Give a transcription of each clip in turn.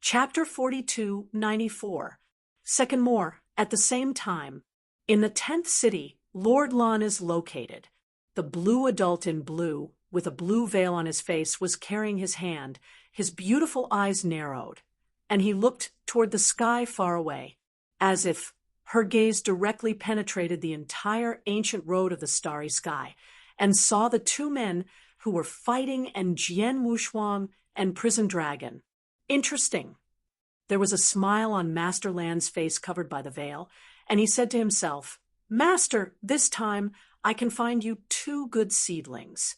Chapter 4294. Second more, at the same time. In the 10th city, Lord Lon is located. The blue adult in blue, with a blue veil on his face, was carrying his hand, his beautiful eyes narrowed, and he looked toward the sky far away, as if her gaze directly penetrated the entire ancient road of the starry sky, and saw the two men who were fighting and Jian Wushuang and Prison Dragon. Interesting. There was a smile on Master Lan's face covered by the veil, and he said to himself, "Master, this time I can find you two good seedlings."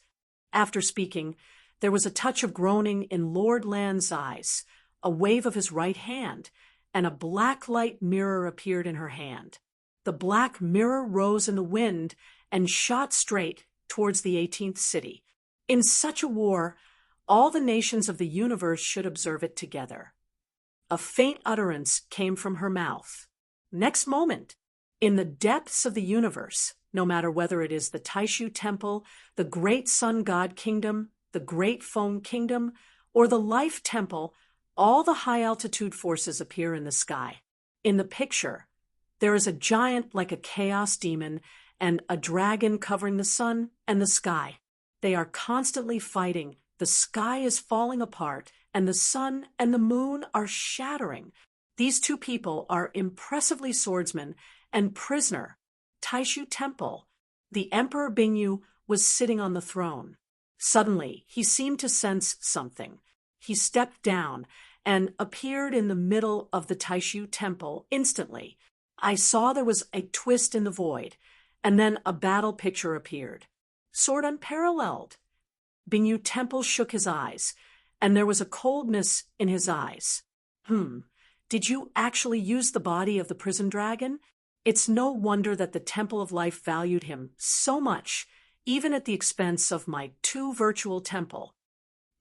After speaking, there was a touch of groaning in Lord Lan's eyes, a wave of his right hand, and a black light mirror appeared in her hand. The black mirror rose in the wind and shot straight towards the 18th city. In such a war, all the nations of the universe should observe it together. A faint utterance came from her mouth. Next moment, in the depths of the universe, no matter whether it is the Taishu Temple, the Great Sun God Kingdom, the Great Foam Kingdom, or the Life Temple, all the high-altitude forces appear in the sky. In the picture, there is a giant like a chaos demon and a dragon covering the sun and the sky. They are constantly fighting. The sky is falling apart, and the sun and the moon are shattering. These two people are impressively swordsmen and prisoner. Taishu Temple, the Emperor Bingyu was sitting on the throne. Suddenly, he seemed to sense something. He stepped down and appeared in the middle of the Taishu Temple instantly. I saw there was a twist in the void, and then a battle picture appeared. Sword unparalleled. Bingyu Temple shook his eyes, and there was a coldness in his eyes. Did you actually use the body of the prison dragon? It's no wonder that the Temple of Life valued him so much, even at the expense of my two virtual temple.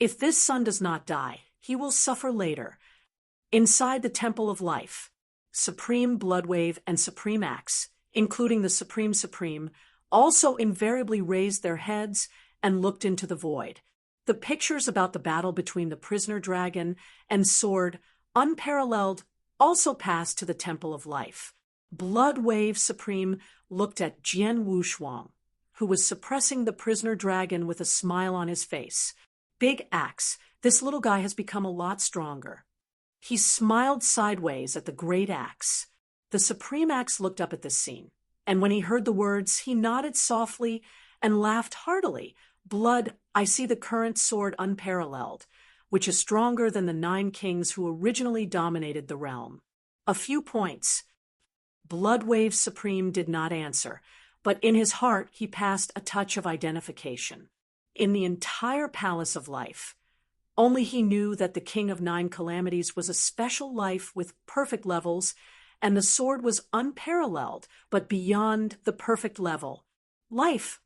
If this son does not die, he will suffer later. Inside the Temple of Life, Supreme Bloodwave and Supreme Axe, including the Supreme, also invariably raised their heads and looked into the void. The pictures about the battle between the prisoner dragon and sword, unparalleled, also passed to the Temple of Life. Bloodwave Supreme looked at Jian Wushuang, who was suppressing the prisoner dragon with a smile on his face. Big Axe, this little guy has become a lot stronger. He smiled sideways at the great axe. The Supreme Axe looked up at this scene, and when he heard the words, he nodded softly and laughed heartily. Blood, I see the current sword unparalleled, which is stronger than the 9 kings who originally dominated the realm. A few points. Bloodwave Supreme did not answer, but in his heart he passed a touch of identification. In the entire Palace of Life, only he knew that the King of 9 Calamities was a special life with perfect levels, and the sword was unparalleled, but beyond the perfect level. Life.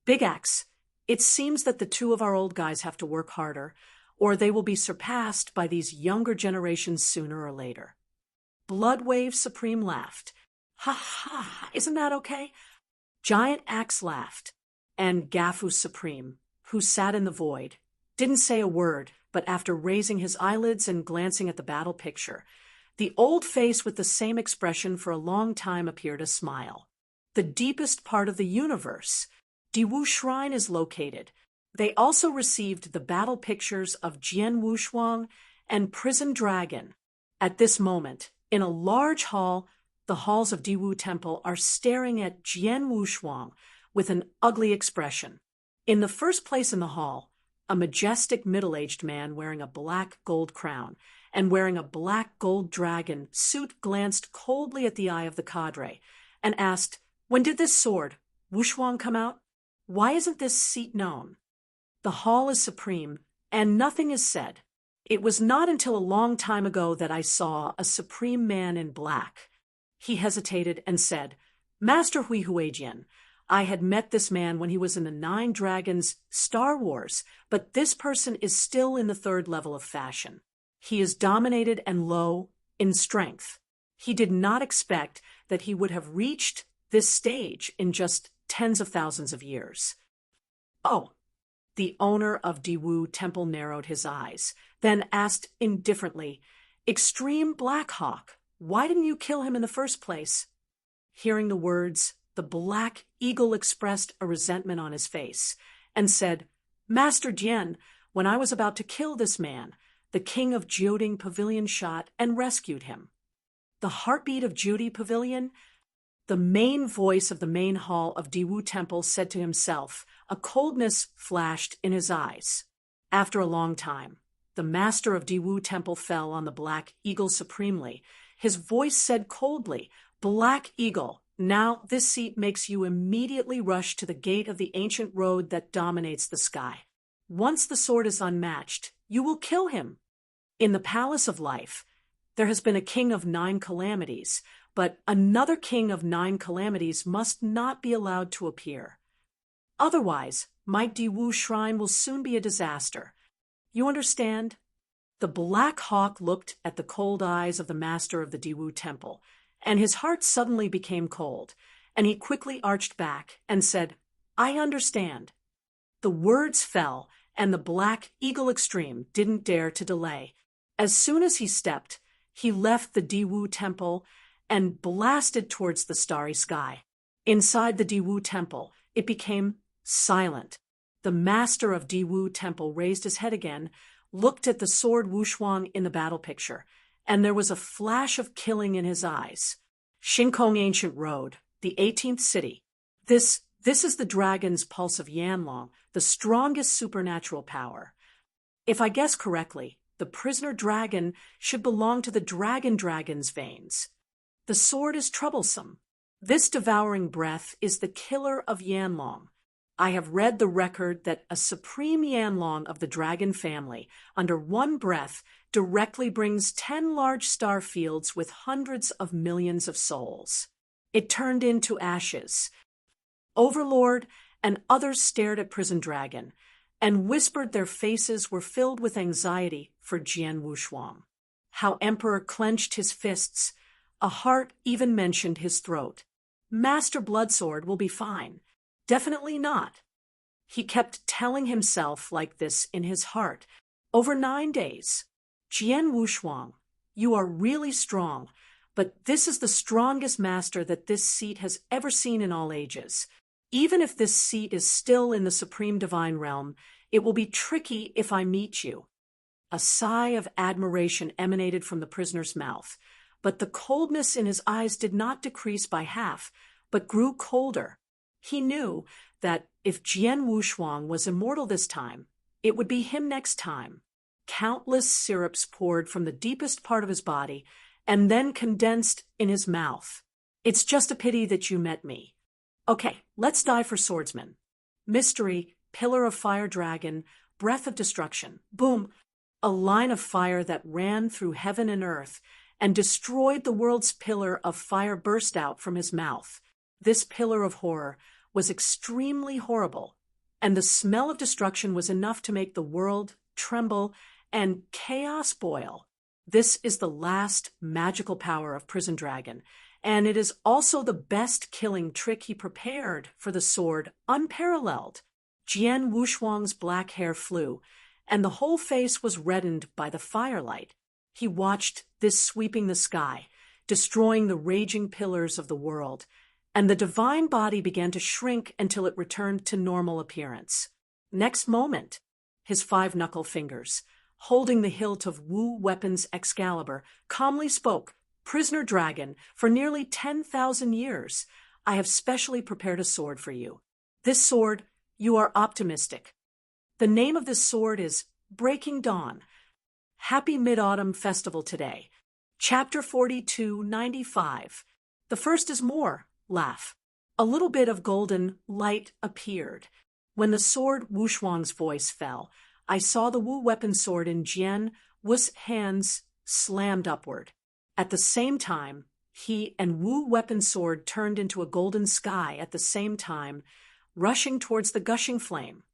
Big Axe, it seems that the two of our old guys have to work harder, or they will be surpassed by these younger generations sooner or later. Bloodwave Supreme laughed. Ha ha, isn't that okay? Giant Axe laughed, and Gafu Supreme, who sat in the void, didn't say a word, but after raising his eyelids and glancing at the battle picture, the old face with the same expression for a long time appeared a smile. The deepest part of the universe, Diwu Shrine, is located. They also received the battle pictures of Jian Wushuang and Prison Dragon. At this moment, in a large hall, the halls of Diwu Temple are staring at Jian Wushuang with an ugly expression. In the first place in the hall, a majestic middle-aged man wearing a black gold crown and wearing a black gold dragon suit glanced coldly at the eye of the cadre and asked, "When did this sword, Wushuang, come out? Why isn't this seat known?" The hall is supreme, and nothing is said. It was not until a long time ago that I saw a supreme man in black. He hesitated and said, "Master Hui Huijian, I had met this man when he was in the 9 Dragons Star Wars, but this person is still in the 3rd level of fashion. He is dominated and low in strength. He did not expect that he would have reached this stage in just tens of thousands of years." "Oh." The owner of Diwu Temple narrowed his eyes, then asked indifferently, "Extreme Black Hawk, why didn't you kill him in the first place?" Hearing the words, the Black Eagle expressed a resentment on his face and said, "Master Jian, when I was about to kill this man, the king of Jioding Pavilion shot and rescued him." The heartbeat of Judy Pavilion? The main voice of the main hall of Diwu Temple said to himself. A coldness flashed in his eyes. After a long time, the master of Diwu Temple fell on the Black Eagle supremely. His voice said coldly, "Black Eagle, now this seat makes you immediately rush to the gate of the ancient road that dominates the sky. Once the sword is unmatched, you will kill him." In the Palace of Life, there has been a king of 9 calamities, but another king of 9 calamities must not be allowed to appear. Otherwise, my Diwu shrine will soon be a disaster. You understand? The Black Hawk looked at the cold eyes of the master of the Diwu Temple, and his heart suddenly became cold, and he quickly arched back and said, "I understand." The words fell, and the Black Eagle Extreme didn't dare to delay. As soon as he stepped, he left the Diwu Temple and blasted towards the starry sky. Inside the Diwu Temple, it became silent. The master of Diwu Temple raised his head again, looked at the sword Wushuang in the battle picture, and there was a flash of killing in his eyes. Shinkong Ancient Road, the 18th city. This is the dragon's pulse of Yanlong, the strongest supernatural power. If I guess correctly, the prisoner dragon should belong to the dragon's veins. The sword is troublesome. This devouring breath is the killer of Yanlong. I have read the record that a supreme Yanlong of the dragon family, under one breath, directly brings 10 large star fields with hundreds of millions of souls. It turned into ashes. Overlord and others stared at Prison Dragon and whispered their faces were filled with anxiety for Jian Wushuang. How Emperor clenched his fists. A heart even mentioned his throat. Master Bloodsword will be fine. Definitely not. He kept telling himself like this in his heart. Over 9 days. Jian Wushuang, you are really strong, but this is the strongest master that this seat has ever seen in all ages. Even if this seat is still in the supreme divine realm, it will be tricky if I meet you. A sigh of admiration emanated from the prisoner's mouth, but the coldness in his eyes did not decrease by half, but grew colder. He knew that if Jian Wushuang was immortal this time, it would be him next time. Countless syrups poured from the deepest part of his body and then condensed in his mouth. It's just a pity that you met me. Okay, let's die for swordsman. Mystery, pillar of fire dragon, breath of destruction. Boom! A line of fire that ran through heaven and earth and destroyed the world's pillar of fire burst out from his mouth. This pillar of horror was extremely horrible, and the smell of destruction was enough to make the world tremble and chaos boil. This is the last magical power of Prison Dragon, and it is also the best killing trick he prepared for the sword, unparalleled. Jian Wushuang's black hair flew, and the whole face was reddened by the firelight. He watched this sweeping the sky, destroying the raging pillars of the world, and the divine body began to shrink until it returned to normal appearance. Next moment, his 5 knuckle fingers, holding the hilt of Wu Weapon's Excalibur, calmly spoke, "Prisoner Dragon, for nearly 10,000 years, I have specially prepared a sword for you. This sword, you are optimistic. The name of this sword is Breaking Dawn. Happy Mid-Autumn Festival today. Chapter 4295. The first is more. Laugh. A little bit of golden light appeared. When the sword Wushuang's voice fell, I saw the Wu Weapon sword in Jian Wu's hands slammed upward. At the same time, he and Wu Weapon sword turned into a golden sky at the same time, rushing towards the gushing flame.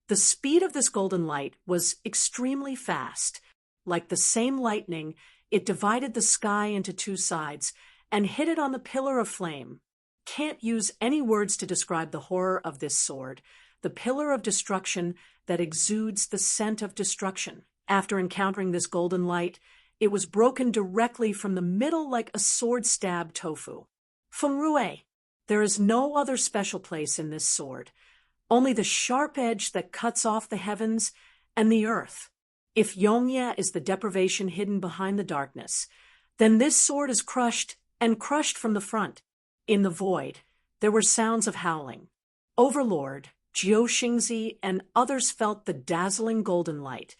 The speed of this golden light was extremely fast. Like the same lightning, it divided the sky into 2 sides and hit it on the pillar of flame. Can't use any words to describe the horror of this sword, the pillar of destruction that exudes the scent of destruction. After encountering this golden light, It was broken directly from the middle like a sword-stabbed tofu. Feng Rue, there is no other special place in this sword, only the sharp edge that cuts off the heavens and the earth. If Yongye is the deprivation hidden behind the darkness, then this sword is crushed and crushed from the front. In the void, there were sounds of howling. Overlord, Jiu Xingzi, and others felt the dazzling golden light,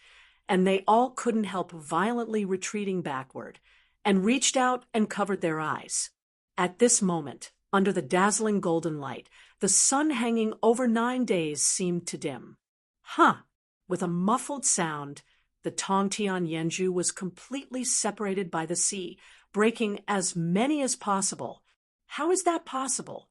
and they all couldn't help violently retreating backward, and reached out and covered their eyes. At this moment, under the dazzling golden light, the sun hanging over 9 days seemed to dim. With a muffled sound, the Tongtian Yanju was completely separated by the sea, breaking as many as possible. How is that possible?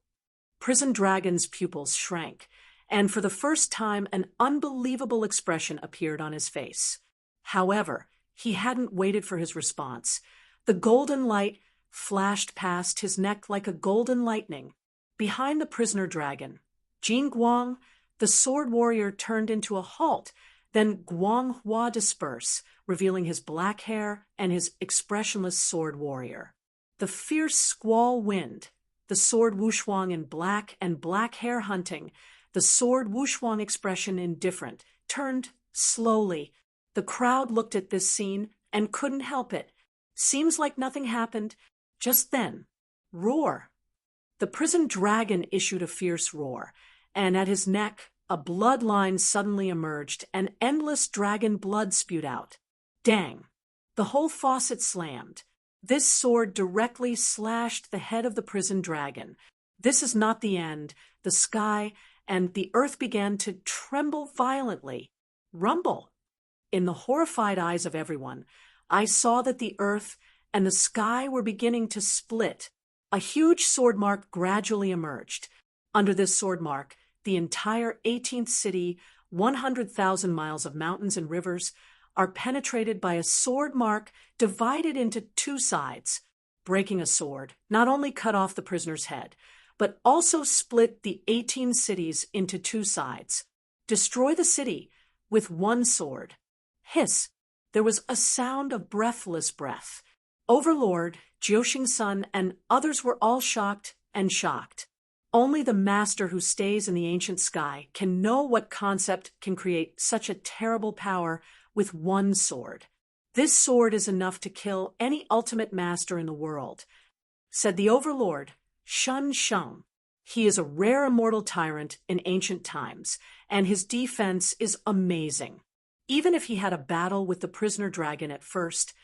Prison Dragon's pupils shrank, and for the first time an unbelievable expression appeared on his face. However, he hadn't waited for his response. The golden light flashed past his neck like a golden lightning. Behind the prisoner dragon, Jin Guang, the sword warrior, turned into a halt, then Guang Hua disperse, revealing his black hair and his expressionless sword warrior. The fierce squall wind, the sword Wushuang in black and black hair hunting, the sword Wushuang expression indifferent, turned slowly. The crowd looked at this scene and couldn't help it. Seems like nothing happened. Just then, roar. The prison dragon issued a fierce roar, and at his neck, a bloodline suddenly emerged, and endless dragon blood spewed out. Dang! The whole faucet slammed. This sword directly slashed the head of the prison dragon. This is not the end. The sky and the earth began to tremble violently. Rumble! In the horrified eyes of everyone, I saw that the earth and the sky were beginning to split. A huge sword mark gradually emerged. Under this sword mark, the entire 18th city, 100,000 miles of mountains and rivers, are penetrated by a sword mark divided into 2 sides. Breaking a sword not only cut off the prisoner's head, but also split the 18 cities into 2 sides. Destroy the city with 1 sword. Hiss! There was a sound of breathless breath. Overlord, Jiuxing Sun, and others were all shocked and shocked. Only the master who stays in the ancient sky can know what concept can create such a terrible power with 1 sword. This sword is enough to kill any ultimate master in the world, said the Overlord, Shun Sheng. He is a rare immortal tyrant in ancient times, and his defense is amazing. Even if he had a battle with the prisoner dragon at first,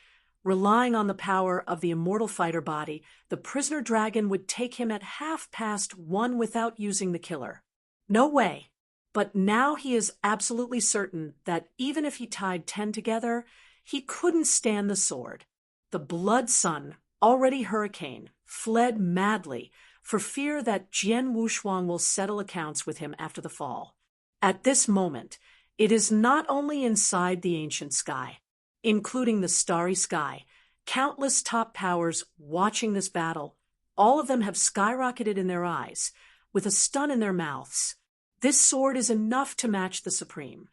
relying on the power of the immortal fighter body, the prisoner dragon would take him at 1:30 without using the killer. No way. But now he is absolutely certain that even if he tied 10 together, he couldn't stand the sword. The blood sun, already hurricane, fled madly for fear that Jian Wushuang will settle accounts with him after the fall. At this moment, it is not only inside the ancient sky, including the starry sky, countless top powers watching this battle. All of them have skyrocketed in their eyes, with a stun in their mouths. This sword is enough to match the Supreme,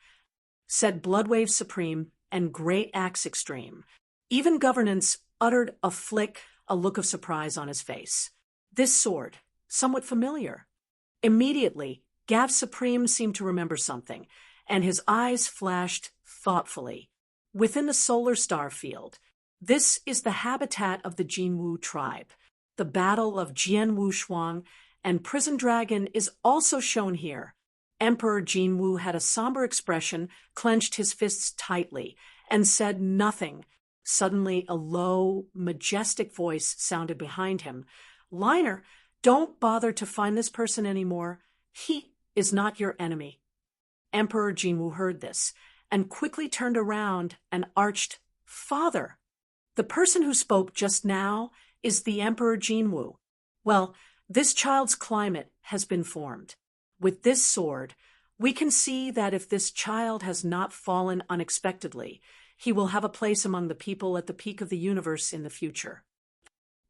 said Bloodwave Supreme and Great Axe Extreme. Even Governance uttered a look of surprise on his face. This sword, somewhat familiar. Immediately, Gav Supreme seemed to remember something, and his eyes flashed thoughtfully. Within the solar star field, this is the habitat of the Jinwu tribe. The battle of Jian Wushuang and Prison Dragon is also shown here. Emperor Jinwu had a somber expression, clenched his fists tightly, and said nothing. Suddenly, a low, majestic voice sounded behind him. Liner, don't bother to find this person anymore. He is not your enemy. Emperor Jinwu heard this, and quickly turned around and arched, Father! The person who spoke just now is the Emperor Jinwu. Well, this child's climate has been formed. With this sword, we can see that if this child has not fallen unexpectedly, he will have a place among the people at the peak of the universe in the future.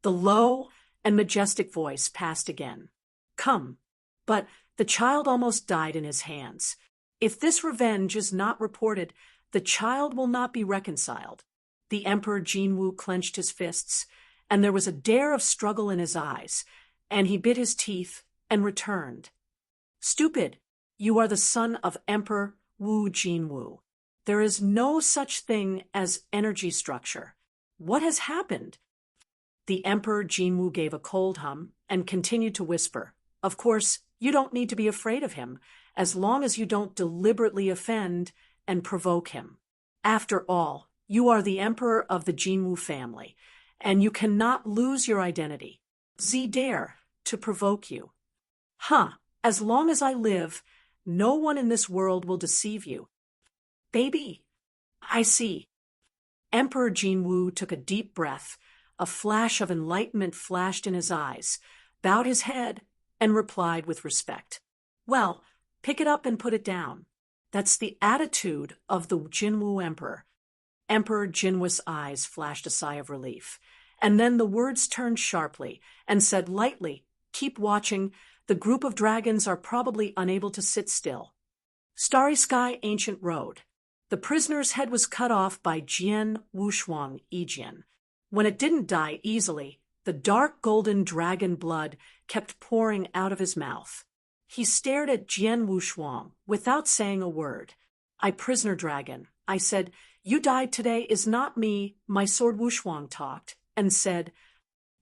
The low and majestic voice passed again. Come. But the child almost died in his hands. If this revenge is not reported, the child will not be reconciled. The Emperor Jinwu clenched his fists, and there was a dare of struggle in his eyes, and he bit his teeth and returned. Stupid, you are the son of Emperor Wu Jinwu. There is no such thing as energy structure. What has happened? The Emperor Jinwu gave a cold hum and continued to whisper. Of course, you don't need to be afraid of him, as long as you don't deliberately offend and provoke him. After all, you are the emperor of the Jinwu family, and you cannot lose your identity. Z dare to provoke you. As long as I live, no one in this world will deceive you. Baby, I see. Emperor Jinwu took a deep breath. A flash of enlightenment flashed in his eyes, bowed his head, and replied with respect. Well, pick it up and put it down. That's the attitude of the Jinwu emperor. Emperor Jinwu's eyes flashed a sigh of relief, and then the words turned sharply and said lightly, keep watching. The group of dragons are probably unable to sit still. Starry Sky Ancient Road. The prisoner's head was cut off by Jian Wushuang Yijian. When it didn't die easily, the dark golden dragon blood kept pouring out of his mouth. He stared at Jian Wushuang without saying a word. I prisoner dragon, I said, you died today is not me, my sword. Wushuang talked and said.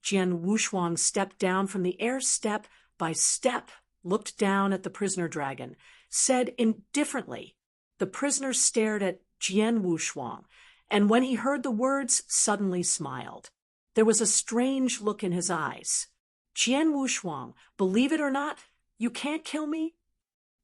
Jian Wushuang stepped down from the air step by step, looked down at the prisoner dragon, said indifferently. The prisoner stared at Jian Wushuang, and when he heard the words, suddenly smiled. There was a strange look in his eyes. Jian Wushuang, believe it or not, you can't kill me?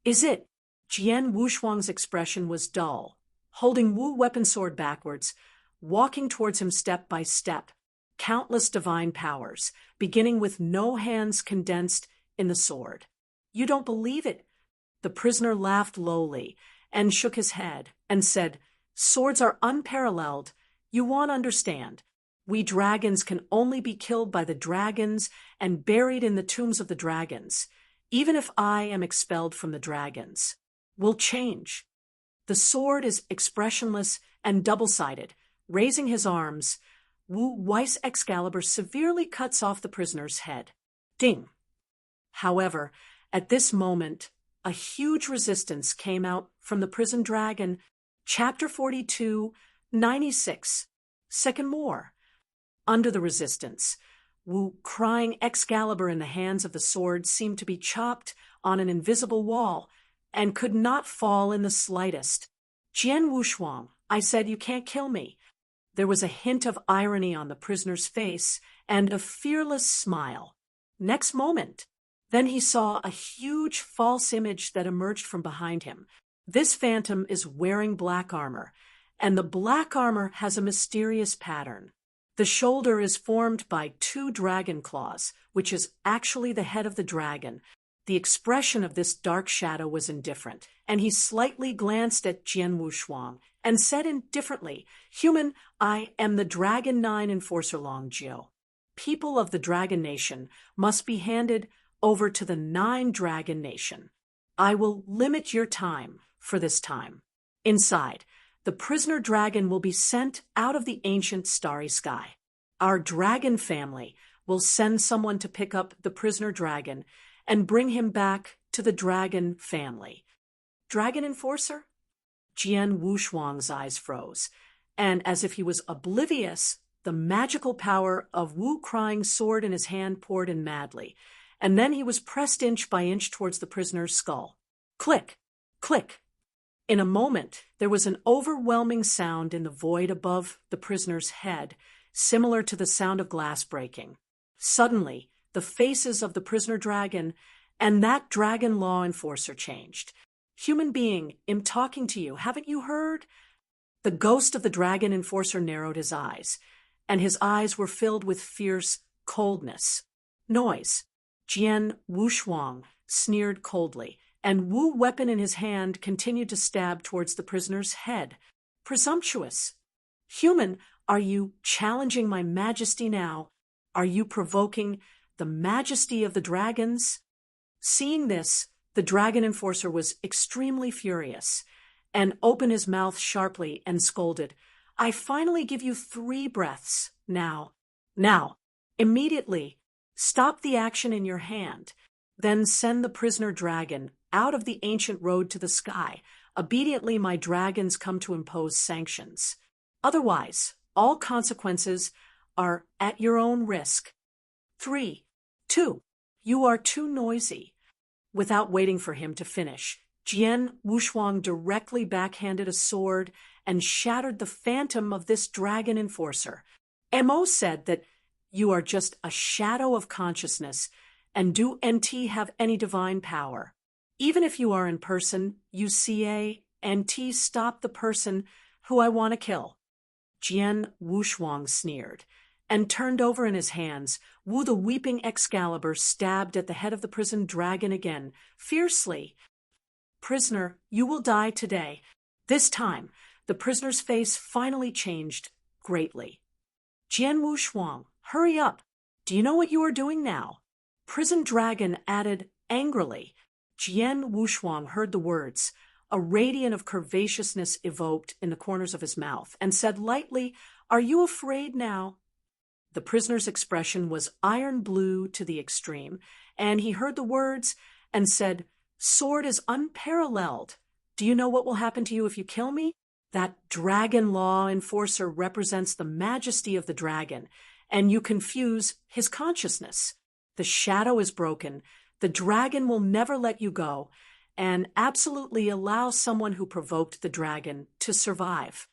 Is it? Jian Wushuang's expression was dull, holding Wu weapon sword backwards, walking towards him step by step, countless divine powers, beginning with no hands condensed in the sword. You don't believe it? The prisoner laughed lowly and shook his head and said, swords are unparalleled. You won't understand. We dragons can only be killed by the dragons and buried in the tombs of the dragons. Even if I am expelled from the dragons, will change. The sword is expressionless and double-sided. Raising his arms, Wu Weiss Excalibur severely cuts off the prisoner's head. Ding! However, at this moment, a huge resistance came out from the prison dragon. Chapter 42, 96. Second more. Under the resistance, Wu crying Excalibur in the hands of the sword seemed to be chopped on an invisible wall and could not fall in the slightest. Jian Wushuang, I said you can't kill me. There was a hint of irony on the prisoner's face and a fearless smile. Next moment, then he saw a huge false image that emerged from behind him. This phantom is wearing black armor, and the black armor has a mysterious pattern. The shoulder is formed by 2 dragon claws, which is actually the head of the dragon. The expression of this dark shadow was indifferent, and he slightly glanced at Jian Wushuang and said indifferently, Human, I am the Dragon 9 Enforcer Long Jiu. People of the Dragon Nation must be handed over to the 9 Dragon Nation. I will limit your time for this time. Inside, the prisoner dragon will be sent out of the ancient starry sky. Our dragon family will send someone to pick up the prisoner dragon and bring him back to the dragon family. Dragon Enforcer? Jian Wushuang's eyes froze, and as if he was oblivious, the magical power of Wu crying sword in his hand poured in madly, and then he was pressed inch by inch towards the prisoner's skull. Click! Click! In a moment, there was an overwhelming sound in the void above the prisoner's head, similar to the sound of glass breaking. Suddenly, the faces of the prisoner dragon and that dragon law enforcer changed. Human being, I'm talking to you, haven't you heard? The ghost of the dragon enforcer narrowed his eyes, and his eyes were filled with fierce coldness. Noise. Jian Wushuang sneered coldly, and Wu weapon in his hand continued to stab towards the prisoner's head. Presumptuous. Human, are you challenging my majesty now? Are you provoking the majesty of the dragons? Seeing this, the dragon enforcer was extremely furious and opened his mouth sharply and scolded, I finally give you 3 breaths. Now, immediately, stop the action in your hand. Then send the prisoner dragon out of the ancient road to the sky. Obediently, my dragons come to impose sanctions. Otherwise, all consequences are at your own risk. 3, 2, you are too noisy. Without waiting for him to finish, Jian Wushuang directly backhanded a sword and shattered the phantom of this dragon enforcer. Mo said that you are just a shadow of consciousness, and do NT have any divine power? Even if you are in person, you CA, NT stop the person who I want to kill. Jian Wushuang sneered and turned over in his hands. Wu the weeping Excalibur stabbed at the head of the prison dragon again, fiercely. Prisoner, you will die today. This time, the prisoner's face finally changed greatly. Jian Wushuang, hurry up. Do you know what you are doing now? Prison dragon added angrily. Jian Wushuang heard the words. A radiant of curvaceousness evoked in the corners of his mouth, and said lightly, Are you afraid now? The prisoner's expression was iron blue to the extreme, and he heard the words and said, Sword is unparalleled. Do you know what will happen to you if you kill me? That dragon law enforcer represents the majesty of the dragon, and you confuse his consciousness. The shadow is broken. The dragon will never let you go, and absolutely allow someone who provoked the dragon to survive.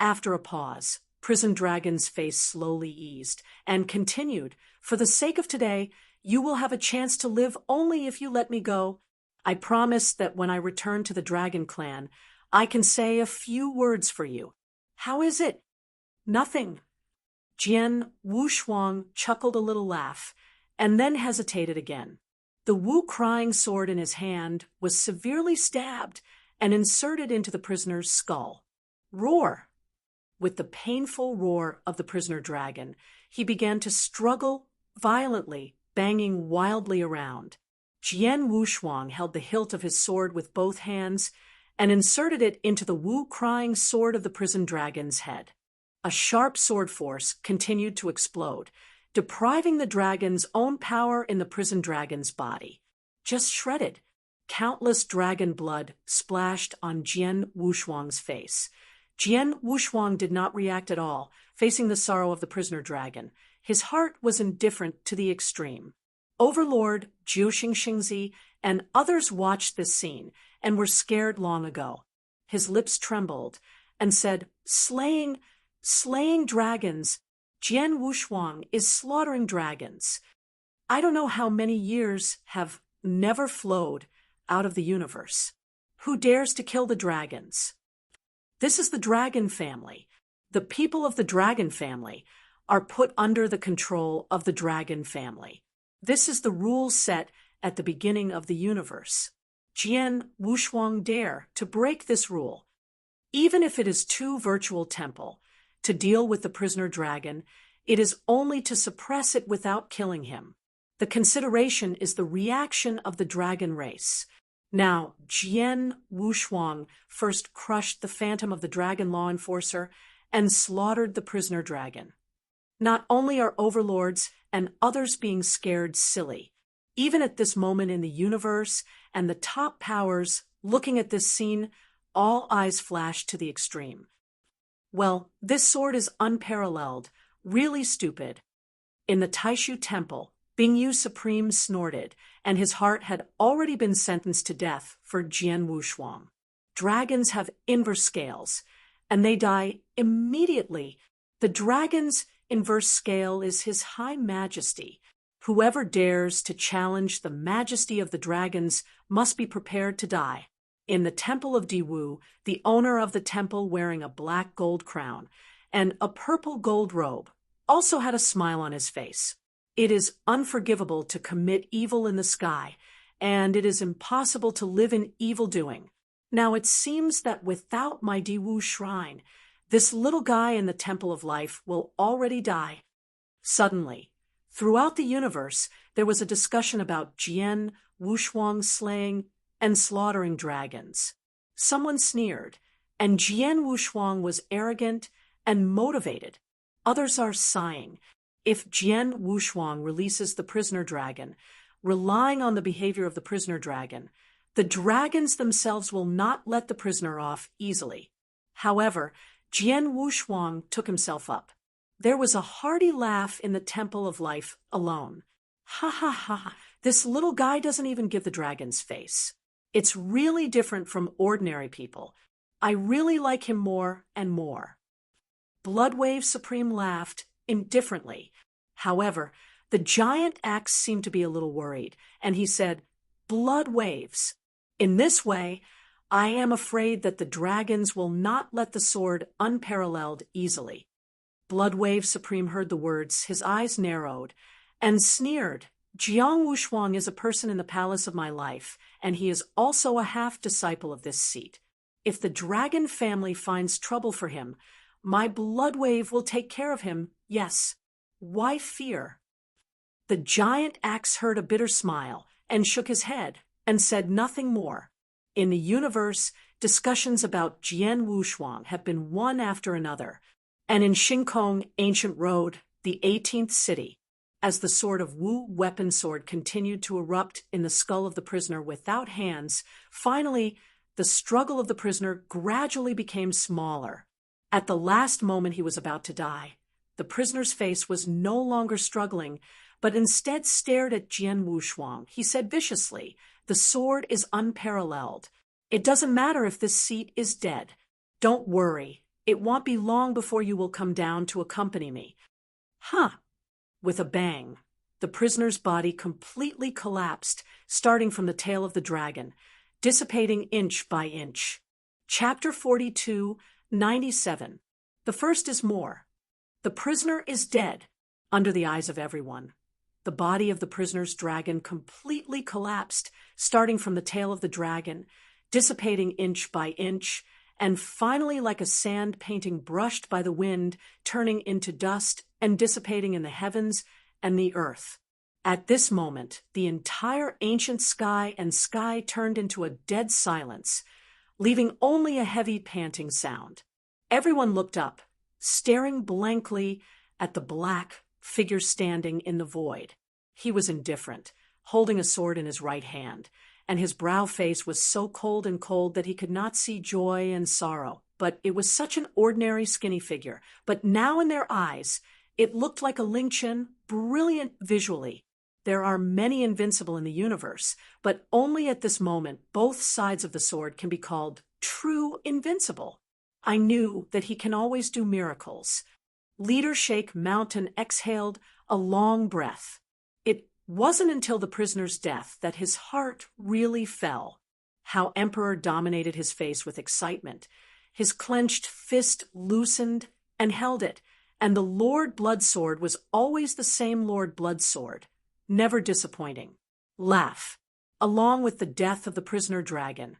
After a pause, Prison Dragon's face slowly eased and continued, For the sake of today, you will have a chance to live only if you let me go. I promise that when I return to the Dragon Clan, I can say a few words for you. How is it? Nothing. Jian Wushuang chuckled a little laugh, and then hesitated again. The Wu crying sword in his hand was severely stabbed and inserted into the prisoner's skull. Roar! With the painful roar of the prisoner dragon, he began to struggle violently, banging wildly around. Jian Wushuang held the hilt of his sword with both hands and inserted it into the Wu crying sword of the prison dragon's head. A sharp sword force continued to explode, depriving the dragon's own power in the prison dragon's body. Just shredded, countless dragon blood splashed on Jian Wushuang's face. Jian Wushuang did not react at all, facing the sorrow of the prisoner dragon. His heart was indifferent to the extreme. Overlord Jiu Xingxingzi and others watched this scene and were scared long ago. His lips trembled and said, Slaying dragons. Jian Wushuang is slaughtering dragons. I don't know how many years have never flowed out of the universe. Who dares to kill the dragons? This is the dragon family. The people of the dragon family are put under the control of the dragon family. This is the rule set at the beginning of the universe. Jian Wushuang dare to break this rule. Even if it is too virtual temple to deal with the prisoner dragon, it is only to suppress it without killing him. The consideration is the reaction of the dragon race. Now, Jian Wushuang first crushed the phantom of the dragon law enforcer and slaughtered the prisoner dragon. Not only are overlords and others being scared silly, even at this moment in the universe and the top powers looking at this scene, all eyes flash to the extreme. Well, this sword is unparalleled, really stupid. In the Taishu Temple, Bingyu Supreme snorted, and his heart had already been sentenced to death for Jian Wushuang. Dragons have inverse scales, and they die immediately. The dragon's inverse scale is His High Majesty. Whoever dares to challenge the majesty of the dragons must be prepared to die. In the Temple of Diwu, the owner of the temple wearing a black gold crown and a purple gold robe also had a smile on his face. It is unforgivable to commit evil in the sky, and it is impossible to live in evil doing. Now it seems that without my Diwu shrine, this little guy in the Temple of Life will already die. Suddenly, throughout the universe, there was a discussion about Jian Wushuang slaying and slaughtering dragons. Someone sneered, and Jian Wushuang was arrogant and motivated. Others are sighing. If Jian Wushuang releases the prisoner dragon, relying on the behavior of the prisoner dragon, the dragons themselves will not let the prisoner off easily. However, Jian Wushuang took himself up. There was a hearty laugh in the Temple of Life alone. Ha ha ha, this little guy doesn't even give the dragon's face. It's really different from ordinary people. I really like him more and more. Bloodwave Supreme laughed indifferently. However, the giant axe seemed to be a little worried, and he said, "Blood waves. In this way, I am afraid that the dragons will not let the sword unparalleled easily." Bloodwave Supreme heard the words, his eyes narrowed, and sneered. "Jiang Wushuang is a person in the palace of my life, and he is also a half-disciple of this seat. If the dragon family finds trouble for him, my Bloodwave will take care of him, yes. Why fear?" The giant axe heard a bitter smile and shook his head and said nothing more. In the universe, discussions about Jian Wushuang have been one after another, and in Xingkong Ancient Road, the 18th city, as the sword of Wu weapon sword continued to erupt in the skull of the prisoner without hands, finally, the struggle of the prisoner gradually became smaller. At the last moment he was about to die, the prisoner's face was no longer struggling, but instead stared at Jian Wushuang. He said viciously, "The sword is unparalleled. It doesn't matter if this seat is dead. Don't worry. It won't be long before you will come down to accompany me." Huh! With a bang, the prisoner's body completely collapsed, starting from the tail of the dragon, dissipating inch by inch. Chapter 42, 97. The first is more. The prisoner is dead, under the eyes of everyone. The body of the prisoner's dragon completely collapsed, starting from the tail of the dragon, dissipating inch by inch, and finally like a sand painting brushed by the wind, turning into dust and dissipating in the heavens and the earth. At this moment, the entire ancient sky and sky turned into a dead silence, leaving only a heavy panting sound. Everyone looked up, staring blankly at the black figure standing in the void. He was indifferent, holding a sword in his right hand, and his brow face was so cold and cold that he could not see joy and sorrow. But it was such an ordinary skinny figure. But now in their eyes, it looked like a Lingchen, brilliant visually. There are many invincible in the universe, but only at this moment both sides of the sword can be called true invincible. I knew that he can always do miracles. Leader Sheikh Mountain exhaled a long breath. It wasn't until the prisoner's death that his heart really fell. How Emperor dominated his face with excitement. His clenched fist loosened and held it, and the Lord Bloodsword was always the same Lord Bloodsword, never disappointing. Laugh. Along with the death of the prisoner dragon,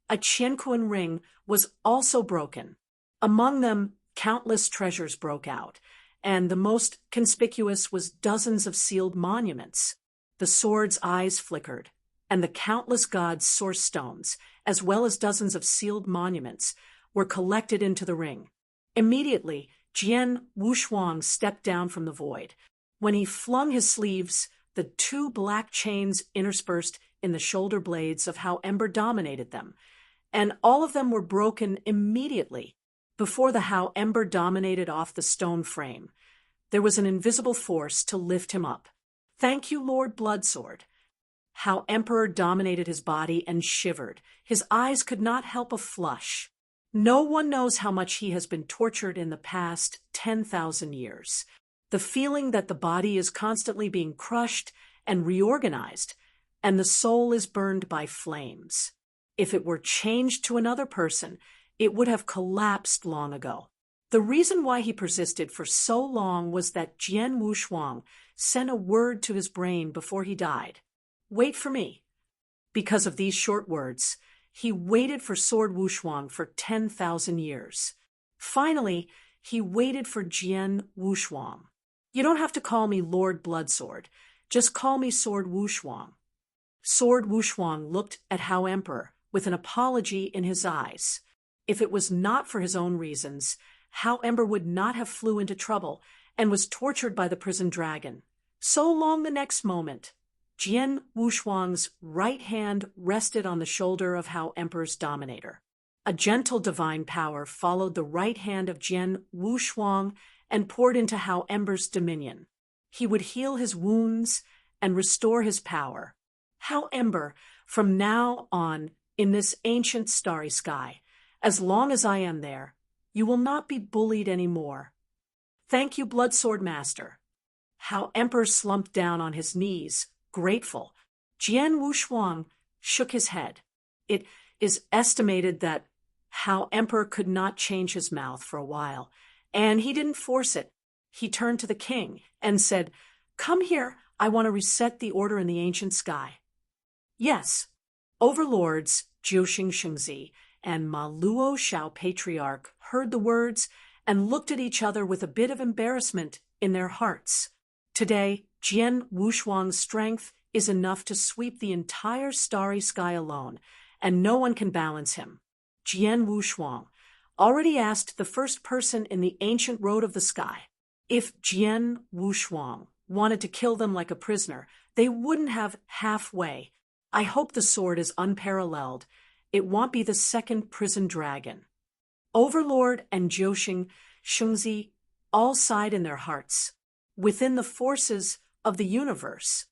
a Qianquan ring was also broken. Among them, countless treasures broke out, and the most conspicuous was dozens of sealed monuments. The sword's eyes flickered, and the countless gods' source stones, as well as dozens of sealed monuments, were collected into the ring. Immediately, Jian Wushuang stepped down from the void. When he flung his sleeves, the two black chains interspersed in the shoulder blades of How Ember dominated them, and all of them were broken immediately. Before the How Ember dominated off the stone frame, there was an invisible force to lift him up. "Thank you, Lord Bloodsword." How Emperor dominated his body and shivered. His eyes could not help a flush. No one knows how much he has been tortured in the past 10,000 years. The feeling that the body is constantly being crushed and reorganized, and the soul is burned by flames. If it were changed to another person, it would have collapsed long ago. The reason why he persisted for so long was that Jian Wushuang sent a word to his brain before he died. "Wait for me." Because of these short words, he waited for Sword Wushuang for 10,000 years. Finally, he waited for Jian Wushuang. "You don't have to call me Lord Bloodsword. Just call me Sword Wushuang." Sword Wushuang looked at How Emperor with an apology in his eyes. If it was not for his own reasons, how Ember would not have flew into trouble and was tortured by the prison dragon. So long the next moment, Jian Wushuang's right hand rested on the shoulder of Hao Emperor's dominator. A gentle divine power followed the right hand of Jian Wushuang and poured into Hao Ember's dominion. He would heal his wounds and restore his power. Hao Ember, from now on, in this ancient starry sky, as long as I am there, you will not be bullied anymore. Thank you, Bloodsword Master. Hao Emperor slumped down on his knees, grateful. Jian Wushuang shook his head. It is estimated that Hao Emperor could not change his mouth for a while, and he didn't force it. He turned to the king and said, "Come here, I want to reset the order in the ancient sky." Yes. Overlords Jiuxing Shengzi and Ma Luo Shao Patriarch heard the words and looked at each other with a bit of embarrassment in their hearts. Today, Jian Wushuang's strength is enough to sweep the entire starry sky alone, and no one can balance him. Jian Wushuang already asked the first person in the ancient road of the sky. If Jian Wushuang wanted to kill them like a prisoner, they wouldn't have halfway. I hope the sword is unparalleled. It won't be the second prison dragon. Overlord and Jiuxing Shengzi all sighed in their hearts. Within the forces of the universe,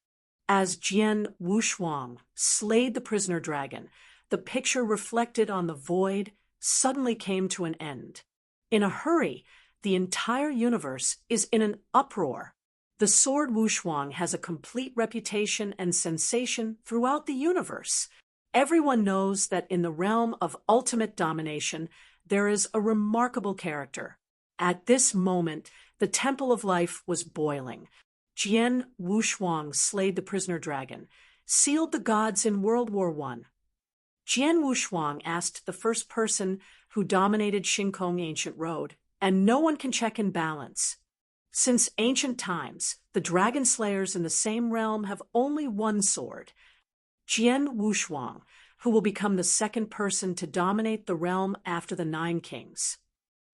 as Jian Wushuang slayed the prisoner dragon, the picture reflected on the void suddenly came to an end. In a hurry, the entire universe is in an uproar. The sword Wushuang has a complete reputation and sensation throughout the universe. Everyone knows that in the realm of ultimate domination, there is a remarkable character. At this moment, the Temple of Life was boiling. Jian Wushuang slayed the prisoner dragon, sealed the gods in World War I. Jian Wushuang asked the first person who dominated Xingkong Ancient Road, and no one can check and balance. Since ancient times, the dragon slayers in the same realm have only one sword. Jian Wushuang, who will become the second person to dominate the realm after the 9 kings.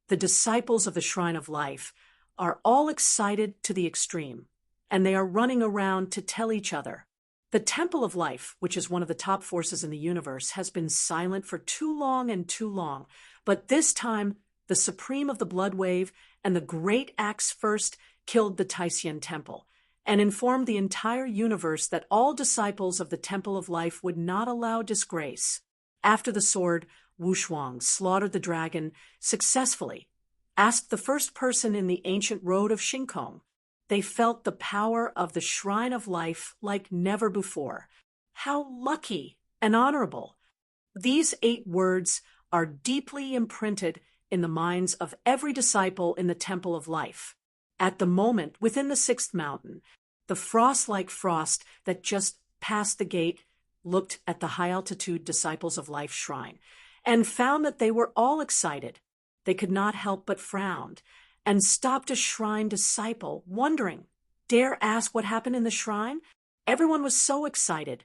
The disciples of the Shrine of Life are all excited to the extreme, and they are running around to tell each other. The Temple of Life, which is one of the top forces in the universe, has been silent for too long, but this time, the Supreme of the Blood Wave and the Great Axe first killed the Taisyan Temple, and informed the entire universe that all disciples of the Temple of Life would not allow disgrace. After the sword, Wushuang slaughtered the dragon successfully, asked the first person in the ancient road of Xingkong. They felt the power of the Shrine of Life like never before. How lucky and honorable! These 8 words are deeply imprinted in the minds of every disciple in the Temple of Life. At the moment, within the 6th mountain, the frost-like frost that just passed the gate looked at the high-altitude Disciples of Life shrine and found that they were all excited. They could not help but frown and stopped a shrine disciple, wondering, dare ask what happened in the shrine? Everyone was so excited.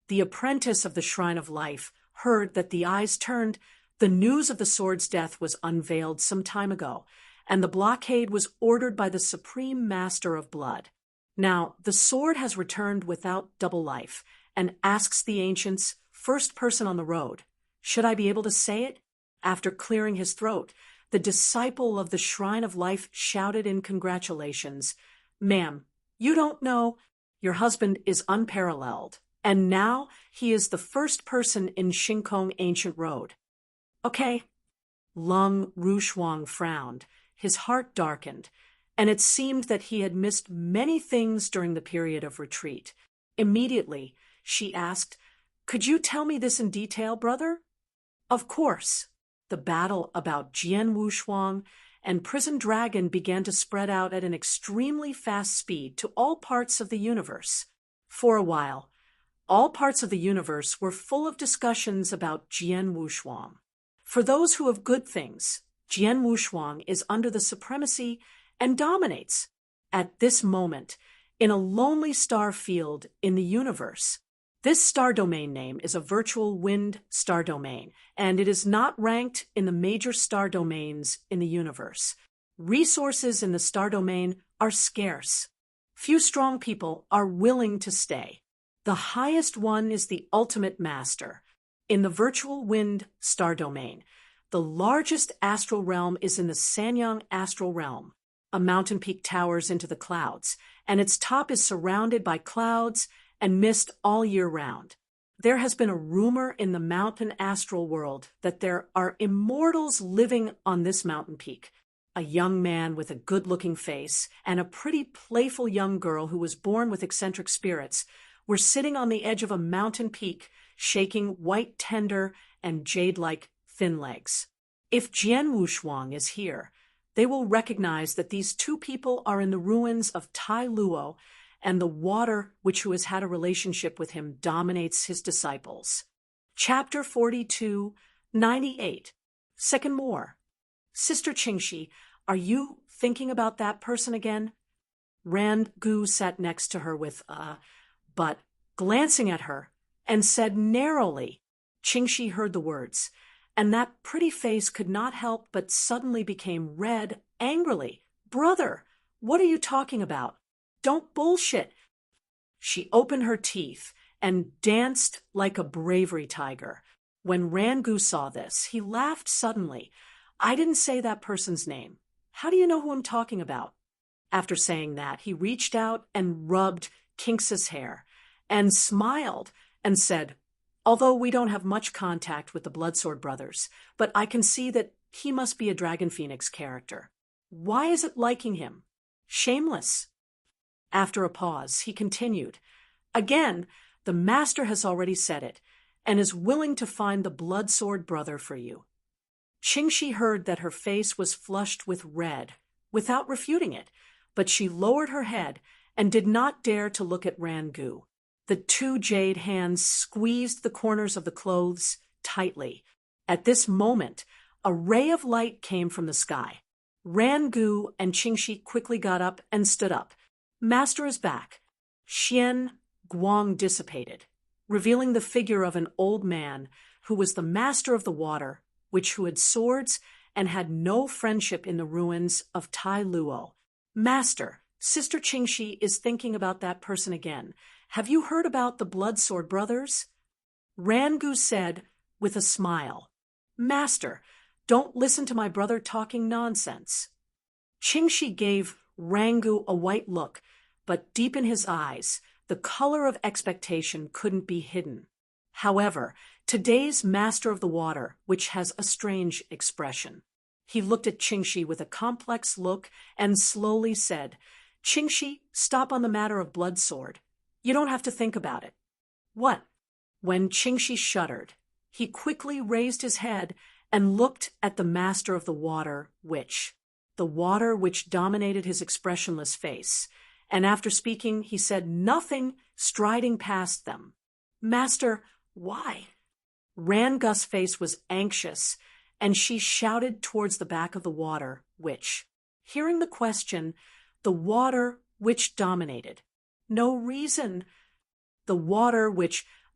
The apprentice of the Shrine of Life heard that the eyes turned. The news of the sword's death was unveiled some time ago, and the blockade was ordered by the Supreme Master of Blood. Now, the sword has returned without double life, and asks the ancients, first person on the road, should I be able to say it? After clearing his throat, the disciple of the Shrine of Life shouted in congratulations, "Ma'am, you don't know, your husband is unparalleled, and now he is the first person in Xingkong Ancient Road." Okay. Lung Wushuang frowned, his heart darkened, and it seemed that he had missed many things during the period of retreat. Immediately, she asked, "Could you tell me this in detail, brother?" Of course. The battle about Jian Wushuang and Prison Dragon began to spread out at an extremely fast speed to all parts of the universe. For a while, all parts of the universe were full of discussions about Jian Wushuang. For those who have good things, Jian Wushuang is under the supremacy and dominates. At this moment, in a lonely star field in the universe, This star domain name is a virtual wind star domain, and it is not ranked in the major star domains in the universe. Resources in the star domain are scarce. Few strong people are willing to stay. The highest one is the ultimate master. In the virtual wind star domain, the largest astral realm is in the Sanyang astral realm. A mountain peak towers into the clouds, and its top is surrounded by clouds and mist all year round. There has been a rumor in the mountain astral world that there are immortals living on this mountain peak. A young man with a good-looking face and a pretty playful young girl who was born with eccentric spirits were sitting on the edge of a mountain peak, shaking white tender and jade-like thin legs. If Jian Wushuang is here, they will recognize that these two people are in the ruins of Tai Luo, and the water who has had a relationship with him dominates his disciples. Chapter 42, 98. Second more. Sister Qingxi, are you thinking about that person again? Ran Gu sat next to her with but glancing at her, and said narrowly. Qingxi heard the words, and that pretty face could not help but suddenly became red angrily. Brother, what are you talking about? Don't bullshit. She opened her teeth and danced like a bravery tiger. When Rangu saw this, he laughed suddenly. I didn't say that person's name. How do you know who I'm talking about? After saying that, he reached out and rubbed Kinx's hair and smiled and said, although we don't have much contact with the Bloodsword brothers, but I can see that he must be a Dragon Phoenix character. Why is it liking him? Shameless. After a pause, he continued, again, the master has already said it, and is willing to find the Bloodsword brother for you. Qingxi heard that her face was flushed with red, without refuting it, but she lowered her head and did not dare to look at Rangu. The two jade hands squeezed the corners of the clothes tightly. At this moment, a ray of light came from the sky. Rangu and Qingxi quickly got up and stood up. Master is back. Xian Guang dissipated, revealing the figure of an old man who was the master of the water, who had swords and had no friendship in the ruins of Tai Luo. Master, Sister Qingxi is thinking about that person again. Have you heard about the Bloodsword brothers? Rangu said with a smile, Master, don't listen to my brother talking nonsense. Qingxi gave Rangu a white look, but deep in his eyes, the color of expectation couldn't be hidden. However, today's master of the water, has a strange expression. He looked at Qingxi with a complex look and slowly said, Qingxi, stop on the matter of Bloodsword. You don't have to think about it. What? When Qingxi shuddered, he quickly raised his head and looked at the master of the water, the water which dominated his expressionless face, and after speaking, he said nothing, striding past them. Master, why? Rangu's face was anxious, and she shouted towards the back of the water, hearing the question, the water which dominated. No reason. The water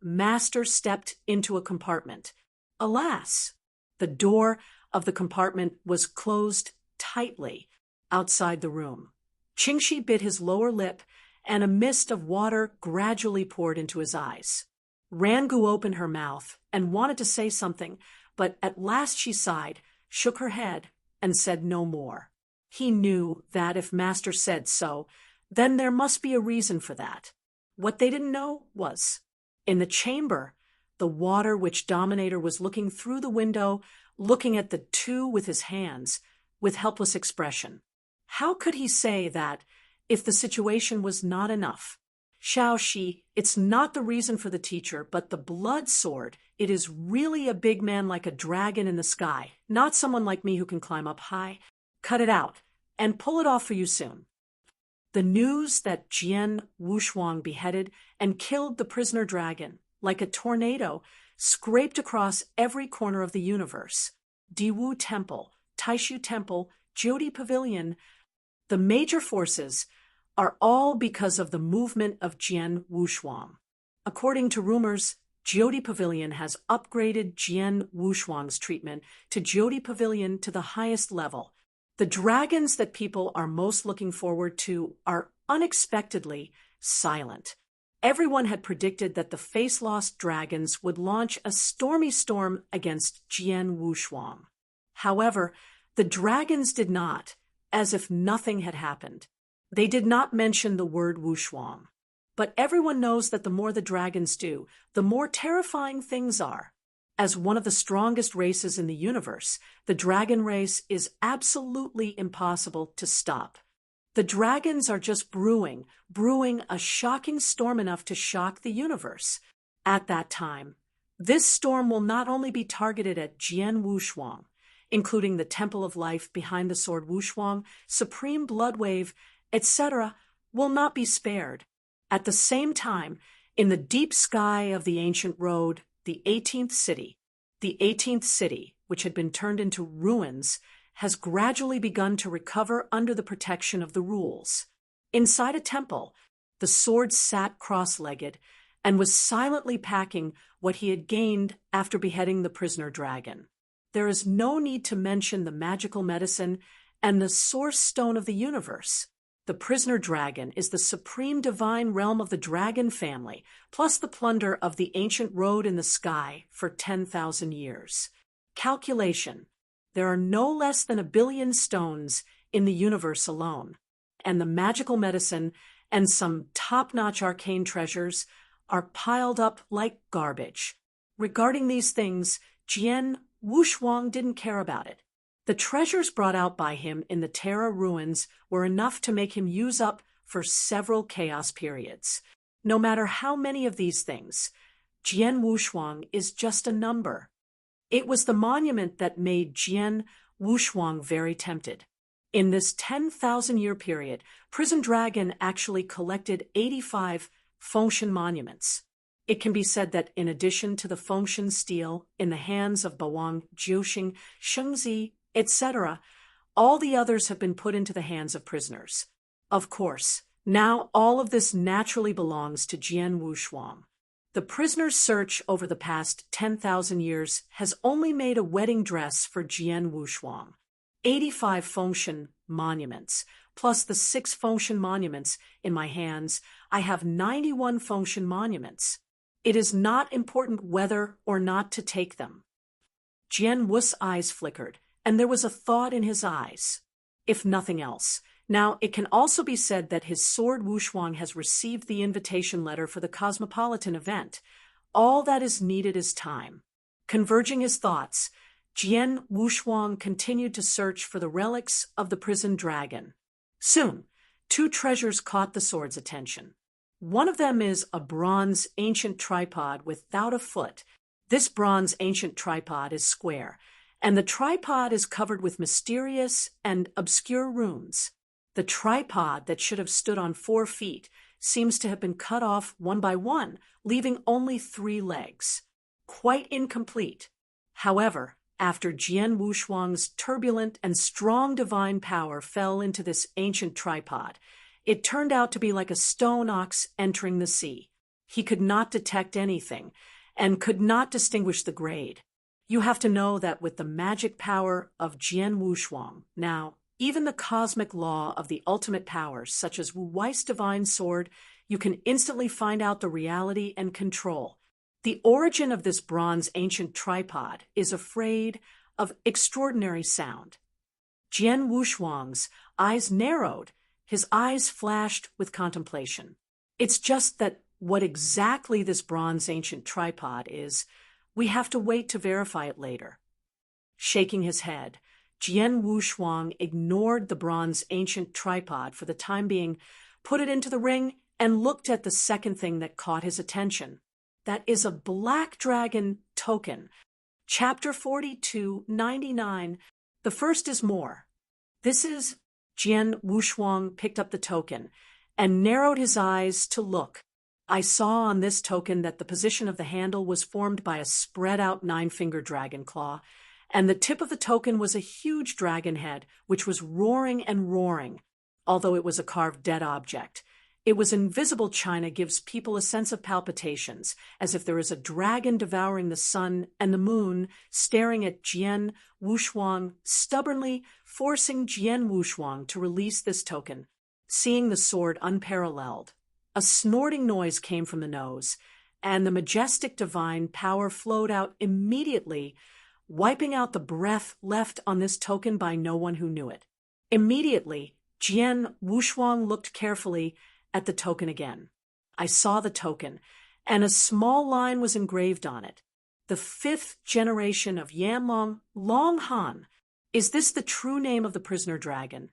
Master stepped into a compartment. Alas, the door of the compartment was closed tightly outside the room. Qingxi bit his lower lip, and a mist of water gradually poured into his eyes. Rangu opened her mouth and wanted to say something, but at last she sighed, shook her head, and said no more. He knew that if Master said so, then there must be a reason for that. What they didn't know was, in the chamber, the water Dominator was looking through the window, looking at the two with his hands, with helpless expression. How could he say that if the situation was not enough? Xiaoxi, it's not the reason for the teacher, but the Bloodsword. It is really a big man like a dragon in the sky, not someone like me who can climb up high. Cut it out, and pull it off for you soon. The news that Jian Wushuang beheaded and killed the prisoner dragon, like a tornado, scraped across every corner of the universe. Diwu Temple, Taishu Temple, Jyoti Pavilion, the major forces are all because of the movement of Jian Wushuang. According to rumors, Jyoti Pavilion has upgraded Jian Wushuang's treatment to Jyoti Pavilion to the highest level. The dragons that people are most looking forward to are unexpectedly silent. Everyone had predicted that the face-lost dragons would launch a stormy storm against Jian Wushuang. However, the dragons did not, as if nothing had happened. They did not mention the word Wushuang. But everyone knows that the more the dragons do, the more terrifying things are. As one of the strongest races in the universe, the dragon race is absolutely impossible to stop. The dragons are just brewing a shocking storm enough to shock the universe. At that time, this storm will not only be targeted at Jian Wushuang, including the Temple of Life behind the sword Wushuang, Supreme Blood Wave, etc., will not be spared. At the same time, in the deep sky of the ancient road, the 18th city, which had been turned into ruins, has gradually begun to recover under the protection of the rules. Inside a temple, the sword sat cross-legged and was silently packing what he had gained after beheading the prisoner dragon. There is no need to mention the magical medicine and the source stone of the universe. The prisoner dragon is the supreme divine realm of the dragon family, plus the plunder of the ancient road in the sky for 10,000 years. Calculation. There are no less than 1 billion stones in the universe alone, and the magical medicine and some top-notch arcane treasures are piled up like garbage. Regarding these things, Jian Wushuang didn't care about it. The treasures brought out by him in the Terra ruins were enough to make him use up for several chaos periods. No matter how many of these things, Jian Wushuang is just a number. It was the monument that made Jian Wushuang very tempted. In this 10,000-year period, Prison Dragon actually collected 85 Fengshen monuments. It can be said that in addition to the Fengshen stele in the hands of Bawang, Jiuxing, Shengzi, etc., all the others have been put into the hands of prisoners. Of course, now all of this naturally belongs to Jian Wushuang. The prisoner's search over the past 10,000 years has only made a wedding dress for Jian Wushuang. 85 Fengshen monuments, plus the 6 Fengshen monuments in my hands, I have 91 Fengshen monuments. It is not important whether or not to take them. Jian Wu's eyes flickered, and there was a thought in his eyes. If nothing else. Now, it can also be said that his sword Wushuang has received the invitation letter for the Cosmopolitan event. All that is needed is time. Converging his thoughts, Jian Wushuang continued to search for the relics of the prison dragon. Soon, 2 treasures caught the sword's attention. One of them is a bronze ancient tripod without a foot. This bronze ancient tripod is square, and the tripod is covered with mysterious and obscure runes. The tripod that should have stood on 4 feet seems to have been cut off one by one, leaving only 3 legs. Quite incomplete. However, after Jian Wushuang's turbulent and strong divine power fell into this ancient tripod, it turned out to be like a stone ox entering the sea. He could not detect anything, and could not distinguish the grade. You have to know that with the magic power of Jian Wushuang, now, even the cosmic law of the ultimate powers, such as Wu Wei's divine sword, you can instantly find out the reality and control. The origin of this bronze ancient tripod is afraid of extraordinary sound. Jian Wushuang's eyes narrowed, his eyes flashed with contemplation. It's just that what exactly this bronze ancient tripod is, we have to wait to verify it later. Shaking his head, Jian Wushuang ignored the bronze ancient tripod for the time being, put it into the ring, and looked at the second thing that caught his attention. That is a black dragon token. Chapter 42-99. The first is more. This is... Jian Wushuang picked up the token and narrowed his eyes to look. I saw on this token that the position of the handle was formed by a spread-out 9-finger dragon claw, and the tip of the token was a huge dragon head, which was roaring and roaring, although it was a carved dead object. It was invisible China gives people a sense of palpitations, as if there is a dragon devouring the sun and the moon, staring at Jian Wushuang, stubbornly forcing Jian Wushuang to release this token. Seeing the sword unparalleled, a snorting noise came from the nose, and the majestic divine power flowed out immediately, wiping out the breath left on this token by no one who knew it. Immediately, Jian Wushuang looked carefully at the token again. I saw the token, and a small line was engraved on it. The 5th generation of Yanlong Han. Is this the true name of the prisoner dragon?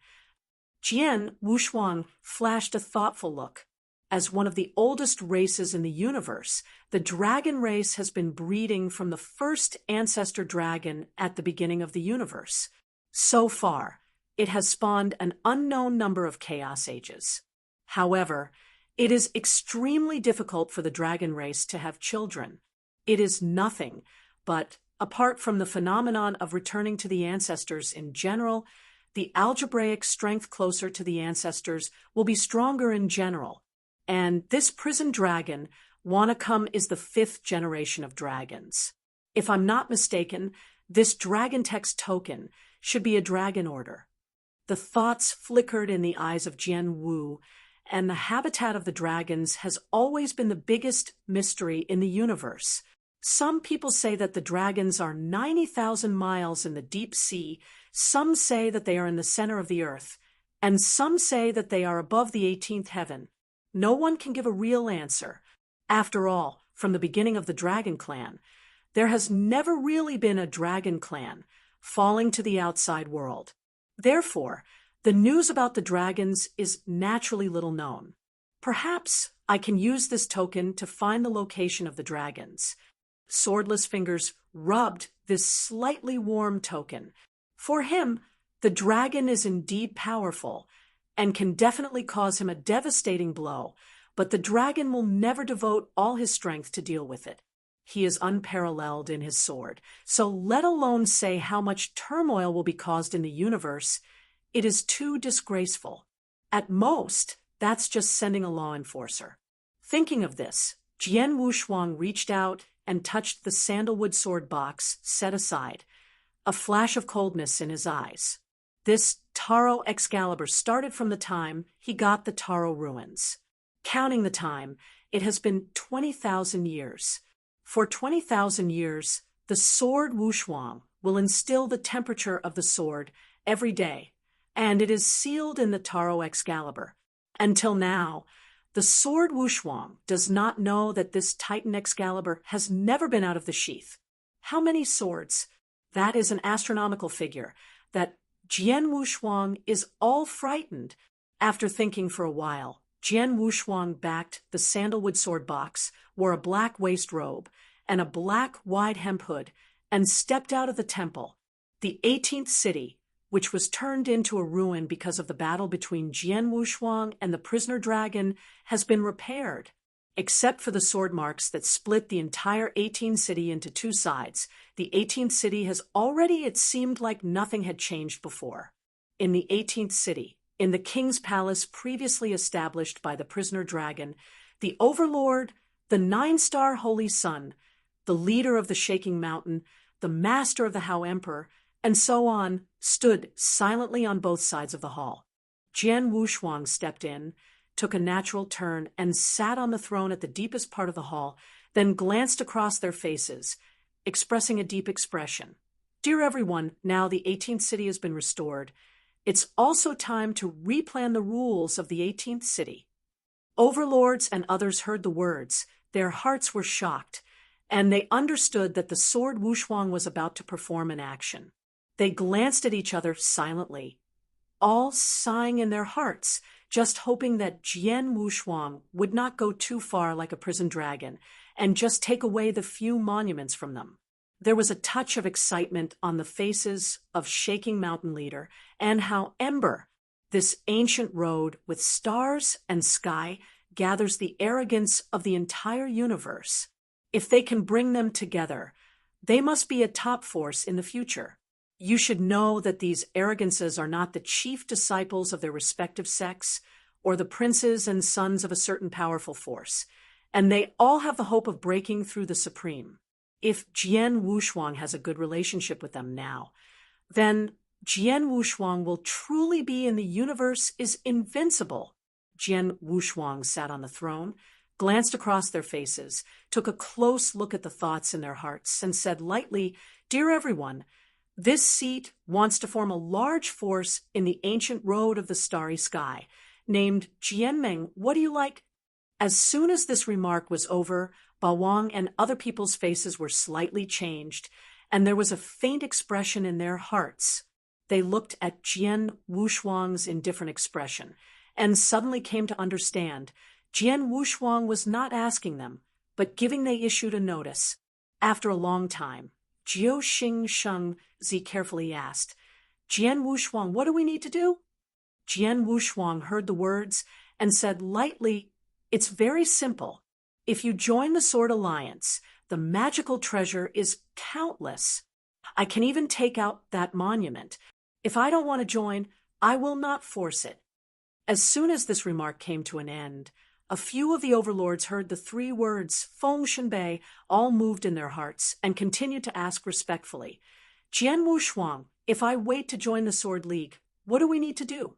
Jian Wushuang flashed a thoughtful look. As one of the oldest races in the universe, the dragon race has been breeding from the first ancestor dragon at the beginning of the universe. So far, it has spawned an unknown number of chaos ages. However, it is extremely difficult for the dragon race to have children. It is nothing but, apart from the phenomenon of returning to the ancestors in general, the algebraic strength closer to the ancestors will be stronger in general. And this prison dragon, Wanacom, is the 5th generation of dragons. If I'm not mistaken, this dragon text token should be a dragon order. The thoughts flickered in the eyes of Jian Wu, and the habitat of the dragons has always been the biggest mystery in the universe. Some people say that the dragons are 90,000 miles in the deep sea, some say that they are in the center of the earth, and some say that they are above the 18th heaven. No one can give a real answer. After all, from the beginning of the Dragon Clan, there has never really been a dragon clan falling to the outside world. Therefore, the news about the dragons is naturally little known. Perhaps I can use this token to find the location of the dragons. Swordless fingers rubbed this slightly warm token. For him, the dragon is indeed powerful and can definitely cause him a devastating blow, but the dragon will never devote all his strength to deal with it. He is unparalleled in his sword, so let alone say how much turmoil will be caused in the universe, it is too disgraceful. At most, that's just sending a law enforcer. Thinking of this, Jian Wushuang reached out and touched the sandalwood sword box set aside, a flash of coldness in his eyes. This Taro Excalibur started from the time he got the Taro ruins. Counting the time, it has been 20,000 years. For 20,000 years, the sword Wushuang will instill the temperature of the sword every day, and it is sealed in the Taro Excalibur. Until now, the sword Wushuang does not know that this Titan Excalibur has never been out of the sheath. How many swords? That is an astronomical figure. That Jian Wushuang is all frightened. After thinking for a while, Jian Wushuang backed the sandalwood sword box, wore a black waist robe and a black wide hemp hood, and stepped out of the temple. The 18th city, which was turned into a ruin because of the battle between Jian Wushuang and the prisoner dragon, has been repaired. Except for the sword marks that split the entire 18th city into two sides, the 18th city has already, it seemed like nothing had changed before. In the 18th city, in the king's palace previously established by the prisoner dragon, the overlord, the 9-star holy sun, the leader of the shaking mountain, the master of the Hao emperor, and so on, stood silently on both sides of the hall. Jian Wushuang stepped in, took a natural turn, and sat on the throne at the deepest part of the hall, then glanced across their faces, expressing a deep expression. Dear everyone, now the 18th city has been restored. It's also time to replan the rules of the 18th city. Overlords and others heard the words. Their hearts were shocked, and they understood that the sword Wushuang was about to perform an action. They glanced at each other silently, all sighing in their hearts, just hoping that Jian Wushuang would not go too far like a prison dragon and just take away the few monuments from them. There was a touch of excitement on the faces of Shaking Mountain Leader and how Ember, this ancient road with stars and sky, gathers the arrogance of the entire universe. If they can bring them together, they must be a top force in the future. You should know that these arrogances are not the chief disciples of their respective sects. or the princes and sons of a certain powerful force, and they all have the hope of breaking through the supreme. If Jian Wushuang has a good relationship with them now, then Jian Wushuang will truly be in the universe is invincible. Jian Wushuang sat on the throne, glanced across their faces, took a close look at the thoughts in their hearts, and said lightly, "Dear everyone, this seat wants to form a large force in the ancient road of the starry sky, named Jianmeng. What do you like?" As soon as this remark was over, Bawang and other people's faces were slightly changed, and there was a faint expression in their hearts. They looked at Jian Wushuang's indifferent expression, and suddenly came to understand Jian Wushuang was not asking them, but giving they issued a notice. After a long time, Jiu Xing Sheng Zi carefully asked, "Jian Wushuang, what do we need to do?" Jian Wushuang heard the words and said lightly, "It's very simple. If you join the Sword Alliance, the magical treasure is countless. I can even take out that monument. If I don't want to join, I will not force it." As soon as this remark came to an end, a few of the overlords heard the three words Feng Shenbei, all moved in their hearts, and continued to ask respectfully, "Jian Wushuang, if I wait to join the Sword League, what do we need to do?"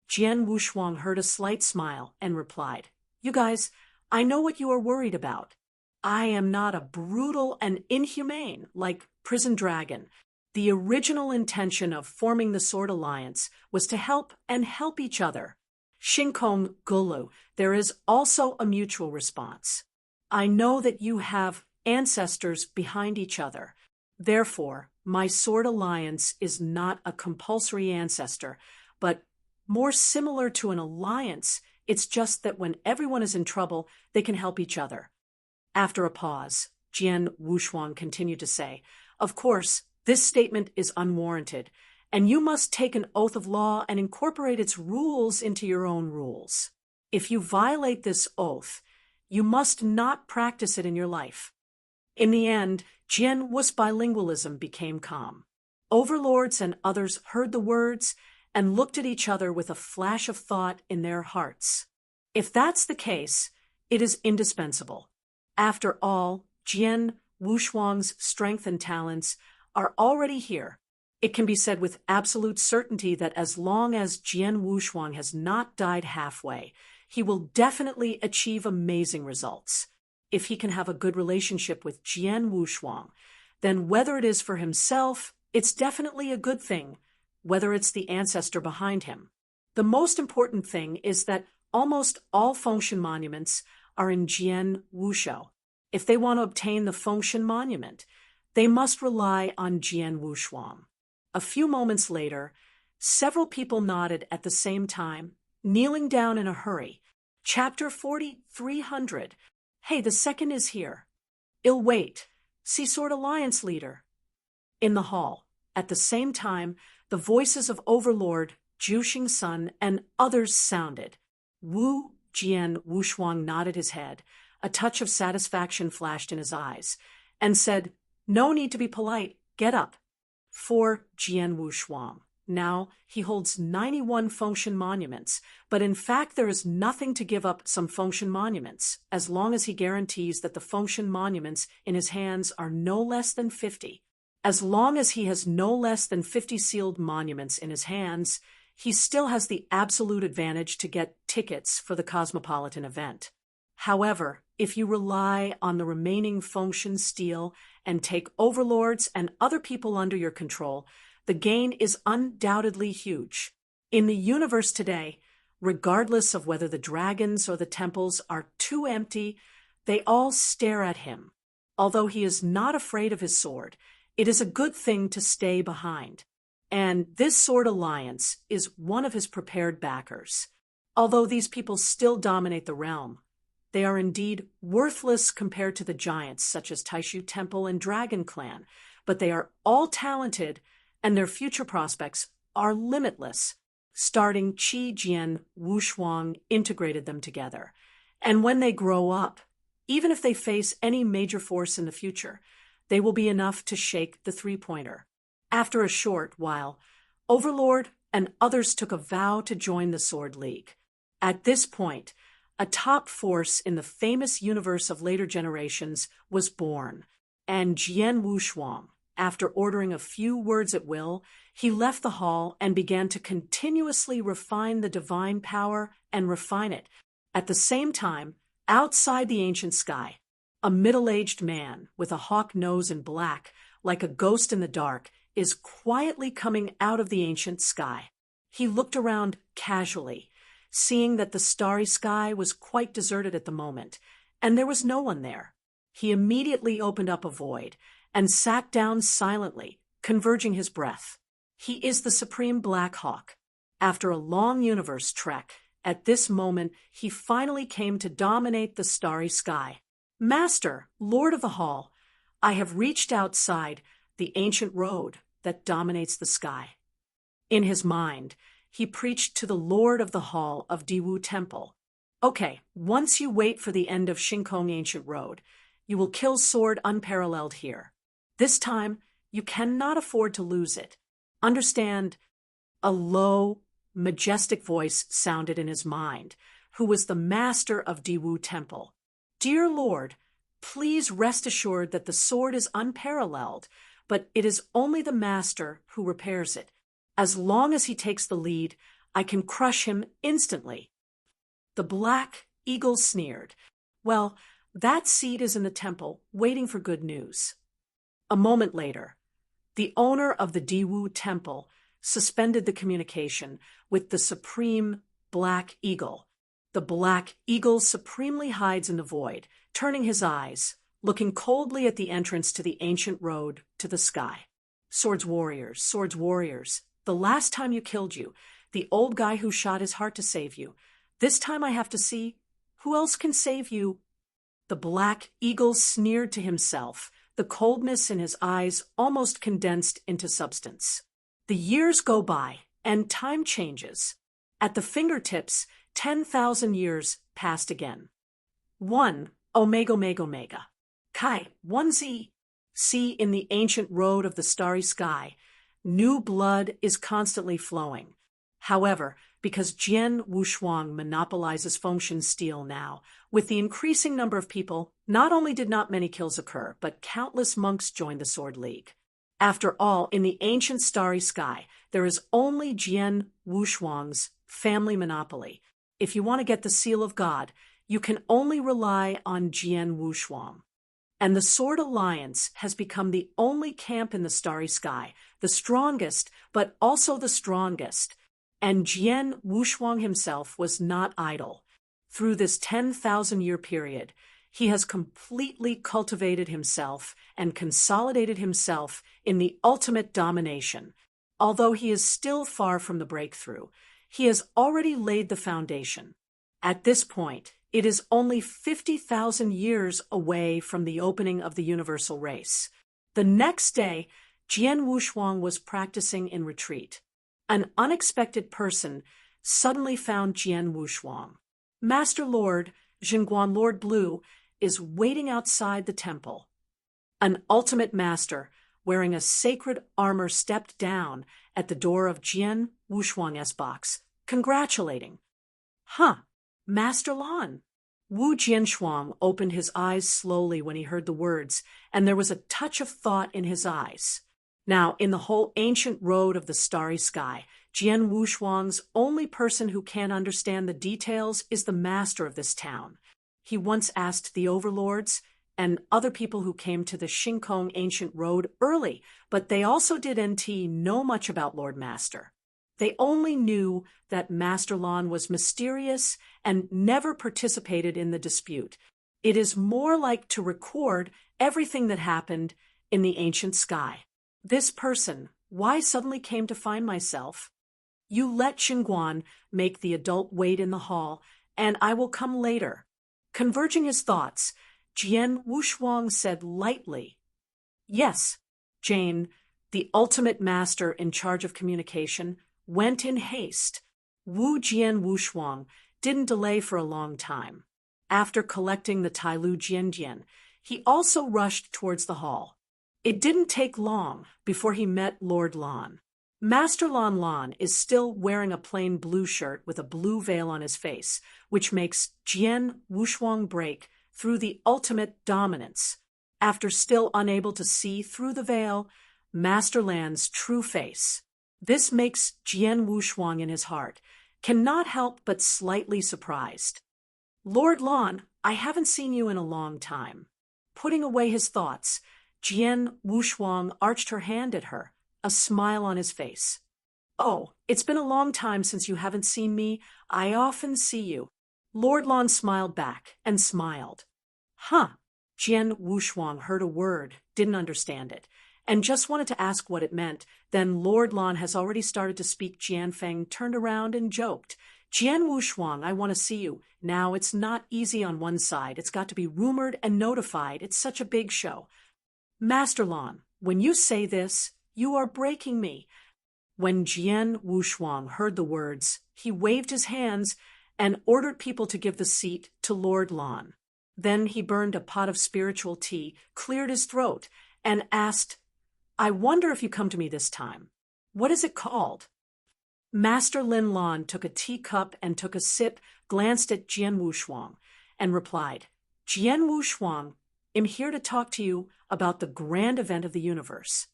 Jian Wushuang heard a slight smile and replied, "You guys, I know what you are worried about. I am not a brutal and inhumane like Prison Dragon. The original intention of forming the Sword Alliance was to help and help each other. Shinkong Gulu, there is also a mutual response. I know that you have ancestors behind each other. Therefore, my Sword Alliance is not a compulsory ancestor, but more similar to an alliance. It's just that when everyone is in trouble, they can help each other." After a pause, Jian Wushuang continued to say, "Of course, this statement is unwarranted, and you must take an oath of law and incorporate its rules into your own rules. If you violate this oath, you must not practice it in your life." In the end, Jian Wu's bilingualism became calm. Overlords and others heard the words and looked at each other with a flash of thought in their hearts. If that's the case, it is indispensable. After all, Jian Wushuang's strength and talents are already here. It can be said with absolute certainty that as long as Jian Wushuang has not died halfway, he will definitely achieve amazing results. If he can have a good relationship with Jian Wushuang, then whether it is for himself, it's definitely a good thing, whether it's the ancestor behind him. The most important thing is that almost all Fengshen monuments are in Jian Wushou. If they want to obtain the Fengshen monument, they must rely on Jian Wushuang. A few moments later, several people nodded at the same time, kneeling down in a hurry. Chapter 4300. "Hey, the second is here." "I'll wait. See Sword Alliance leader." In the hall, at the same time, the voices of Overlord, Juxing Sun, and others sounded. Wu Jian Wushuang nodded his head. A touch of satisfaction flashed in his eyes, and said, "No need to be polite. Get up." For Jian Wushuang. Now he holds 91 Fengshen monuments, but in fact there is nothing to give up some Fengshen monuments, as long as he guarantees that the Fengshen monuments in his hands are no less than 50. As long as he has no less than 50 sealed monuments in his hands, he still has the absolute advantage to get tickets for the Cosmopolitan event. However, if you rely on the remaining Fengshen steel and take overlords and other people under your control, the gain is undoubtedly huge. In the universe today, regardless of whether the dragons or the temples are too empty, they all stare at him. Although he is not afraid of his sword, it is a good thing to stay behind. And this Sword Alliance is one of his prepared backers. Although these people still dominate the realm, they are indeed worthless compared to the giants such as Taishu Temple and Dragon Clan, but they are all talented and their future prospects are limitless. Starting Qi Jian Wushuang integrated them together. And when they grow up, even if they face any major force in the future, they will be enough to shake the three-pointer. After a short while, Overlord and others took a vow to join the Sword League. At this point, a top force in the famous universe of later generations was born, and Jian Wushuang, after ordering a few words at will, he left the hall and began to continuously refine the divine power and refine it. At the same time, outside the ancient sky, a middle-aged man with a hawk nose and black, like a ghost in the dark, is quietly coming out of the ancient sky. He looked around casually, seeing that the starry sky was quite deserted at the moment, and there was no one there. He immediately opened up a void and sat down silently, converging his breath. He is the Supreme Black Hawk. After a long universe trek, at this moment he finally came to dominate the starry sky. Master, Lord of the Hall, I have reached outside the ancient road that dominates the sky. In his mind, he preached to the Lord of the Hall of Diwu Temple. Okay, once you wait for the end of Shinkong Ancient Road, you will kill Sword Unparalleled here. This time, you cannot afford to lose it. Understand? A low, majestic voice sounded in his mind, who was the master of Diwu Temple. Dear Lord, please rest assured that the sword is unparalleled, but it is only the master who repairs it. As long as he takes the lead, I can crush him instantly. The Black Eagle sneered. Well, that seed is in the temple, waiting for good news. A moment later, the owner of the Diwu Temple suspended the communication with the Supreme Black Eagle. The Black Eagle supremely hides in the void, turning his eyes, looking coldly at the entrance to the ancient road to the sky. Swords warriors, the last time you killed you, the old guy who shot his heart to save you. This time I have to see, who else can save you? The Black Eagle sneered to himself, the coldness in his eyes almost condensed into substance. The years go by, and time changes. At the fingertips, 10,000 years passed again. 1 Omega. Kai, 1Z. See, in the ancient road of the starry sky, new blood is constantly flowing. However, because Jian Wushuang monopolizes Fengshan Steel now, with the increasing number of people, not only did not many kills occur, but countless monks joined the Sword League. After all, in the ancient starry sky, there is only Jian Wushuang's family monopoly. If you want to get the seal of God, you can only rely on Jian Wushuang. And the Sword Alliance has become the only camp in the starry sky, the strongest, but also the strongest. And Jian Wushuang himself was not idle. Through this 10,000-year period, he has completely cultivated himself and consolidated himself in the ultimate domination. Although he is still far from the breakthrough, he has already laid the foundation. At this point, it is only 50,000 years away from the opening of the universal race. The next day, Jian Wushuang was practicing in retreat. An unexpected person suddenly found Jian Wushuang. Master Lord, Jingguan Lord Blue, is waiting outside the temple. An ultimate master, wearing a sacred armor, stepped down at the door of Jian Wushuang's box, congratulating. Huh, Master Lan. Wu Jianshuang opened his eyes slowly when he heard the words, and there was a touch of thought in his eyes. Now, in the whole ancient road of the starry sky, Jian Wushuang's only person who can understand the details is the master of this town. He once asked the overlords and other people who came to the Shinkong Ancient Road early, but they also didn't know much about Lord Master. They only knew that Master Lan was mysterious and never participated in the dispute. It is more like to record everything that happened in the ancient sky. This person, why suddenly came to find myself? You let Xingguan make the adult wait in the hall, and I will come later. Converging his thoughts, Jian Wushuang said lightly, Yes. Jane, the ultimate master in charge of communication, went in haste. Wu Jian Wushuang didn't delay for a long time. After collecting the Tailu Jianjian, he also rushed towards the hall. It didn't take long before he met Lord Lan. Master Lon Lon is still wearing a plain blue shirt with a blue veil on his face, which makes Jian Wushuang break through the ultimate dominance. After still unable to see through the veil, Master Lan's true face. This makes Jian Wushuang in his heart cannot help but slightly surprised. Lord Lon, I haven't seen you in a long time. Putting away his thoughts, Jian Wushuang arched her hand at her, a smile on his face. Oh, it's been a long time since you haven't seen me. I often see you. Lord Lon smiled back and smiled. Huh. Jian Wushuang heard a word, didn't understand it, and just wanted to ask what it meant. Then Lord Lon has already started to speak. Jian Feng turned around and joked. Jian Wushuang, I want to see you. Now, it's not easy on one side. It's got to be rumored and notified. It's such a big show. Master Lon, when you say this, you are breaking me. When Jian Wushuang heard the words, he waved his hands and ordered people to give the seat to Lord Lon. Then he burned a pot of spiritual tea, cleared his throat, and asked, I wonder if you come to me this time. What is it called? Master Lin Lon took a teacup and took a sip, glanced at Jian Wushuang, and replied, Jian Wushuang, I'm here to talk to you about the grand event of the universe.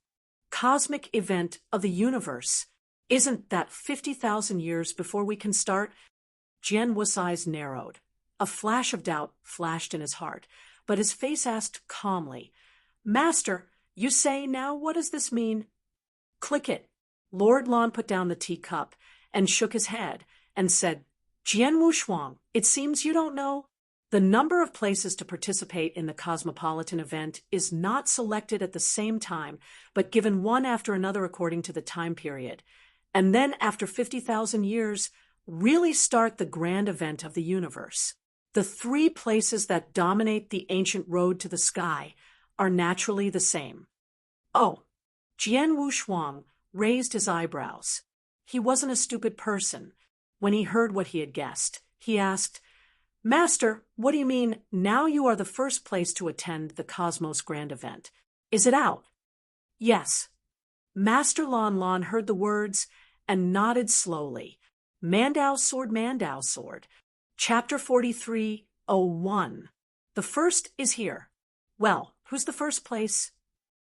Cosmic event of the universe. Isn't that 50,000 years before we can start? Jian Wu's eyes narrowed. A flash of doubt flashed in his heart, but his face asked calmly, Master, you say now, what does this mean? Click it. Lord Lon put down the teacup and shook his head and said, Jian Wushuang, it seems you don't know. The number of places to participate in the cosmopolitan event is not selected at the same time, but given one after another according to the time period. And then after 50,000 years, really start the grand event of the universe. The 3 places that dominate the ancient road to the sky are naturally the same. Oh, Jian Wushuang raised his eyebrows. He wasn't a stupid person. When he heard what he had guessed, he asked, Master, what do you mean, now you are the first place to attend the Cosmos Grand Event? Is it out? Yes. Master Lon Lon heard the words and nodded slowly. Mandao sword. Chapter 43:01. The first is here. Well, who's the first place?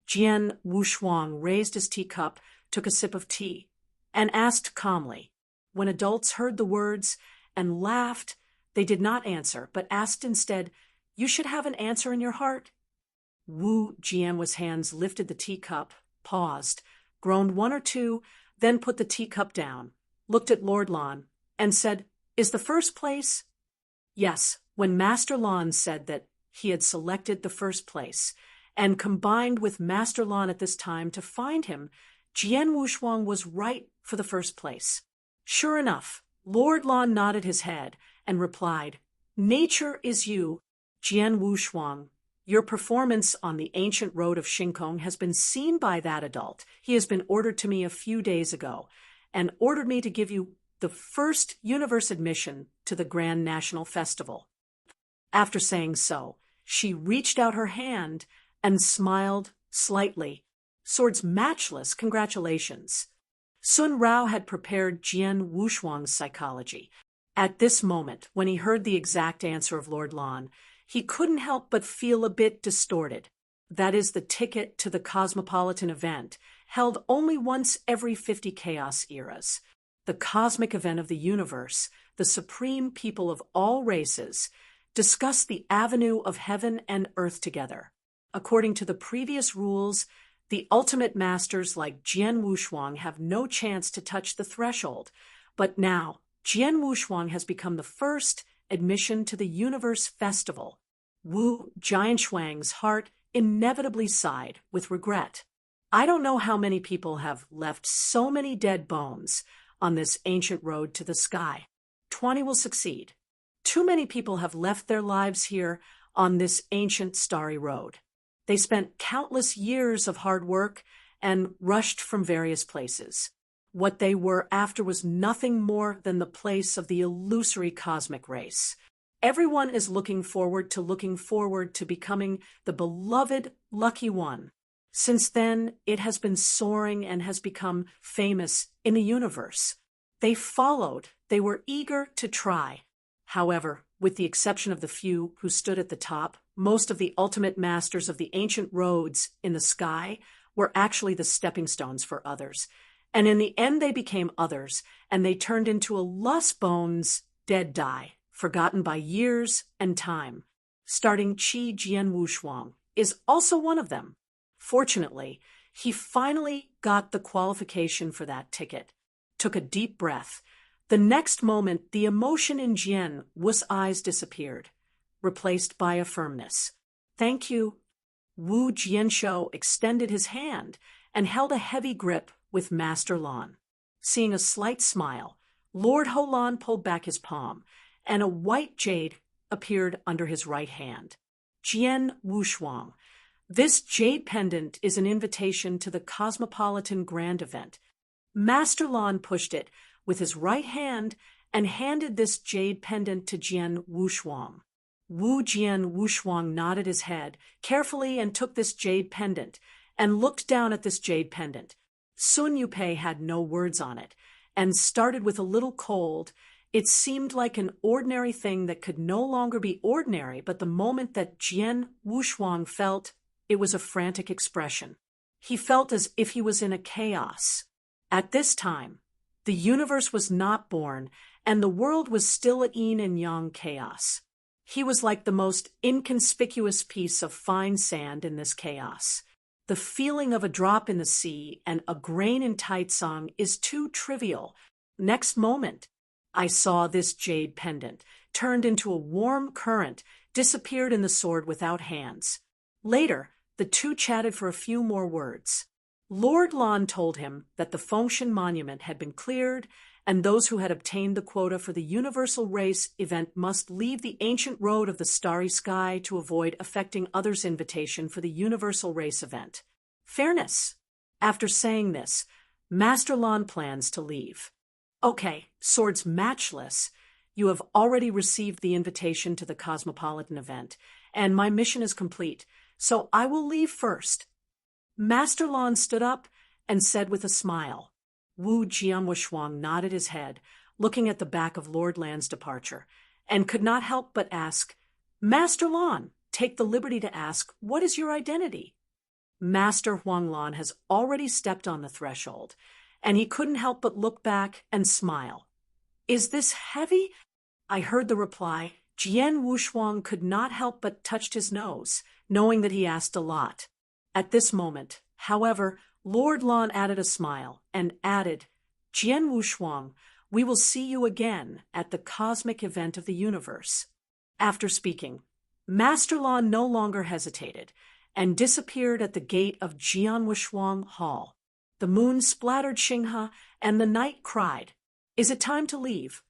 Jian Wushuang raised his teacup, took a sip of tea, and asked calmly. When adults heard the words and laughed, they did not answer, but asked instead, You should have an answer in your heart. Wu Jian's hands lifted the teacup, paused, groaned 1 or 2, then put the teacup down, looked at Lord Lon, and said, Is the first place? Yes, when Master Lon said that he had selected the first place, and combined with Master Lon at this time to find him, Jian Wushuang was right for the first place. Sure enough, Lord Lon nodded his head and replied, Nature is you, Jian Wushuang. Your performance on the ancient road of Shinkong has been seen by that adult. He has been ordered to me a few days ago, and ordered me to give you the first universe admission to the Grand National Festival. After saying so, she reached out her hand and smiled slightly. Sword's matchless congratulations. Sun Rao had prepared Jian Wushuang's psychology. At this moment, when he heard the exact answer of Lord Lon, he couldn't help but feel a bit distorted. That is the ticket to the cosmopolitan event, held only once every 50 chaos eras. The cosmic event of the universe, the supreme people of all races, discuss the avenue of heaven and earth together. According to the previous rules, the ultimate masters like Jian Wushuang have no chance to touch the threshold. But now, Jian Wushuang has become the first admission to the universe festival. Wu Jianshuang's heart inevitably sighed with regret. I don't know how many people have left so many dead bones on this ancient road to the sky. 20 will succeed. Too many people have left their lives here on this ancient starry road. They spent countless years of hard work and rushed from various places. What they were after was nothing more than the place of the illusory cosmic race. Everyone is looking forward to becoming the beloved lucky one. Since then, it has been soaring and has become famous in the universe. They followed, they were eager to try. However, with the exception of the few who stood at the top, most of the ultimate masters of the ancient roads in the sky were actually the stepping stones for others. And in the end, they became others, and they turned into a lust bones dead die, forgotten by years and time. Starting Qi Jian Wushuang is also one of them. Fortunately, he finally got the qualification for that ticket, took a deep breath. The next moment, the emotion in Jian Wu's eyes disappeared, replaced by a firmness. "Thank you." Wu Jianshou extended his hand and held a heavy grip with Master Lan. Seeing a slight smile, Lord Holan pulled back his palm, and a white jade appeared under his right hand. Jian Wushuang. This jade pendant is an invitation to the Cosmopolitan Grand Event. Master Lan pushed it with his right hand and handed this jade pendant to Jian Wushuang. Wu Jian Wushuang nodded his head carefully and took this jade pendant and looked down at this jade pendant. Sun Yupei had no words on it and started with a little cold. It seemed like an ordinary thing that could no longer be ordinary, but the moment that Jian Wushuang felt, it was a frantic expression. He felt as if he was in a chaos. At this time, the universe was not born, and the world was still at yin and yang chaos. He was like the most inconspicuous piece of fine sand in this chaos. The feeling of a drop in the sea and a grain in Taitsong is too trivial. Next moment, I saw this jade pendant, turned into a warm current, disappeared in the sword without hands. Later, the two chatted for a few more words. Lord Lan told him that the Fengshan Monument had been cleared, and those who had obtained the quota for the Universal Race event must leave the ancient road of the starry sky to avoid affecting others' invitation for the Universal Race event. Fairness. After saying this, Master Lan plans to leave. Okay, swords matchless. You have already received the invitation to the Cosmopolitan event, and my mission is complete, so I will leave first. Master Lan stood up and said with a smile. Wu Jianwushuang nodded his head, looking at the back of Lord Lan's departure, and could not help but ask, "Master Lan, take the liberty to ask, what is your identity?" Master Huang Lan has already stepped on the threshold, and he couldn't help but look back and smile. "Is this heavy?" I heard the reply. Jian Wushuang could not help but touched his nose, knowing that he asked a lot. At this moment, however, Lord Lan added a smile and added, "Jian Wushuang, we will see you again at the cosmic event of the universe." After speaking, Master Lan no longer hesitated and disappeared at the gate of Jian Wushuang Hall. The moon splattered Xinghe, and the night cried, "Is it time to leave?"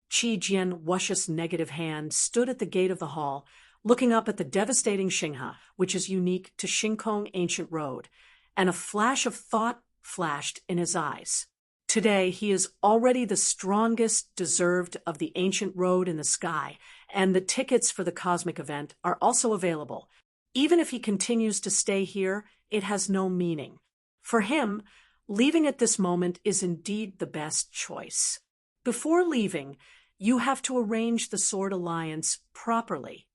Qi Jian Wush's negative hand stood at the gate of the hall, looking up at the devastating Xinghe, which is unique to Xingkong Ancient Road, and a flash of thought flashed in his eyes. Today, he is already the strongest deserved of the ancient road in the sky, and the tickets for the cosmic event are also available. Even if he continues to stay here, it has no meaning. For him, leaving at this moment is indeed the best choice. Before leaving, you have to arrange the sword alliance properly.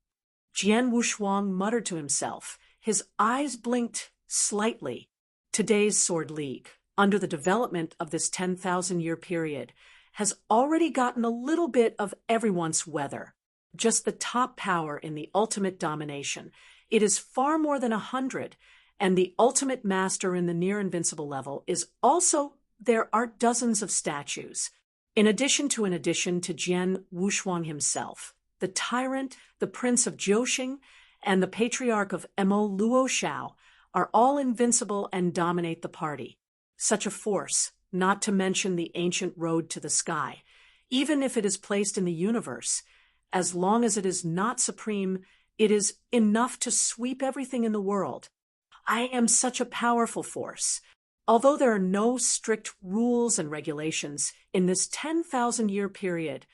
Jian Wushuang muttered to himself. His eyes blinked slightly. Today's Sword League, under the development of this 10,000-year period, has already gotten a little bit of everyone's weather. Just the top power in the ultimate domination. It is far more than 100, and the ultimate master in the near-invincible level is also, there are dozens of statues. In addition to Jian Wushuang himself, the tyrant, the prince of Jiuxing, and the patriarch of Mo Luo Shao are all invincible and dominate the party. Such a force, not to mention the ancient road to the sky, even if it is placed in the universe, as long as it is not supreme, it is enough to sweep everything in the world. I am such a powerful force. Although there are no strict rules and regulations in this 10,000-year period,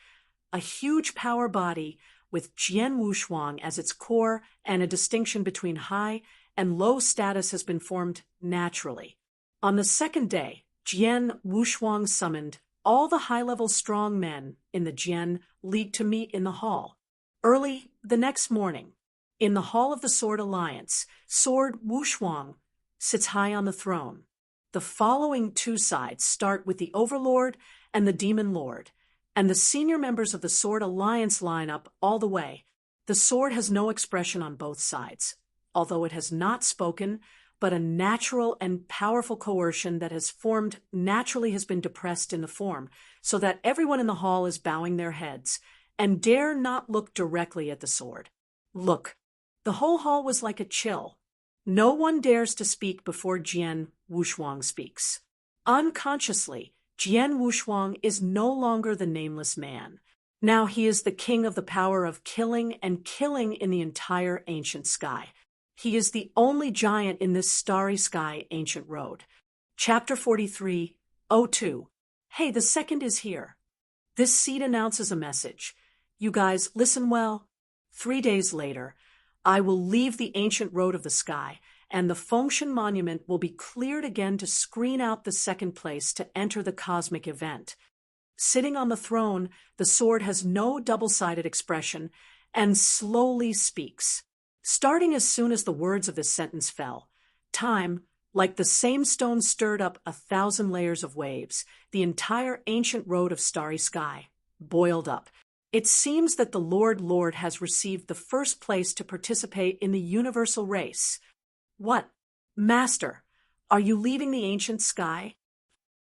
a huge power body with Jian Wushuang as its core and a distinction between high and low status has been formed naturally. On the second day, Jian Wushuang summoned all the high-level strong men in the Jian League to meet in the hall. Early the next morning, in the Hall of the Sword Alliance, Sword Wushuang sits high on the throne. The following two sides start with the Overlord and the Demon Lord, and the senior members of the Sword Alliance line up all the way. The sword has no expression on both sides, although it has not spoken, but a natural and powerful coercion that has formed naturally has been depressed in the form, so that everyone in the hall is bowing their heads and dare not look directly at the sword. Look, the whole hall was like a chill. No one dares to speak before Jian Wushuang speaks. Unconsciously, Jian Wushuang is no longer the nameless man. Now he is the king of the power of killing and killing in the entire ancient sky. He is the only giant in this starry sky ancient road. Chapter 43:02. Hey, the second is here. This seed announces a message. You guys, listen well. 3 days later, I will leave the ancient road of the sky, and the Fengshen Monument will be cleared again to screen out the second place to enter the cosmic event. Sitting on the throne, the sword has no double-sided expression and slowly speaks. Starting as soon as the words of this sentence fell, time, like the same stone, stirred up 1,000 layers of waves. The entire ancient road of starry sky boiled up. It seems that the Lord has received the first place to participate in the universal race. What? Master, are you leaving the ancient sky?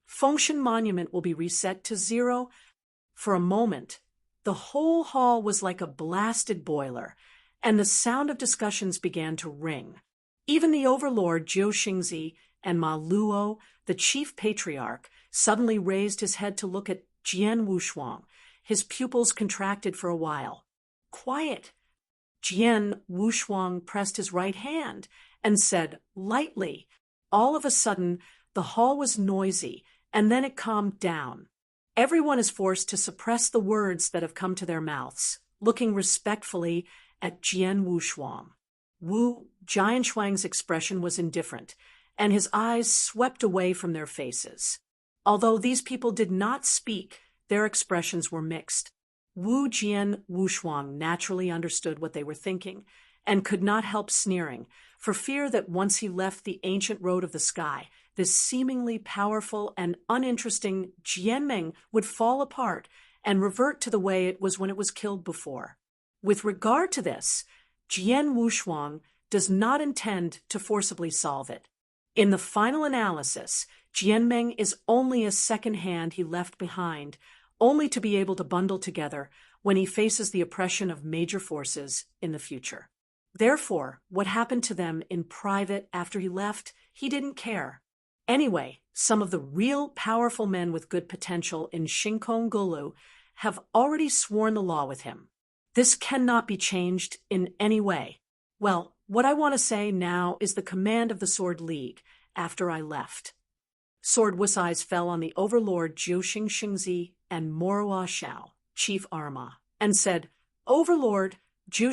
Fengshen Monument will be reset to 0. For a moment, the whole hall was like a blasted boiler, and the sound of discussions began to ring. Even the overlord Jiu Xingzi and Ma Luo, the chief patriarch, suddenly raised his head to look at Jian Wushuang. His pupils contracted for a while. Quiet. Jian Wushuang pressed his right hand and said lightly. All of a sudden, the hall was noisy, and then it calmed down. Everyone is forced to suppress the words that have come to their mouths, looking respectfully at Jian Wushuang. Wu Jianshuang's expression was indifferent, and his eyes swept away from their faces. Although these people did not speak, their expressions were mixed. Wu Jian Wushuang naturally understood what they were thinking, and could not help sneering, for fear that once he left the ancient road of the sky, this seemingly powerful and uninteresting Jianmeng would fall apart and revert to the way it was when it was killed before. With regard to this, Jian Wushuang does not intend to forcibly solve it. In the final analysis, Jianmeng is only a second hand he left behind, only to be able to bundle together when he faces the oppression of major forces in the future. Therefore, what happened to them in private after he left, he didn't care. Anyway, some of the real powerful men with good potential in Shinkong Gulu have already sworn the law with him. This cannot be changed in any way. Well, what I want to say now is the command of the Sword League after I left. Sword Wu's eyes fell on the overlord Jiu Xingzi and Morua Shao, chief Arma, and said, Overlord Jiu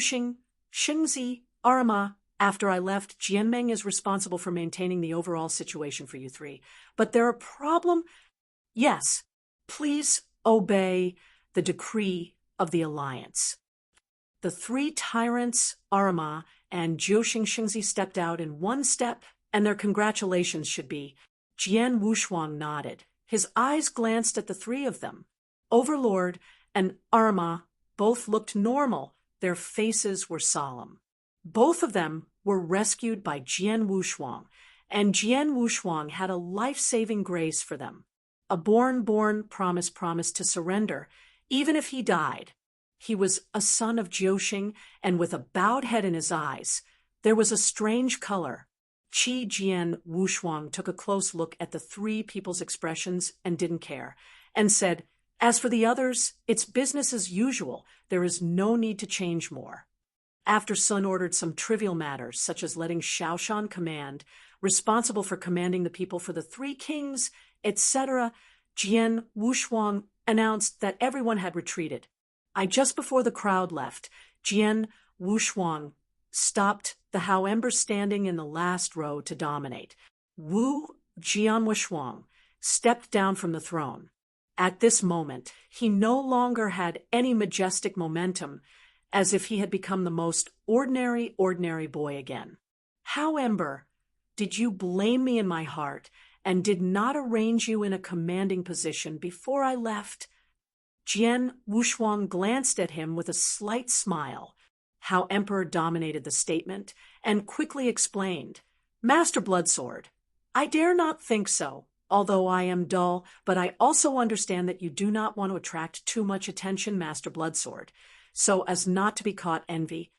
Xingzi Arma, after I left, Jianmeng is responsible for maintaining the overall situation for you three. But there are problems. Yes, please obey the decree of the alliance. The three tyrants, Arma and Jiu Xingzi, stepped out in one step, and their congratulations should be. Jian Wushuang nodded. His eyes glanced at the three of them. Overlord and Arma both looked normal. Their faces were solemn. Both of them were rescued by Jian Wushuang, and Jian Wushuang had a life-saving grace for them. A born promised to surrender, even if he died. He was a son of Jiuxing, and with a bowed head in his eyes, there was a strange color. Jian Wushuang took a close look at the three people's expressions and didn't care, and said, As for the others, it's business as usual. There is no need to change more. After Sun ordered some trivial matters, such as letting Shaoshan command, responsible for commanding the people for the three kings, etc., Jian Wushuang announced that everyone had retreated. Just before the crowd left, Jian Wushuang stopped the However standing in the last row to dominate. Wu Jianwushuang stepped down from the throne. At this moment, he no longer had any majestic momentum, as if he had become the most ordinary boy again. However, did you blame me in my heart and did not arrange you in a commanding position before I left? Jian Wushuang glanced at him with a slight smile. How Emperor dominated the statement and quickly explained, Master Bloodsword, I dare not think so, although I am dull, but I also understand that you do not want to attract too much attention, Master Bloodsword, so as not to be caught envy.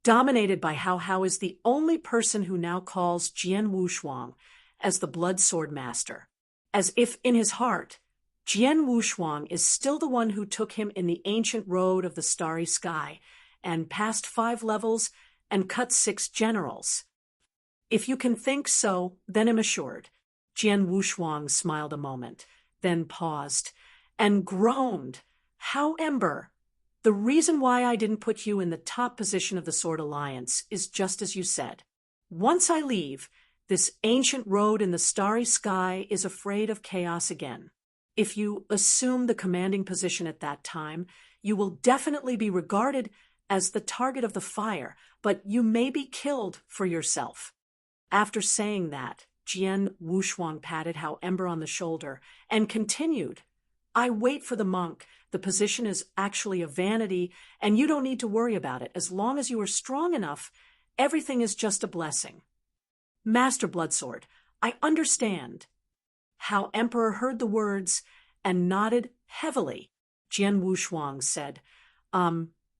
Dominated by Hao is the only person who now calls Jian Wushuang as the Bloodsword Master, as if in his heart, Jian Wushuang is still the one who took him in the ancient road of the starry sky and passed 5 levels and cut 6 generals. If you can think so, then am assured. Jian Wushuang smiled a moment, then paused, and groaned. However, the reason why I didn't put you in the top position of the Sword Alliance is just as you said. Once I leave, this ancient road in the starry sky is afraid of chaos again. If you assume the commanding position at that time, you will definitely be regarded as the target of the fire, but you may be killed for yourself. After saying that, Jian Wushuang patted However on the shoulder and continued, I wait for the monk. The position is actually a vanity, and you don't need to worry about it. As long as you are strong enough, everything is just a blessing. Master Bloodsword, I understand. How Emperor heard the words and nodded heavily. Jian Wushuang said,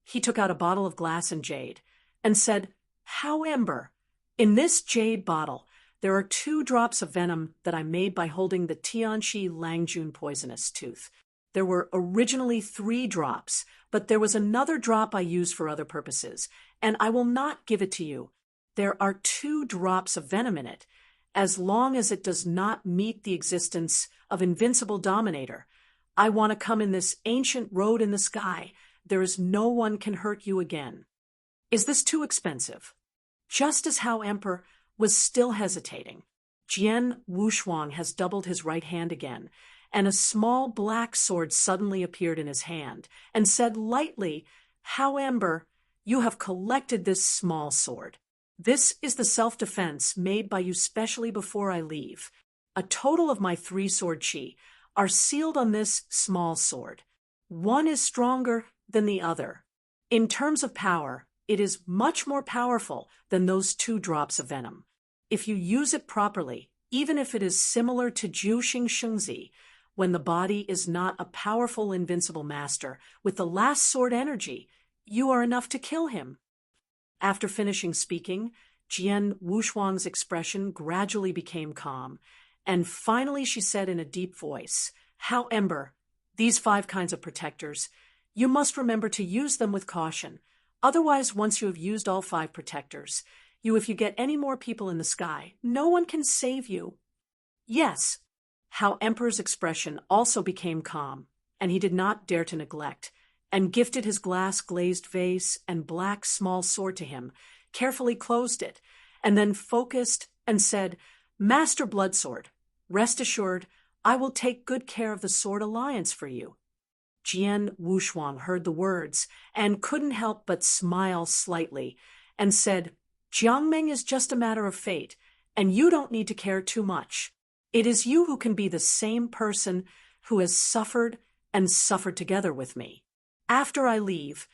he took out a bottle of glass and jade and said, However, in this jade bottle, there are 2 drops of venom that I made by holding the Tianxi Langjun poisonous tooth. There were originally 3 drops, but there was another drop I used for other purposes, and I will not give it to you. There are 2 drops of venom in it. As long as it does not meet the existence of Invincible Dominator, I want to come in this ancient road in the sky. There is no one can hurt you again. Is this too expensive? Just as Hao Emperor was still hesitating, Jian Wushuang has doubled his right hand again, and a small black sword suddenly appeared in his hand, and said lightly, However, you have collected this small sword. This is the self-defense made by you specially before I leave. A total of my 3 sword chi are sealed on this small sword. One is stronger than the other. In terms of power, it is much more powerful than those 2 drops of venom. If you use it properly, even if it is similar to Ju Xing Shengzi, when the body is not a powerful invincible master with the last sword energy, you are enough to kill him. After finishing speaking, Jian Wushuang's expression gradually became calm, and finally she said in a deep voice, However, these 5 kinds of protectors, you must remember to use them with caution. Otherwise, once you have used all 5 protectors, if you get any more people in the sky, no one can save you. Yes. How Emperor's expression also became calm, and he did not dare to neglect, and gifted his glass-glazed vase and black small sword to him, carefully closed it, and then focused and said, Master Bloodsword, rest assured, I will take good care of the Sword Alliance for you. Jian Wushuang heard the words and couldn't help but smile slightly and said, Jiangmeng is just a matter of fate, and you don't need to care too much. It is you who can be the same person who has suffered and suffered together with me. After I leave,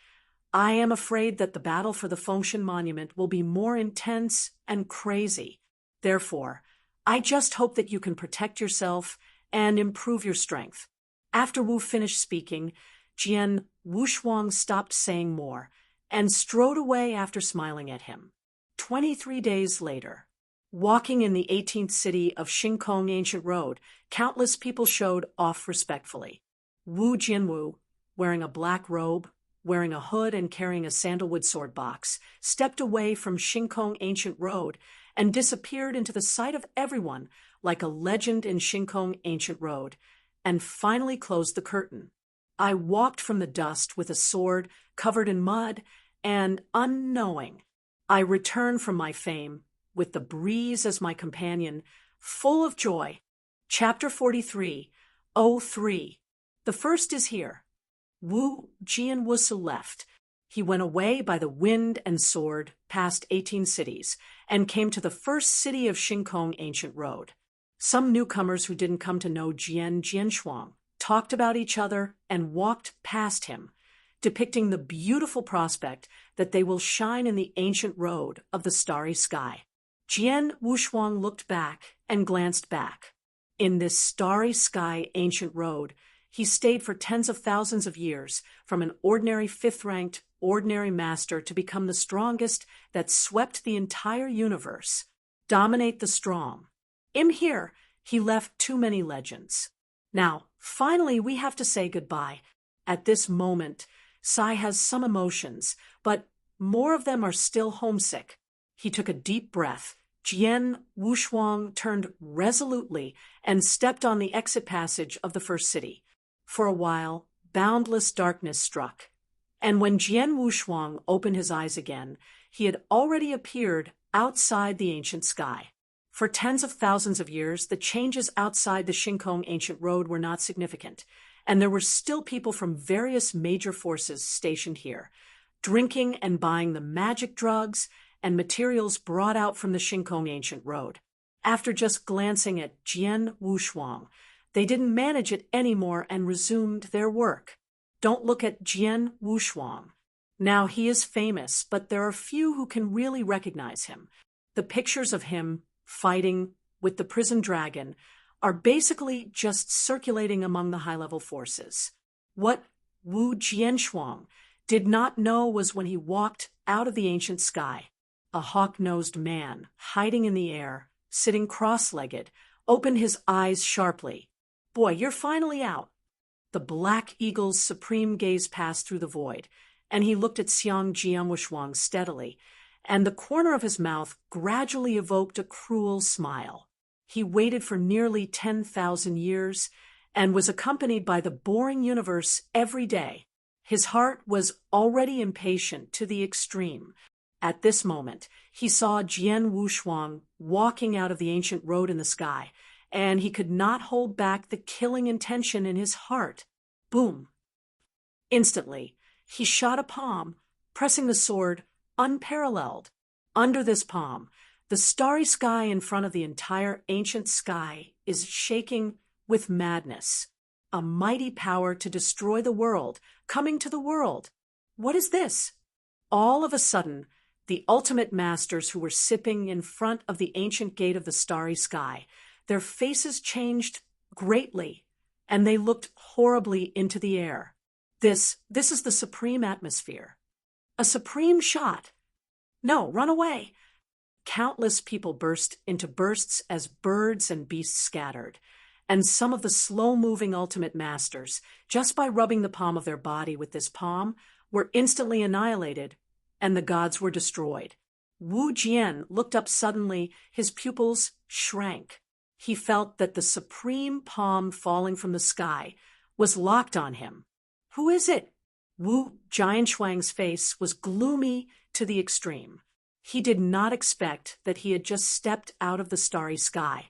I am afraid that the battle for the Fengshan Monument will be more intense and crazy. Therefore, I just hope that you can protect yourself and improve your strength. After Wu finished speaking, Jian Wushuang stopped saying more and strode away after smiling at him. 23 days later, walking in the 18th city of Xingkong Ancient Road, countless people showed off respectfully. Wu Jianwu, wearing a black robe, wearing a hood and carrying a sandalwood sword box, stepped away from Xingkong Ancient Road and disappeared into the sight of everyone like a legend in Xingkong Ancient Road, and finally closed the curtain. I walked from the dust with a sword covered in mud and unknowing. I return from my fame, with the breeze as my companion, full of joy. Chapter 43, O3. The first is here. Wu Jianwusi left. He went away by the wind and sword, past 18 cities, and came to the first city of Xingkong Ancient Road. Some newcomers who didn't come to know Jianshuang talked about each other and walked past him, depicting the beautiful prospect that they will shine in the ancient road of the starry sky. Jian Wushuang looked back and glanced back. In this starry sky ancient road, he stayed for tens of thousands of years, from an ordinary fifth-ranked, ordinary master to become the strongest that swept the entire universe. Dominate the strong. In here, he left too many legends. Now, finally, we have to say goodbye. At this moment, Sai has some emotions, but more of them are still homesick. He took a deep breath. Jian Wushuang turned resolutely and stepped on the exit passage of the first city. For a while, boundless darkness struck. And when Jian Wushuang opened his eyes again, he had already appeared outside the ancient sky. For tens of thousands of years, the changes outside the Xingkong Ancient Road were not significant, and there were still people from various major forces stationed here, drinking and buying the magic drugs and materials brought out from the Xingkong Ancient Road. After just glancing at Jian Wushuang, they didn't manage it anymore and resumed their work. Don't look at Jian Wushuang. Now he is famous, but there are few who can really recognize him. The pictures of him fighting with the prison dragon are basically just circulating among the high-level forces. What Wu Jianshuang did not know was when he walked out of the ancient sky, a hawk-nosed man, hiding in the air, sitting cross-legged, opened his eyes sharply. Boy, you're finally out. The black eagle's supreme gaze passed through the void, and he looked at Xiang Jianwushuang steadily, and the corner of his mouth gradually evoked a cruel smile. He waited for nearly 10,000 years and was accompanied by the boring universe every day. His heart was already impatient to the extreme. At this moment, he saw Jian Wushuang walking out of the ancient road in the sky, and he could not hold back the killing intention in his heart. Boom! Instantly, he shot a palm, pressing the sword unparalleled. Under this palm, the starry sky in front of the entire ancient sky is shaking with madness. A mighty power to destroy the world, coming to the world. What is this? All of a sudden, the ultimate masters who were sipping in front of the ancient gate of the starry sky, their faces changed greatly, and they looked horribly into the air. This is the supreme atmosphere. A supreme shot. No, run away. Countless people burst into bursts as birds and beasts scattered, and some of the slow-moving ultimate masters, just by rubbing the palm of their body with this palm, were instantly annihilated, and the gods were destroyed. Wu Jian looked up suddenly, his pupils shrank. He felt that the supreme palm falling from the sky was locked on him. Who is it? Wu Jianshuang's face was gloomy to the extreme. He did not expect that he had just stepped out of the starry sky,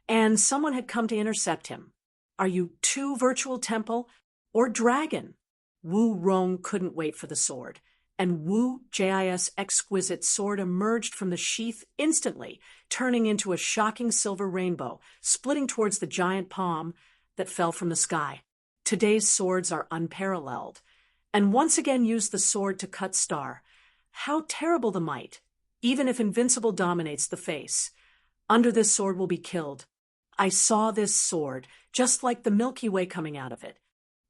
and someone had come to intercept him. Are you two virtual temple or dragon? Wu Rong couldn't wait for the sword, and Wu Jis' exquisite sword emerged from the sheath instantly, turning into a shocking silver rainbow, splitting towards the giant palm that fell from the sky. Today's swords are unparalleled, and once again used the sword to cut star. How terrible the might, even if invincible dominates the face. Under this sword will be killed. I saw this sword, just like the Milky Way coming out of it.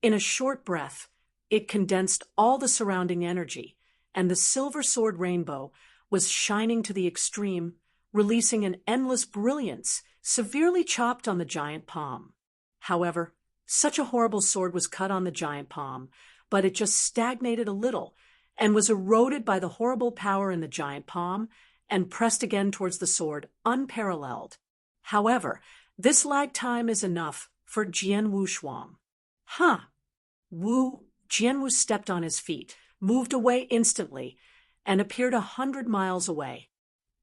In a short breath, it condensed all the surrounding energy, and the silver sword rainbow was shining to the extreme, releasing an endless brilliance, severely chopped on the giant palm. However, such a horrible sword was cut on the giant palm, but it just stagnated a little and was eroded by the horrible power in the giant palm and pressed again towards the sword, unparalleled. However, this lag time is enough for Jian Wushuang. Jianwu stepped on his feet, moved away instantly, and appeared 100 miles away.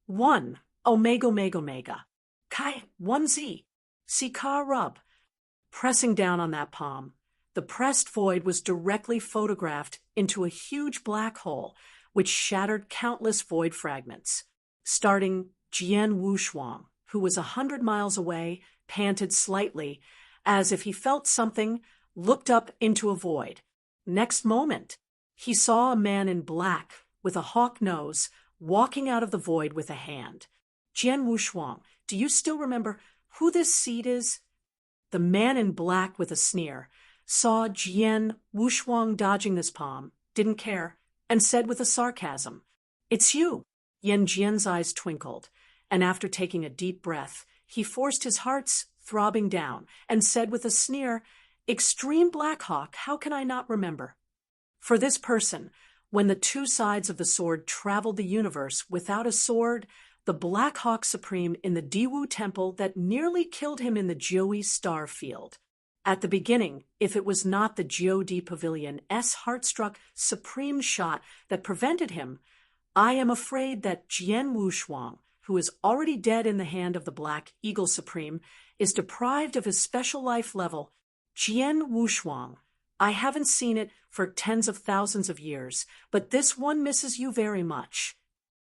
1. Omega Omega Omega. Kai 1Z. Sikar Rub. Pressing down on that palm, the pressed void was directly photographed into a huge black hole, which shattered countless void fragments. Starting Jian Wushuang, who was 100 miles away, panted slightly, as if he felt something, looked up into a void. Next moment, he saw a man in black, with a hawk nose, walking out of the void with a hand. Jian Wushuang, do you still remember who this seed is? The man in black, with a sneer, saw Jian Wushuang dodging this palm, didn't care, and said with a sarcasm, "It's you." Yan Jian's eyes twinkled, and after taking a deep breath, he forced his heart's throbbing down and said with a sneer, "Extreme Blackhawk, how can I not remember?" For this person, when the two sides of the sword traveled the universe without a sword, the Black Hawk Supreme in the Diwu Temple that nearly killed him in the Jioi Star Field. At the beginning, if it was not the Jiodi Pavilion's heart-struck supreme shot that prevented him, I am afraid that Jian Wushuang, who is already dead in the hand of the Black Eagle Supreme, is deprived of his special life level. Jian Wushuang, I haven't seen it for tens of thousands of years, but this one misses you very much.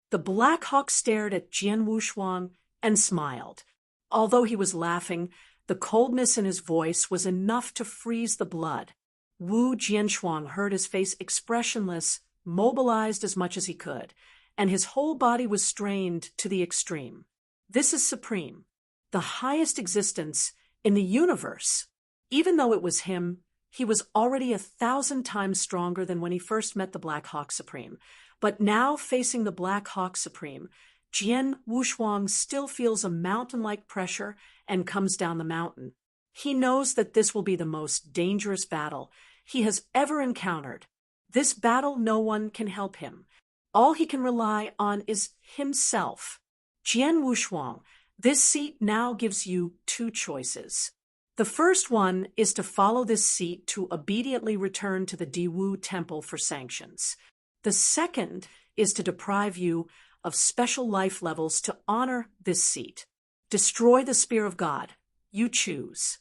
The Black Hawk stared at Jian Wushuang and smiled. Although he was laughing, the coldness in his voice was enough to freeze the blood. Wu Jianshuang heard his face expressionless, mobilized as much as he could, and his whole body was strained to the extreme. This is supreme, the highest existence in the universe. Even though it was him, he was already 1,000 times stronger than when he first met the Black Hawk Supreme. But now, facing the Black Hawk Supreme, Jian Wushuang still feels a mountain-like pressure and comes down the mountain. He knows that this will be the most dangerous battle he has ever encountered. This battle, no one can help him. All he can rely on is himself. Jian Wushuang, this seat now gives you two choices. The first one is to follow this seat to obediently return to the Diwu Temple for sanctions. The second is to deprive you of special life levels to honor this seat. Destroy the Spear of God. You choose.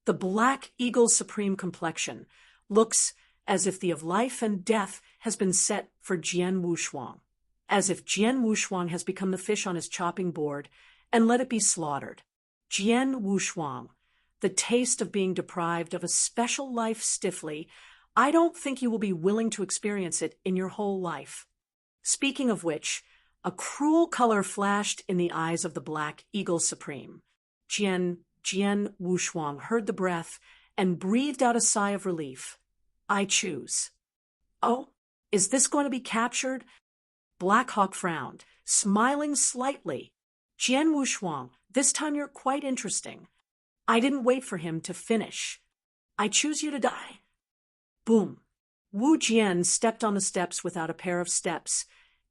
The Black Eagle Supreme complexion looks as if the of life and death has been set for Jian Wushuang, as if Jian Wushuang has become the fish on his chopping board and let it be slaughtered. Jian Wushuang, the taste of being deprived of a special life stiffly, I don't think you will be willing to experience it in your whole life. Speaking of which, a cruel color flashed in the eyes of the Black Eagle Supreme. Jian Wushuang heard the breath and breathed out a sigh of relief. I choose. Oh, is this going to be captured? Black Hawk frowned, smiling slightly. Jian Wushuang, this time you're quite interesting. I didn't wait for him to finish. I choose you to die. Boom. Wu Jian stepped on the steps without a pair of steps,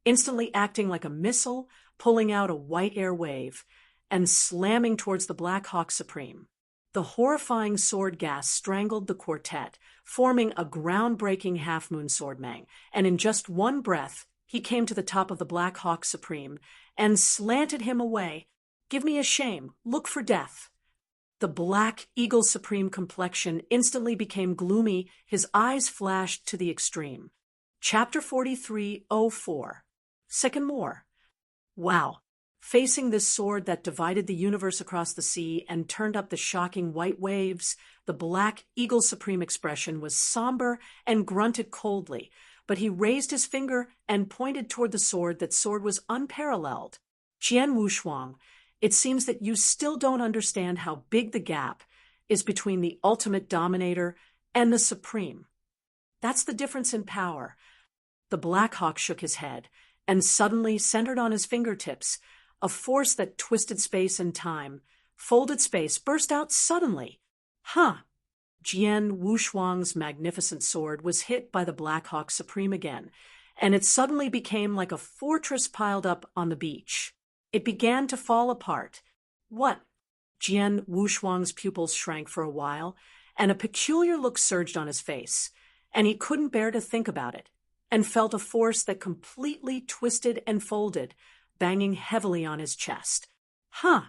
instantly acting like a missile, pulling out a white air wave, and slamming towards the Black Hawk Supreme. The horrifying sword gas strangled the quartet, forming a groundbreaking half-moon swordmang, and in just one breath, he came to the top of the Black Hawk Supreme and slanted him away. Give me a shame. Look for death. The Black Eagle Supreme complexion instantly became gloomy. His eyes flashed to the extreme. Chapter 43:04. Second more. Wow. Facing this sword that divided the universe across the sea and turned up the shocking white waves, the Black Eagle Supreme expression was somber and grunted coldly, but he raised his finger and pointed toward the sword. That sword was unparalleled. Jian Wushuang, it seems that you still don't understand how big the gap is between the ultimate dominator and the supreme. That's the difference in power. The Black Hawk shook his head, and suddenly, centered on his fingertips, a force that twisted space and time, folded space, burst out suddenly. Huh! Jian Wushuang's magnificent sword was hit by the Black Hawk Supreme again, and it suddenly became like a fortress piled up on the beach. It began to fall apart. What? Jian Wushuang's pupils shrank for a while, and a peculiar look surged on his face, and he couldn't bear to think about it. and felt a force that completely twisted and folded, banging heavily on his chest. Huh!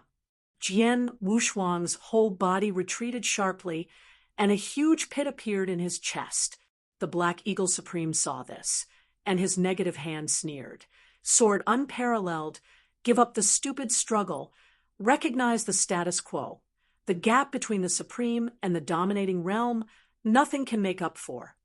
Jian Wushuang's whole body retreated sharply, and a huge pit appeared in his chest. The Black Eagle Supreme saw this, and his negative hand sneered. Sword unparalleled, give up the stupid struggle, recognize the status quo. The gap between the Supreme and the dominating realm, nothing can make up for.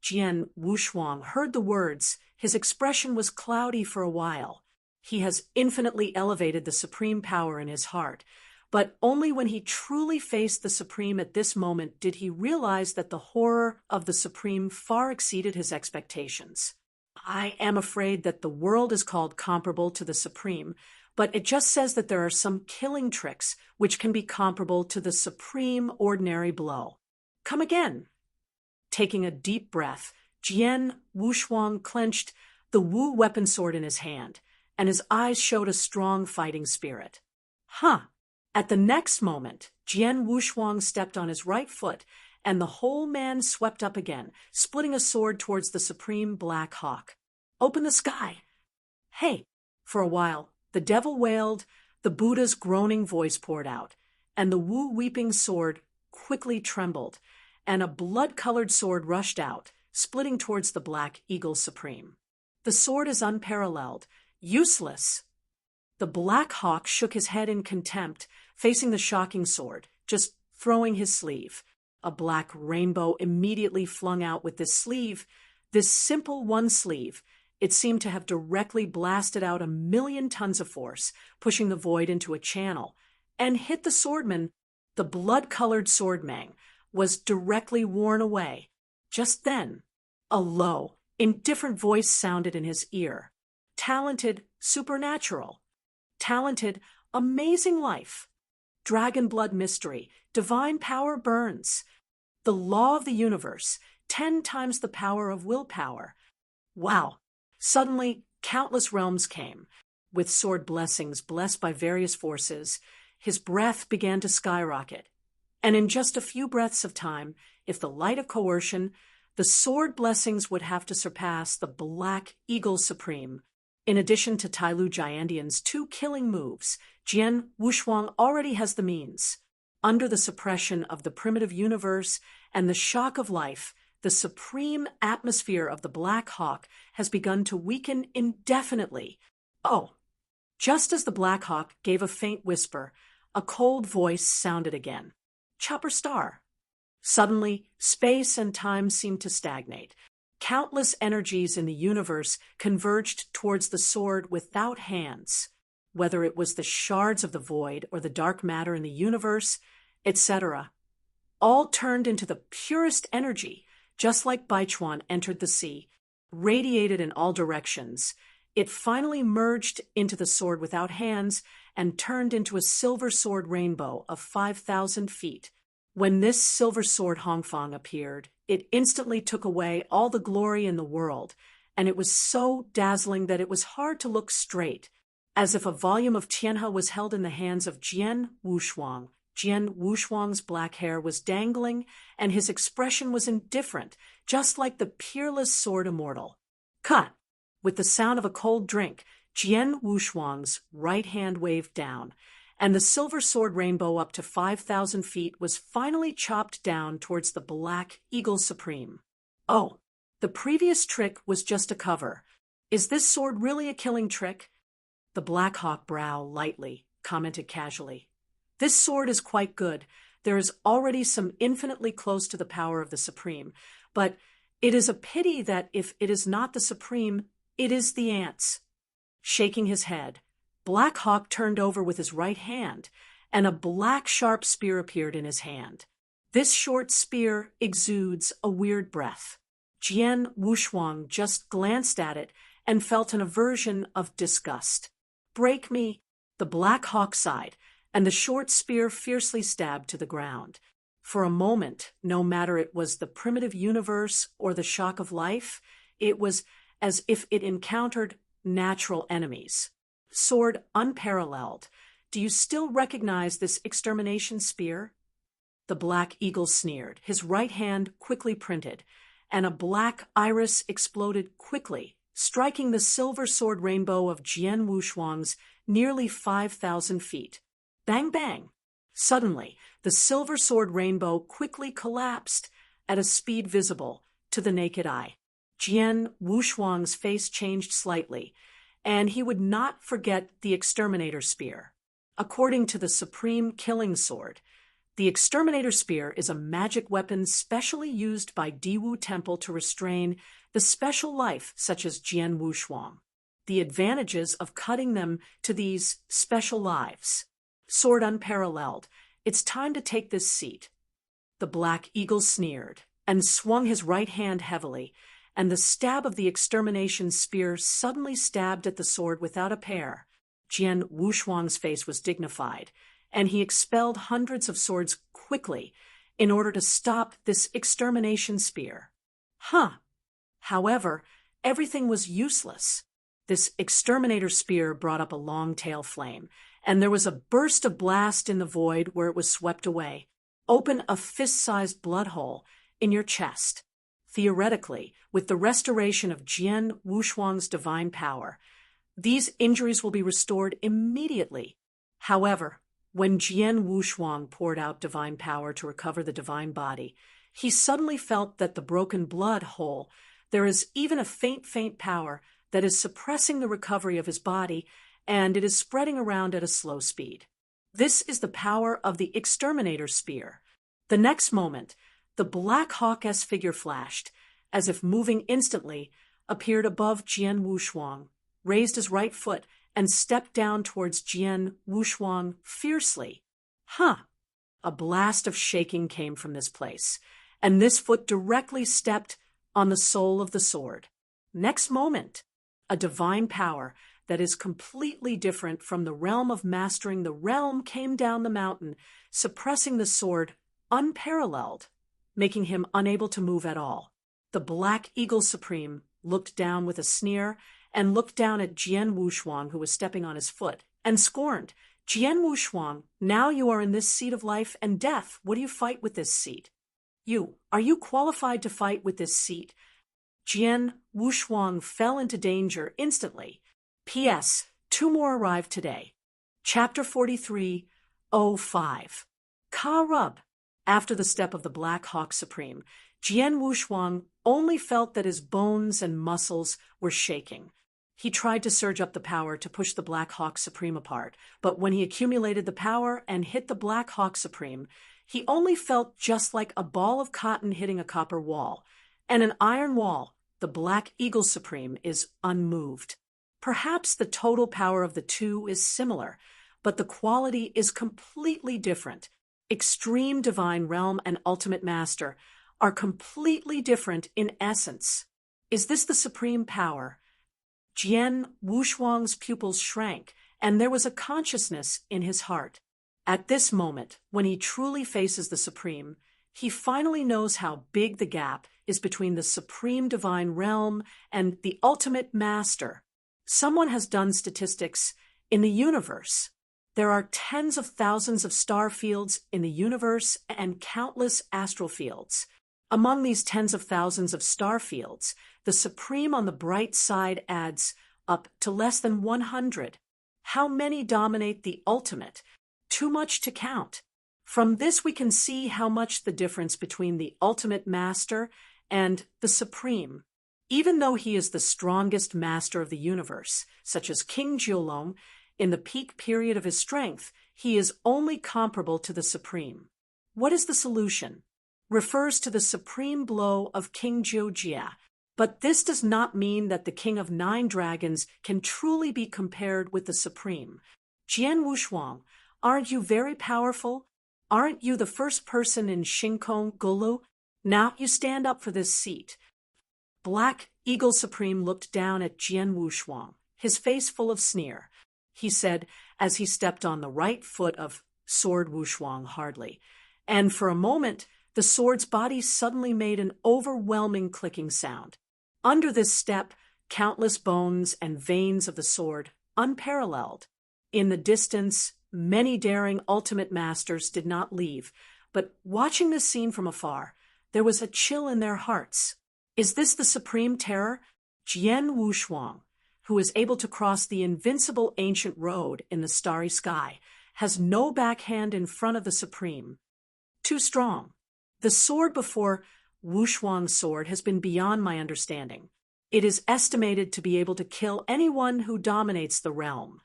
Jian Wushuang heard the words. His expression was cloudy for a while. He has infinitely elevated the supreme power in his heart, but only when he truly faced the Supreme at this moment did he realize that the horror of the Supreme far exceeded his expectations. I am afraid that the world is called comparable to the Supreme, but it just says that there are some killing tricks which can be comparable to the supreme ordinary blow. Come again. Taking a deep breath, Jian Wushuang clenched the Wu weapon sword in his hand, and his eyes showed a strong fighting spirit. Huh! At the next moment, Jian Wushuang stepped on his right foot, and the whole man swept up again, splitting a sword towards the Supreme Black Hawk. Open the sky! Hey! For a while, the devil wailed, the Buddha's groaning voice poured out, and the Wu weeping sword quickly trembled, and a blood-colored sword rushed out, splitting towards the Black Eagle Supreme. The sword is unparalleled, useless. The Black Hawk shook his head in contempt, facing the shocking sword, just throwing his sleeve. A black rainbow immediately flung out with this sleeve, this simple one sleeve. It seemed to have directly blasted out 1,000,000 tons of force, pushing the void into a channel, and hit the swordman. The blood-colored swordmang was directly worn away. Just then, a low, indifferent voice sounded in his ear. Talented, supernatural. Talented, amazing life. Dragon blood mystery, divine power burns. The law of the universe, 10 times the power of willpower. Wow! Suddenly, countless realms came. With sword blessings blessed by various forces, his breath began to skyrocket. And in just a few breaths of time, if the light of coercion, the sword blessings would have to surpass the Black Eagle Supreme. In addition to Tailu Jiandian's 2 killing moves, Jian Wushuang already has the means. Under the suppression of the primitive universe and the shock of life, the supreme atmosphere of the Black Hawk has begun to weaken indefinitely. Oh! Just as the Black Hawk gave a faint whisper, a cold voice sounded again. Chopper Star. Suddenly, space and time seemed to stagnate. Countless energies in the universe converged towards the sword without hands. Whether it was the shards of the void or the dark matter in the universe, etc., all turned into the purest energy, just like Baichuan entered the sea, radiated in all directions. It finally merged into the sword without hands and turned into a silver sword rainbow of 5,000 feet. When this silver sword Hongfang appeared, it instantly took away all the glory in the world, and it was so dazzling that it was hard to look straight, as if a volume of Tianhe was held in the hands of Jian Wushuang. Jian Wushuang's black hair was dangling, and his expression was indifferent, just like the peerless sword immortal. Cut! With the sound of a cold drink, Jian Wushuang's right hand waved down, and the silver sword rainbow up to 5,000 feet was finally chopped down towards the Black Eagle Supreme. Oh, the previous trick was just a cover. Is this sword really a killing trick? The Black Hawk brow lightly, commented casually. This sword is quite good. There is already some infinitely close to the power of the Supreme, but it is a pity that if it is not the Supreme, it is the ants. Shaking his head, Black Hawk turned over with his right hand, and a black sharp spear appeared in his hand. This short spear exudes a weird breath. Jian Wushuang just glanced at it and felt an aversion of disgust. Break me! The Black Hawk sighed, and the short spear fiercely stabbed to the ground. For a moment, no matter it was the primitive universe or the shock of life, it was as if it encountered natural enemies. Sword unparalleled. Do you still recognize this extermination spear? The Black Eagle sneered, his right hand quickly printed, and a black iris exploded quickly, striking the silver sword rainbow of Jian Wushuang's nearly 5,000 feet. Bang bang! Suddenly, the silver sword rainbow quickly collapsed at a speed visible to the naked eye. Jian Wushuang's face changed slightly, and he would not forget the exterminator spear. According to the supreme killing sword, the exterminator spear is a magic weapon specially used by Diwu Temple to restrain the special life such as Jian Wushuang. The advantages of cutting them to these special lives. Sword unparalleled. It's time to take this seat. The Black Eagle sneered and swung his right hand heavily, and the stab of the extermination spear suddenly stabbed at the sword without a pair. Jian Wushuang's face was dignified, and he expelled hundreds of swords quickly in order to stop this extermination spear. However, everything was useless. This exterminator spear brought up a long-tail flame, and there was a burst of blast in the void where it was swept away. Open a fist-sized blood hole in your chest. Theoretically, with the restoration of Jian Wushuang's divine power, these injuries will be restored immediately. However, when Jian Wushuang poured out divine power to recover the divine body, he suddenly felt that the broken blood hole, there is even a faint power that is suppressing the recovery of his body, and it is spreading around at a slow speed. This is the power of the exterminator spear. The next moment, the Black Hawk-esque figure flashed, as if moving instantly, appeared above Jian Wushuang, raised his right foot, and stepped down towards Jian Wushuang fiercely. A blast of shaking came from this place, and this foot directly stepped on the soul of the sword. Next moment, a divine power that is completely different from the realm of mastering the realm came down the mountain, suppressing the sword unparalleled, making him unable to move at all. The Black Eagle Supreme looked down with a sneer and looked down at Jian Wushuang, who was stepping on his foot, and scorned. Jian Wushuang, now you are in this seat of life and death. What do you fight with this seat? Are you qualified to fight with this seat? Jian Wushuang fell into danger instantly. P.S. 2 more arrived today. Chapter 43:05. Ka-rub. After the step of the Black Hawk Supreme, Jian Wushuang only felt that his bones and muscles were shaking. He tried to surge up the power to push the Black Hawk Supreme apart, but when he accumulated the power and hit the Black Hawk Supreme, he only felt just like a ball of cotton hitting a copper wall. And an iron wall, the Black Eagle Supreme, is unmoved. Perhaps the total power of the two is similar, but the quality is completely different. Extreme Divine Realm and Ultimate Master are completely different in essence. Is this the supreme power? Jian Wushuang's pupils shrank, and there was a consciousness in his heart. At this moment, when he truly faces the Supreme, he finally knows how big the gap is between the Supreme Divine Realm and the Ultimate Master. Someone has done statistics in the universe. There are tens of thousands of star fields in the universe and countless astral fields. Among these tens of thousands of star fields, the Supreme on the bright side adds up to less than 100. How many dominate the Ultimate? Too much to count. From this we can see how much the difference between the Ultimate Master and the Supreme. Even though he is the strongest master of the universe, such as King Jiulong, in the peak period of his strength, he is only comparable to the Supreme. What is the solution? Refers to the supreme blow of King Jiujia, but this does not mean that the King of 9 Dragons can truly be compared with the Supreme. Jian Wushuang, aren't you very powerful? Aren't you the first person in Shinkong Gulu? Now you stand up for this seat. Black Eagle Supreme looked down at Jian Wushuang, his face full of sneer. He said as he stepped on the right foot of Sword Wushuang hardly, and for a moment the sword's body suddenly made an overwhelming clicking sound. Under this step, countless bones and veins of the sword, unparalleled. In the distance, many daring ultimate masters did not leave, but watching this scene from afar, there was a chill in their hearts. Is this the supreme terror? Jian Wushuang, who is able to cross the invincible ancient road in the starry sky, has no backhand in front of the supreme. Too strong. The sword before Wushuang's sword has been beyond my understanding. It is estimated to be able to kill anyone who dominates the realm.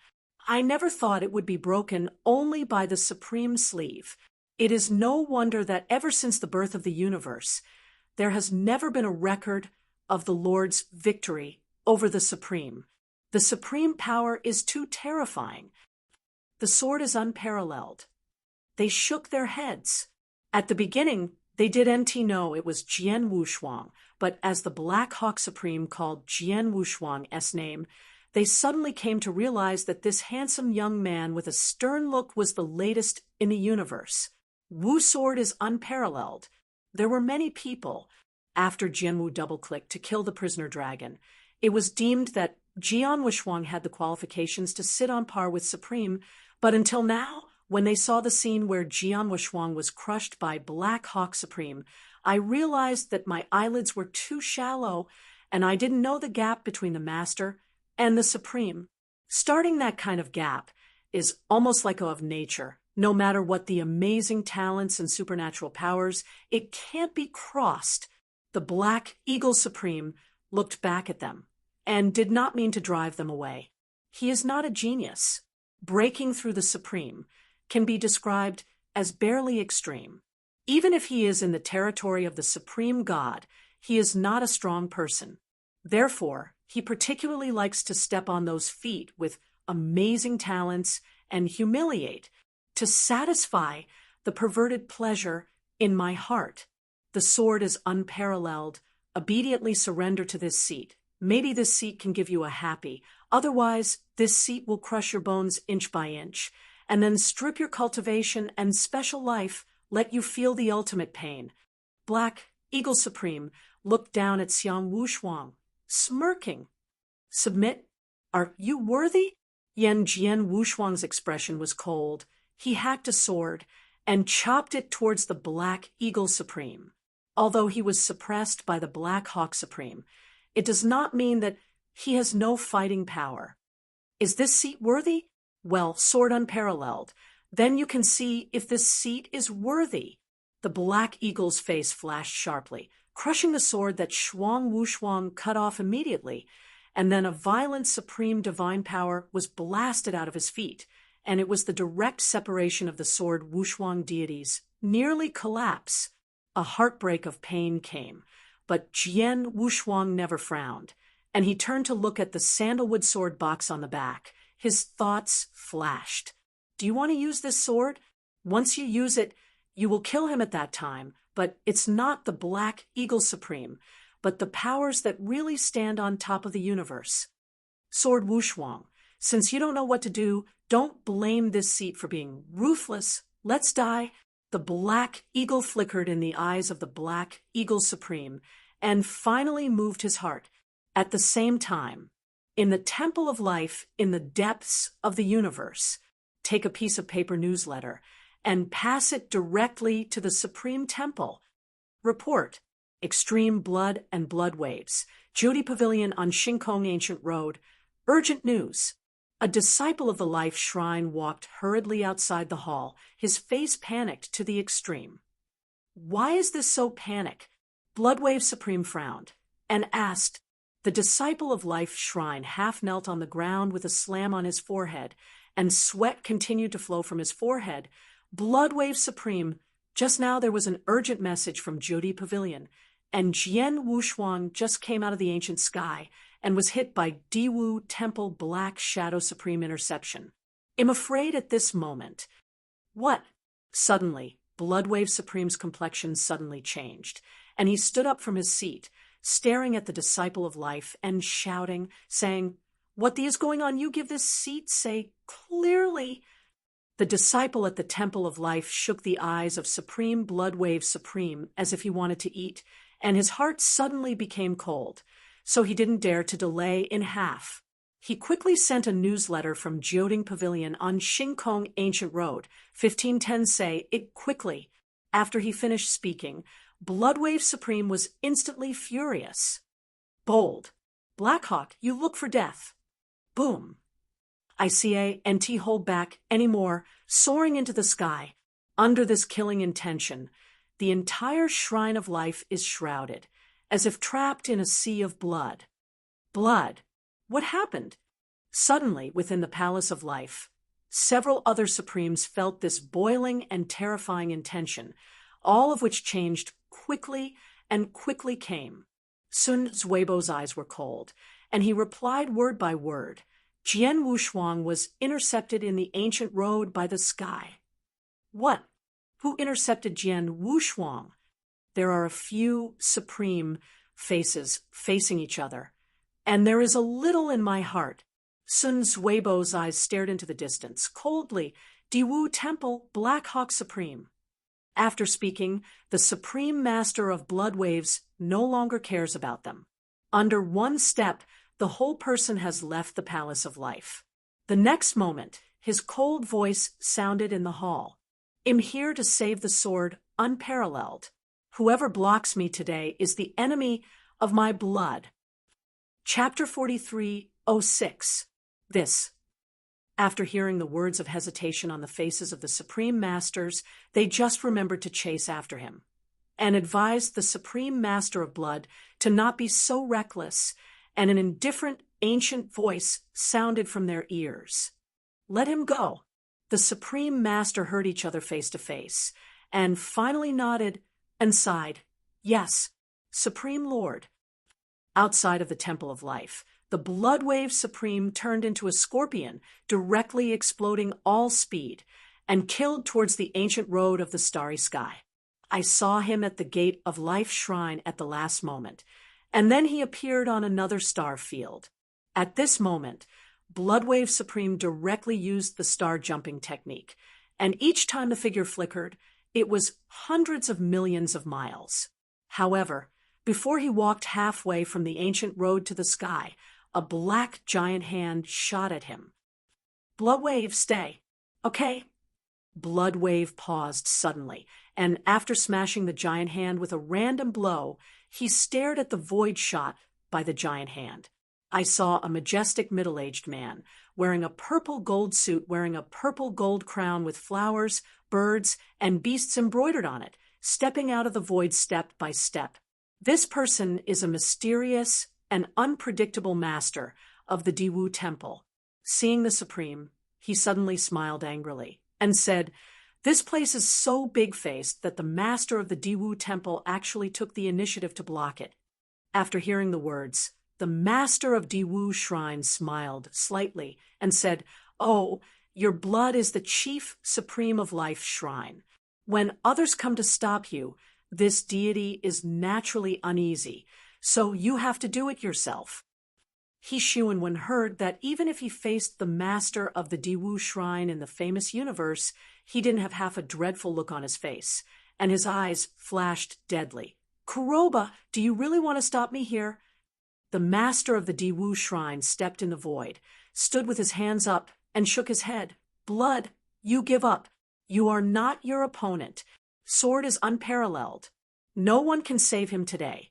I never thought it would be broken only by the supreme sleeve. It is no wonder that ever since the birth of the universe, there has never been a record of the Lord's victory over the supreme. The supreme power is too terrifying. The sword is unparalleled. They shook their heads. At the beginning, they didn't know it was Jian Wushuang, but as the Black Hawk Supreme called Jian Wushuang's name, they suddenly came to realize that this handsome young man with a stern look was the latest in the universe. Wu's sword is unparalleled. There were many people, after Jian Wu double-clicked to kill the prisoner dragon. It was deemed that Jian Wushuang had the qualifications to sit on par with Supreme, but until now, when they saw the scene where Jian Wushuang was crushed by Black Hawk Supreme, I realized that my eyelids were too shallow, and I didn't know the gap between the Master and the Supreme. Starting that kind of gap is almost like of nature. No matter what the amazing talents and supernatural powers, it can't be crossed. The Black Eagle Supreme looked back at them and did not mean to drive them away. He is not a genius. Breaking through the Supreme can be described as barely extreme. Even if he is in the territory of the Supreme God, he is not a strong person. Therefore, he particularly likes to step on those feet with amazing talents and humiliate, to satisfy the perverted pleasure in my heart. The sword is unparalleled. Obediently surrender to this seat. Maybe this seat can give you a happy. Otherwise, this seat will crush your bones inch by inch, and then strip your cultivation and special life, let you feel the ultimate pain. Black Eagle Supreme looked down at Xiang Wushuang, smirking. Submit? Are you worthy? Jian Wushuang's expression was cold. He hacked a sword and chopped it towards the Black Eagle Supreme. Although he was suppressed by the Black Hawk Supreme, it does not mean that he has no fighting power. Is this seat worthy? Well, sword unparalleled. Then you can see if this seat is worthy. The Black Eagle's face flashed sharply, crushing the sword that Xiang Wushuang cut off immediately, and then a violent supreme divine power was blasted out of his feet, and it was the direct separation of the sword Wushuang deities nearly collapse. A heartbreak of pain came, but Jian Wushuang never frowned, and he turned to look at the sandalwood sword box on the back. His thoughts flashed. Do you want to use this sword? Once you use it, you will kill him at that time, but it's not the Black Eagle Supreme, but the powers that really stand on top of the universe. Sword Wushuang, since you don't know what to do, don't blame this seat for being ruthless. Let's die. The Black Eagle flickered in the eyes of the Black Eagle Supreme and finally moved his heart. At the same time, in the temple of life, in the depths of the universe, take a piece of paper newsletter and pass it directly to the Supreme Temple. Report: extreme blood and blood waves. Jyoti Pavilion on Shinkong Ancient Road. Urgent news. A disciple of the Life Shrine walked hurriedly outside the hall, his face panicked to the extreme. Why is this so panic? Bloodwave Supreme frowned and asked. The disciple of Life Shrine half knelt on the ground with a slam on his forehead, and sweat continued to flow from his forehead. Bloodwave Supreme, just now there was an urgent message from Jyoti Pavilion, and Jian Wushuang just came out of the ancient sky and was hit by Diwu Temple Black Shadow Supreme interception. I'm afraid at this moment. What? Suddenly, Bloodwave Supreme's complexion suddenly changed, and he stood up from his seat, staring at the disciple of life and shouting, saying, "What is going on? You give this seat, say clearly." The disciple at the Temple of Life shook the eyes of Supreme Bloodwave Supreme as if he wanted to eat, and his heart suddenly became cold, so he didn't dare to delay in half. He quickly sent a newsletter from Jyoti Pavilion on Shinkong Ancient Road, 1510 say it quickly. After he finished speaking, Bloodwave Supreme was instantly furious. Bold. Blackhawk, you look for death. Boom. ICA-NT hold back anymore, soaring into the sky. Under this killing intention, the entire shrine of life is shrouded, as if trapped in a sea of blood. Blood. What happened? Suddenly, within the Palace of Life, several other Supremes felt this boiling and terrifying intention, all of which changed quickly and quickly came. Sun Zuibo's eyes were cold, and he replied word by word. Jian Wushuang was intercepted in the ancient road by the sky. What? Who intercepted Jian Wushuang? There are a few supreme faces facing each other, and there is a little in my heart. Sun Zuibo's eyes stared into the distance, coldly. Diwu Temple, Black Hawk Supreme. After speaking, the Supreme Master of Blood Waves no longer cares about them. Under one step, the whole person has left the Palace of Life. The next moment, his cold voice sounded in the hall. I'm here to save the sword unparalleled. Whoever blocks me today is the enemy of my blood. Chapter 43:06. This. After hearing the words of hesitation on the faces of the Supreme Masters, they just remembered to chase after him, and advised the Supreme Master of Blood to not be so reckless, and an indifferent, ancient voice sounded from their ears. Let him go. The Supreme Master heard each other face to face, and finally nodded and sighed. Yes, Supreme Lord. Outside of the Temple of Life, the Bloodwave Supreme turned into a scorpion, directly exploding all speed, and killed towards the ancient road of the starry sky. I saw him at the gate of Life Shrine at the last moment, and then he appeared on another star field. At this moment, Bloodwave Supreme directly used the star jumping technique, and each time the figure flickered, it was hundreds of millions of miles. However, before he walked halfway from the ancient road to the sky, a black giant hand shot at him. Bloodwave, stay. Okay. Bloodwave paused suddenly, and after smashing the giant hand with a random blow, he stared at the void shot by the giant hand. I saw a majestic middle-aged man, wearing a purple gold suit, wearing a purple gold crown with flowers, birds, and beasts embroidered on it, stepping out of the void step by step. This person is a mysterious and unpredictable master of the Diwu Temple. Seeing the Supreme, he suddenly smiled angrily and said, "This place is so big-faced that the master of the Diwu Temple actually took the initiative to block it." After hearing the words, the master of Diwu Shrine smiled slightly and said, "Oh, your blood is the chief supreme of Life Shrine. When others come to stop you, this deity is naturally uneasy, so you have to do it yourself." He Xuanwen heard that even if he faced the master of the Diwu Shrine in the famous universe, he didn't have half a dreadful look on his face, and his eyes flashed deadly. "Kuroba, do you really want to stop me here?" The master of the Diwu Shrine stepped in the void, stood with his hands up, and shook his head. "Blood, you give up. You are not your opponent. Sword is unparalleled. No one can save him today."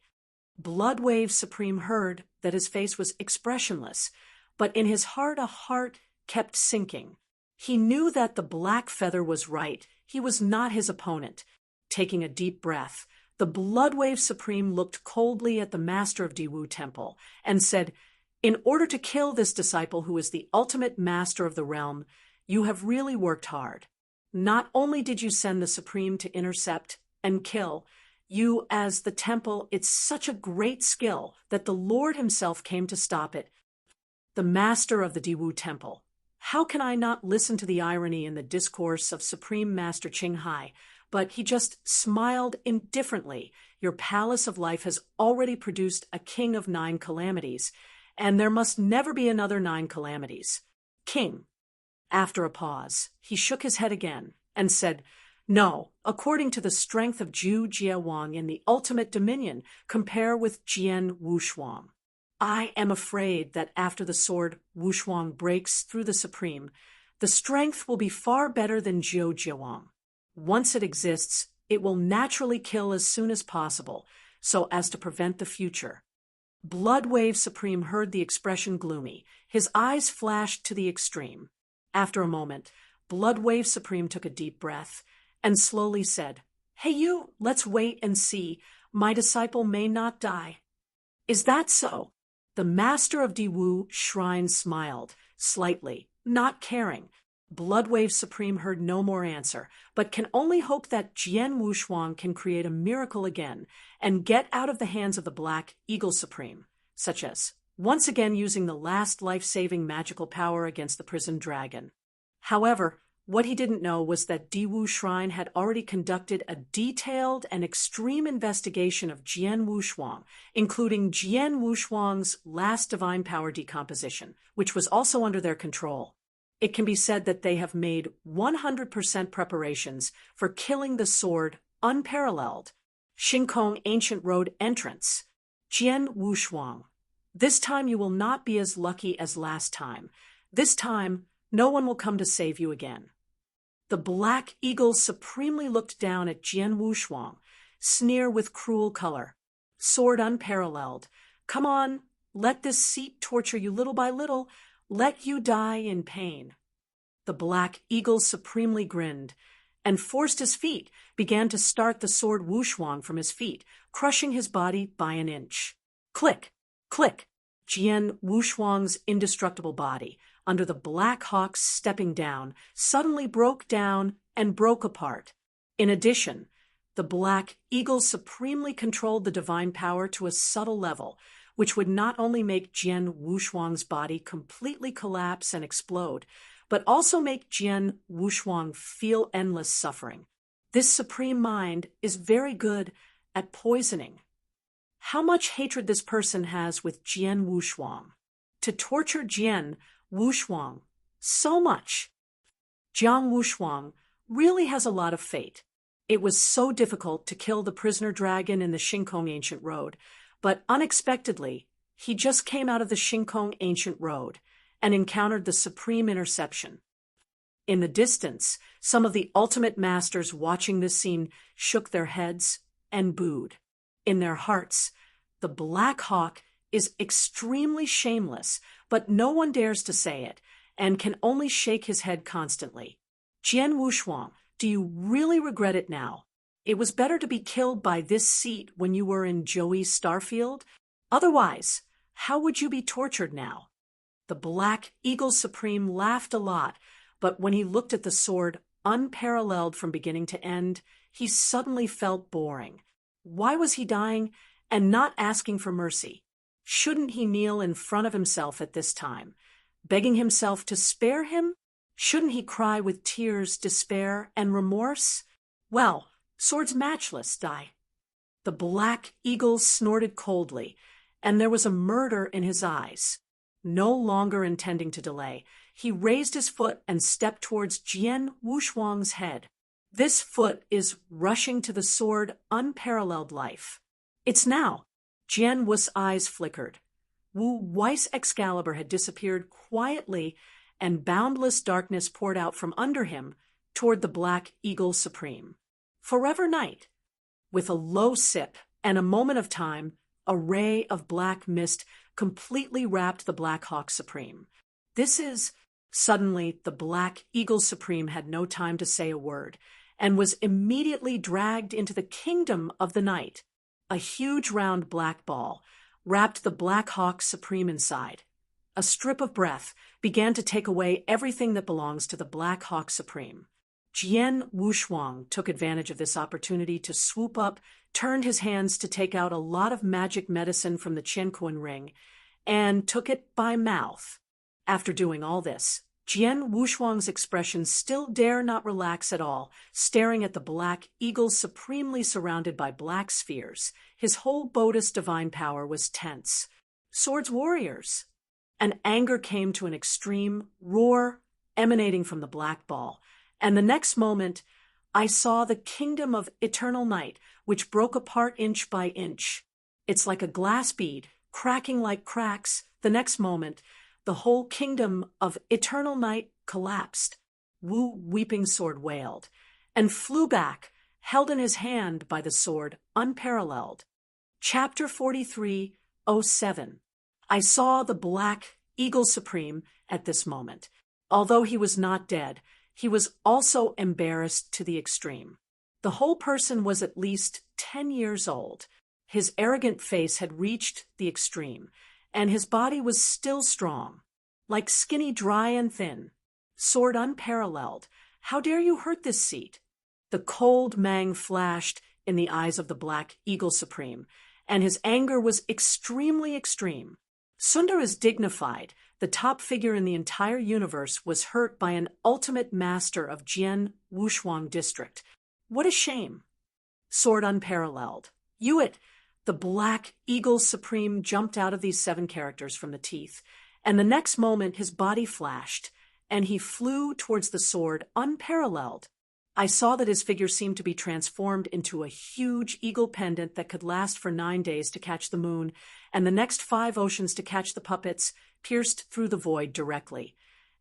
Bloodwave Supreme heard that his face was expressionless, but in his heart a heart kept sinking. He knew that the black feather was right. He was not his opponent. Taking a deep breath, the Bloodwave Supreme looked coldly at the master of Diwu Temple and said, "In order to kill this disciple who is the ultimate master of the realm, you have really worked hard. Not only did you send the Supreme to intercept and kill, you, as the temple, it's such a great skill that the Lord himself came to stop it." The master of the Diwu Temple. How can I not listen to the irony in the discourse of Supreme Master Qinghai? But he just smiled indifferently. Your Palace of Life has already produced a king of 9 calamities, and there must never be another 9 calamities. King. After a pause, he shook his head again and said, "No, according to the strength of Zhu Jiawang in the ultimate dominion, compare with Jian Wushuang. I am afraid that after the sword Wushuang breaks through the Supreme, the strength will be far better than Zhu Jiawang. Once it exists, It will naturally kill as soon as possible, so as to prevent the future. Bloodwave Supreme heard the expression gloomy. His eyes flashed to the extreme. After a moment, Bloodwave Supreme took a deep breath and slowly said, "Hey you, let's wait and see. My disciple may not die." "Is that so?" The master of Diwu Shrine smiled, slightly, not caring. Bloodwave Supreme heard no more answer, but can only hope that Jian Wushuang can create a miracle again and get out of the hands of the Black Eagle Supreme, such as once again using the last life-saving magical power against the prison dragon. However, what he didn't know was that Diwu Shrine had already conducted a detailed and extreme investigation of Jian Wushuang, including Jian Wushuang's last divine power decomposition, which was also under their control. It can be said that they have made 100% preparations for killing the sword unparalleled. Xingkong Ancient Road entrance. Jian Wushuang. This time you will not be as lucky as last time. This time, no one will come to save you again. The Black Eagle supremely looked down at Jian Wushuang, sneer with cruel color. Sword unparalleled. Come on, let this seat torture you little by little, let you die in pain. The Black Eagle supremely grinned and forced his feet, began to start the sword Wushuang from his feet, crushing his body by an inch. Click, click. Jian Wushuang's indestructible body, under the Black Hawk's stepping down, suddenly broke down and broke apart. In addition, the Black Eagle supremely controlled the divine power to a subtle level, which would not only make Jian Wushuang's body completely collapse and explode, but also make Jian Wushuang feel endless suffering. This supreme mind is very good at poisoning. How much hatred this person has with Jian Wushuang. To torture Jian Wushuang so much. Jiang Wushuang really has a lot of fate. It was so difficult to kill the prisoner dragon in the Xingkong Ancient Road, but unexpectedly, he just came out of the Xingkong Ancient Road and encountered the supreme interception. In the distance, some of the ultimate masters watching this scene shook their heads and booed. In their hearts, the Black Hawk is extremely shameless, but no one dares to say it, and can only shake his head constantly. Jian Wushuang, do you really regret it now? It was better to be killed by this seat when you were in Joey Starfield. Otherwise, how would you be tortured now? The Black Eagle Supreme laughed a lot, but when he looked at the sword, unparalleled from beginning to end, he suddenly felt boring. Why was he dying and not asking for mercy? Shouldn't he kneel in front of himself at this time, begging himself to spare him? Shouldn't he cry with tears, despair, and remorse? Well, swords matchless, die. The Black Eagle snorted coldly, and there was a murder in his eyes. No longer intending to delay, he raised his foot and stepped towards Jian Wushuang's head. This foot is rushing to the sword unparalleled life. It's now. Jian Wu's eyes flickered. Wu Wei's Excalibur had disappeared quietly, and boundless darkness poured out from under him toward the Black Eagle Supreme. Forever night. With a low sip and a moment of time, a ray of black mist completely wrapped the Black Hawk Supreme. This is... Suddenly, the Black Eagle Supreme had no time to say a word, and was immediately dragged into the kingdom of the night. A huge round black ball wrapped the Black Hawk Supreme inside. A strip of breath began to take away everything that belongs to the Black Hawk Supreme. Jian Wushuang took advantage of this opportunity to swoop up, turned his hands to take out a lot of magic medicine from the Qianquan ring, and took it by mouth. After doing all this, Jian Wushuang's expression still dare not relax at all, staring at the Black Eagle supremely surrounded by black spheres. His whole Bodis divine power was tense. Swords warriors. An anger came to an extreme roar emanating from the black ball, and the next moment I saw the kingdom of eternal night, which broke apart inch by inch. It's like a glass bead, cracking like cracks. The next moment, the whole kingdom of eternal night collapsed. Wu Weeping Sword wailed, and flew back, held in his hand by the sword unparalleled. Chapter 43:07. I saw the Black Eagle Supreme at this moment. Although he was not dead, he was also embarrassed to the extreme. The whole person was at least 10 years old. His arrogant face had reached the extreme, and his body was still strong, like skinny, dry, and thin. Sword unparalleled. How dare you hurt this seat? The cold mang flashed in the eyes of the Black Eagle Supreme, and his anger was extremely extreme. Sundar is dignified. The top figure in the entire universe was hurt by an ultimate master of Jian Wushuang district. What a shame. Sword unparalleled. Yuet, the Black Eagle Supreme, jumped out of these 7 characters from the teeth, and the next moment his body flashed, and he flew towards the sword unparalleled. I saw that his figure seemed to be transformed into a huge eagle pendant that could last for 9 days to catch the moon, and the next 5 oceans to catch the puppets, pierced through the void directly.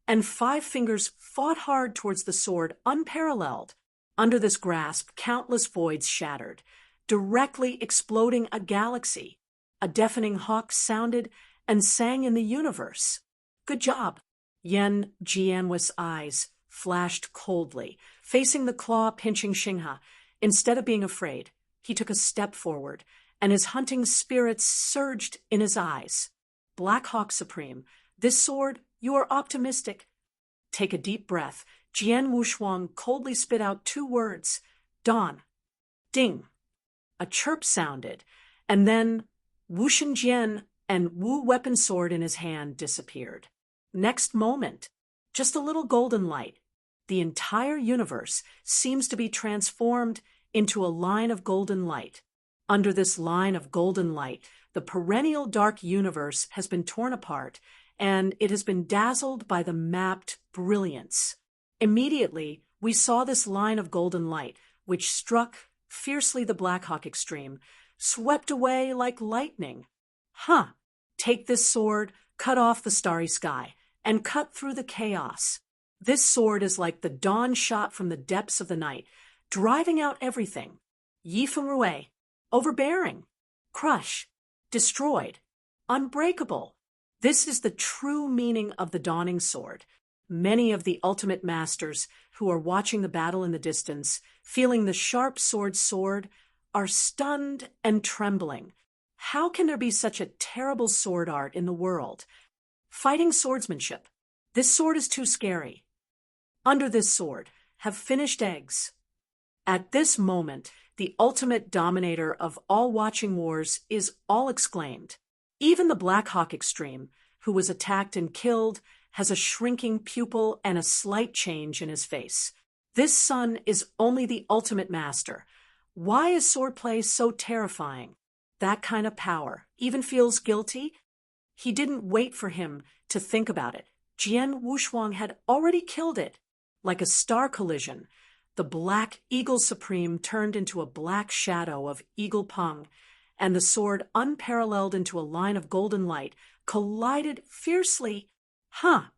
And 5 fingers fought hard towards the sword unparalleled. Under this grasp, countless voids shattered, directly exploding a galaxy. A deafening hawk sounded and sang in the universe. Good job. Yen Jianhui's eyes flashed coldly, facing the claw-pinching Xinghe. Instead of being afraid, he took a step forward, and his hunting spirits surged in his eyes. Black Hawk Supreme, this sword, you are optimistic. Take a deep breath. Jian Wushuang coldly spit out 2 words. Dawn. Ding. A chirp sounded, and then Wushen Jian and Wu weapon sword in his hand disappeared. Next moment, just a little golden light. The entire universe seems to be transformed into a line of golden light. Under this line of golden light, the perennial dark universe has been torn apart, and it has been dazzled by the mapped brilliance. Immediately, we saw this line of golden light, which struck fiercely the Black Hawk Extreme, swept away like lightning. Take this sword, cut off the starry sky, and cut through the chaos. This sword is like the dawn shot from the depths of the night, driving out everything. Yifeng, overbearing, crush, destroyed, unbreakable. This is the true meaning of the dawning sword. Many of the ultimate masters who are watching the battle in the distance, feeling the sharp sword, are stunned and trembling. How can there be such a terrible sword art in the world? Fighting swordsmanship. This sword is too scary. Under this sword have finished eggs. At this moment, the ultimate dominator of all watching wars is all exclaimed. Even the Black Hawk Extreme, who was attacked and killed, has a shrinking pupil and a slight change in his face. This son is only the ultimate master. Why is swordplay so terrifying? That kind of power even feels guilty? He didn't wait for him to think about it. Jian Wushuang had already killed it. Like a star collision, the Black Eagle Supreme turned into a black shadow of Eagle Peng, and the sword, unparalleled into a line of golden light, collided fiercely. A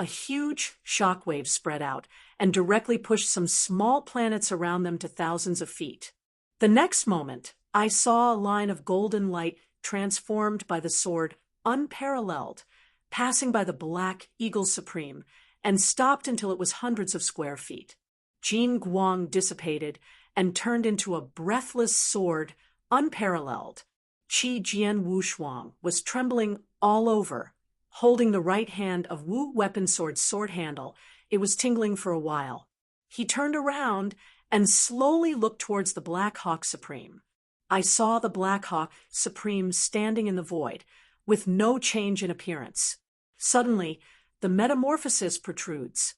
huge shockwave spread out and directly pushed some small planets around them to thousands of feet. The next moment, I saw a line of golden light transformed by the sword unparalleled, passing by the Black Eagle Supreme, and stopped until it was hundreds of square feet. Jin Guang dissipated and turned into a breathless sword unparalleled. Qi Jian Wushuang was trembling all over. Holding the right hand of Wu weapon sword's sword handle, it was tingling for a while. He turned around and slowly looked towards the Black Hawk Supreme. I saw the Black Hawk Supreme standing in the void, with no change in appearance. Suddenly, the metamorphosis protrudes.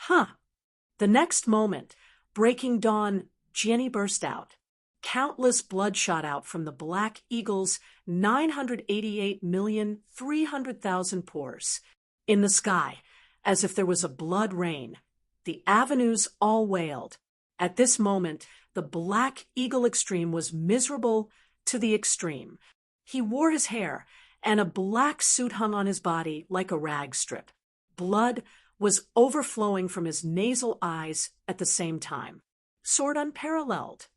The next moment, breaking dawn, Jianny burst out. Countless blood shot out from the Black Eagle's 988,300,000 pores. In the sky, as if there was a blood rain, the avenues all wailed. At this moment, the Black Eagle Extreme was miserable to the extreme. He wore his hair, and a black suit hung on his body like a rag strip. Blood was overflowing from his nasal eyes at the same time. sword unparalleled.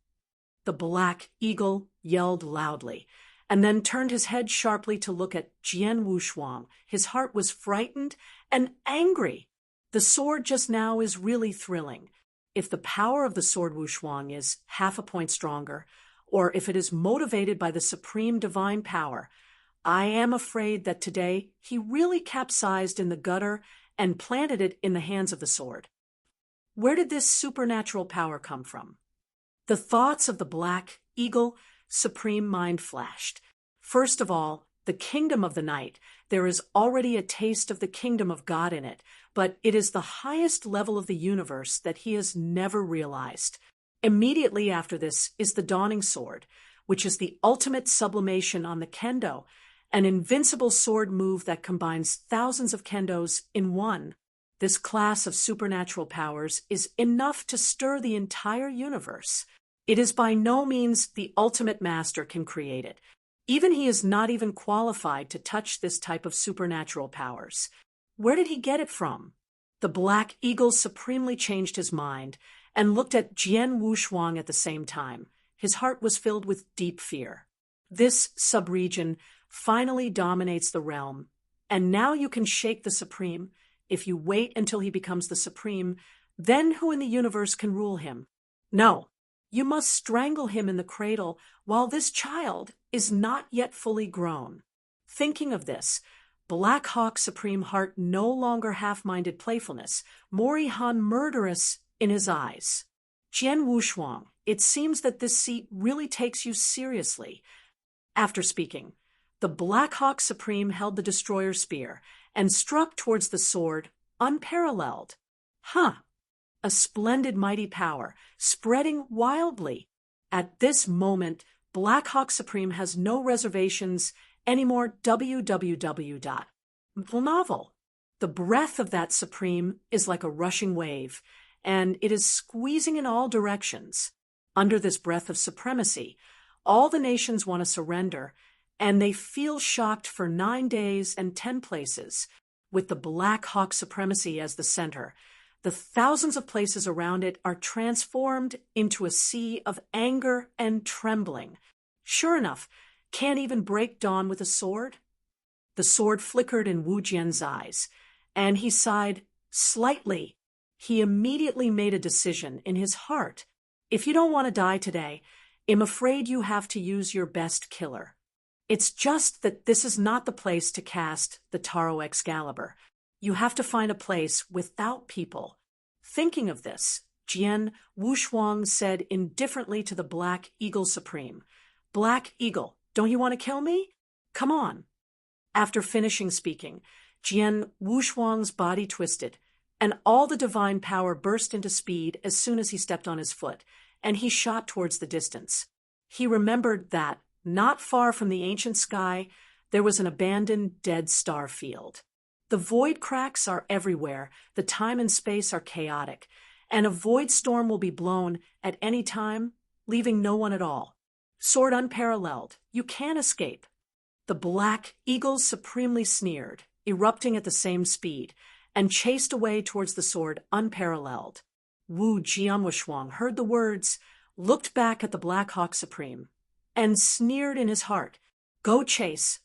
The black eagle yelled loudly, and then turned his head sharply to look at Jian Wushuang. His heart was frightened and angry. The sword just now is really thrilling. If the power of the sword Wushuang is half a point stronger, or if it is motivated by the supreme divine power, I am afraid that today he really capsized in the gutter and planted it in the hands of the sword. Where did this supernatural power come from? The thoughts of the black eagle supreme mind flashed. First of all, the kingdom of the night. There is already a taste of the kingdom of God in it, but it is the highest level of the universe that he has never realized. Immediately after this is the dawning sword, which is the ultimate sublimation on the kendo, an invincible sword move that combines thousands of kendos in one. This class of supernatural powers is enough to stir the entire universe. It is by no means the ultimate master can create it. Even he is not even qualified to touch this type of supernatural powers. Where did he get it from? The black eagle supremely changed his mind and looked at Jian Wushuang at the same time. His heart was filled with deep fear. This subregion finally dominates the realm, and now you can shake the supreme. If you wait until he becomes the supreme, then who in the universe can rule him? No, you must strangle him in the cradle while this child is not yet fully grown. Thinking of this, Black Hawk Supreme Heart no longer half-minded playfulness, Mori Han murderous in his eyes. Jian Wushuang, it seems that this seat really takes you seriously. After speaking, the Black Hawk Supreme held the destroyer spear and struck towards the sword, unparalleled. A splendid mighty power, spreading wildly. At this moment, Black Hawk Supreme has no reservations anymore. Novel. The breath of that Supreme is like a rushing wave, and it is squeezing in all directions. Under this breath of supremacy, all the nations want to surrender, and they feel shocked for 9 days and 10 places, with the Black Hawk Supremacy as the center. The thousands of places around it are transformed into a sea of anger and trembling. Sure enough, can't even break dawn with a sword? The sword flickered in Wu Jian's eyes, and he sighed slightly. He immediately made a decision in his heart. If you don't want to die today, I'm afraid you have to use your best killer. It's just that this is not the place to cast the Taro Excalibur. You have to find a place without people. Thinking of this, Jian Wushuang said indifferently to the Black Eagle Supreme, "Black Eagle, don't you want to kill me? Come on." After finishing speaking, Jian Wushuang's body twisted, and all the divine power burst into speed as soon as he stepped on his foot, and he shot towards the distance. He remembered that, not far from the ancient sky, there was an abandoned dead star field. The void cracks are everywhere, the time and space are chaotic, and a void storm will be blown at any time, leaving no one at all. Sword unparalleled, you can't escape. The Black Eagle supremely sneered, erupting at the same speed, and chased away towards the sword unparalleled. Wu Jianwushuang heard the words, looked back at the Black Hawk Supreme, and sneered in his heart, "Go chase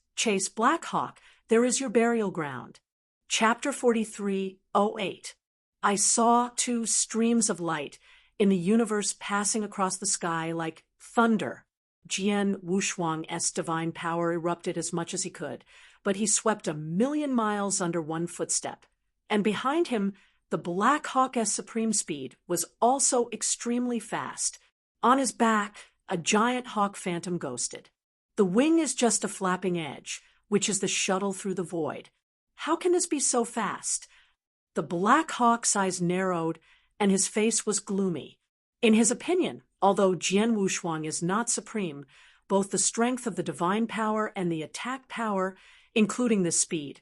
Black Hawk, there is your burial ground." Chapter 43:08. I saw 2 streams of light in the universe passing across the sky like thunder. Jian Wushuang's divine power erupted as much as he could, but he swept 1,000,000 miles under one footstep. And behind him, the Black Hawk's supreme speed was also extremely fast. On his back, a giant hawk phantom ghosted. The wing is just a flapping edge, which is the shuttle through the void. How can this be so fast? The Black Hawk's eyes narrowed, and his face was gloomy. In his opinion, although Jian Wushuang is not supreme, both the strength of the divine power and the attack power, including the speed,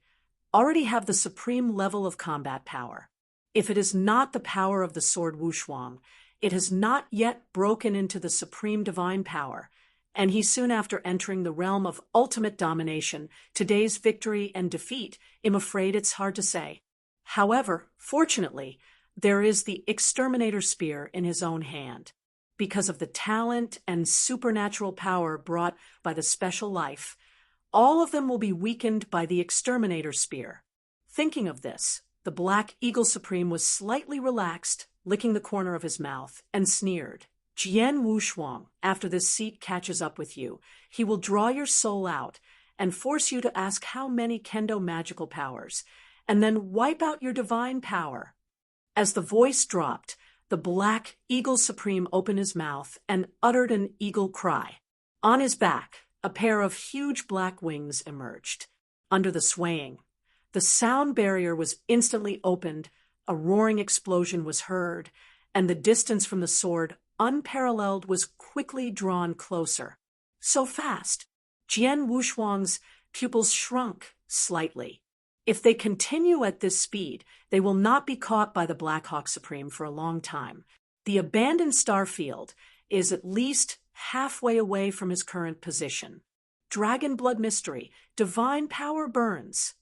already have the supreme level of combat power. If it is not the power of the sword Wushuang, it has not yet broken into the supreme divine power, and he soon after entering the realm of ultimate domination, today's victory and defeat, I'm afraid it's hard to say. However, fortunately, there is the exterminator spear in his own hand. Because of the talent and supernatural power brought by the special life, all of them will be weakened by the exterminator spear. Thinking of this, the Black Eagle Supreme was slightly relaxed, licking the corner of his mouth, and sneered. Jian Wushuang, after this seat catches up with you, he will draw your soul out and force you to ask how many kendo magical powers, and then wipe out your divine power. As the voice dropped, the Black Eagle Supreme opened his mouth and uttered an eagle cry. On his back, a pair of huge black wings emerged. Under the swaying, the sound barrier was instantly opened, a roaring explosion was heard, and the distance from the sword, unparalleled, was quickly drawn closer. So fast, Jian Wushuang's pupils shrunk slightly. If they continue at this speed, they will not be caught by the Black Hawk Supreme for a long time. The abandoned star field is at least halfway away from his current position. Dragon blood mystery, divine power burns.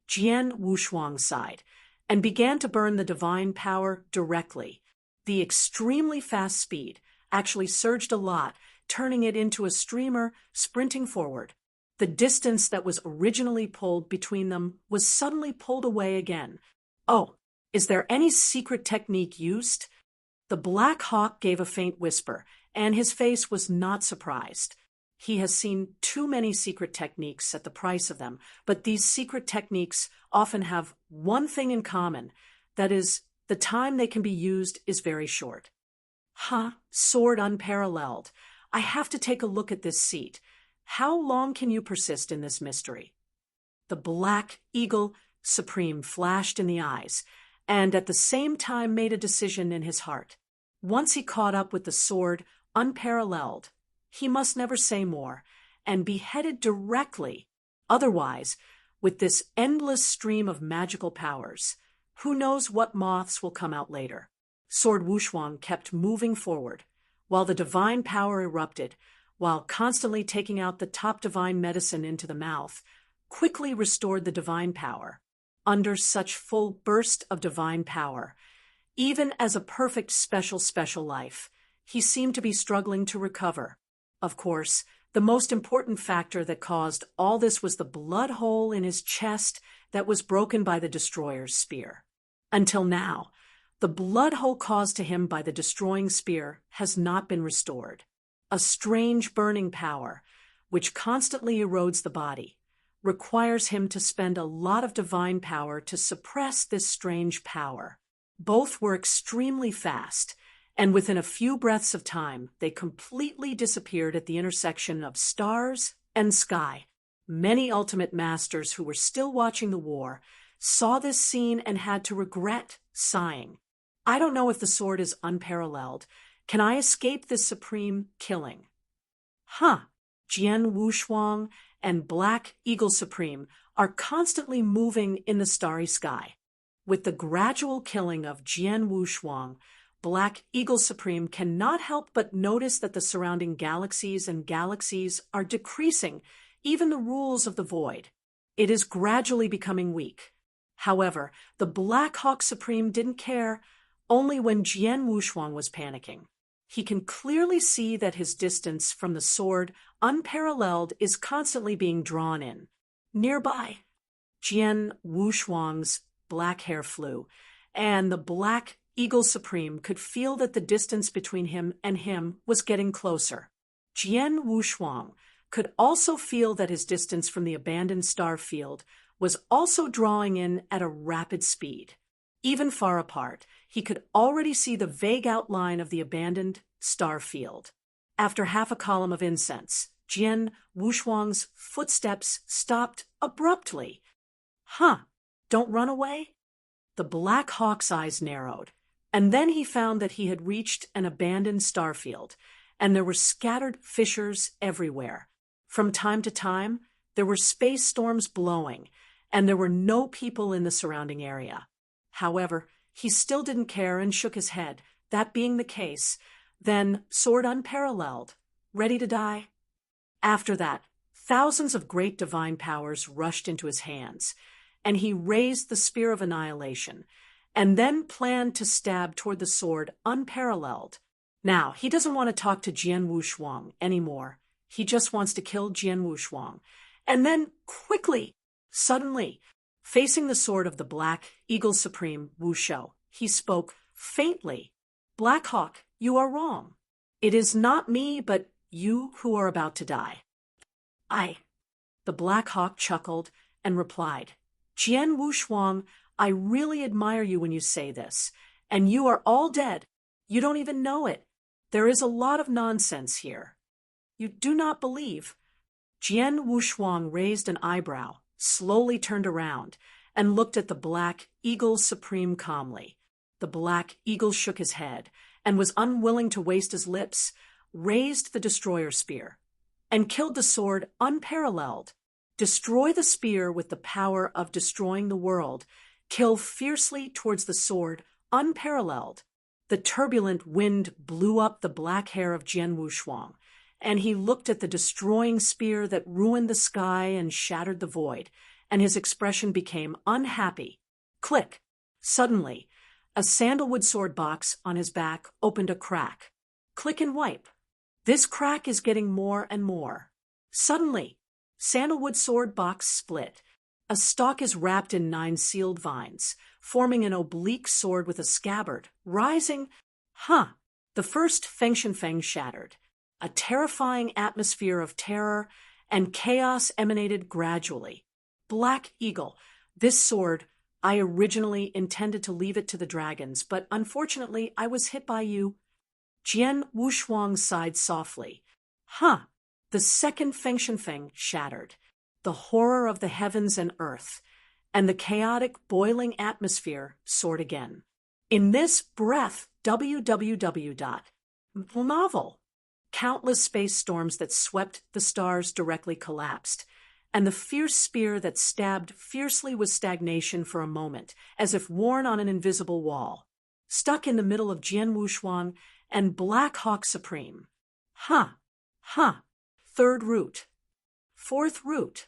Jian Wushuang sighed and began to burn the divine power directly. The extremely fast speed actually surged a lot, turning it into a streamer sprinting forward. The distance that was originally pulled between them was suddenly pulled away again. Oh, is there any secret technique used? The Black Hawk gave a faint whisper, and his face was not surprised. He has seen too many secret techniques at the price of them, but these secret techniques often have one thing in common, that is, the time they can be used is very short. Sword unparalleled. I have to take a look at this seat. How long can you persist in this mystery? The Black Eagle Supreme flashed in the eyes, and at the same time made a decision in his heart. Once he caught up with the sword unparalleled, he must never say more, and be headed directly. Otherwise, with this endless stream of magical powers, who knows what moths will come out later. Sword Wushuang kept moving forward, while the divine power erupted, while constantly taking out the top divine medicine into the mouth, quickly restored the divine power. Under such full burst of divine power, even as a perfect special life, he seemed to be struggling to recover. Of course, the most important factor that caused all this was the blood hole in his chest that was broken by the destroyer's spear. Until now, the blood hole caused to him by the destroying spear has not been restored. A strange burning power, which constantly erodes the body, requires him to spend a lot of divine power to suppress this strange power. Both were extremely fast, and within a few breaths of time, they completely disappeared at the intersection of stars and sky. Many ultimate masters who were still watching the war saw this scene and had to regret, sighing. I don't know if the sword is unparalleled. Can I escape this supreme killing? Jian Wushuang and Black Eagle Supreme are constantly moving in the starry sky. With the gradual killing of Jian Wushuang, Black Eagle Supreme cannot help but notice that the surrounding galaxies and galaxies are decreasing, even the rules of the void. It is gradually becoming weak. However, the Black Hawk Supreme didn't care, only when Jian Wushuang was panicking. He can clearly see that his distance from the sword, unparalleled, is constantly being drawn in. Nearby, Jian Wushuang's black hair flew, and the Black Eagle Supreme could feel that the distance between him and him was getting closer. Jian Wushuang could also feel that his distance from the abandoned star field was also drawing in at a rapid speed. Even far apart, he could already see the vague outline of the abandoned star field. After half a column of incense, Jian Wushuang's footsteps stopped abruptly. Don't run away? The Black Hawk's eyes narrowed, and then he found that he had reached an abandoned star field, and there were scattered fissures everywhere. From time to time, there were space storms blowing, and there were no people in the surrounding area. However, he still didn't care and shook his head. That being the case, then sword unparalleled, ready to die? After that, thousands of great divine powers rushed into his hands, and he raised the spear of annihilation, and then planned to stab toward the sword unparalleled. Now, he doesn't want to talk to Jian Wushuang anymore. He just wants to kill Jian Wushuang. And then, quickly, suddenly, facing the sword of the Black Eagle Supreme, Wu Shou, he spoke faintly. "Black Hawk, you are wrong. It is not me, but you who are about to die." "I." The Black Hawk chuckled and replied, "Jian Wushuang, I really admire you when you say this. And you are all dead. You don't even know it. There is a lot of nonsense here. You do not believe." Jian Wushuang raised an eyebrow, slowly turned around, and looked at the Black Eagle Supreme calmly. The Black Eagle shook his head and was unwilling to waste his lips, raised the destroyer spear, and killed the sword unparalleled. Destroy the spear with the power of destroying the world. Kill fiercely towards the sword unparalleled. The turbulent wind blew up the black hair of Jian Wushuang, and he looked at the destroying spear that ruined the sky and shattered the void, and his expression became unhappy. Click! Suddenly, a sandalwood sword box on his back opened a crack. Click and wipe. This crack is getting more and more. Suddenly, sandalwood sword box split. A stalk is wrapped in 9 sealed vines, forming an oblique sword with a scabbard, rising. The first Feng Shenfeng shattered. A terrifying atmosphere of terror and chaos emanated gradually. Black Eagle, this sword, I originally intended to leave it to the dragons, but unfortunately I was hit by you. Jian Wushuang sighed softly. The second Feng Shenfeng shattered. The horror of the heavens and earth, and the chaotic, boiling atmosphere soared again. In this breath, Novel. Countless space storms that swept the stars directly collapsed, and the fierce spear that stabbed fiercely was stagnation for a moment, as if worn on an invisible wall. Stuck in the middle of Jian Wushuang and Black Hawk Supreme. Third root. Fourth root.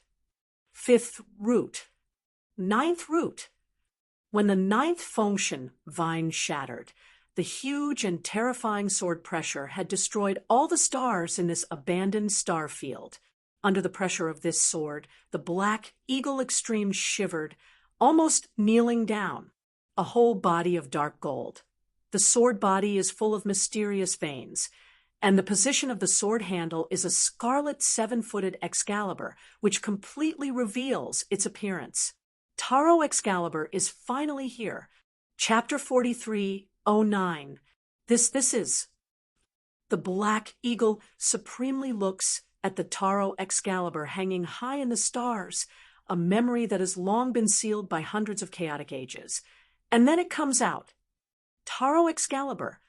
Fifth root. Ninth root. When the 9th Fengshen vine shattered, the huge and terrifying sword pressure had destroyed all the stars in this abandoned star field. Under the pressure of this sword, the Black Eagle Extreme shivered, almost kneeling down, a whole body of dark gold. The sword body is full of mysterious veins, and the position of the sword handle is a scarlet 7-footed Excalibur, which completely reveals its appearance. Taro Excalibur is finally here. Chapter 4309. This is. The Black Eagle supremely looks at the Taro Excalibur hanging high in the stars, a memory that has long been sealed by hundreds of chaotic ages. And then it comes out. Taro Excalibur.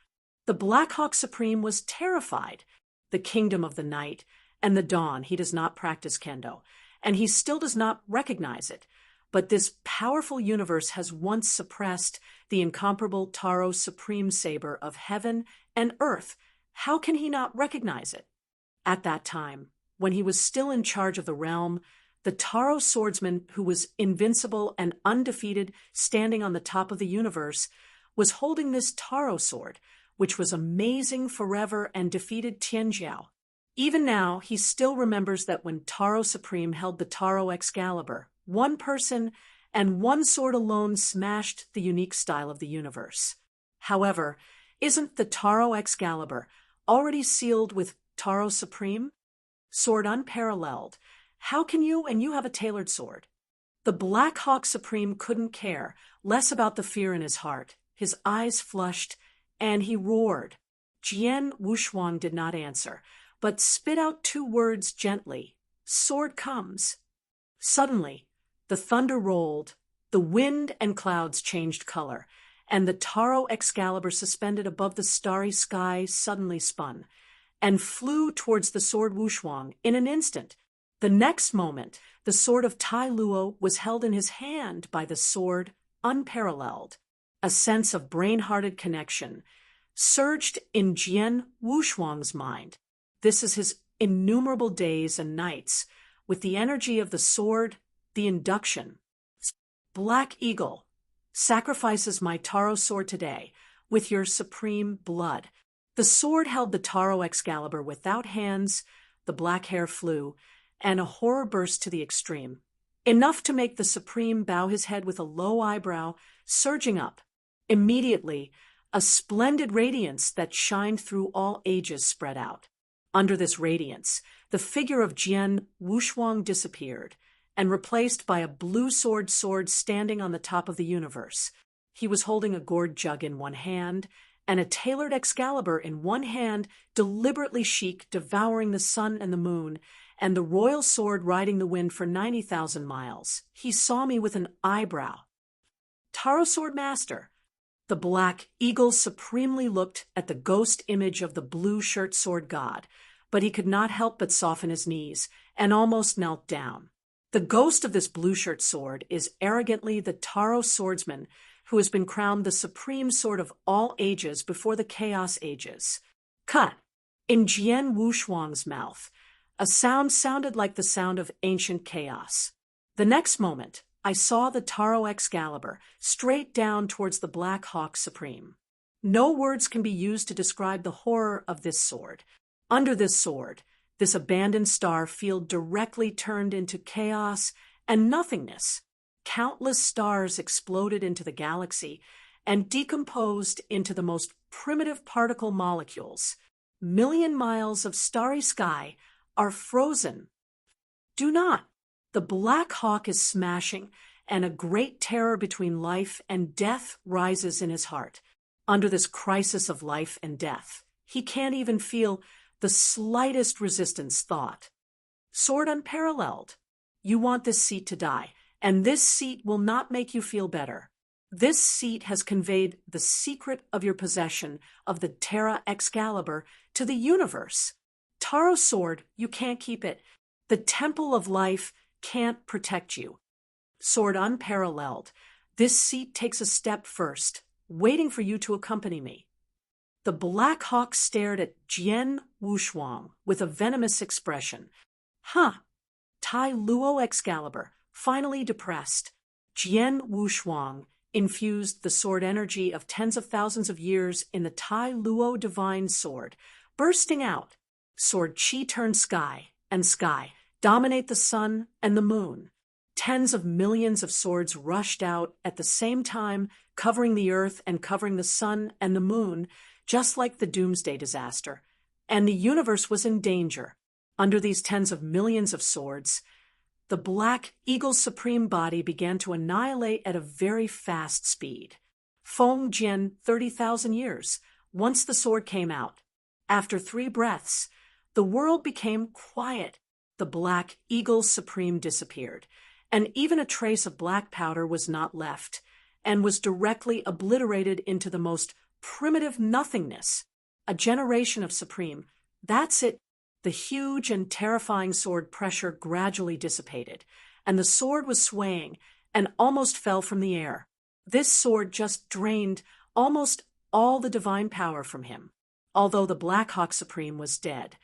The Black Hawk Supreme was terrified. The kingdom of the night and the dawn. He does not practice kendo, and he still does not recognize it. But this powerful universe has once suppressed the incomparable Taro Supreme Saber of heaven and earth. How can he not recognize it? At that time, when he was still in charge of the realm, the Taro swordsman, who was invincible and undefeated, standing on the top of the universe, was holding this Taro sword, which was amazing forever and defeated Tianjiao. Even now, he still remembers that when Taro Supreme held the Taro Excalibur, one person and one sword alone smashed the unique style of the universe. However, isn't the Taro Excalibur already sealed with Taro Supreme? Sword unparalleled. How can you, and you have a tailored sword? The Black Hawk Supreme couldn't care less about the fear in his heart. His eyes flushed, and he roared. Jian Wushuang did not answer, but spit out 2 words gently. Sword comes. Suddenly, the thunder rolled, the wind and clouds changed color, and the Taro Excalibur suspended above the starry sky suddenly spun, and flew towards the sword Wushuang in an instant. The next moment, the sword of Tai Luo was held in his hand by the sword unparalleled. A sense of brain-hearted connection surged in Jian Wushuang's mind. This is his innumerable days and nights, with the energy of the sword, the induction. Black Eagle, sacrifices my Taro sword today with your supreme blood." The sword held the Taro Excalibur without hands, the black hair flew, and a horror burst to the extreme. Enough to make the Supreme bow his head with a low eyebrow, surging up. Immediately, a splendid radiance that shined through all ages spread out. Under this radiance, the figure of Jian Wushuang disappeared, and replaced by a blue sword standing on the top of the universe. He was holding a gourd jug in one hand, and a tailored Excalibur in one hand, deliberately chic, devouring the sun and the moon, and the royal sword riding the wind for 90,000 miles. He saw me with an eyebrow. Taro Sword Master. The black eagle supremely looked at the ghost image of the blue shirt sword god, but he could not help but soften his knees, and almost knelt down. The ghost of this blue shirt sword is arrogantly the Taro swordsman, who has been crowned the supreme sword of all ages before the chaos ages. Cut! In Jian Wushuang's mouth, a sound sounded like the sound of ancient chaos. The next moment, I saw the Taro Excalibur straight down towards the Black Hawk Supreme. No words can be used to describe the horror of this sword. Under this sword, this abandoned star field directly turned into chaos and nothingness. Countless stars exploded into the galaxy and decomposed into the most primitive particle molecules. Million miles of starry sky are frozen. Do not. The Black Hawk is smashing, and a great terror between life and death rises in his heart. Under this crisis of life and death, he can't even feel the slightest resistance thought. Sword unparalleled. You want this seat to die, and this seat will not make you feel better. This seat has conveyed the secret of your possession of the Terra Excalibur to the universe. Taro Sword, you can't keep it. The Temple of Life can't protect you. Sword unparalleled. This seat takes a step first, waiting for you to accompany me. The Black Hawk stared at Jian Wushuang with a venomous expression. Huh. Tai Luo Excalibur, finally depressed. Jian Wushuang infused the sword energy of tens of thousands of years in the Tai Luo divine sword, bursting out. Sword chi turned sky, and sky dominate the sun and the moon. Tens of millions of swords rushed out at the same time, covering the earth and covering the sun and the moon, just like the doomsday disaster. And the universe was in danger. Under these tens of millions of swords, the Black Eagle's supreme body began to annihilate at a very fast speed. Feng Jian, 30,000 years, once the sword came out. After 3 breaths, the world became quiet. The Black Eagle's supreme disappeared, and even a trace of black powder was not left, and was directly obliterated into the most primitive nothingness. A generation of supreme. That's it. The huge and terrifying sword pressure gradually dissipated, and the sword was swaying and almost fell from the air. This sword just drained almost all the divine power from him. Although the Black Hawk Supreme was dead,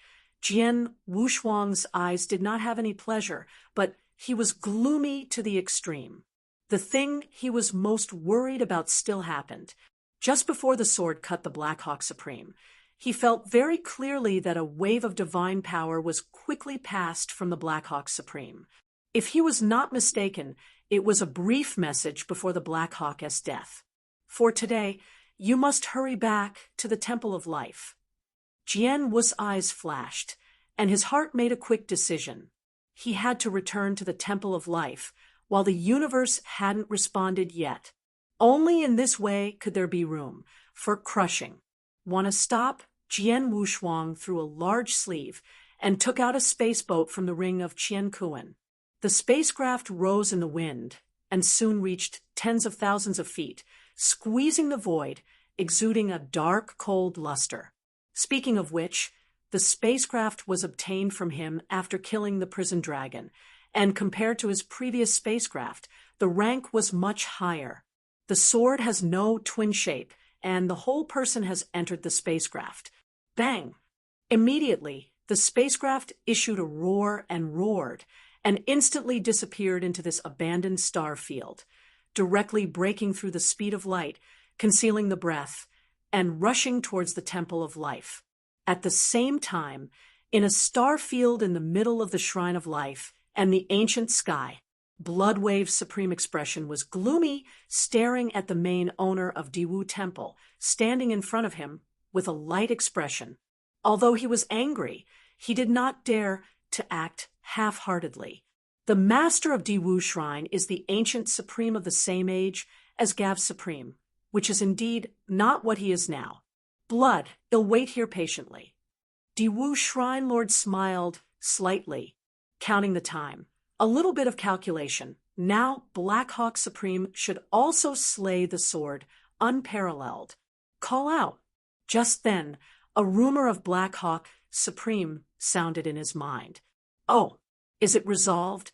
Jian Wushuang's eyes did not have any pleasure, but he was gloomy to the extreme. The thing he was most worried about still happened. Just before the sword cut the Black Hawk Supreme, he felt very clearly that a wave of divine power was quickly passed from the Black Hawk Supreme. If he was not mistaken, it was a brief message before the Black Hawk's death. For today, you must hurry back to the Temple of Life. Jian Wu's eyes flashed, and his heart made a quick decision. He had to return to the Temple of Life, while the universe hadn't responded yet. Only in this way could there be room for crushing. Want to stop? Jian Wushuang threw a large sleeve and took out a space boat from the ring of Qiankuan. The spacecraft rose in the wind and soon reached tens of thousands of feet, squeezing the void, exuding a dark, cold luster. Speaking of which, the spacecraft was obtained from him after killing the prison dragon, and compared to his previous spacecraft, the rank was much higher. The sword has no twin shape, and the whole person has entered the spacecraft. Bang! Immediately, the spacecraft issued a roar and roared, and instantly disappeared into this abandoned star field. directly breaking through the speed of light, concealing the breath, and rushing towards the Temple of Life. At the same time, in a star field in the middle of the Shrine of Life and the ancient sky, Bloodwave's supreme expression was gloomy, staring at the main owner of Diwu Temple, standing in front of him with a light expression. Although he was angry, he did not dare to act half-heartedly. The master of Diwu Shrine is the ancient supreme of the same age as Gav Supreme, which is indeed not what he is now. Blood, he'll wait here patiently. Diwu Shrine Lord smiled slightly, counting the time. A little bit of calculation. Now Black Hawk Supreme should also slay the sword, unparalleled. Call out. Just then, a rumor of Black Hawk Supreme sounded in his mind. Oh, is it resolved?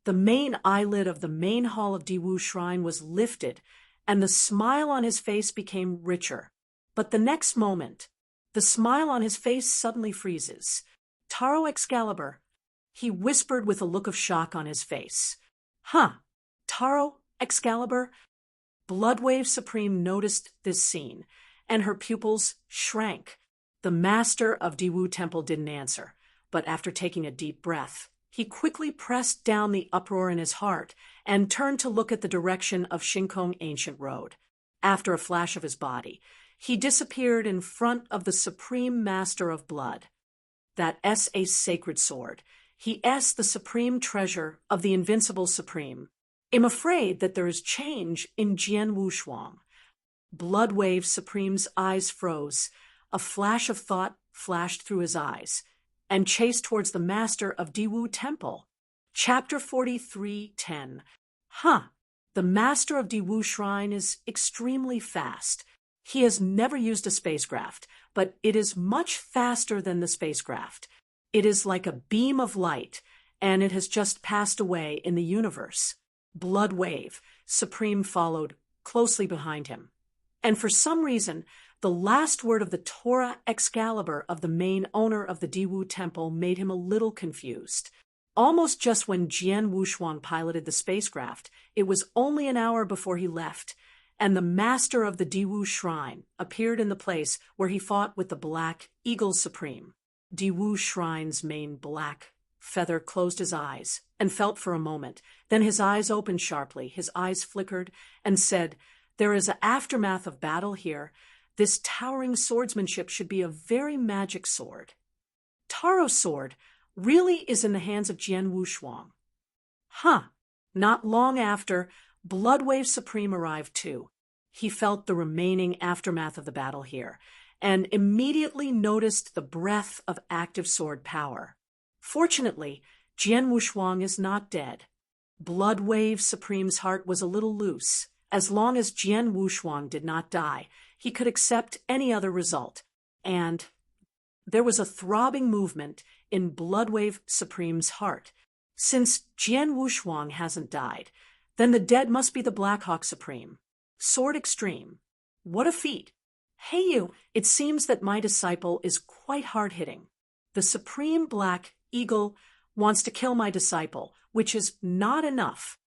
The main eyelid of the main hall of Diwu Shrine was lifted, and the smile on his face became richer. But the next moment, the smile on his face suddenly freezes. Taro Excalibur, he whispered with a look of shock on his face. Huh, Taro Excalibur? Bloodwave Supreme noticed this scene, and her pupils shrank. The master of Diwu Temple didn't answer, but after taking a deep breath, he quickly pressed down the uproar in his heart and turned to look at the direction of Shinkong Ancient Road. After a flash of his body, he disappeared in front of the Supreme Master of Blood. That S a sacred sword. He S the supreme treasure of the invincible Supreme. I'm afraid that there is change in Jian Wushuang. Bloodwave Supreme's eyes froze. A flash of thought flashed through his eyes, and chased towards the master of Diwu Temple. Chapter 43:10. Huh. The master of Diwu Shrine is extremely fast. He has never used a spacecraft, but it is much faster than the spacecraft. It is like a beam of light, and it has just passed away in the universe. Bloodwave Supreme followed closely behind him. And for some reason, the last word of the Torah Excalibur of the main owner of the Diwu Temple made him a little confused. Almost just when Jian Wushuang piloted the spacecraft, it was only an hour before he left, and the master of the Diwu Shrine appeared in the place where he fought with the Black Eagle Supreme. Diwu Shrine's main black feather closed his eyes and felt for a moment. Then his eyes opened sharply, his eyes flickered, and said, "There is an aftermath of battle here. This towering swordsmanship should be a very magic sword." Taro's sword really is in the hands of Jian Wushuang. Huh. Not long after, Bloodwave Supreme arrived too. He felt the remaining aftermath of the battle here, and immediately noticed the breath of active sword power. Fortunately, Jian Wushuang is not dead. Bloodwave Supreme's heart was a little loose. As long as Jian Wushuang did not die, he could accept any other result. And there was a throbbing movement in Bloodwave Supreme's heart. Since Jian Wushuang hasn't died, then the dead must be the Black Hawk Supreme. Sword Extreme. What a feat. Hey you, it seems that my disciple is quite hard-hitting. The Supreme Black Eagle wants to kill my disciple, which is not enough.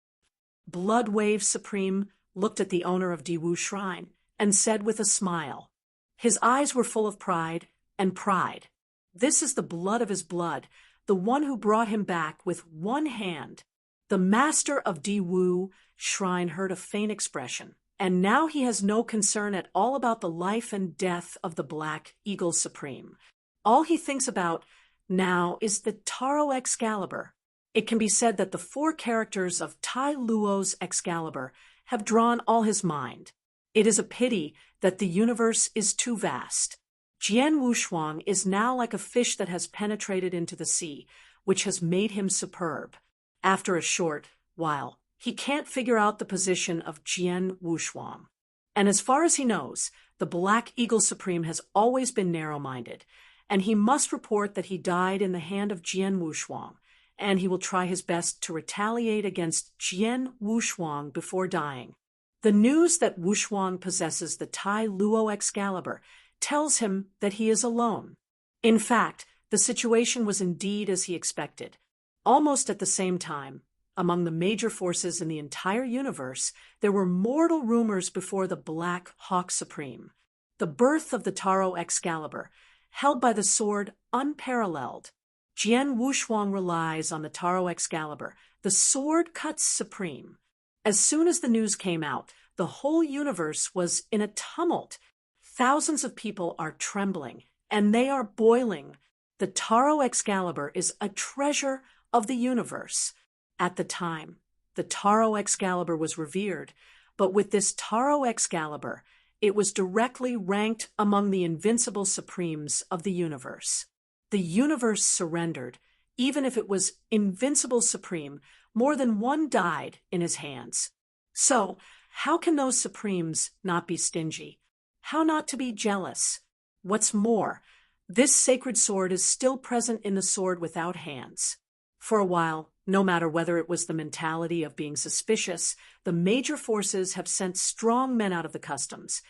Bloodwave Supreme looked at the owner of Diwu Shrine and said with a smile. His eyes were full of pride and pride. This is the blood of his blood, the one who brought him back with one hand. The master of Diwu Shrine heard a faint expression, and now he has no concern at all about the life and death of the Black Eagle Supreme. All he thinks about now is the Taro Excalibur. It can be said that the four characters of Tai Luo's Excalibur have drawn all his mind. It is a pity that the universe is too vast. Jian Wushuang is now like a fish that has penetrated into the sea, which has made him superb. After a short while, he can't figure out the position of Jian Wushuang. And as far as he knows, the Black Eagle Supreme has always been narrow-minded, and he must report that he died in the hand of Jian Wushuang, and he will try his best to retaliate against Jian Wushuang before dying. The news that Wushuang possesses the Tai Luo Excalibur tells him that he is alone. In fact, the situation was indeed as he expected. Almost at the same time, among the major forces in the entire universe, there were mortal rumors before the Black Hawk Supreme. The birth of the Taro Excalibur, held by the sword unparalleled. Jian Wushuang relies on the Taro Excalibur. The sword cuts supreme. As soon as the news came out, the whole universe was in a tumult. Thousands of people are trembling, and they are boiling. The Taro Excalibur is a treasure of the universe. At the time, the Taro Excalibur was revered, but with this Taro Excalibur, it was directly ranked among the invincible supremes of the universe. The universe surrendered, even if it was invincible supreme. More than one died in his hands. So, how can those supremes not be stingy? How not to be jealous? What's more, this sacred sword is still present in the sword without hands. For a while, no matter whether it was the mentality of being suspicious, the major forces have sent strong men out of the customs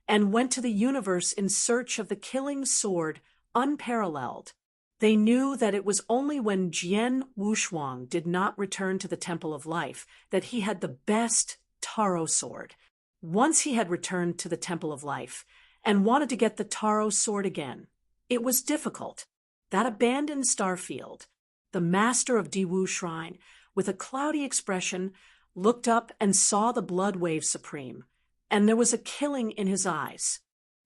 and went to the universe in search of the killing sword unparalleled. They knew that it was only when Jian Wushuang did not return to the Temple of Life that he had the best Taro sword. Once he had returned to the Temple of Life and wanted to get the Taro sword again, it was difficult. That abandoned starfield, the master of Diwu Shrine, with a cloudy expression, looked up and saw the blood wave supreme, and there was a killing in his eyes.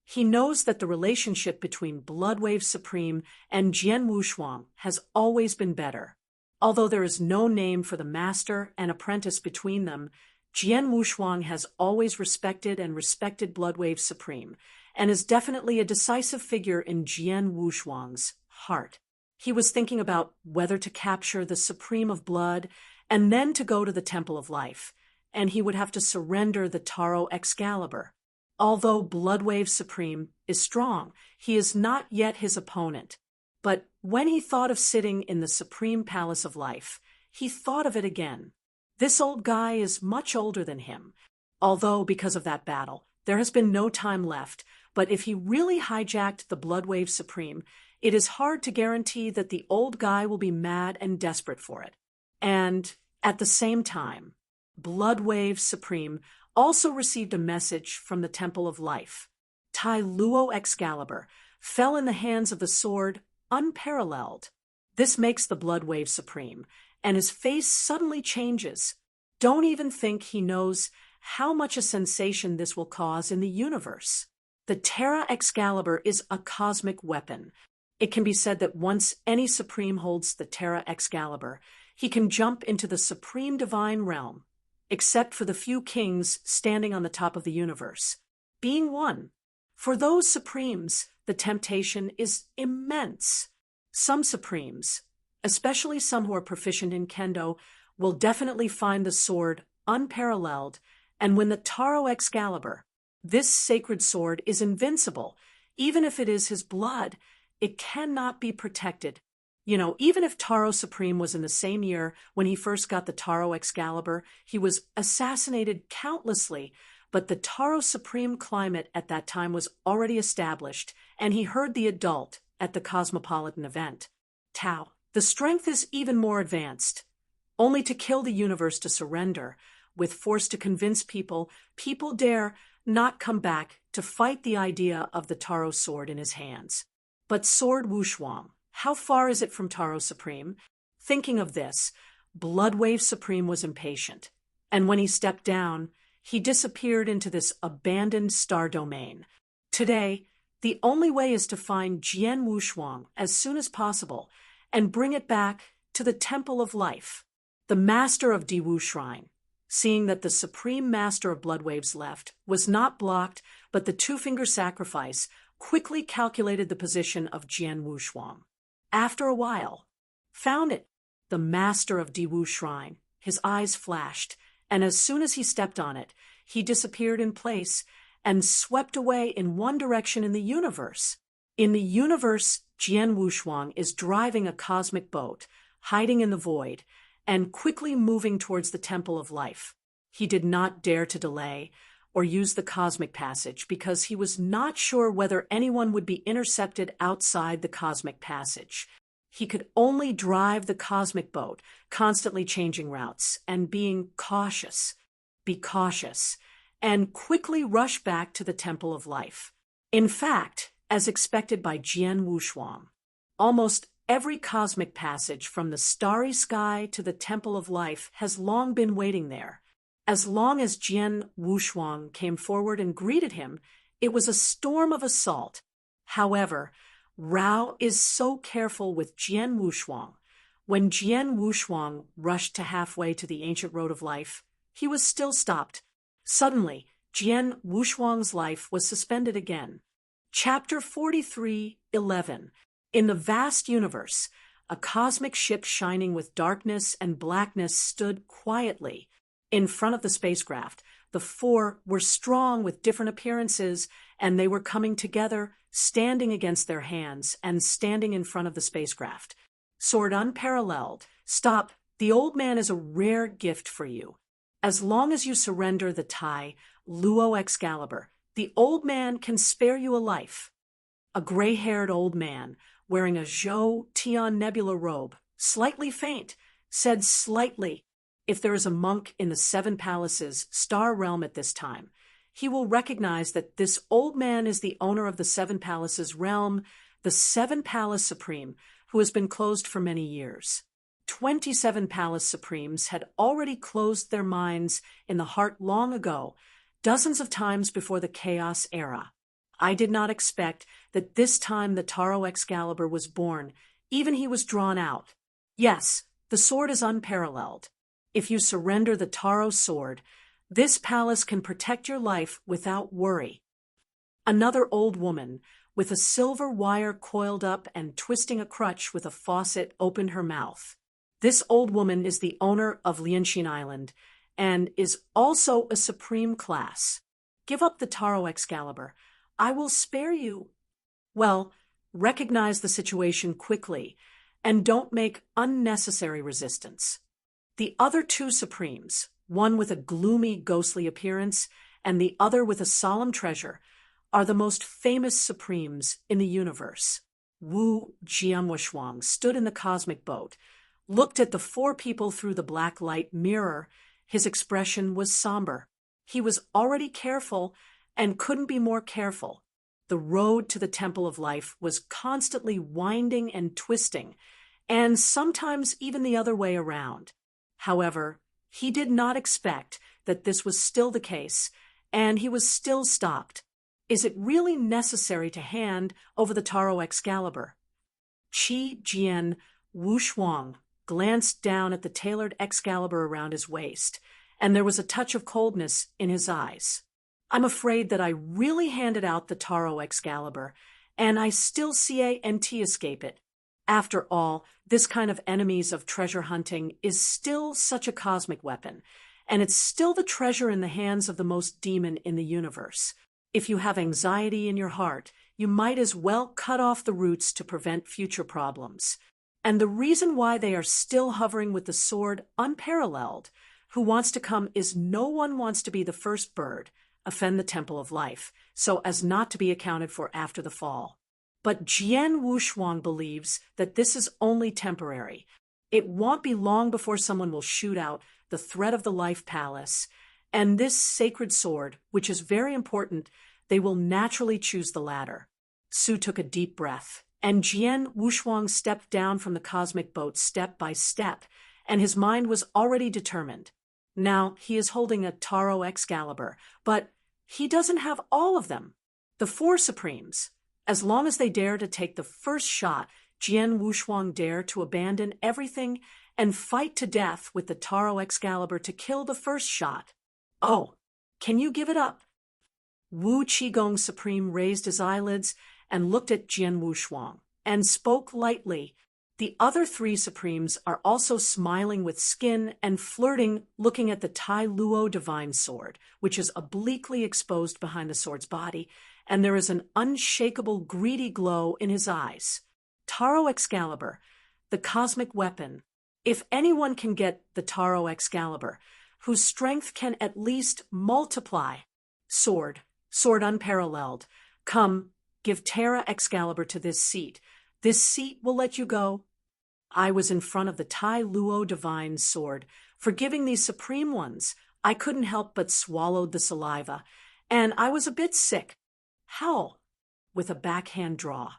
He knows that the relationship between Blood Wave Supreme and Jian Wushuang has always been better. Although there is no name for the master and apprentice between them, Jian Wushuang has always respected Blood Wave Supreme, and is definitely a decisive figure in Jian Wushuang's heart. He was thinking about whether to capture the Supreme of Blood and then to go to the Temple of Life, and he would have to surrender the Taro Excalibur. Although Blood Wave Supreme is strong, he is not yet his opponent. But when he thought of sitting in the Supreme Palace of Life, he thought of it again. This old guy is much older than him. Although, because of that battle, there has been no time left, but if he really hijacked the Blood Wave Supreme, it is hard to guarantee that the old guy will be mad and desperate for it. And, at the same time, Blood Wave Supreme also received a message from the Temple of Life. Tai Luo Excalibur fell in the hands of the sword unparalleled. This makes the Blood Wave Supreme, and his face suddenly changes. Don't even think he knows how much a sensation this will cause in the universe. The Terra Excalibur is a cosmic weapon. It can be said that once any Supreme holds the Terra Excalibur, he can jump into the Supreme Divine Realm, except for the few kings standing on the top of the universe, being one. For those Supremes, the temptation is immense. Some Supremes, especially some who are proficient in Kendo, will definitely find the sword unparalleled, and when the Taro Excalibur, this sacred sword, is invincible, even if it is his blood, it cannot be protected. Even if Taro Supreme was in the same year when he first got the Taro Excalibur, he was assassinated countlessly, but the Taro Supreme climate at that time was already established, and he heard the adult at the Cosmopolitan event. Tao, the strength is even more advanced. Only to kill the universe to surrender, with force to convince people dare not come back to fight the idea of the Taro sword in his hands. But Sword Wushuang, how far is it from Taro Supreme? Thinking of this, Blood Wave Supreme was impatient, and when he stepped down, he disappeared into this abandoned star domain. Today, the only way is to find Jian Wushuang as soon as possible and bring it back to the Temple of Life. The master of Diwu Shrine, seeing that the Supreme Master of Bloodwaves left, was not blocked, but the two-finger sacrifice, quickly calculated the position of Jian Wushuang. After a while, found it. The master of Diwu Shrine, his eyes flashed, and as soon as he stepped on it, he disappeared in place and swept away in one direction in the universe. In the universe, Jian Wushuang is driving a cosmic boat, hiding in the void, and quickly moving towards the Temple of Life. He did not dare to delay or use the cosmic passage because he was not sure whether anyone would be intercepted outside the cosmic passage. He could only drive the cosmic boat, constantly changing routes and being cautious. Be cautious, and quickly rush back to the Temple of Life. In fact, as expected by Jian Wushuang, almost every cosmic passage from the starry sky to the Temple of Life has long been waiting there. As long as Jian Wushuang came forward and greeted him, it was a storm of assault. However, Rao is so careful with Jian Wushuang. When Jian Wushuang rushed to halfway to the ancient road of life, he was still stopped. Suddenly, Jian Wushuang's life was suspended again. Chapter 43:11. In the vast universe, a cosmic ship shining with darkness and blackness stood quietly in front of the spacecraft. The four were strong with different appearances, and they were coming together, standing against their hands and standing in front of the spacecraft. Sword unparalleled. Stop. The old man is a rare gift for you. As long as you surrender the Tai Luo Excalibur, the old man can spare you a life. A gray-haired old man, wearing a Zhou Tian Nebula robe, slightly faint, said slightly, "If there is a monk in the Seven Palaces Star Realm at this time, he will recognize that this old man is the owner of the Seven Palaces realm, the Seven Palace Supreme, who has been closed for many years." 27 Palace Supremes had already closed their minds in the heart long ago, dozens of times before the Chaos Era. I did not expect that this time the Taro Excalibur was born, even he was drawn out. Yes, the sword is unparalleled. If you surrender the Taro sword, this palace can protect your life without worry. Another old woman, with a silver wire coiled up and twisting a crutch with a faucet, opened her mouth. This old woman is the owner of Lianxin Island and is also a supreme class. Give up the Taro Excalibur. I will spare you. Well, recognize the situation quickly and don't make unnecessary resistance. The other two Supremes, one with a gloomy, ghostly appearance and the other with a solemn treasure, are the most famous Supremes in the universe. Wu Jianwushuang stood in the cosmic boat, looked at the four people through the black light mirror. His expression was somber. He was already careful and couldn't be more careful. The road to the Temple of Life was constantly winding and twisting, and sometimes even the other way around. However, he did not expect that this was still the case, and he was still stopped. Is it really necessary to hand over the Taro Excalibur? Qi Jian Wushuang glanced down at the tailored Excalibur around his waist, and there was a touch of coldness in his eyes. I'm afraid that I really handed out the Taro Excalibur, and I still can't escape it. After all, this kind of enemies of treasure hunting is still such a cosmic weapon, and it's still the treasure in the hands of the most demon in the universe. If you have anxiety in your heart, you might as well cut off the roots to prevent future problems. And the reason why they are still hovering with the sword unparalleled, who wants to come, is no one wants to be the first bird, offend the Temple of Life, so as not to be accounted for after the fall. But Jian Wushuang believes that this is only temporary. It won't be long before someone will shoot out the thread of the Life Palace, and this sacred sword, which is very important, they will naturally choose the latter. Su took a deep breath, and Jian Wushuang stepped down from the cosmic boat step by step, and his mind was already determined. Now he is holding a Taro Excalibur, but he doesn't have all of them. The four Supremes, as long as they dare to take the first shot, Jian Wushuang dare to abandon everything and fight to death with the Taro Excalibur to kill the first shot. Oh, can you give it up? Wu Qigong Supreme raised his eyelids and looked at Jian Wushuang and spoke lightly. The other three Supremes are also smiling with skin and flirting, looking at the Tai Luo Divine Sword, which is obliquely exposed behind the sword's body, and there is an unshakable greedy glow in his eyes. Taro Excalibur, the cosmic weapon. If anyone can get the Taro Excalibur, whose strength can at least multiply. Sword unparalleled. Come, give Terra Excalibur to this seat. This seat will let you go. I was in front of the Tai Luo divine sword, forgiving these supreme ones. I couldn't help but swallow the saliva, and I was a bit sick. How? With a backhand draw.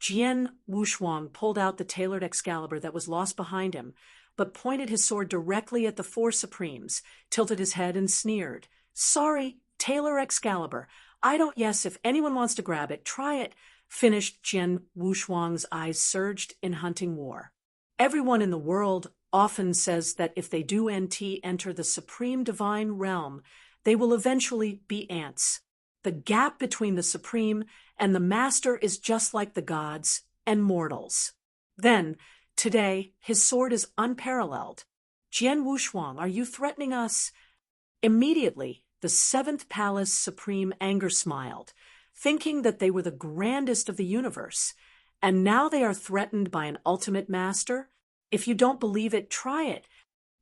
Jian Wushuang pulled out the tailored Excalibur that was lost behind him, but pointed his sword directly at the four supremes, tilted his head and sneered. Sorry, tailor Excalibur. I don't. Yes, if anyone wants to grab it, try it, finished Jian Wushuang's eyes surged in hunting war. Everyone in the world often says that if they do enter the supreme divine realm, they will eventually be ants. The gap between the supreme and the master is just like the gods and mortals. Then, today, his sword is unparalleled. Jian Wushuang, are you threatening us? Immediately, the seventh palace supreme anger smiled, thinking that they were the grandest of the universe, and now they are threatened by an ultimate master? If you don't believe it, try it.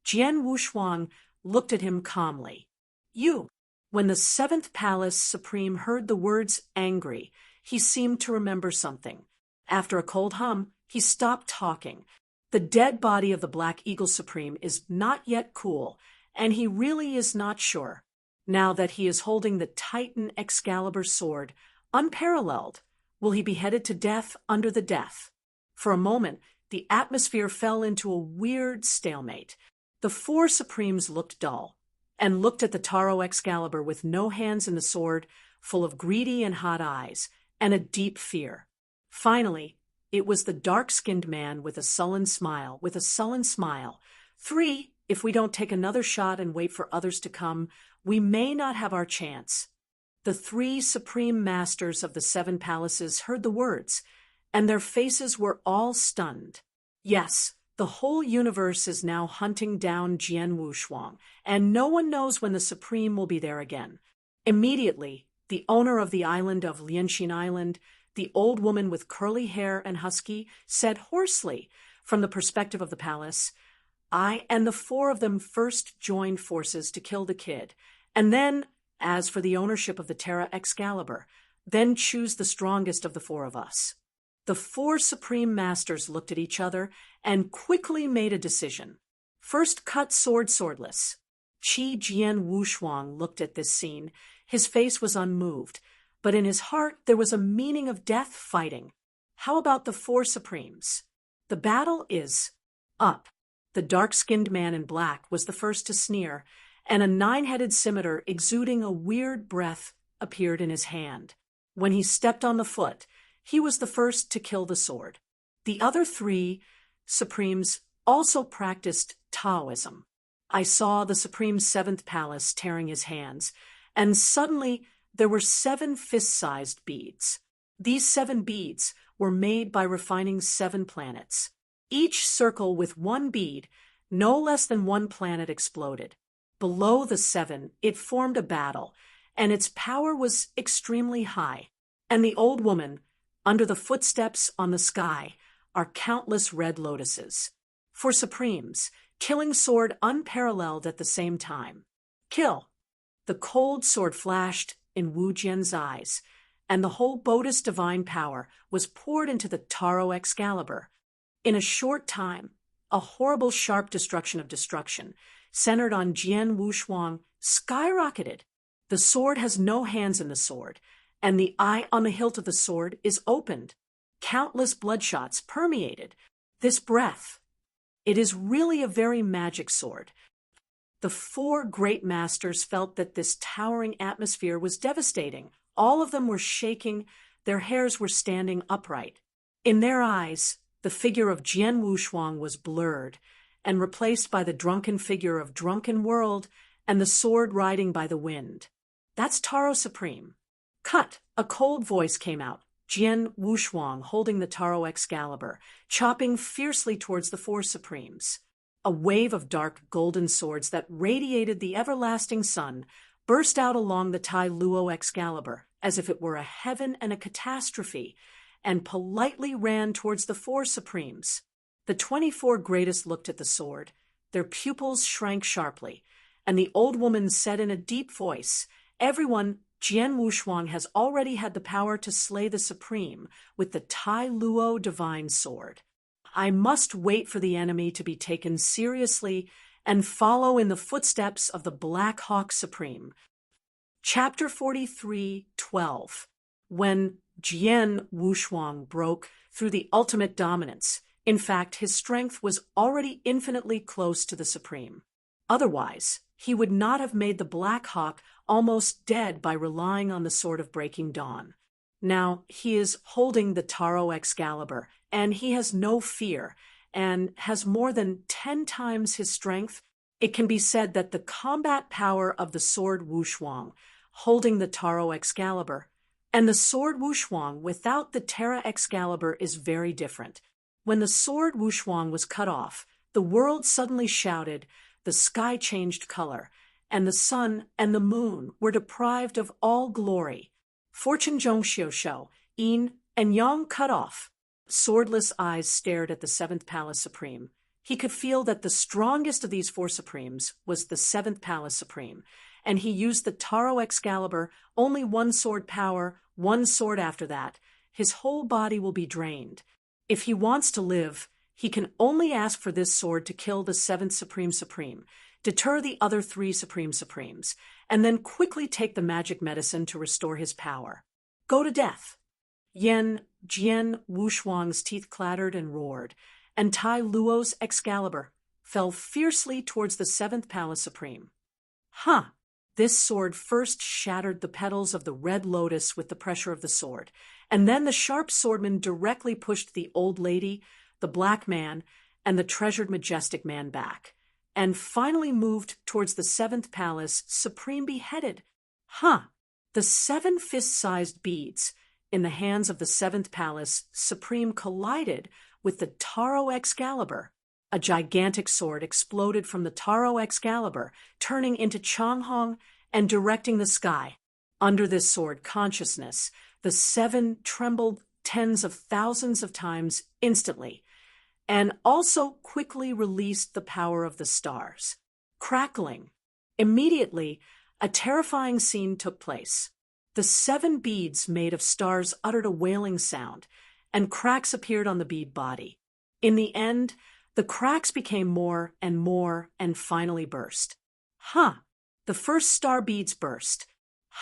Jian Wushuang looked at him calmly. You. When the seventh palace supreme heard the words angry, he seemed to remember something. After a cold hum, he stopped talking. The dead body of the Black Eagle Supreme is not yet cool, and he really is not sure. Now that he is holding the Titan Excalibur sword, unparalleled, will he be headed to death under the death? For a moment, the atmosphere fell into a weird stalemate. The four supremes looked dull, and looked at the Taro Excalibur with no hands in the sword, full of greedy and hot eyes, and a deep fear. Finally, it was the dark-skinned man with a sullen smile, "3, if we don't take another shot and wait for others to come, we may not have our chance." The three supreme masters of the seven palaces heard the words, and their faces were all stunned. Yes, the whole universe is now hunting down Jian Wushuang, and no one knows when the Supreme will be there again. Immediately, the owner of the island of Lianxin Island, the old woman with curly hair and husky, said hoarsely, from the perspective of the palace, "I and the four of them first joined forces to kill the kid, and then, as for the ownership of the Terra Excalibur, then choose the strongest of the four of us." The four supreme masters looked at each other and quickly made a decision. First cut swordless. Qi Jian Wushuang looked at this scene. His face was unmoved, but in his heart there was a meaning of death fighting. How about the four supremes? The battle is up. The dark-skinned man in black was the first to sneer, and a nine-headed scimitar exuding a weird breath appeared in his hand. When he stepped on the foot, he was the first to kill the sword. The other three supremes also practiced Taoism. I saw the Supreme's seventh palace tearing his hands, and suddenly there were 7 fist-sized beads. These 7 beads were made by refining 7 planets. Each circle with 1 bead, no less than 1 planet exploded. Below the 7, it formed a battle, and its power was extremely high. And the old woman, under the footsteps on the sky, are countless red lotuses. For supremes, killing sword unparalleled at the same time. Kill! The cold sword flashed in Wu Jian's eyes, and the whole Bodis divine power was poured into the Taro Excalibur. In a short time, a horrible sharp destruction of destruction, centered on Jian Wushuang, skyrocketed. The sword has no hands in the sword, and the eye on the hilt of the sword is opened. Countless bloodshots permeated. This breath. It is really a very magic sword. The 4 great masters felt that this towering atmosphere was devastating. All of them were shaking, their hairs were standing upright. In their eyes, the figure of Jian Wushuang was blurred and replaced by the drunken figure of Drunken World and the sword riding by the wind. That's Taro Supreme. Cut! A cold voice came out. Jian Wushuang holding the Taro Excalibur, chopping fiercely towards the 4 supremes. A wave of dark golden swords that radiated the everlasting sun burst out along the Tai Luo Excalibur as if it were a heaven and a catastrophe, and politely ran towards the 4 supremes. The 24 greatest looked at the sword. Their pupils shrank sharply, and the old woman said in a deep voice, "Everyone, Jian Wushuang has already had the power to slay the Supreme with the Tai Luo divine sword. I must wait for the enemy to be taken seriously and follow in the footsteps of the Black Hawk Supreme. Chapter 43:12. When Jian Wushuang broke through the ultimate dominance, in fact, his strength was already infinitely close to the Supreme. Otherwise, he would not have made the Black Hawk almost dead by relying on the Sword of Breaking Dawn. Now, he is holding the Taro Excalibur, and he has no fear, and has more than 10 times his strength. It can be said that the combat power of the Sword Wushuang, holding the Taro Excalibur, and the Sword Wushuang without the Terra Excalibur is very different. When the Sword Wushuang was cut off, the world suddenly shouted, the sky changed color, and the sun and the moon were deprived of all glory. Fortune Zhongxiu Yin and Yang cut off. Swordless eyes stared at the Seventh Palace Supreme. He could feel that the strongest of these 4 Supremes was the Seventh Palace Supreme, and he used the Taro Excalibur, only 1 sword power, 1 sword after that. His whole body will be drained. If he wants to live, he can only ask for this sword to kill the 7th Supreme, deter the other 3 Supremes, and then quickly take the magic medicine to restore his power. Go to death. Jian Wushuang's teeth clattered and roared, and Tai Luo's Excalibur fell fiercely towards the 7th Palace Supreme. This sword first shattered the petals of the red lotus with the pressure of the sword, and then the sharp swordman directly pushed the old lady, the black man, and the treasured majestic man back, and finally moved towards the 7th Palace Supreme beheaded. The 7 fist-sized beads in the hands of the 7th Palace Supreme collided with the Taro Excalibur. A gigantic sword exploded from the Taro Excalibur, turning into Changhong and directing the sky. Under this sword consciousness, the 7 trembled tens of thousands of times instantly, and also quickly released the power of the stars. Crackling. Immediately, a terrifying scene took place. The 7 beads made of stars uttered a wailing sound, and cracks appeared on the bead body. In the end, the cracks became more and finally burst. The first star beads burst.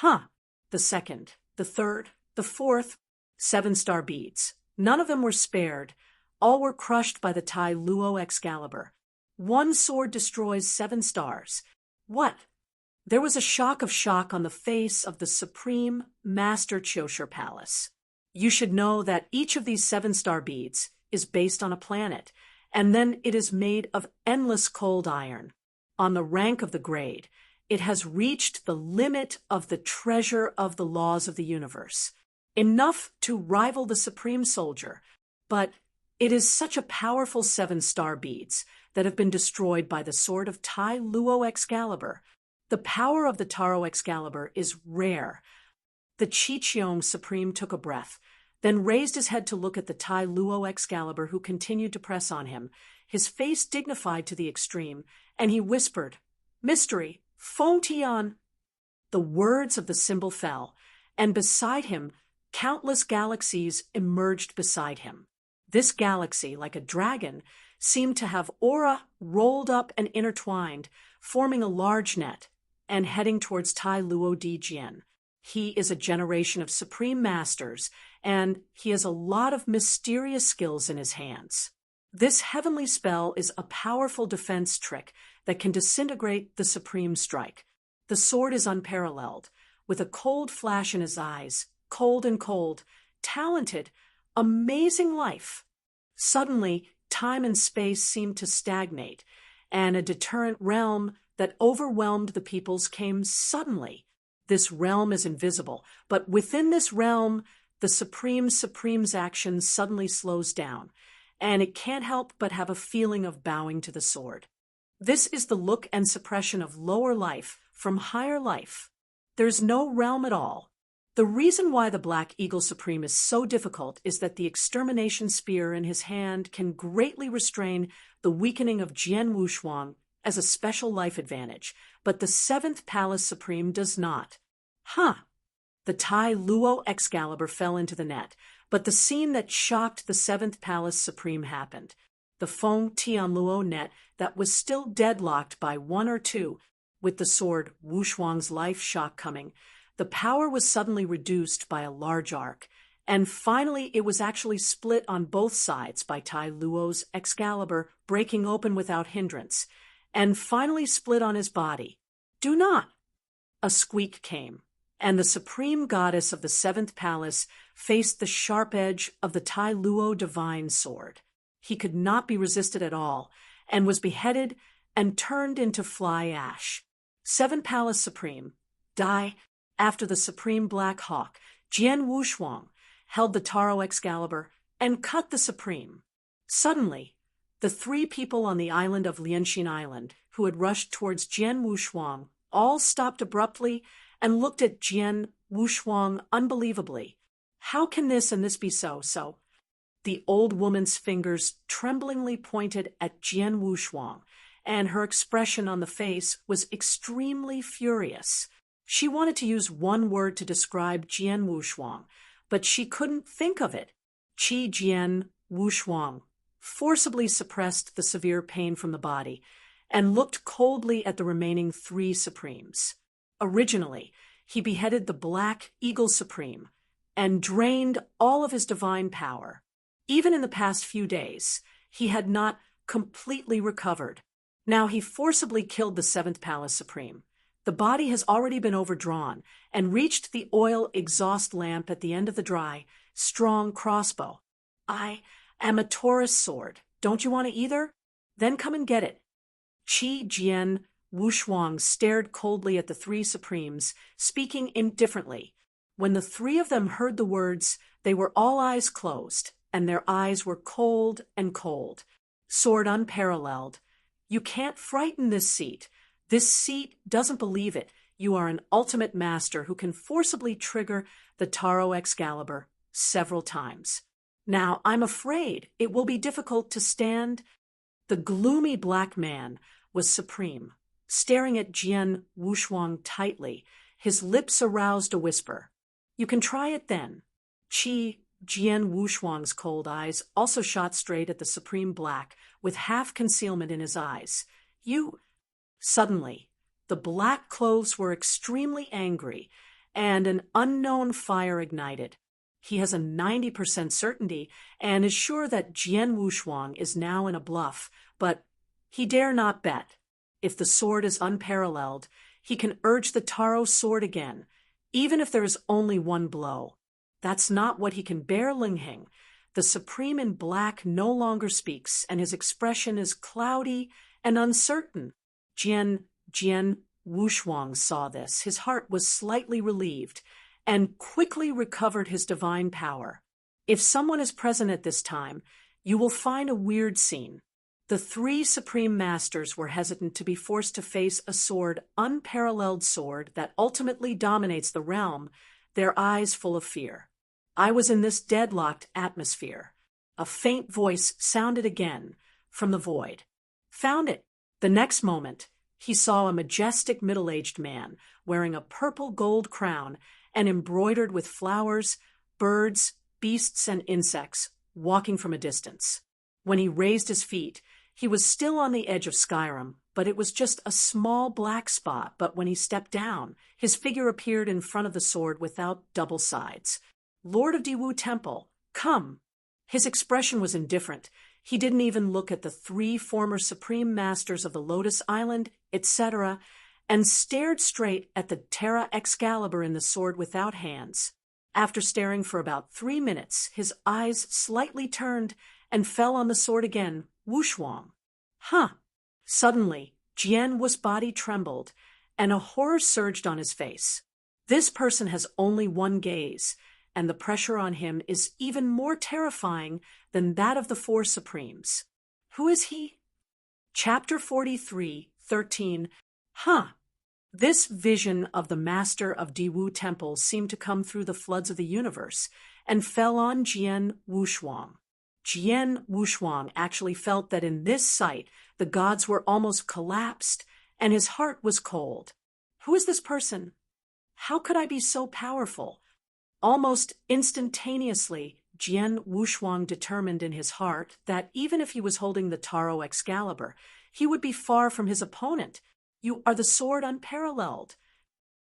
The second, the third, the fourth, 7 star beads. None of them were spared. All were crushed by the Tai Luo Excalibur. 1 sword destroys 7 stars. What? There was a shock on the face of the Supreme Master Chosher Palace. You should know that each of these 7 star beads is based on a planet, and then it is made of endless cold iron. On the rank of the grade, it has reached the limit of the treasure of the laws of the universe, enough to rival the Supreme Soldier, but it is such a powerful 7 star beads that have been destroyed by the sword of Tai Luo Excalibur. The power of the Taro Excalibur is rare. The Chichiong Supreme took a breath, then raised his head to look at the Tai Luo Excalibur, who continued to press on him, his face dignified to the extreme, and he whispered, "Mystery, Feng Tian." The words of the symbol fell, and beside him, countless galaxies emerged beside him. This galaxy, like a dragon, seemed to have aura rolled up and intertwined, forming a large net, and heading towards Tai Luo Dijian. He is a generation of supreme masters, and he has a lot of mysterious skills in his hands. This heavenly spell is a powerful defense trick that can disintegrate the supreme strike. The sword is unparalleled, with a cold flash in his eyes, cold and cold, talented, amazing life. Suddenly, time and space seemed to stagnate, and a deterrent realm that overwhelmed the peoples came suddenly. This realm is invisible, but within this realm, the Supreme's action suddenly slows down, and it can't help but have a feeling of bowing to the sword. This is the look and suppression of lower life from higher life. There's no realm at all. The reason why the Black Eagle Supreme is so difficult is that the extermination spear in his hand can greatly restrain the weakening of Jian Wushuang as a special life advantage, but the 7th Palace Supreme does not. The Tai Luo Excalibur fell into the net, but the scene that shocked the Seventh Palace Supreme happened. The Feng Tian Luo net that was still deadlocked by 1 or 2, with the sword Wu Shuang's life shock coming, the power was suddenly reduced by a large arc, and finally it was actually split on both sides by Tai Luo's Excalibur breaking open without hindrance, and finally split on his body. "Do not!" A squeak came, and the supreme goddess of the Seventh Palace faced the sharp edge of the Tai Luo divine sword. He could not be resisted at all, and was beheaded and turned into fly ash. Seven Palace Supreme, die. After the Supreme Black Hawk, Jian Wushuang, held the Taro Excalibur and cut the Supreme. Suddenly, the 3 people on the island of Lianxin Island, who had rushed towards Jian Wushuang, all stopped abruptly and looked at Jian Wushuang unbelievably. "How can this and this be so?" The old woman's fingers tremblingly pointed at Jian Wushuang, and her expression on the face was extremely furious. She wanted to use one word to describe Jian Wushuang, but she couldn't think of it. Jian Wushuang forcibly suppressed the severe pain from the body and looked coldly at the remaining 3 Supremes. Originally, he beheaded the Black Eagle Supreme and drained all of his divine power. Even in the past few days, he had not completely recovered. Now he forcibly killed the Seventh Palace Supreme. The body has already been overdrawn and reached the oil exhaust lamp at the end of the dry, strong crossbow. "I am a Taurus sword. Don't you want it either? Then come and get it." Jian Wushuang stared coldly at the 3 Supremes, speaking indifferently. When the 3 of them heard the words, they were all eyes closed, and their eyes were cold and cold. "Sword unparalleled. You can't frighten this seat. This seat doesn't believe it. You are an ultimate master who can forcibly trigger the Taro Excalibur several times. Now, I'm afraid it will be difficult to stand." The gloomy black man was supreme, staring at Jian Wushuang tightly. His lips aroused a whisper. "You can try it then." Jian Wushuang's cold eyes also shot straight at the Supreme Black, with half concealment in his eyes. "You—" Suddenly, the black clothes were extremely angry, and an unknown fire ignited. He has a 90% certainty and is sure that Jian Wushuang is now in a bluff, but he dare not bet. If the sword is unparalleled, he can urge the Taro sword again, even if there is only one blow. That's not what he can bear, Lingheng. The Supreme in Black no longer speaks, and his expression is cloudy and uncertain. Jian Wushuang saw this. His heart was slightly relieved, and quickly recovered his divine power. If someone is present at this time, you will find a weird scene. The 3 Supreme Masters were hesitant to be forced to face a sword, unparalleled sword, that ultimately dominates the realm, their eyes full of fear. I was in this deadlocked atmosphere. A faint voice sounded again from the void. "Found it." The next moment, he saw a majestic middle-aged man wearing a purple gold crown and embroidered with flowers, birds, beasts, and insects, walking from a distance. When he raised his feet, he was still on the edge of Skyrim, but it was just a small black spot. But when he stepped down, his figure appeared in front of the sword without double sides. "Lord of Diwu Temple, come." His expression was indifferent. He didn't even look at the 3 former Supreme Masters of the Lotus Island, etc., and stared straight at the Terra Excalibur in the sword without hands. After staring for about 3 minutes, his eyes slightly turned and fell on the sword again, Wushuang. "Huh." Suddenly, Jian Wu's body trembled, and a horror surged on his face. This person has only one gaze, and the pressure on him is even more terrifying than that of the 4 Supremes. Who is he? Chapter 43, 13. This vision of the Master of Diwu Temple seemed to come through the floods of the universe and fell on Jian Wushuang. Jian Wushuang actually felt that in this sight the gods were almost collapsed, and his heart was cold. Who is this person? How could I be so powerful? Almost instantaneously, Jian Wushuang determined in his heart that even if he was holding the Taro Excalibur, he would be far from his opponent. You are the sword unparalleled.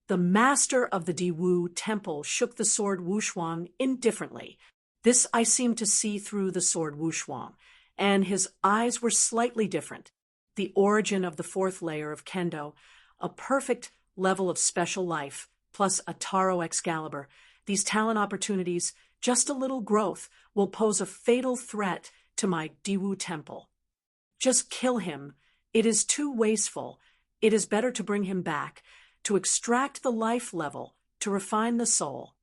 The master of the Diwu temple shook the sword Wushuang indifferently. This I seemed to see through the sword Wushuang, and his eyes were slightly different. The origin of the fourth layer of Kendo, a perfect level of special life, plus a Taro Excalibur, these talent opportunities, just a little growth, will pose a fatal threat to my Diwu temple. Just kill him. It is too wasteful. It is better to bring him back, to extract the life level, to refine the soul.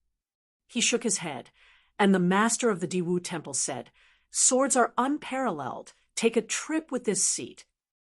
He shook his head, and the master of the Diwu temple said, "Swords are unparalleled. Take a trip with this seat."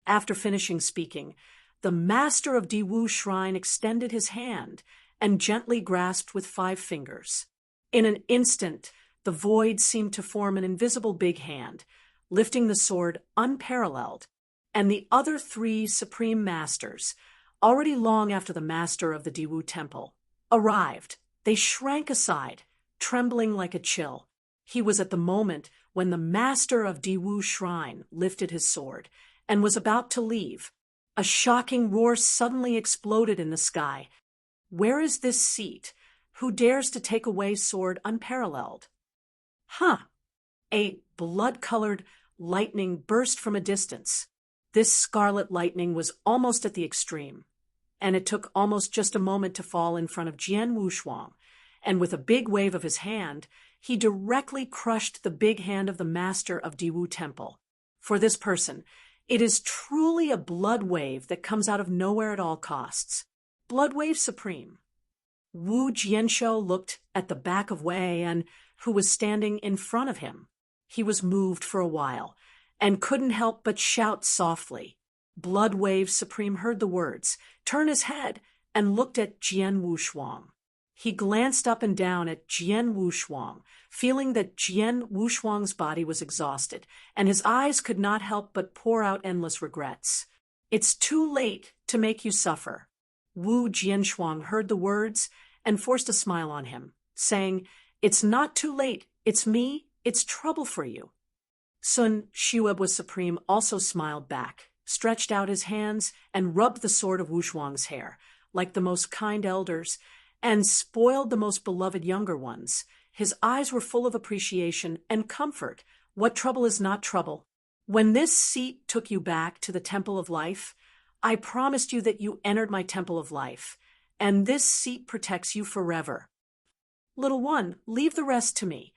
After finishing speaking, the master of Diwu Shrine extended his hand and gently grasped with 5 fingers. In an instant, the void seemed to form an invisible big hand, lifting the sword unparalleled, and the other 3 supreme masters, already long after the master of the Diwu temple, arrived. They shrank aside, trembling like a chill. He was at the moment when the master of Diwu Shrine lifted his sword and was about to leave. A shocking roar suddenly exploded in the sky. "Where is this seat? Who dares to take away sword unparalleled?" Huh! A blood-colored lightning burst from a distance. This scarlet lightning was almost at the extreme, and it took almost just a moment to fall in front of Jian Wushuang, and with a big wave of his hand, he directly crushed the big hand of the master of Diwu Temple. For this person, it is truly a blood wave that comes out of nowhere at all costs. Blood wave supreme. Wu Jianshou looked at the back of Wei and who was standing in front of him. He was moved for a while and couldn't help but shout softly. Blood Wave Supreme heard the words, turned his head, and looked at Jian Wushuang. He glanced up and down at Jian Wushuang, feeling that Jian Wushuang's body was exhausted, and his eyes could not help but pour out endless regrets. "It's too late to make you suffer." Wu Jianshuang heard the words and forced a smile on him, saying, "It's not too late. It's me. It's trouble for you." Sun Shiwebwa Supreme also smiled back, stretched out his hands, and rubbed the sword of Wushuang's hair, like the most kind elders, and spoiled the most beloved younger ones. His eyes were full of appreciation and comfort. What trouble is not trouble? When this seat took you back to the Temple of Life, I promised you that you entered my Temple of Life, and this seat protects you forever. Little one, leave the rest to me.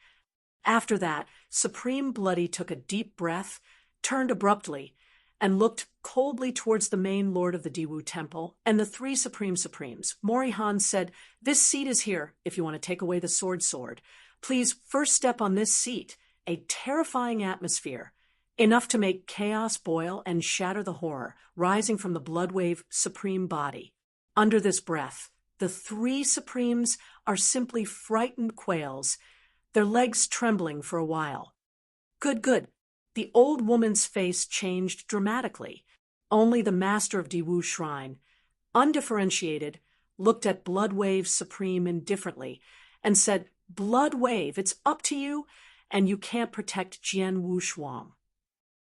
After that, Supreme Bloody took a deep breath, turned abruptly, and looked coldly towards the main lord of the Diwu Temple and the 3 Supremes. Morihan said, "This seat is here if you want to take away the sword. Please first step on this seat, a terrifying atmosphere, enough to make chaos boil and shatter the horror rising from the Bloodwave Supreme body. Under this breath, the 3 Supremes are simply frightened quails, their legs trembling for a while." Good. The old woman's face changed dramatically. Only the master of Diwu Shrine, undifferentiated, looked at Bloodwave Supreme indifferently and said, "Blood Wave, it's up to you, and you can't protect Jian Wushuang."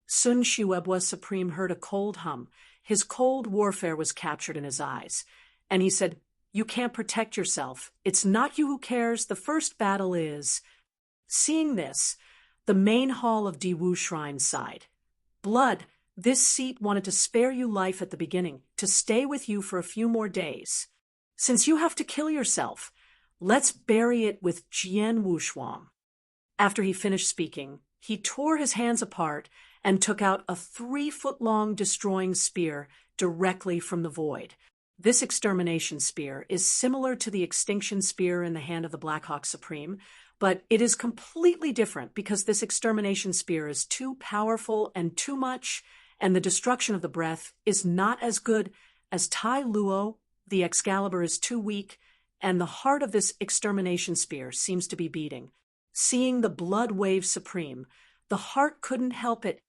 Sun Shiwebwa Supreme heard a cold hum. His cold warfare was captured in his eyes, and he said, "You can't protect yourself. It's not you who cares. The first battle is..." Seeing this, the main hall of Diwu Shrine sighed. "Blood, this seat wanted to spare you life at the beginning, to stay with you for a few more days. Since you have to kill yourself, let's bury it with Jian Wushuang." After he finished speaking, he tore his hands apart and took out a 3-foot-long destroying spear directly from the void. This extermination spear is similar to the extinction spear in the hand of the Black Hawk Supreme, but it is completely different because this extermination spear is too powerful and too much, and the destruction of the breath is not as good as Tai Luo. The Excalibur is too weak, and the heart of this extermination spear seems to be beating. Seeing the Blood Wave Supreme, the heart couldn't help it.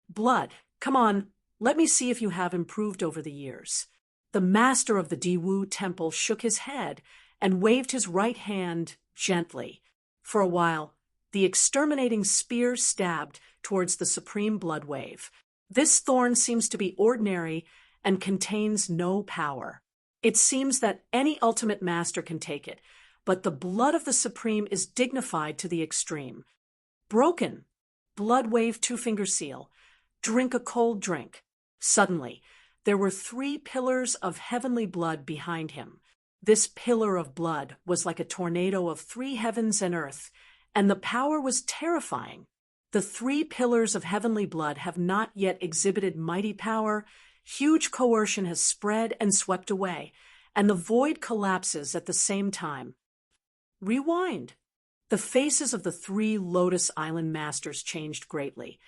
"Blood, come on, let me see if you have improved over the years." The master of the Diwu temple shook his head and waved his right hand gently. For a while, the exterminating spear stabbed towards the supreme blood wave. This thorn seems to be ordinary and contains no power. It seems that any ultimate master can take it, but the blood of the supreme is dignified to the extreme. Broken. Blood wave two-finger seal. Drink a cold drink. Suddenly, there were 3 pillars of heavenly blood behind him. This pillar of blood was like a tornado of 3 heavens and earth, and the power was terrifying. The 3 pillars of heavenly blood have not yet exhibited mighty power. Huge coercion has spread and swept away, and the void collapses at the same time. Rewind. The faces of the 3 Lotus Island masters changed greatly,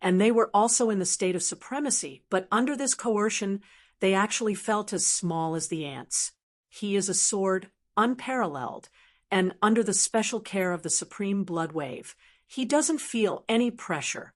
and they were also in the state of supremacy, but under this coercion, they actually felt as small as the ants. He is a sword unparalleled, and under the special care of the supreme blood wave, he doesn't feel any pressure.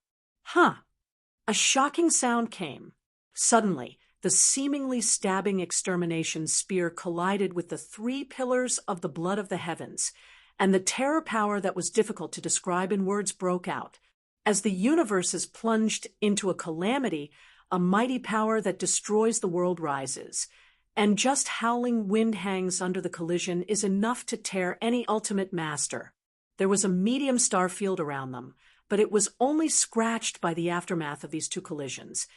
A shocking sound came. Suddenly, the seemingly stabbing extermination spear collided with the 3 pillars of the blood of the heavens, and the terror power that was difficult to describe in words broke out. As the universe is plunged into a calamity, a mighty power that destroys the world rises, and just howling wind hangs under the collision is enough to tear any ultimate master. There was a medium star field around them, but it was only scratched by the aftermath of these 2 collisions,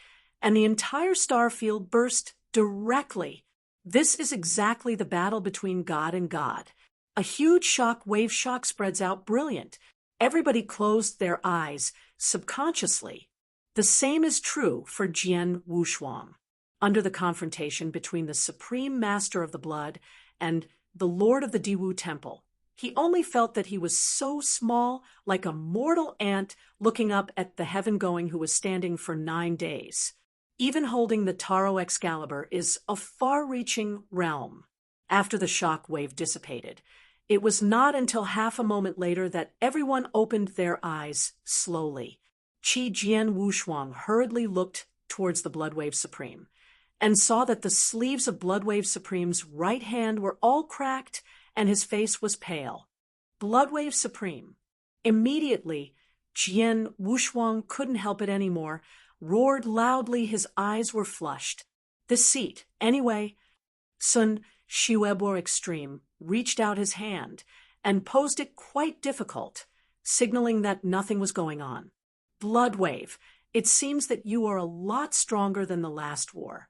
and the entire star field burst directly. This is exactly the battle between God and God. A huge wave shock spreads out, brilliant. Everybody closed their eyes, subconsciously. The same is true for Jian Wushuang. Under the confrontation between the Supreme Master of the Blood and the Lord of the Diwu Temple, he only felt that he was so small, like a mortal ant looking up at the heaven-going who was standing for 9 days. Even holding the Taro Excalibur is a far-reaching realm. After the shock wave dissipated, it was not until half a moment later that everyone opened their eyes slowly. Qi Jian Wushuang hurriedly looked towards the Bloodwave Supreme and saw that the sleeves of Bloodwave Supreme's right hand were all cracked and his face was pale. Bloodwave Supreme. Immediately, Jian Wushuang couldn't help it anymore, roared loudly, his eyes were flushed. "The seat, anyway." Sun Shiwebo Extreme reached out his hand and posed it quite difficult, signaling that nothing was going on. "Bloodwave, it seems that you are a lot stronger than the last war."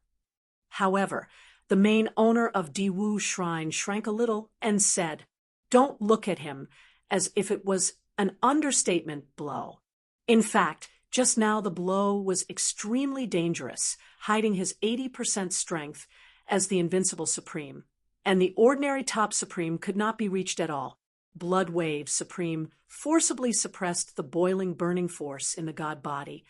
However, the main owner of Diwu Shrine shrank a little and said, "Don't look at him as if it was an understatement blow. In fact, just now the blow was extremely dangerous, hiding his 80% strength as the Invincible Supreme, and the ordinary Top Supreme could not be reached at all. Blood Wave Supreme forcibly suppressed the boiling, burning force in the god body,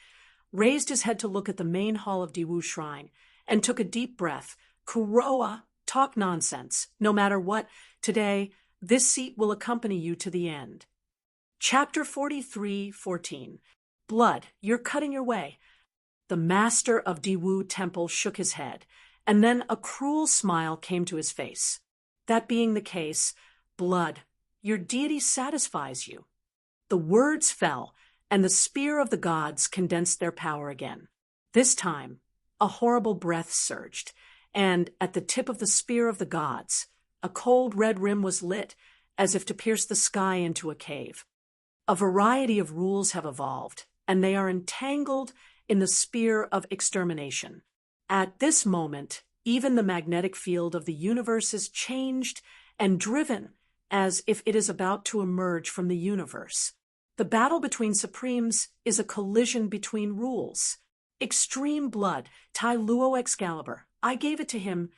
raised his head to look at the main hall of Diwu Shrine, and took a deep breath. Kuroa, talk nonsense. No matter what, today, this seat will accompany you to the end." Chapter 43:14. Blood, you're cutting your way. The master of Diwu Temple shook his head, and then a cruel smile came to his face. "That being the case, Blood, your deity satisfies you." The words fell, and the spear of the gods condensed their power again. This time, a horrible breath surged, and at the tip of the spear of the gods, a cold red rim was lit, as if to pierce the sky into a cave. A variety of rules have evolved, and they are entangled in the spear of extermination. At this moment, even the magnetic field of the universe is changed and driven as if it is about to emerge from the universe. The battle between supremes is a collision between rules. Extreme blood, Tai Luo Excalibur. I gave it to him.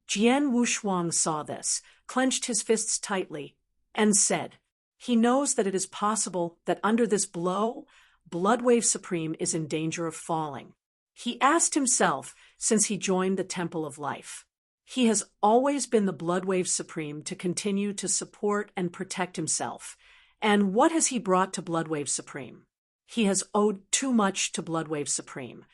Jian Wushuang saw this, clenched his fists tightly, and said, "He knows that it is possible that under this blow, Bloodwave Supreme is in danger of falling." He asked himself since he joined the Temple of Life. He has always been the Bloodwave Supreme to continue to support and protect himself. And what has he brought to Bloodwave Supreme? He has owed too much to Bloodwave Supreme,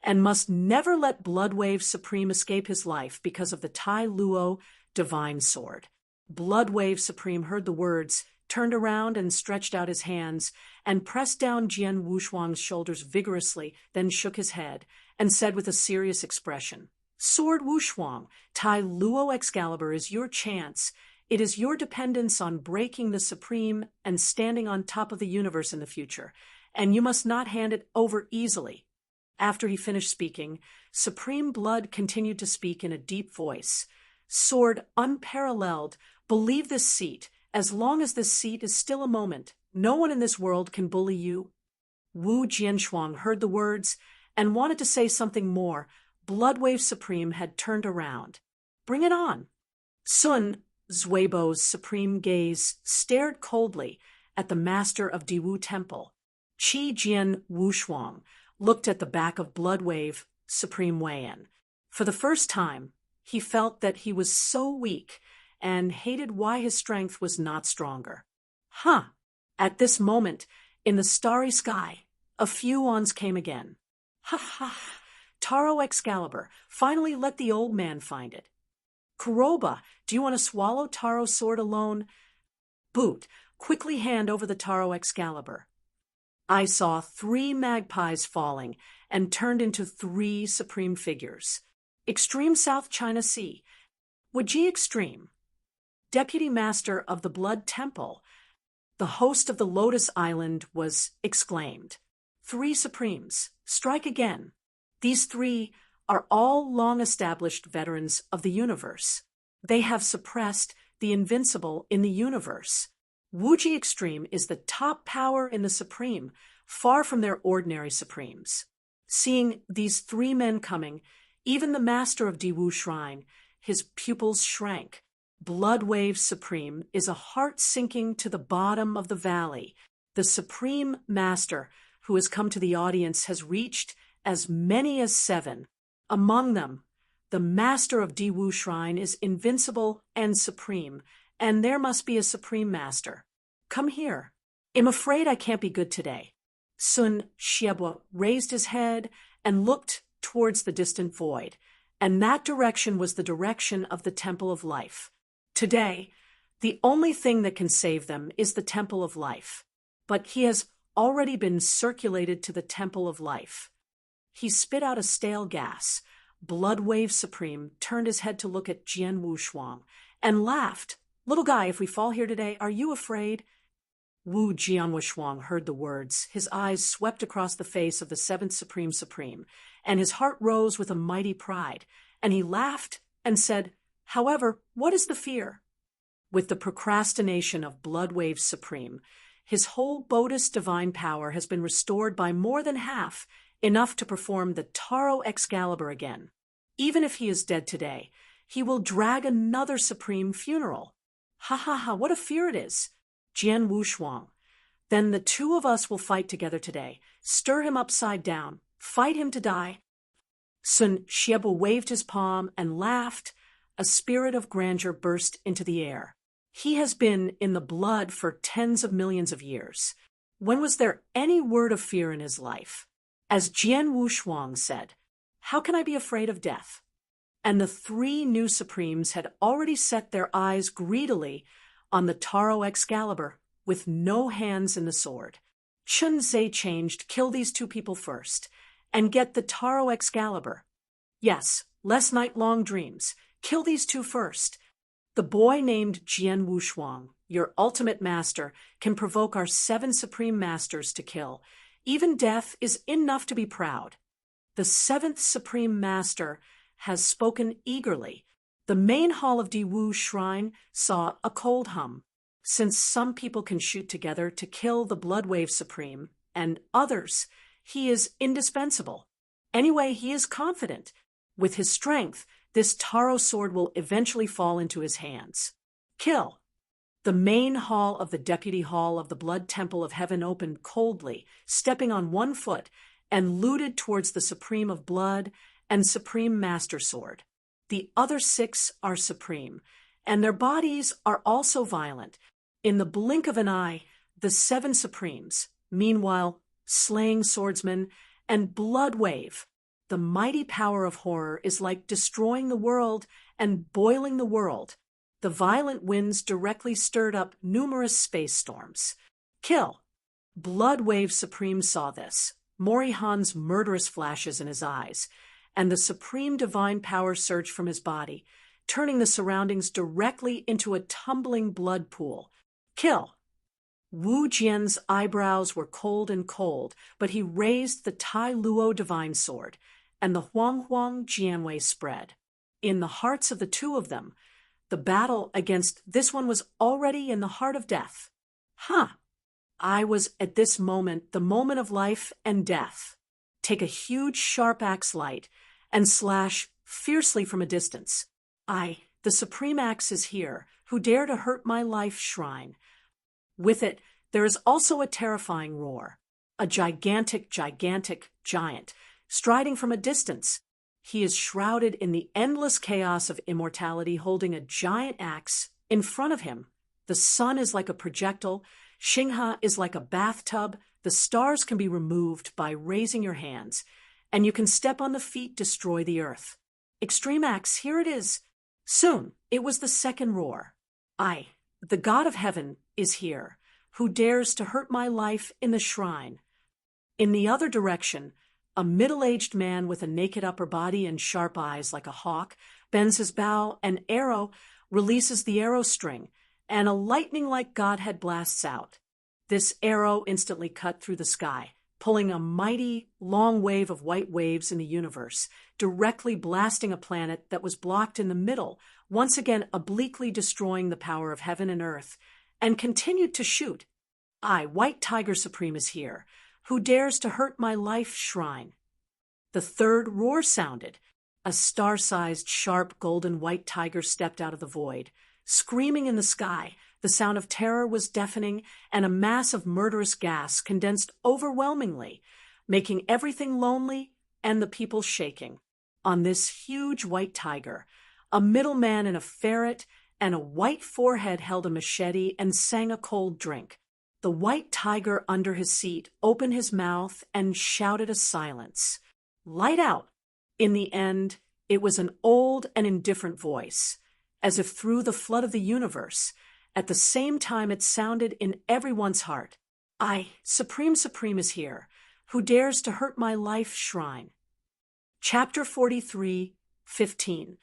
and must never let Bloodwave Supreme escape his life because of the Tai Luo divine sword. Bloodwave Supreme heard the words, turned around and stretched out his hands, and pressed down Jian Wushuang's shoulders vigorously, then shook his head, and said with a serious expression, "Sword Wushuang, Tai Luo Excalibur is your chance. It is your dependence on breaking the Supreme and standing on top of the universe in the future, and you must not hand it over easily." After he finished speaking, Supreme Blood continued to speak in a deep voice. "Sword unparalleled, believe this seat. As long as this seat is still a moment, no one in this world can bully you." Wu Jianshuang heard the words and wanted to say something more. Bloodwave Supreme had turned around. "Bring it on." Sun Zuibo's supreme gaze stared coldly at the master of Diwu Temple. Qi Jian Wushuang looked at the back of Bloodwave Supreme Weiyan. For the first time, he felt that he was so weak and hated why his strength was not stronger. At this moment, in the starry sky, a few ons came again. Ha! Taro Excalibur, finally let the old man find it. Kuroba, do you want to swallow Taro's sword alone? Boot, quickly hand over the Taro Excalibur. I saw 3 magpies falling and turned into 3 supreme figures. Extreme South China Sea. Waji Extreme. Deputy Master of the Blood Temple. The host of the Lotus Island was exclaimed. 3 Supremes. Strike again. These 3 are all long-established veterans of the universe. They have suppressed the invincible in the universe. Wuji Extreme is the top power in the Supreme, far from their ordinary Supremes. Seeing these 3 men coming, even the master of Diwu Shrine, his pupils shrank. Bloodwave Supreme is a heart sinking to the bottom of the valley. The Supreme Master who has come to the audience has reached as many as 7. Among them, the master of Diwu Shrine is invincible and supreme, and there must be a Supreme Master. Come here. I'm afraid I can't be good today. Sun Xiebo raised his head and looked towards the distant void, and that direction was the direction of the Temple of Life. Today, the only thing that can save them is the Temple of Life, but he has already been circulated to the Temple of Life. He spit out a stale gas. Bloodwave Supreme turned his head to look at Jian Wushuang and laughed. "Little guy, if we fall here today, are you afraid?" Wu Jianwushuang heard the words. His eyes swept across the face of the 7th Supreme, and his heart rose with a mighty pride, and he laughed and said, "However, what is the fear?" With the procrastination of Bloodwave Supreme, his whole Bodis divine power has been restored by more than half, enough to perform the Taro Excalibur again. Even if he is dead today, he will drag another Supreme funeral. What a fear it is. Jian Wushuang. Then the 2 of us will fight together today. Stir him upside down. Fight him to die. Sun Xiebo waved his palm and laughed. A spirit of grandeur burst into the air. He has been in the blood for tens of millions of years. When was there any word of fear in his life? As Jian Wushuang said, "How can I be afraid of death?" And the 3 new Supremes had already set their eyes greedily on the Taro Excalibur, with no hands in the sword. Chun Zhe changed, "Kill these 2 people first, and get the Taro Excalibur. Yes, less night-long dreams. Kill these 2 first. The boy named Jian Wushuang, your ultimate master, can provoke our 7 Supreme Masters to kill. Even death is enough to be proud." The 7th Supreme Master has spoken eagerly. The main hall of Diwu Shrine saw a cold hum. Since some people can shoot together to kill the Bloodwave Supreme, and others, he is indispensable. Anyway, he is confident. With his strength, this Taro sword will eventually fall into his hands. Kill. The main hall of the Deputy Hall of the Blood Temple of Heaven opened coldly, stepping on 1 foot, and looted towards the Supreme of Blood and Supreme Master Sword. The other 6 are supreme, and their bodies are also violent. In the blink of an eye, the 7 Supremes, meanwhile, slaying swordsmen, and Bloodwave, the the mighty power of horror is like destroying the world and boiling the world. The violent winds directly stirred up numerous space storms. Kill! Bloodwave Supreme saw this, Morihan's murderous flashes in his eyes, and the supreme divine power surged from his body, turning the surroundings directly into a tumbling blood pool. Kill! Wu Jian's eyebrows were cold, but he raised the Tai Luo divine sword, and the Huang Jianwei spread. In the hearts of the two of them, the battle against this one was already in the heart of death. I was at this moment, the moment of life and death. Take a huge sharp axe light and slash fiercely from a distance. The supreme axe is here, who dare to hurt my life shrine. With it, there is also a terrifying roar. A gigantic giant, striding from a distance. He is shrouded in the endless chaos of immortality, holding a giant axe in front of him. The sun is like a projectile, Xinghe is like a bathtub, the stars can be removed by raising your hands, and you can step on the feet, destroy the earth. Extreme axe, here it is. Soon, it was the second roar. The God of heaven, is here, who dares to hurt my life in the shrine. In the other direction, a middle-aged man with a naked upper body and sharp eyes like a hawk bends his bow, an arrow, releases the arrow string, and a lightning-like godhead blasts out. This arrow instantly cut through the sky, pulling a mighty, long wave of white waves in the universe, directly blasting a planet that was blocked in the middle, once again obliquely destroying the power of heaven and earth, and continued to shoot. White Tiger Supreme is here, who dares to hurt my life shrine. The third roar sounded. A star-sized, sharp, golden white tiger stepped out of the void. Screaming in the sky, the sound of terror was deafening, and a mass of murderous gas condensed overwhelmingly, making everything lonely and the people shaking. On this huge white tiger, a middleman in a ferret and a white forehead held a machete and sang a cold drink. The white tiger under his seat opened his mouth and shouted a silence. Light out! In the end, it was an old and indifferent voice, as if through the flood of the universe. At the same time it sounded in everyone's heart. Supreme is here, who dares to hurt my life shrine. Chapter 43:15.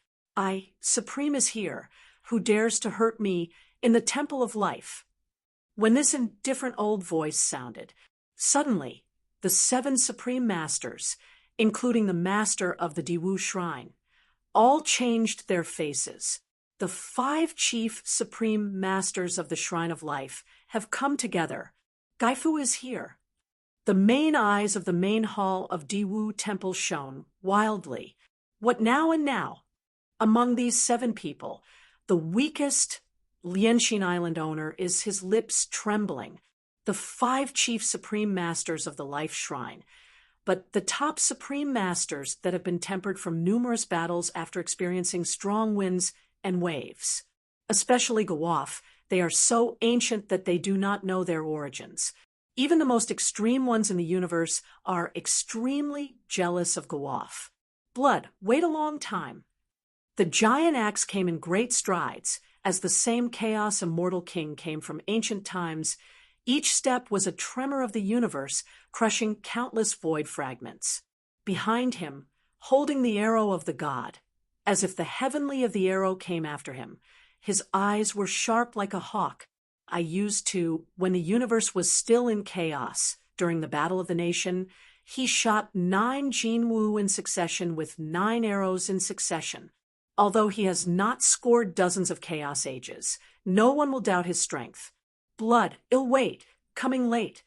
Supreme is here, who dares to hurt me in the temple of life. When this indifferent old voice sounded, suddenly the 7 supreme masters, including the master of the Diwu shrine, all changed their faces. The 5 chief supreme masters of the Shrine of Life have come together. Gaifu is here. The main eyes of the main hall of Diwu Temple shone wildly. What now and now? Among these 7 people, the weakest Lianxin Island owner is his lips trembling. The 5 chief supreme masters of the Life Shrine, but the top supreme masters that have been tempered from numerous battles after experiencing strong winds and waves. Especially Gawaf, they are so ancient that they do not know their origins. Even the most extreme ones in the universe are extremely jealous of Gawaf. Blood, wait a long time. The giant axe came in great strides, as the same chaos immortal king came from ancient times. Each step was a tremor of the universe, crushing countless void fragments. Behind him, holding the arrow of the god, as if the heavenly of the arrow came after him, his eyes were sharp like a hawk. When the universe was still in chaos, during the Battle of the Nation, he shot 9 Jinwu in succession with 9 arrows in succession. Although he has not scored dozens of chaos ages, no one will doubt his strength. Blood, ill wait, coming late.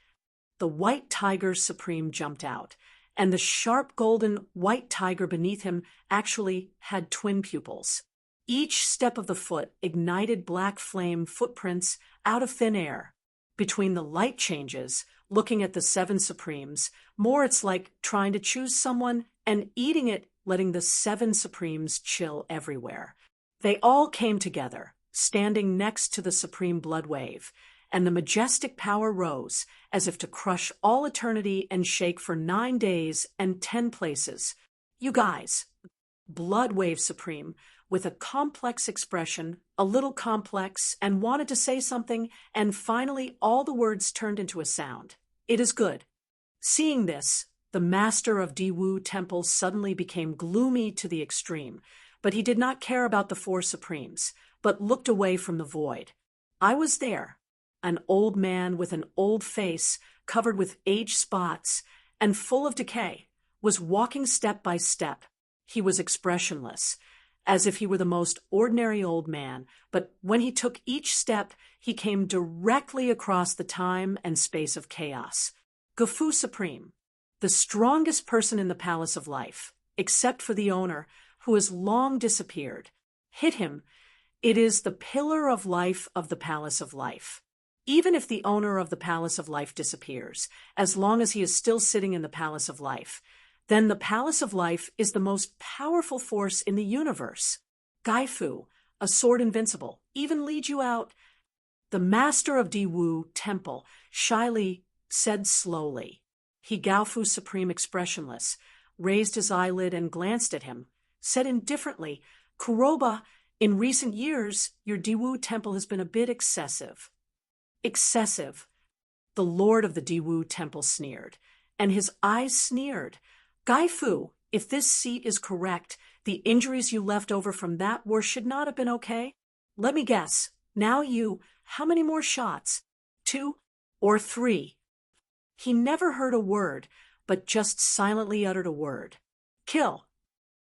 The white tiger supreme jumped out, and the sharp golden white tiger beneath him actually had twin pupils. Each step of the foot ignited black flame footprints out of thin air. Between the light changes, looking at the 7 supremes, more it's like trying to choose someone and eating it, letting the 7 supremes chill everywhere. They all came together, standing next to the supreme blood wave, and the majestic power rose, as if to crush all eternity and shake for 9 days and 10 places. You guys. Blood waved supreme, with a complex expression, a little complex, and wanted to say something, and finally all the words turned into a sound. It is good. Seeing this, the master of Diwu Temple suddenly became gloomy to the extreme, but he did not care about the four supremes, but looked away from the void. I was there, an old man with an old face covered with age spots and full of decay, was walking step by step. He was expressionless, as if he were the most ordinary old man, but when he took each step, he came directly across the time and space of chaos. Gufu Supreme, the strongest person in the Palace of Life, except for the owner, who has long disappeared, hit him. It is the pillar of life of the Palace of Life. Even if the owner of the Palace of Life disappears, as long as he is still sitting in the Palace of Life, then the Palace of Life is the most powerful force in the universe. Gaifu, a sword invincible, even lead you out. The master of Diwu Temple shyly said slowly. He Gaofu Supreme expressionless, raised his eyelid and glanced at him, said indifferently, Kuroba, in recent years, your Diwu Temple has been a bit excessive. Excessive. The lord of the Diwu Temple sneered, and his eyes sneered. Gaifu, if this seat is correct, the injuries you left over from that war should not have been okay? Let me guess. Now how many more shots? 2 or 3? He never heard a word, but just silently uttered a word. Kill.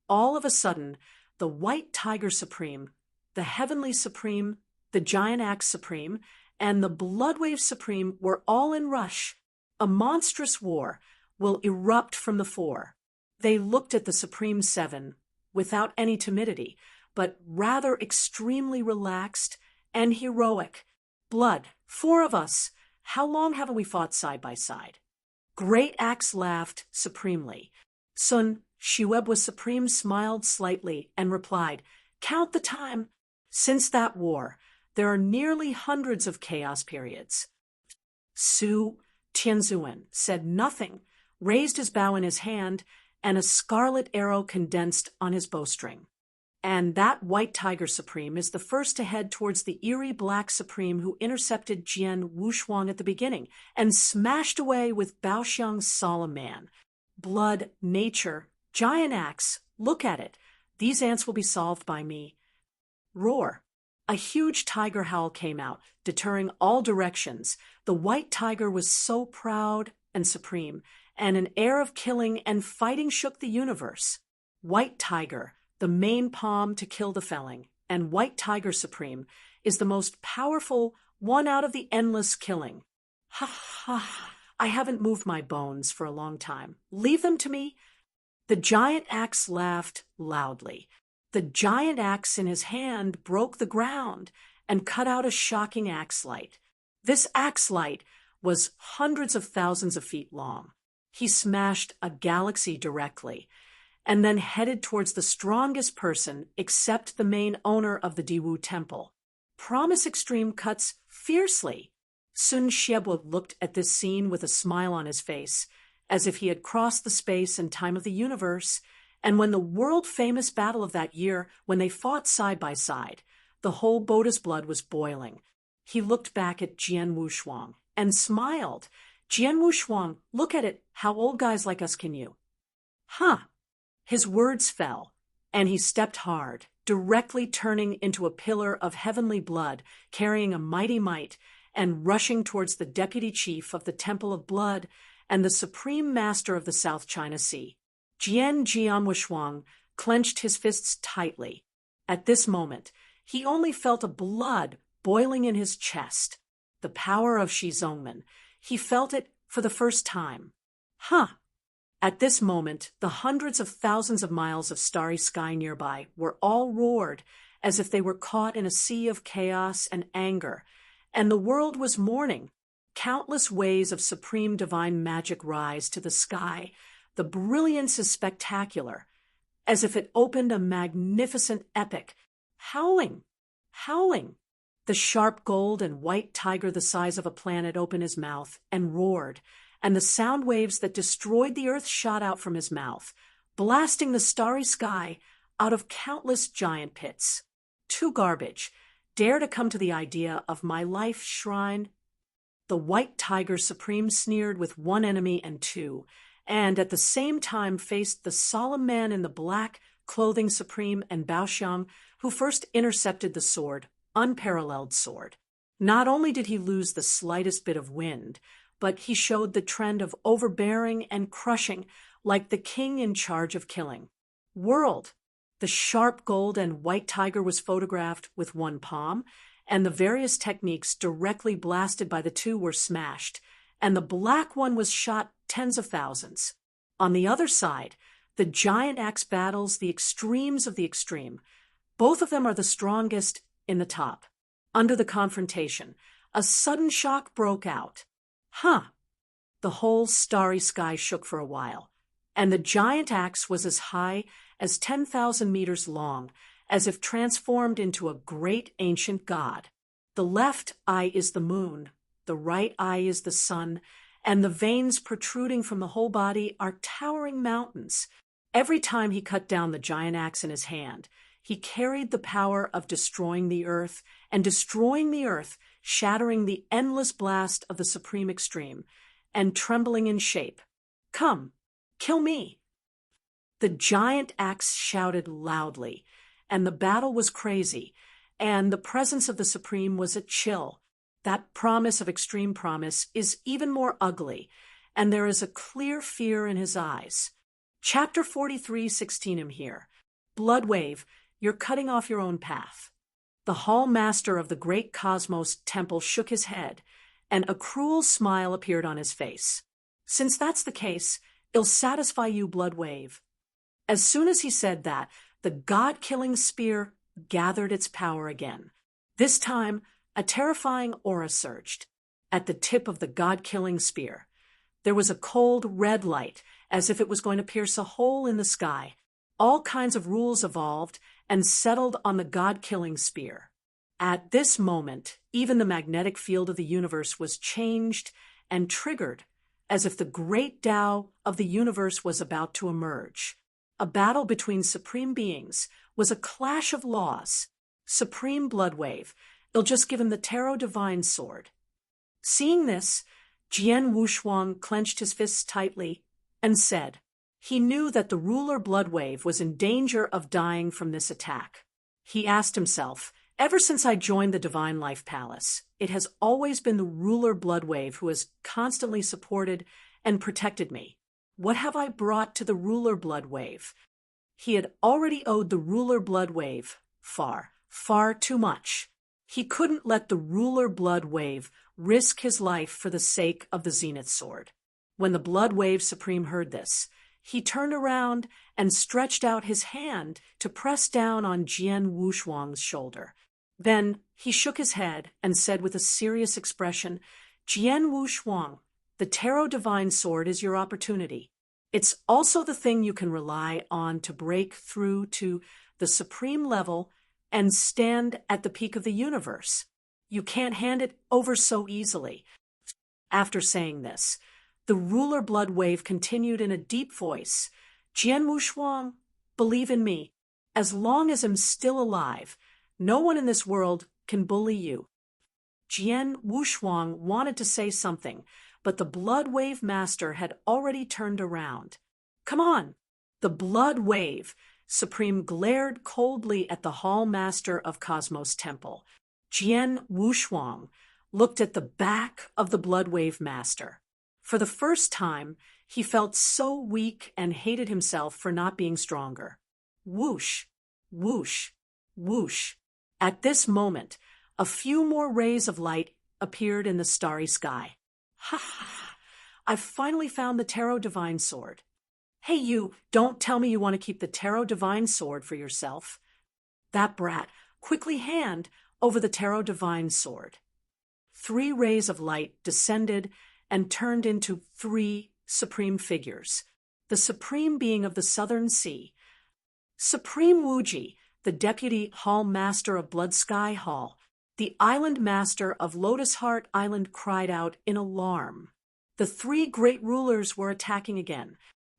All of a sudden, the White Tiger Supreme, the Heavenly Supreme, the Giant Axe Supreme, and the Bloodwave Supreme were all in rush. A monstrous war will erupt from the four. They looked at the Supreme Seven without any timidity, but rather extremely relaxed and heroic. Blood, 4 of us. How long haven't we fought side by side? Great Axe laughed supremely. Sun Shiwebwa Supreme smiled slightly and replied, Count the time. Since that war, there are nearly hundreds of chaos periods. Su Tianzuan said nothing, raised his bow in his hand, and a scarlet arrow condensed on his bowstring. And that White Tiger Supreme is the first to head towards the eerie Black Supreme who intercepted Jian Wushuang at the beginning and smashed away with Baoxiang's solemn man. Blood, nature, giant axe, look at it. These ants will be solved by me. Roar. A huge tiger howl came out, deterring all directions. The white tiger was so proud and supreme, and an air of killing and fighting shook the universe. White tiger, the main palm to kill the felling, and White Tiger Supreme is the most powerful one out of the endless killing. Ha ha, I haven't moved my bones for a long time. Leave them to me. The giant axe laughed loudly. The giant axe in his hand broke the ground and cut out a shocking axe light. This axe light was hundreds of thousands of feet long. He smashed a galaxy directly, and then headed towards the strongest person except the main owner of the Diwu Temple. Promise Extreme cuts fiercely. Sun Xiebo looked at this scene with a smile on his face, as if he had crossed the space and time of the universe, and when the world-famous battle of that year, when they fought side by side, the whole Boda's blood was boiling. He looked back at Jian Wushuang and smiled. Jian Wushuang, look at it. How old guys like us can you? Huh. His words fell, and he stepped hard, directly turning into a pillar of heavenly blood, carrying a mighty might, and rushing towards the deputy chief of the Temple of Blood and the supreme master of the South China Sea. Jian Wushuang clenched his fists tightly. At this moment, he only felt a blood boiling in his chest. The power of Shi Zongmen. He felt it for the first time. Huh. At this moment, the hundreds of thousands of miles of starry sky nearby were all roared as if they were caught in a sea of chaos and anger, and the world was mourning. Countless ways of supreme divine magic rise to the sky. The brilliance is spectacular, as if it opened a magnificent epic. Howling, howling. The sharp gold and white tiger the size of a planet opened his mouth and roared, and the sound waves that destroyed the earth shot out from his mouth. blasting the starry sky out of countless giant pits. Too garbage. Dare to come to the idea of my life shrine? The white tiger supreme sneered with one enemy and two, and at the same time faced the solemn man in the black clothing supreme and Baoxiang, who first intercepted the sword, unparalleled sword. Not only did he lose the slightest bit of wind, but he showed the trend of overbearing and crushing like the king in charge of killing. World! The sharp gold and white tiger was photographed with one palm, and the various techniques directly blasted by the two were smashed, and the black one was shot tens of thousands. On the other side, the giant axe battles the extremes of the extreme. Both of them are the strongest in the top. Under the confrontation, a sudden shock broke out. The whole starry sky shook for a while, and the giant axe was as high as 10,000 meters long, as if transformed into a great ancient god. The left eye is the moon, the right eye is the sun, and the veins protruding from the whole body are towering mountains. Every time he cut down the giant axe in his hand, he carried the power of destroying the earth, and destroying the earth, shattering the endless blast of the supreme extreme, and trembling in shape. Come, kill me. The giant axe shouted loudly, and the battle was crazy, and the presence of the supreme was a chill. That promise of extreme promise is even more ugly, and there is a clear fear in his eyes. Chapter 43:16 him here. Blood wave, you're cutting off your own path. The hall master of the great cosmos temple shook his head, and a cruel smile appeared on his face. Since that's the case, it'll satisfy you, Blood Wave. As soon as he said that, the god-killing spear gathered its power again. This time, a terrifying aura surged. At the tip of the god-killing spear, there was a cold red light, as if it was going to pierce a hole in the sky. All kinds of rules evolved and settled on the god-killing spear. At this moment, even the magnetic field of the universe was changed and triggered, as if the great Tao of the universe was about to emerge. A battle between supreme beings was a clash of laws. Supreme Blood Wave, it'll just give him the Tarot Divine Sword. Seeing this, Jian Wushuang clenched his fists tightly and said, he knew that the ruler Blood Wave was in danger of dying from this attack. He asked himself, ever since I joined the Divine Life Palace, it has always been the ruler Blood Wave who has constantly supported and protected me. What have I brought to the ruler Blood Wave? He had already owed the ruler Blood Wave far, far too much. He couldn't let the ruler Blood Wave risk his life for the sake of the Zenith Sword. When the Blood Wave Supreme heard this, he turned around and stretched out his hand to press down on Jian Wushuang's shoulder. Then he shook his head and said with a serious expression, Jian Wushuang, the Tarot Divine Sword is your opportunity. It's also the thing you can rely on to break through to the supreme level and stand at the peak of the universe. You can't hand it over so easily. After saying this, the ruler Blood Wave continued in a deep voice, Jian Wushuang, believe in me. As long as I'm still alive, no one in this world can bully you. Jian Wushuang wanted to say something, but the Blood Wave Master had already turned around. Come on! The Blood Wave Supreme glared coldly at the Hall Master of Cosmos Temple. Jian Wushuang looked at the back of the Blood Wave Master. For the first time, he felt so weak and hated himself for not being stronger. Whoosh, whoosh, whoosh. At this moment, a few more rays of light appeared in the starry sky. Ha ha ha! I've finally found the Tarot Divine Sword. Hey you, don't tell me you want to keep the Tarot Divine Sword for yourself. That brat quickly hand over the Tarot Divine Sword. 3 rays of light descended and turned into 3 supreme figures. The supreme being of the Southern Sea, Supreme Wuji, the Deputy Hall Master of Blood Sky Hall, the Island Master of Lotus Heart Island cried out in alarm. The 3 great rulers were attacking again.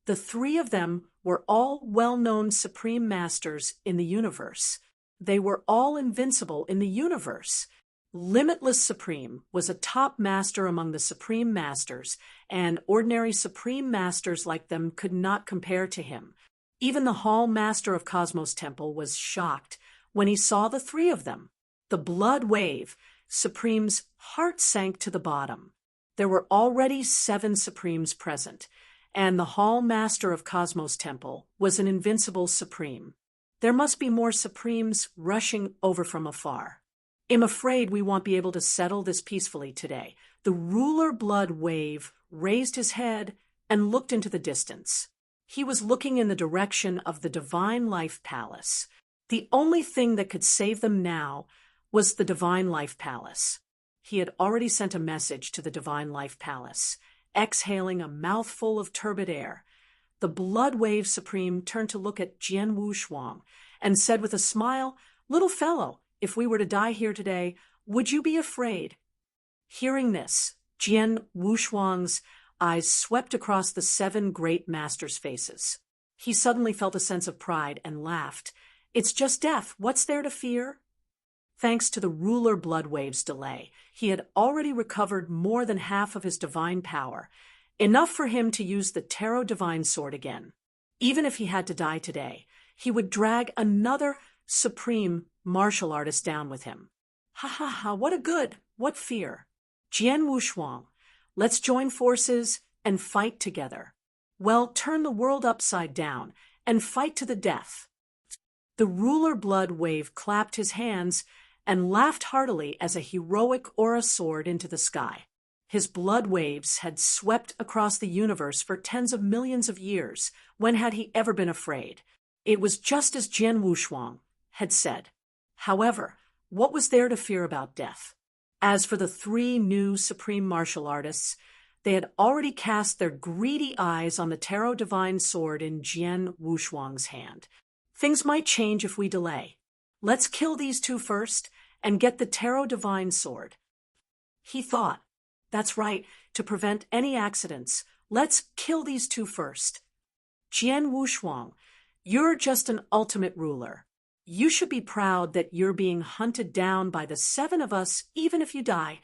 The three of them were all well-known supreme masters in the universe. They were all invincible in the universe. Limitless Supreme was a top master among the supreme masters, and ordinary supreme masters like them could not compare to him. Even the Hall Master of Cosmos Temple was shocked when he saw the three of them. The blood wave, Supreme's heart sank to the bottom. There were already 7 Supremes present, and the Hall Master of Cosmos Temple was an invincible Supreme. There must be more Supremes rushing over from afar. I'm afraid we won't be able to settle this peacefully today. The ruler blood wave raised his head and looked into the distance. He was looking in the direction of the Divine Life Palace. The only thing that could save them now was the Divine Life Palace. He had already sent a message to the Divine Life Palace, exhaling a mouthful of turbid air. The Blood Wave Supreme turned to look at Jian Wushuang and said with a smile, "Little fellow, if we were to die here today, would you be afraid?" Hearing this, Jian Wushuang's eyes swept across the 7 great masters' faces. He suddenly felt a sense of pride and laughed. "It's just death. What's there to fear?" Thanks to the ruler blood wave's delay, he had already recovered more than half of his divine power, enough for him to use the Tarot Divine Sword again. Even if he had to die today, he would drag another supreme martial artist down with him. Ha ha ha, what fear. Jian Wushuang, let's join forces and fight together. Well, turn the world upside down and fight to the death. The ruler blood wave clapped his hands and laughed heartily as a heroic aura soared into the sky. His blood waves had swept across the universe for tens of millions of years. When had he ever been afraid? It was just as Jian Wushuang had said. However, what was there to fear about death? As for the 3 new supreme martial artists, they had already cast their greedy eyes on the Tarot Divine Sword in Jian Wushuang's hand. Things might change if we delay. Let's kill these 2 first and get the Tarot Divine Sword. He thought, that's right, to prevent any accidents, let's kill these 2 first. Jian Wushuang, you're just an ultimate ruler. You should be proud that you're being hunted down by the 7 of us, even if you die.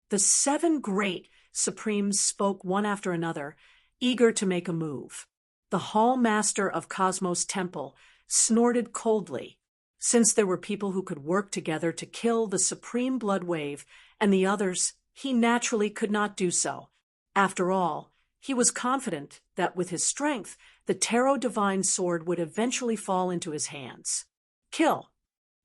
The 7 great Supremes spoke one after another, eager to make a move. The Hall Master of Cosmos Temple snorted coldly. Since there were people who could work together to kill the Supreme Blood Wave and the others, he naturally could not do so. After all, he was confident that with his strength, the Tarot Divine Sword would eventually fall into his hands. Kill,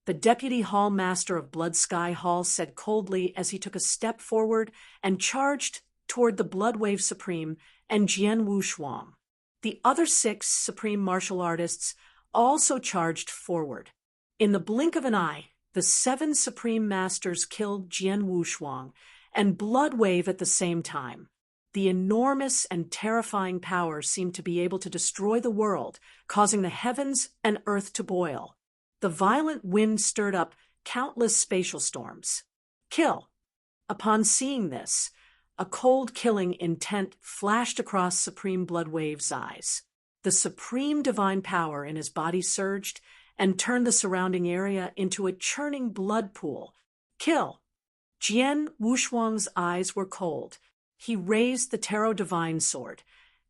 the Deputy Hall Master of Blood Sky Hall said coldly as he took a step forward and charged toward the Blood Wave Supreme and Jian Wushuang. The other 6 supreme martial artists also charged forward. In the blink of an eye, the 7 supreme masters killed Jian Wushuang and Blood Wave at the same time. The enormous and terrifying power seemed to be able to destroy the world, causing the heavens and earth to boil. The violent wind stirred up countless spatial storms. Kill. Upon seeing this, a cold killing intent flashed across Supreme Blood Wave's eyes. The supreme divine power in his body surged and turned the surrounding area into a churning blood pool. Kill. Jian Wushuang's eyes were cold. He raised the Tarot Divine Sword,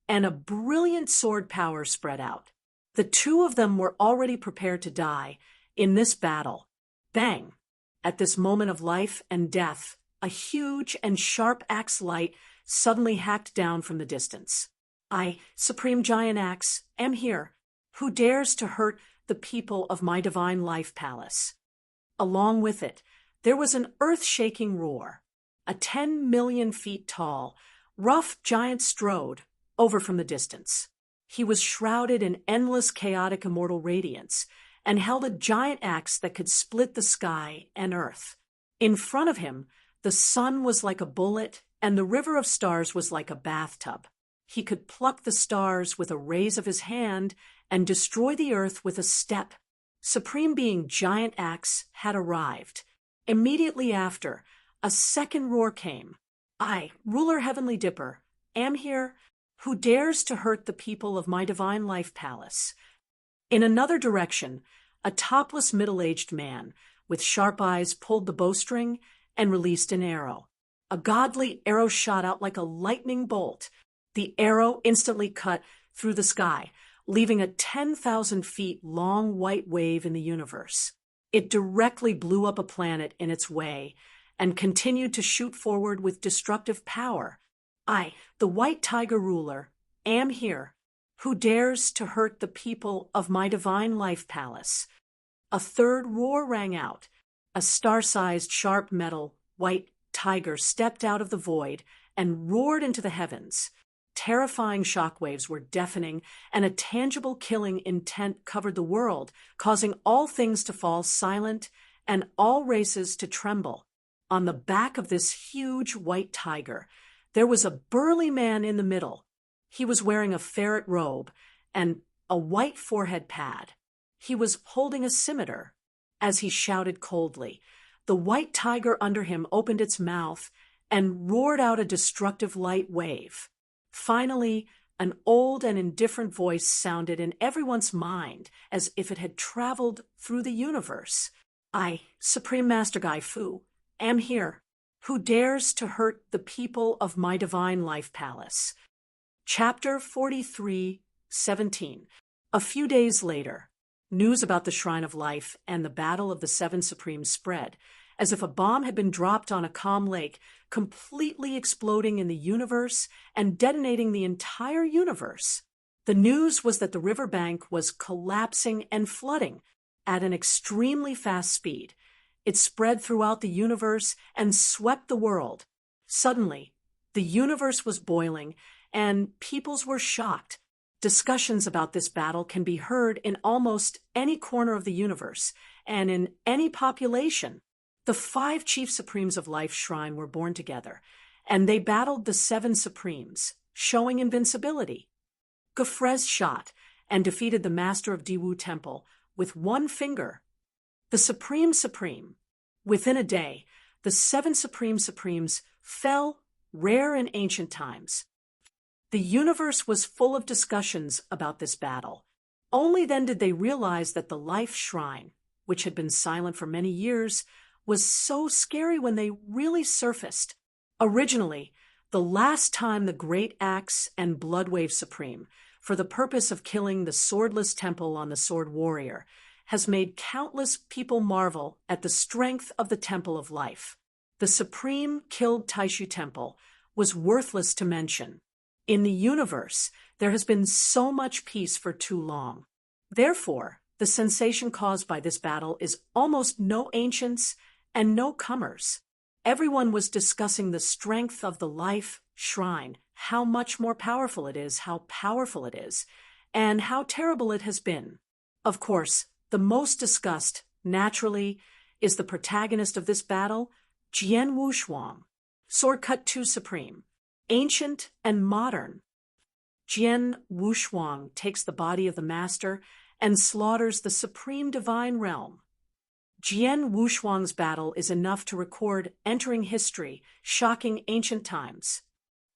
and a brilliant sword power spread out. The 2 of them were already prepared to die in this battle. Bang! At this moment of life and death, a huge and sharp axe light suddenly hacked down from the distance. I, Supreme Giant Axe, am here. Who dares to hurt the people of my Divine Life Palace? Along with it, there was an earth-shaking roar. A 10 million feet tall, rough giant strode over from the distance. He was shrouded in endless chaotic immortal radiance and held a giant axe that could split the sky and earth. In front of him, the sun was like a bullet and the river of stars was like a bathtub. He could pluck the stars with a raise of his hand and destroy the earth with a step. Supreme Being Giant Axe had arrived. Immediately after, a second roar came. I, Ruler Heavenly Dipper, am here. Who dares to hurt the people of my divine life palace? In another direction, a topless middle-aged man with sharp eyes pulled the bowstring and released an arrow. A godly arrow shot out like a lightning bolt. The arrow instantly cut through the sky, leaving a 10,000 feet long white wave in the universe. It directly blew up a planet in its way and continued to shoot forward with destructive power. I, the white tiger ruler, am here. Who dares to hurt the people of my divine life palace? A third roar rang out. A star-sized, sharp metal, white tiger stepped out of the void and roared into the heavens. Terrifying shockwaves were deafening, and a tangible killing intent covered the world, causing all things to fall silent and all races to tremble. On the back of this huge white tiger, there was a burly man in the middle. He was wearing a ferret robe and a white forehead pad. He was holding a scimitar. As he shouted coldly, the white tiger under him opened its mouth and roared out a destructive light wave. Finally, an old and indifferent voice sounded in everyone's mind as if it had traveled through the universe. I, Supreme Master Gai Fu, am here. Who dares to hurt the people of my divine life palace? Chapter 43:17. A few days later, news about the Shrine of Life and the Battle of the Seven Supremes spread, as if a bomb had been dropped on a calm lake, completely exploding in the universe and detonating the entire universe. The news was that the riverbank was collapsing and flooding at an extremely fast speed. It spread throughout the universe and swept the world. Suddenly, the universe was boiling, and peoples were shocked. Discussions about this battle can be heard in almost any corner of the universe and in any population. The 5 Chief Supremes of Life Shrine were born together, and they battled the 7 Supremes, showing invincibility. Gafrez shot and defeated the Master of Diwu Temple with one finger. The Supreme. Within a day, the 7 Supremes fell, rare in ancient times. The universe was full of discussions about this battle. Only then did they realize that the Life Shrine, which had been silent for many years, was so scary when they really surfaced. Originally, the last time the Great Axe and Bloodwave Supreme, for the purpose of killing the swordless temple on the Sword Warrior, has made countless people marvel at the strength of the Temple of Life. The Supreme killed Taishu Temple was worthless to mention. In the universe, there has been so much peace for too long. Therefore, the sensation caused by this battle is almost no ancients and no comers. Everyone was discussing the strength of the Life Shrine, how much more powerful it is, how powerful it is, and how terrible it has been. Of course, the most discussed, naturally, is the protagonist of this battle, Jian Wushuang, Swordcut II Supreme, ancient and modern. Jian Wushuang takes the body of the master and slaughters the supreme divine realm. Jian Wushuang's battle is enough to record entering history, shocking ancient times.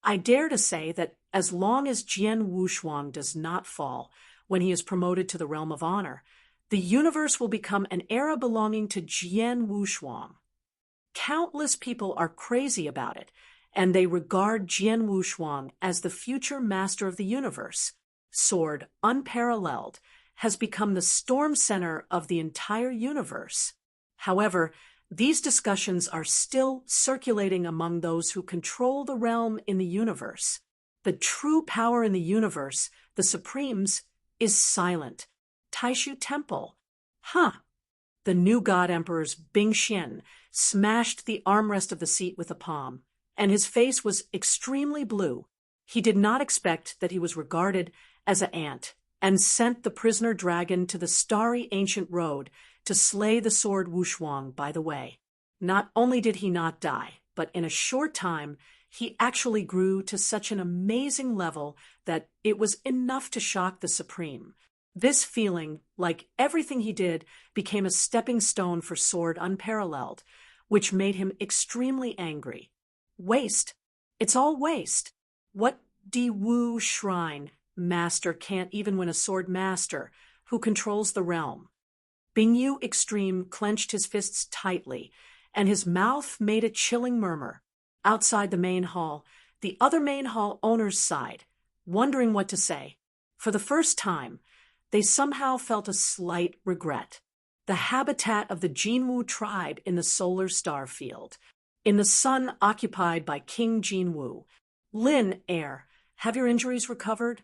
I dare to say that as long as Jian Wushuang does not fall when he is promoted to the realm of honor, the universe will become an era belonging to Jian Wushuang. Countless people are crazy about it, and they regard Jian Wushuang as the future master of the universe. Sword, unparalleled, has become the storm center of the entire universe. However, these discussions are still circulating among those who control the realm in the universe. The true power in the universe, the Supremes, is silent. Taishu Temple. The new God Emperor's Bing Xian smashed the armrest of the seat with a palm, and his face was extremely blue. He did not expect that he was regarded as an ant, and sent the prisoner dragon to the starry ancient road to slay the sword Wushuang by the way. Not only did he not die, but in a short time, he actually grew to such an amazing level that it was enough to shock the Supreme. This feeling, like everything he did, became a stepping stone for Sword Unparalleled, which made him extremely angry. Waste. It's all waste. What Di Wu Shrine, master can't even win a sword master who controls the realm. Bing Yu Extreme clenched his fists tightly, and his mouth made a chilling murmur. Outside the main hall, the other main hall owners sighed, wondering what to say. For the first time, they somehow felt a slight regret. The habitat of the Jinwu tribe in the solar star field, in the sun occupied by King Jinwu. Lin, heir, have your injuries recovered?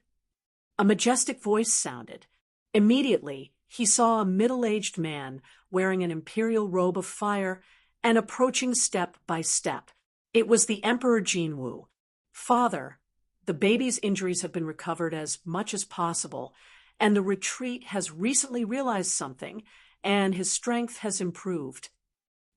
A majestic voice sounded. Immediately, he saw a middle-aged man wearing an imperial robe of fire and approaching step by step. It was the Emperor Jinwu. Father, the baby's injuries have been recovered as much as possible, and the retreat has recently realized something, and his strength has improved.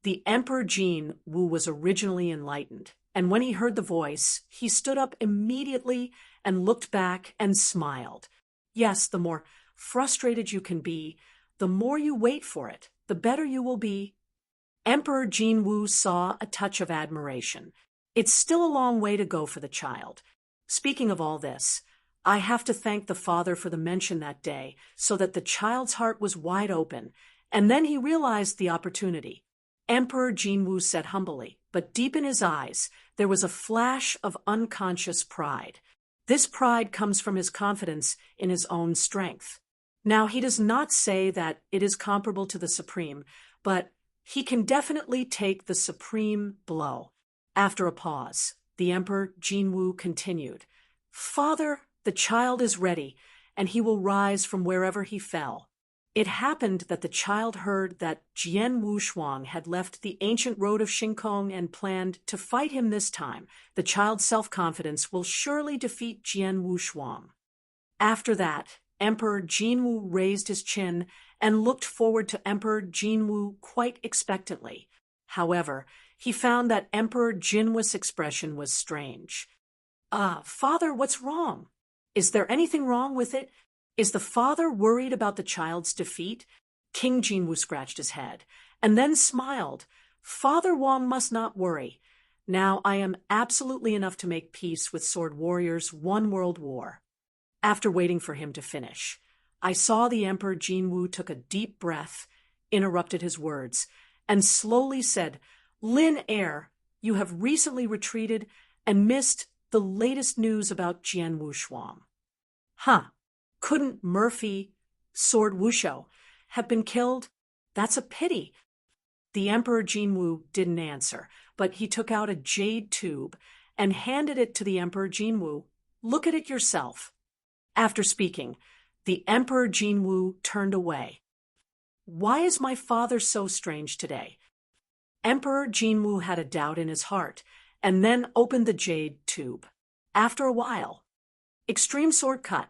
The Emperor Jinwu was originally enlightened, and when he heard the voice, he stood up immediately and looked back and smiled. Yes, the more frustrated you can be, the more you wait for it, the better you will be. Emperor Jinwu saw a touch of admiration. It's still a long way to go for the child. Speaking of all this, I have to thank the father for the mention that day, so that the child's heart was wide open, and then he realized the opportunity. Emperor Jinwu said humbly, but deep in his eyes, there was a flash of unconscious pride. This pride comes from his confidence in his own strength. Now, he does not say that it is comparable to the supreme, but he can definitely take the supreme blow. After a pause, the Emperor Jinwu continued, Father, the child is ready, and he will rise from wherever he fell. It happened that the child heard that Jian Wushuang had left the ancient road of Xingkong and planned to fight him this time. The child's self-confidence will surely defeat Jian Wushuang. After that, Emperor Jinwu raised his chin and looked forward to Emperor Jinwu quite expectantly. However, he found that Emperor Jinwu's expression was strange. Father, what's wrong? Is there anything wrong with it? Is the father worried about the child's defeat? King Jinwu scratched his head, and then smiled. Father Wang must not worry. Now I am absolutely enough to make peace with sword warriors 1 world war. After waiting for him to finish, I saw the Emperor Jinwu took a deep breath, interrupted his words, and slowly said, Lin heir, you have recently retreated and missed the latest news about Jian Wushuang. Couldn't Murphy, Sword Wusho, have been killed? That's a pity. The Emperor Jinwu didn't answer, but he took out a jade tube and handed it to the Emperor Jinwu. Look at it yourself. After speaking, the Emperor Jinwu turned away. Why is my father so strange today? Emperor Jinwu had a doubt in his heart, and then opened the jade tube. After a while, extreme sword cut.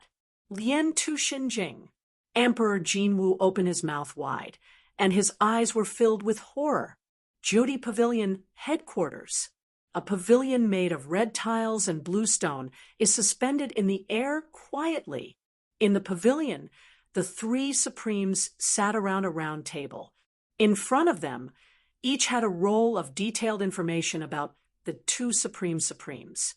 Lian Tu Xinjing. Emperor Jinwu opened his mouth wide, and his eyes were filled with horror. Jyoti Pavilion headquarters. A pavilion made of red tiles and blue stone is suspended in the air quietly. In the pavilion, the 3 supremes sat around a round table. In front of them, each had a roll of detailed information about the 2 supremes.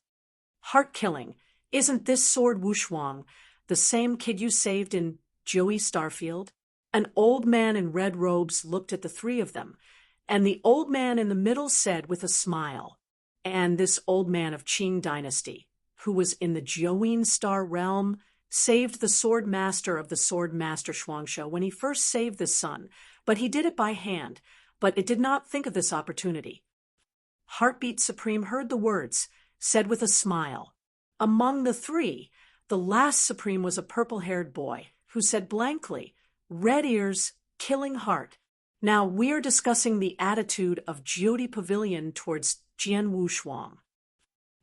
Heart-killing, isn't this Sword Wushuang the same kid you saved in Joey Starfield? An old man in red robes looked at the 3 of them, and the old man in the middle said with a smile, and this old man of Qing dynasty, who was in the Joeen Star realm, saved the sword master of the sword master Shuangshe when he first saved the sun, but he did it by hand, but it did not think of this opportunity. Heartbeat Supreme heard the words, said with a smile. Among the 3, the last supreme was a purple-haired boy who said blankly, Red ears, killing heart. Now we're discussing the attitude of Jyoti Pavilion towards Jian Wushuang.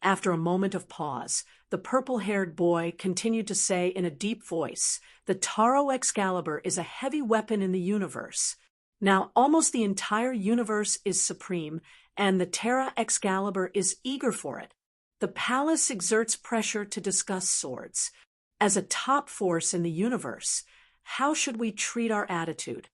After a moment of pause, the purple-haired boy continued to say in a deep voice, the Taro Excalibur is a heavy weapon in the universe. Now almost the entire universe is supreme, and the Terra Excalibur is eager for it. The palace exerts pressure to discuss swords. As a top force in the universe, how should we treat our attitude?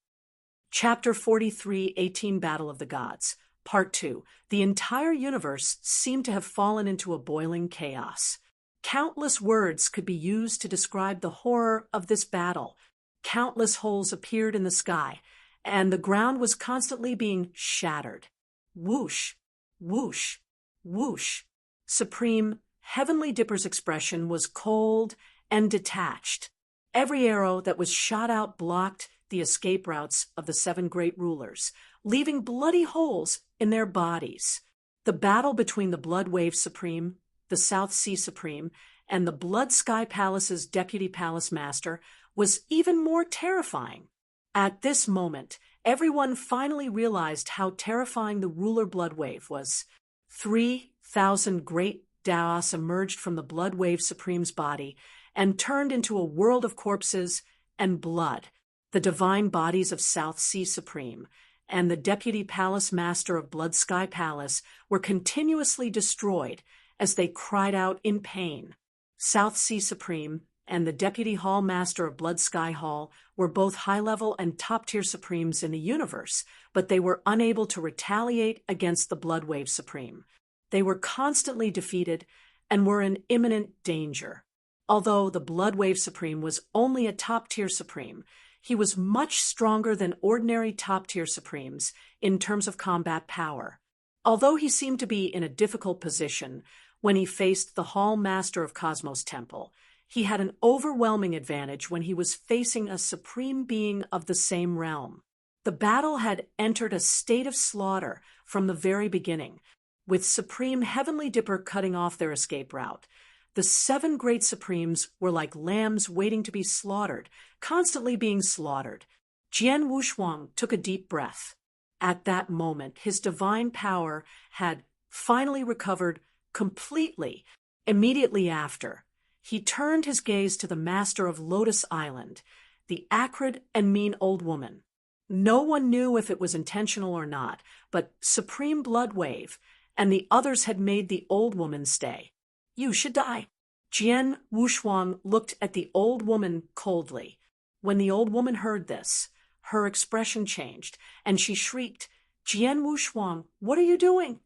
Chapter 43, 18 Battle of the Gods, Part 2. The entire universe seemed to have fallen into a boiling chaos. Countless words could be used to describe the horror of this battle. Countless holes appeared in the sky, and the ground was constantly being shattered. Whoosh, whoosh, whoosh. Supreme Heavenly Dipper's expression was cold and detached. Every arrow that was shot out blocked the escape routes of the 7 great rulers, leaving bloody holes in their bodies. The battle between the Blood Wave Supreme, the South Sea Supreme, and the Blood Sky Palace's Deputy Palace Master was even more terrifying. At this moment, everyone finally realized how terrifying the ruler Blood Wave was. 3,000 great Daos emerged from the Blood Wave Supreme's body and turned into a world of corpses and blood. The divine bodies of South Sea Supreme and the Deputy Palace Master of Blood Sky Palace were continuously destroyed as they cried out in pain. South Sea Supreme and the Deputy Hall Master of Blood Sky Hall were both high-level and top-tier Supremes in the universe, but they were unable to retaliate against the Blood Wave Supreme. They were constantly defeated and were in imminent danger. Although the Blood Wave Supreme was only a top-tier Supreme, he was much stronger than ordinary top-tier Supremes in terms of combat power. Although he seemed to be in a difficult position when he faced the Hall Master of Cosmos Temple, he had an overwhelming advantage when he was facing a supreme being of the same realm. The battle had entered a state of slaughter from the very beginning, with Supreme Heavenly Dipper cutting off their escape route. The 7 great Supremes were like lambs waiting to be slaughtered, constantly being slaughtered. Jian Wushuang took a deep breath. At that moment, his divine power had finally recovered completely. Immediately after, he turned his gaze to the master of Lotus Island, the acrid and mean old woman. No one knew if it was intentional or not, but Supreme Blood Wave and the others had made the old woman stay. You should die. Jian Wushuang looked at the old woman coldly. When the old woman heard this, her expression changed, and she shrieked, Jian Wushuang, what are you doing?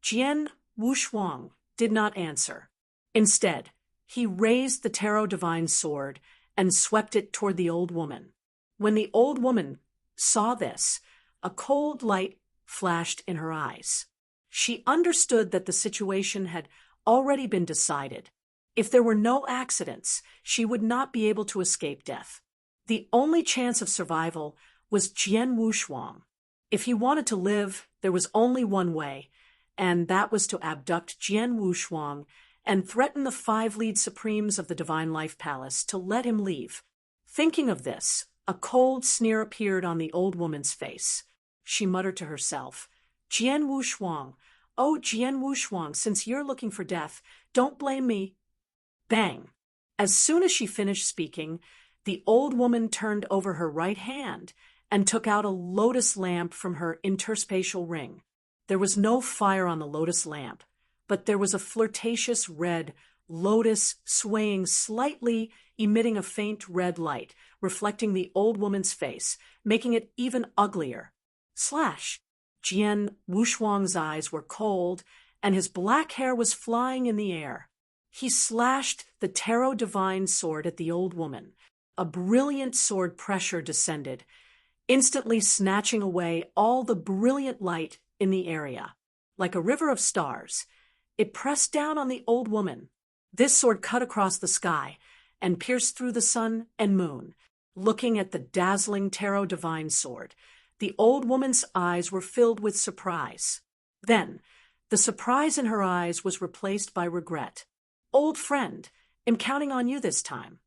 Jian Wushuang did not answer. Instead, he raised the Tarot Divine Sword and swept it toward the old woman. When the old woman saw this, a cold light flashed in her eyes. She understood that the situation had already been decided. If there were no accidents, she would not be able to escape death. The only chance of survival was Jian Wushuang. If he wanted to live, there was only one way, and that was to abduct Jian Wushuang and threaten the 5 lead Supremes of the Divine Life Palace to let him leave. Thinking of this, a cold sneer appeared on the old woman's face. She muttered to herself, Jian Wushuang, oh Jian Wushuang, since you're looking for death, don't blame me. Bang! As soon as she finished speaking, the old woman turned over her right hand and took out a lotus lamp from her interspatial ring. There was no fire on the lotus lamp, but there was a flirtatious red lotus swaying slightly, emitting a faint red light, reflecting the old woman's face, making it even uglier. Slash! Jian Wushuang's eyes were cold, and his black hair was flying in the air. He slashed the Tarot Divine Sword at the old woman. A brilliant sword pressure descended, instantly snatching away all the brilliant light in the area. Like a river of stars, it pressed down on the old woman. This sword cut across the sky and pierced through the sun and moon. Looking at the dazzling Tarot Divine Sword, the old woman's eyes were filled with surprise. Then, the surprise in her eyes was replaced by regret. Old friend, I'm counting on you this time.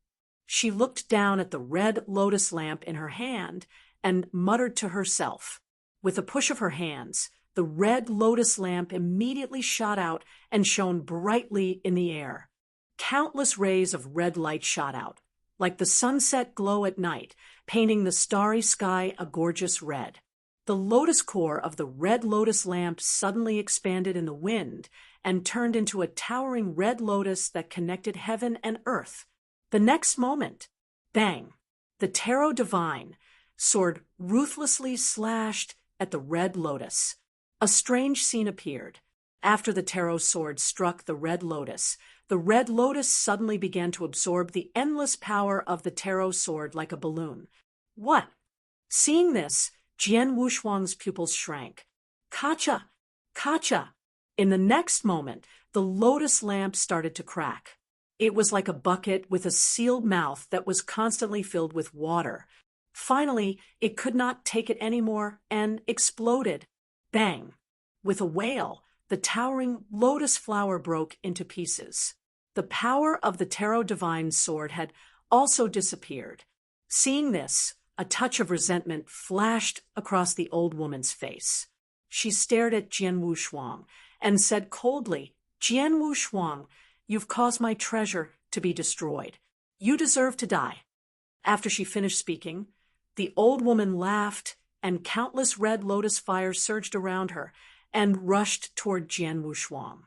She looked down at the red lotus lamp in her hand and muttered to herself. With a push of her hands, the red lotus lamp immediately shot out and shone brightly in the air. Countless rays of red light shot out, like the sunset glow at night, painting the starry sky a gorgeous red. The lotus core of the red lotus lamp suddenly expanded in the wind and turned into a towering red lotus that connected heaven and earth. The next moment, bang, the Tarot Divine Sword ruthlessly slashed at the red lotus. A strange scene appeared. After the Tarot Sword struck the red lotus, the red lotus suddenly began to absorb the endless power of the tarot sword like a balloon. What? Seeing this, Jian Wushuang's pupils shrank. Kacha! Kacha! In the next moment, the lotus lamp started to crack. It was like a bucket with a sealed mouth that was constantly filled with water. Finally, it could not take it anymore and exploded. Bang! With a wail, the towering lotus flower broke into pieces. The power of the tarot divine sword had also disappeared. Seeing this, a touch of resentment flashed across the old woman's face. She stared at Jian Wushuang and said coldly, "Jian Wushuang, you've caused my treasure to be destroyed. You deserve to die." After she finished speaking, the old woman laughed, and countless red lotus fires surged around her and rushed toward Jian Wushuang.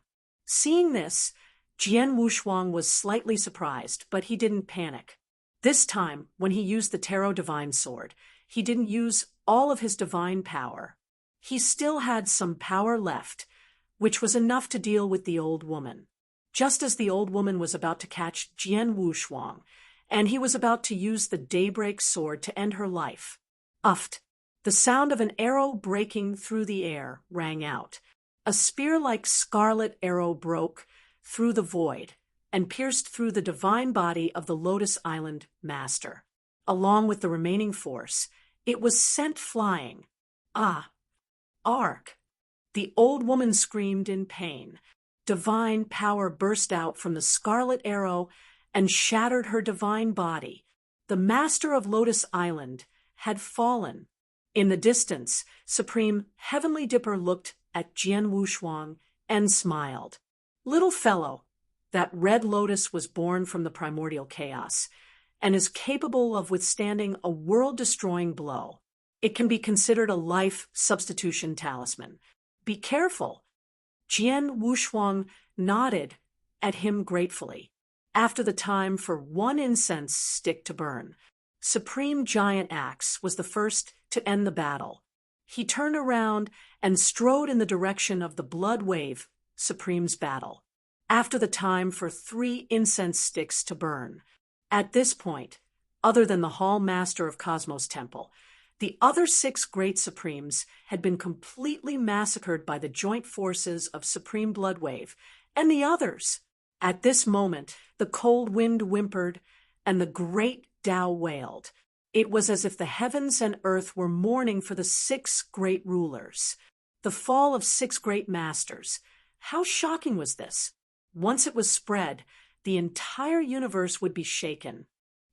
Seeing this, Jian Wushuang was slightly surprised, but he didn't panic. This time, when he used the tarot divine sword, he didn't use all of his divine power. He still had some power left, which was enough to deal with the old woman. Just as the old woman was about to catch Jian Wushuang, and he was about to use the daybreak sword to end her life, uft! The sound of an arrow breaking through the air rang out. A spear-like scarlet arrow broke through the void and pierced through the divine body of the Lotus Island master. Along with the remaining force, it was sent flying. Ah! Ark! The old woman screamed in pain. Divine power burst out from the scarlet arrow and shattered her divine body. The master of Lotus Island had fallen. In the distance, Supreme Heavenly Dipper looked at Jian Wushuang and smiled. "Little fellow, that red lotus was born from the primordial chaos and is capable of withstanding a world-destroying blow. It can be considered a life substitution talisman. Be careful." Jian Wushuang nodded at him gratefully. After the time for one incense stick to burn, Supreme Giant Axe was the first to end the battle. He turned around and strode in the direction of the blood wave, Supreme's battle. After the time for 3 incense sticks to burn. At this point, other than the Hall Master of Cosmos Temple, the other 6 great Supremes had been completely massacred by the joint forces of Supreme Bloodwave and the others. At this moment, the cold wind whimpered and the great Tao wailed. It was as if the heavens and earth were mourning for the 6 great rulers. The fall of 6 great masters. How shocking was this? Once it was spread, the entire universe would be shaken.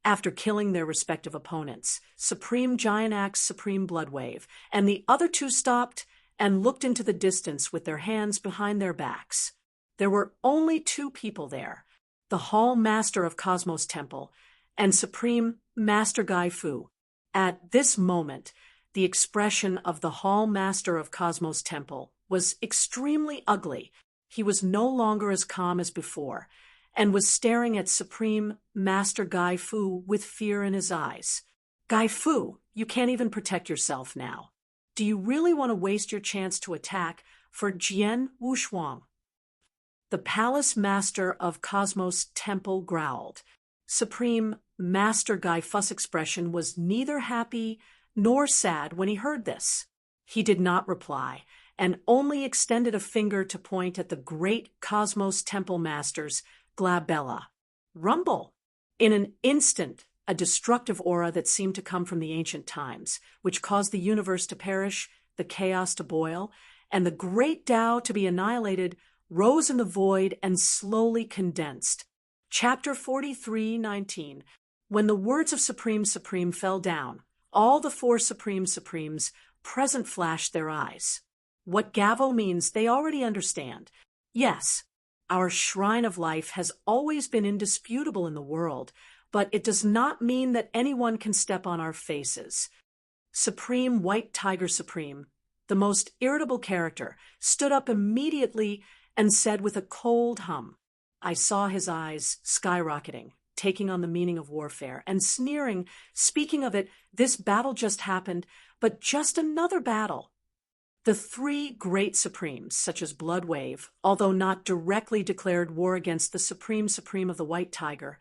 After killing their respective opponents, Supreme Giant Axe, Supreme Bloodwave, and the other 2 stopped and looked into the distance with their hands behind their backs. There were only 2 people there, the Hall Master of Cosmos Temple and Supreme Master Gai Fu. At this moment, the expression of the Hall Master of Cosmos Temple was extremely ugly. He was no longer as calm as before, and was staring at Supreme Master Gai Fu with fear in his eyes. "Gai Fu, you can't even protect yourself now. Do you really want to waste your chance to attack for Jian Wushuang?" The Palace Master of Cosmos Temple growled. Supreme Master Gai Fu's expression was neither happy nor sad when he heard this. He did not reply, and only extended a finger to point at the great Cosmos Temple Masters, Glabella. Rumble! In an instant, a destructive aura that seemed to come from the ancient times, which caused the universe to perish, the chaos to boil, and the great Tao to be annihilated, rose in the void and slowly condensed. Chapter 43:19. When the words of Supreme fell down, all the 4 Supremes present flashed their eyes. What Gavo means they already understand. Yes, our shrine of life has always been indisputable in the world, but it does not mean that anyone can step on our faces. Supreme White Tiger Supreme, the most irritable character, stood up immediately and said with a cold hum. I saw his eyes skyrocketing, taking on the meaning of warfare, and sneering, speaking of it, "This battle just happened, but just another battle." The three great supremes, such as Bloodwave, although not directly declared war against the supreme of the White Tiger,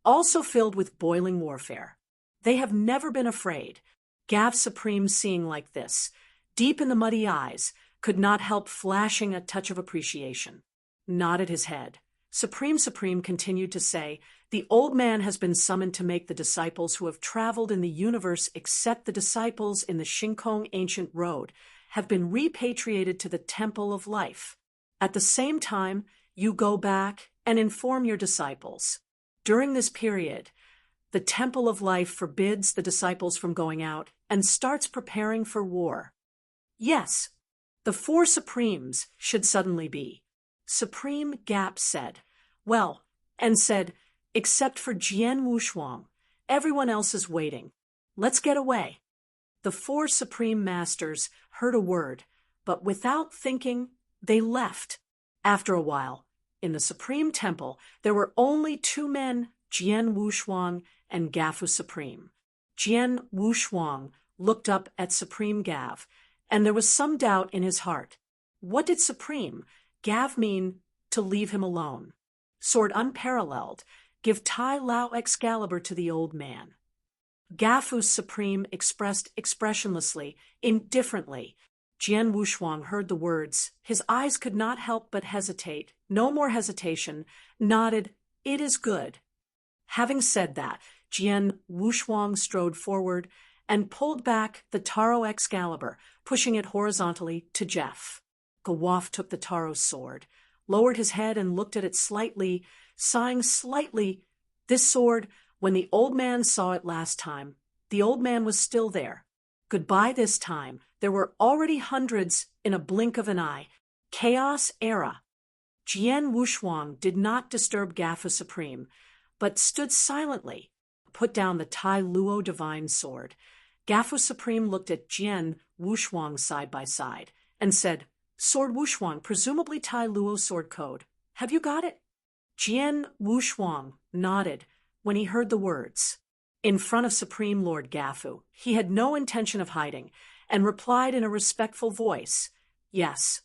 also filled with boiling warfare. They have never been afraid. Gav Supreme, seeing like this, deep in the muddy eyes, could not help flashing a touch of appreciation. Nodded his head. Supreme continued to say, "The old man has been summoned to make the disciples who have traveled in the universe except the disciples in the Shinkong ancient road have been repatriated to the Temple of Life. At the same time, you go back and inform your disciples. During this period, the Temple of Life forbids the disciples from going out and starts preparing for war." Yes, the four Supremes should suddenly be. Supreme Gap said, "Well," and said, "except for Jian Wushuang, everyone else is waiting. Let's get away." The four Supreme Masters heard a word, but without thinking, they left. After a while, in the Supreme Temple, there were only two men, Jian Wushuang and Gafu Supreme. Jian Wushuang looked up at Supreme Gav, and there was some doubt in his heart. What did Supreme Gav mean to leave him alone? Sword unparalleled, give Tai Lao Excalibur to the old man. Gafu Supreme expressed expressionlessly, indifferently. Jian Wushuang heard the words. His eyes could not help but hesitate. No more hesitation. Nodded, "It is good." Having said that, Jian Wushuang strode forward and pulled back the Taro Excalibur, pushing it horizontally to Jeff. Gawaf took the Taro sword, lowered his head and looked at it slightly, sighing slightly. This sword, when the old man saw it last time, the old man was still there. Goodbye this time. There were already hundreds in a blink of an eye. Chaos era. Jian Wushuang did not disturb Gafu Supreme, but stood silently, put down the Tai Luo divine sword. Gafu Supreme looked at Jian Wushuang side by side and said, "Sword Wushuang, presumably Tai Luo sword code. Have you got it?" Jian Wushuang nodded when he heard the words. In front of Supreme Lord Gafu, he had no intention of hiding, and replied in a respectful voice, "Yes."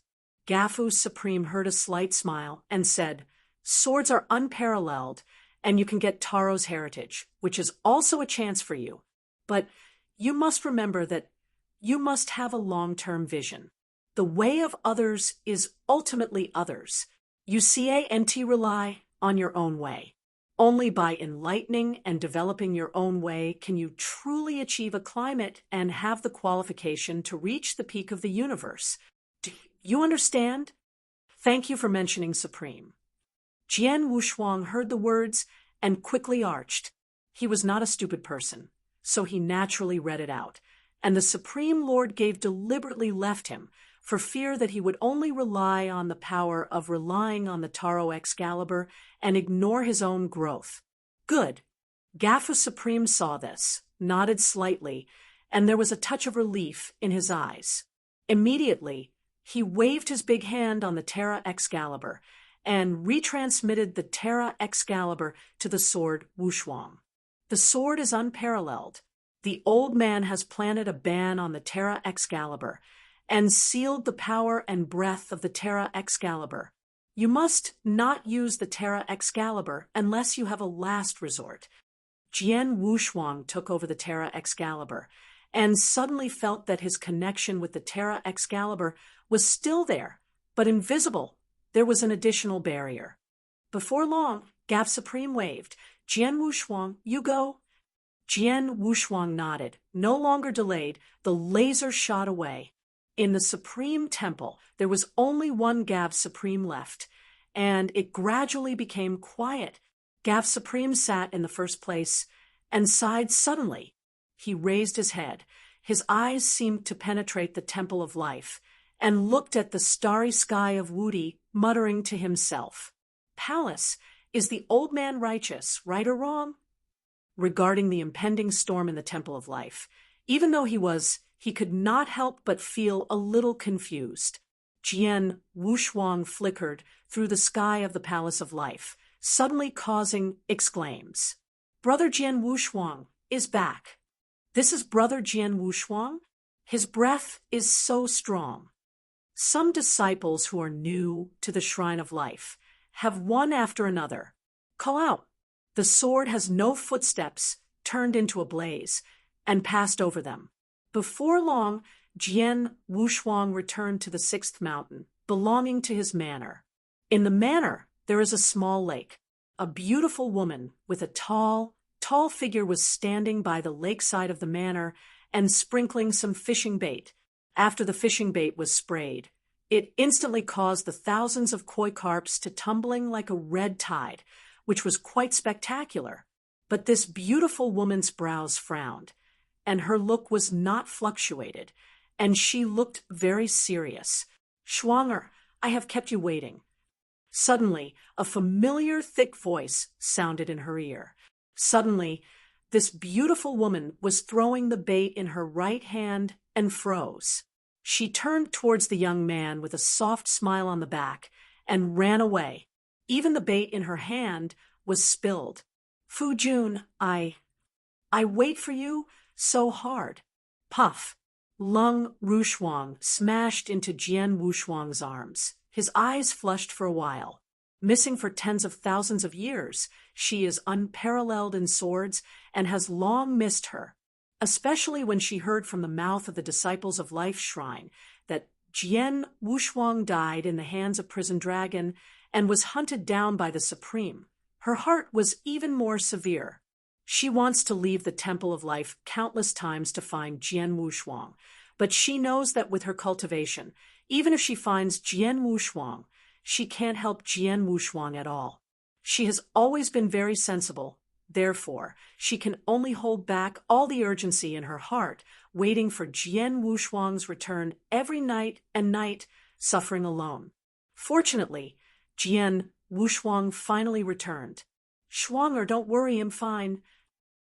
Gafu Supreme heard a slight smile and said, "Swords are unparalleled, and you can get Taro's heritage, which is also a chance for you. But you must remember that you must have a long-term vision. The way of others is ultimately others. You can't rely on your own way. Only by enlightening and developing your own way can you truly achieve a climate and have the qualification to reach the peak of the universe. Do you understand? Thank you for mentioning Supreme." Jian Wushuang heard the words and quickly arched. He was not a stupid person, so he naturally read it out, and the Supreme Lord deliberately left him, for fear that he would only rely on the power of relying on the Taro Excalibur and ignore his own growth. Good. Gafu Supreme saw this, nodded slightly, and there was a touch of relief in his eyes. Immediately, he waved his big hand on the Terra Excalibur and retransmitted the Terra Excalibur to the sword Wushuang. The sword is unparalleled. The old man has planted a ban on the Terra Excalibur and sealed the power and breath of the Terra Excalibur. You must not use the Terra Excalibur unless you have a last resort. Jian Wushuang took over the Terra Excalibur and suddenly felt that his connection with the Terra Excalibur was still there, but invisible. There was an additional barrier. Before long, Gav Supreme waved. "Jian Wushuang, you go." Jian Wushuang nodded. No longer delayed, the laser shot away. In the Supreme Temple, there was only one Gav Supreme left, and it gradually became quiet. Gav Supreme sat in the first place and sighed suddenly. He raised his head. His eyes seemed to penetrate the Temple of Life, and looked at the starry sky of Wudi, muttering to himself, "Palace, is the old man righteous, right or wrong?" Regarding the impending storm in the Temple of Life, even though he could not help but feel a little confused. Jian Wushuang flickered through the sky of the Palace of Life, suddenly causing exclaims. "Brother Jian Wushuang is back. This is Brother Jian Wushuang? His breath is so strong." Some disciples who are new to the Shrine of Life have one after another call out, "The sword has no footsteps," turned into a blaze, and passed over them. Before long, Jian Wushuang returned to the sixth mountain, belonging to his manor. In the manor, there is a small lake. A beautiful woman with a tall figure was standing by the lakeside of the manor and sprinkling some fishing bait. After the fishing bait was sprayed, it instantly caused the thousands of koi carps to tumbling like a red tide, which was quite spectacular. But this beautiful woman's brows frowned, and her look was not fluctuated, and she looked very serious. "Schwanger, I have kept you waiting." Suddenly, a familiar, thick voice sounded in her ear. Suddenly, this beautiful woman was throwing the bait in her right hand and froze. She turned towards the young man with a soft smile on the back and ran away. Even the bait in her hand was spilled. "Fu Jun, I wait for you so hard." Puff. Lung Rushuang smashed into Jian Wushuang's arms. His eyes flushed for a while. Missing for tens of thousands of years, she is unparalleled in swords and has long missed her, especially when she heard from the mouth of the Disciples of Life Shrine that Jian Wushuang died in the hands of Prison Dragon and was hunted down by the Supreme. Her heart was even more severe. She wants to leave the Temple of Life countless times to find Jian Wushuang, but she knows that with her cultivation, even if she finds Jian Wushuang, she can't help Jian Wushuang at all. She has always been very sensible. Therefore, she can only hold back all the urgency in her heart, waiting for Jian Wushuang's return every night and night, suffering alone. Fortunately, Jian Wushuang finally returned. "Schwanger, don't worry, I'm fine."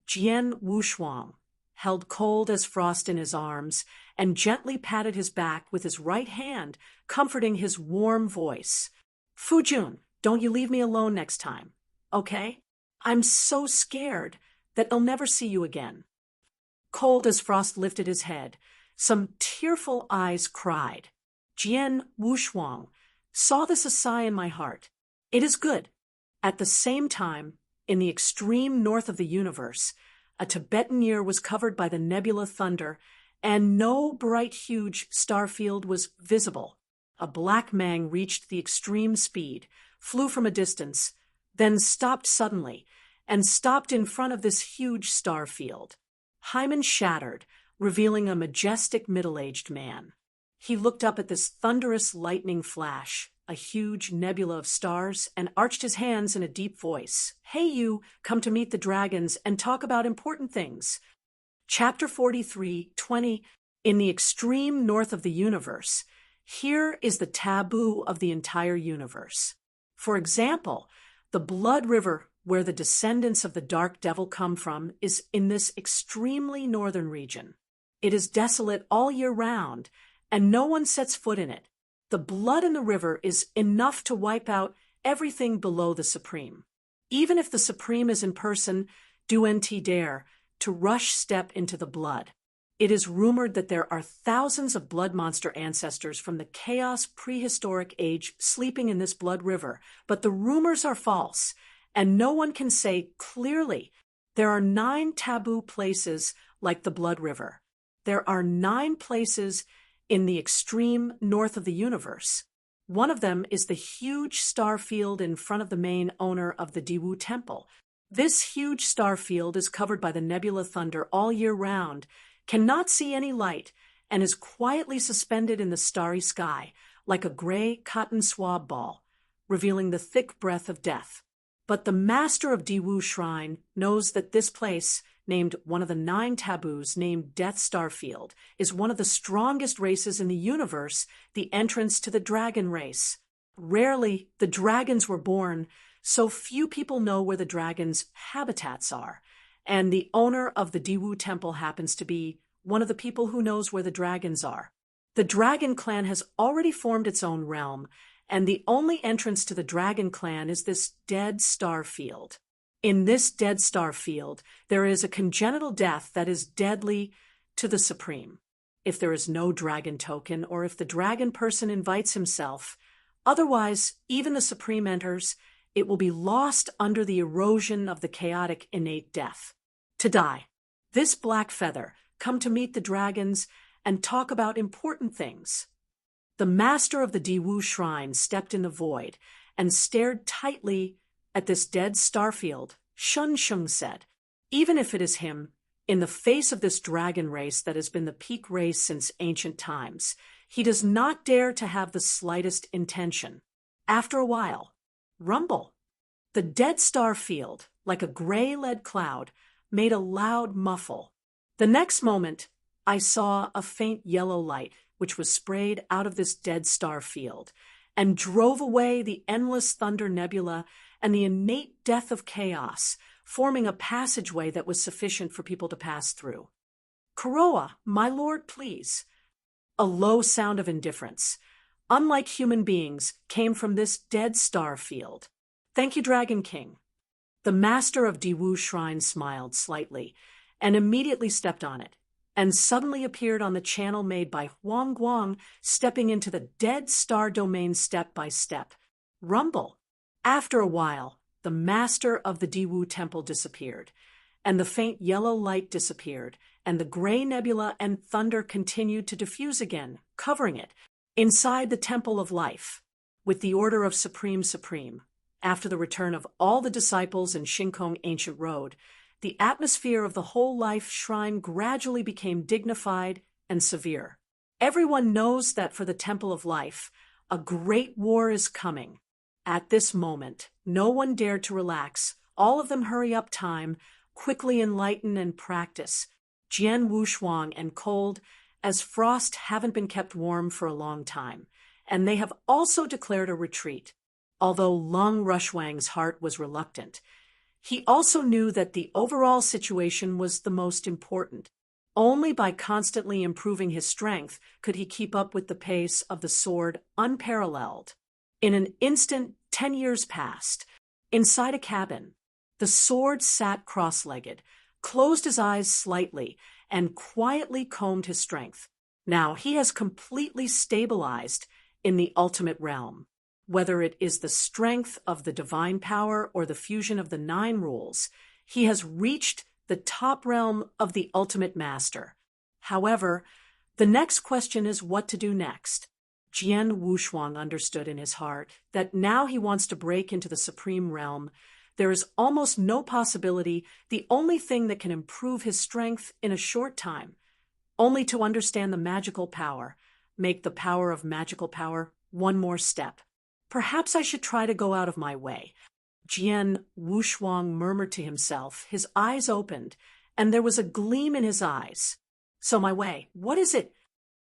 Jian Wushuang held cold as frost in his arms and gently patted his back with his right hand, comforting his warm voice. "Fu Jun, don't you leave me alone next time, okay? I'm so scared that I'll never see you again." Cold as frost lifted his head. Some tearful eyes cried. Jian Wushuang saw this a sigh in my heart. It is good. At the same time, in the extreme north of the universe, a Tibetan year was covered by the nebula thunder, and no bright huge star field was visible. A black mang reached the extreme speed, flew from a distance, then stopped suddenly, and stopped in front of this huge star field. Hymen shattered, revealing a majestic middle-aged man. He looked up at this thunderous lightning flash, a huge nebula of stars, and arched his hands in a deep voice. "Hey you, come to meet the dragons and talk about important things." Chapter 43:20. In the extreme north of the universe, here is the taboo of the entire universe. For example, the blood river where the descendants of the dark devil come from is in this extremely northern region. It is desolate all year round, and no one sets foot in it. The blood in the river is enough to wipe out everything below the Supreme. Even if the Supreme is in person, do NT dare to rush step into the blood. It is rumored that there are thousands of blood monster ancestors from the chaos prehistoric age sleeping in this blood river, but the rumors are false, and no one can say clearly. There are 9 taboo places like the blood river. There are 9 places in the extreme north of the universe. One of them is the huge star field in front of the main owner of the Diwu Temple. This huge star field is covered by the nebula thunder all year round, cannot see any light, and is quietly suspended in the starry sky like a gray cotton swab ball, revealing the thick breath of death. But the master of Diwu Shrine knows that this place, named one of the 9 taboos named Death Star Field, is one of the strongest races in the universe, the entrance to the dragon race. Rarely the dragons were born, so few people know where the dragons' habitats are, and the owner of the Diwu Temple happens to be one of the people who knows where the dragons are. The Dragon Clan has already formed its own realm, and the only entrance to the Dragon Clan is this dead star field. In this dead star field, there is a congenital death that is deadly to the Supreme. if there is no dragon token or if the dragon person invites himself. Otherwise, even the Supreme enters, it will be lost under the erosion of the chaotic innate death. To die. This black feather, come to meet the dragons and talk about important things. The master of the Diwu shrine stepped in the void and stared tightly at this dead starfield. Shun Shung said, even if it is him, in the face of this dragon race that has been the peak race since ancient times, he does not dare to have the slightest intention. After a while, rumble. The dead star field, like a gray lead cloud, made a loud muffle. The next moment, I saw a faint yellow light, which was sprayed out of this dead star field, and drove away the endless thunder nebula and the innate death of chaos, forming a passageway that was sufficient for people to pass through. Kuroa, my lord, please. A low sound of indifference, unlike human beings, came from this dead star field. Thank you, Dragon King. The master of Diwu Shrine smiled slightly and immediately stepped on it, and suddenly appeared on the channel made by Huang Guang, stepping into the dead star domain step by step. Rumble. After a while, the master of the Diwu temple disappeared, and the faint yellow light disappeared, and the gray nebula and thunder continued to diffuse again, covering it, inside the temple of life, with the order of Supreme. After the return of all the disciples in Shinkong Ancient Road, the atmosphere of the whole life shrine gradually became dignified and severe. Everyone knows that for the Temple of Life, a great war is coming. At this moment, no one dared to relax. All of them hurry up time, quickly enlighten and practice. Jian Wushuang and cold as frost haven't been kept warm for a long time, and they have also declared a retreat. Although Lung Rushwang's heart was reluctant, he also knew that the overall situation was the most important. Only by constantly improving his strength could he keep up with the pace of the sword unparalleled. In an instant, 10 years passed. Inside a cabin, the sword sat cross-legged, closed his eyes slightly, and quietly combed his strength. Now he has completely stabilized in the ultimate realm. Whether it is the strength of the divine power or the fusion of the 9 rules, he has reached the top realm of the ultimate master. However, the next question is what to do next. Jian Wushuang understood in his heart that now he wants to break into the supreme realm. There is almost no possibility, the only thing that can improve his strength in a short time, only to understand the magical power, make the power of magical power one more step. Perhaps I should try to go out of my way. Jian Wushuang murmured to himself, his eyes opened, and there was a gleam in his eyes. So my way, what is it?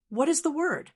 What is the word?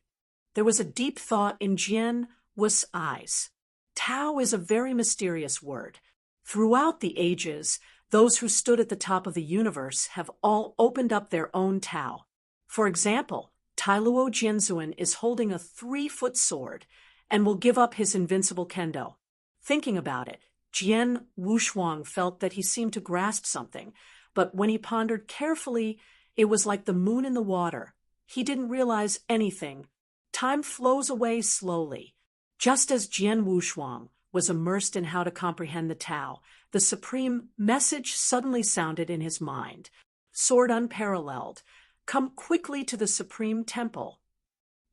There was a deep thought in Jian Wu's eyes. Tao is a very mysterious word. Throughout the ages, those who stood at the top of the universe have all opened up their own Tao. For example, Tailuo Jianzuan is holding a 3-foot sword and will give up his invincible kendo. Thinking about it, Jian Wushuang felt that he seemed to grasp something, but when he pondered carefully, it was like the moon in the water. He didn't realize anything. Time flows away slowly. Just as Jian Wushuang was immersed in how to comprehend the Tao, the supreme message suddenly sounded in his mind. Sword unparalleled, come quickly to the supreme temple.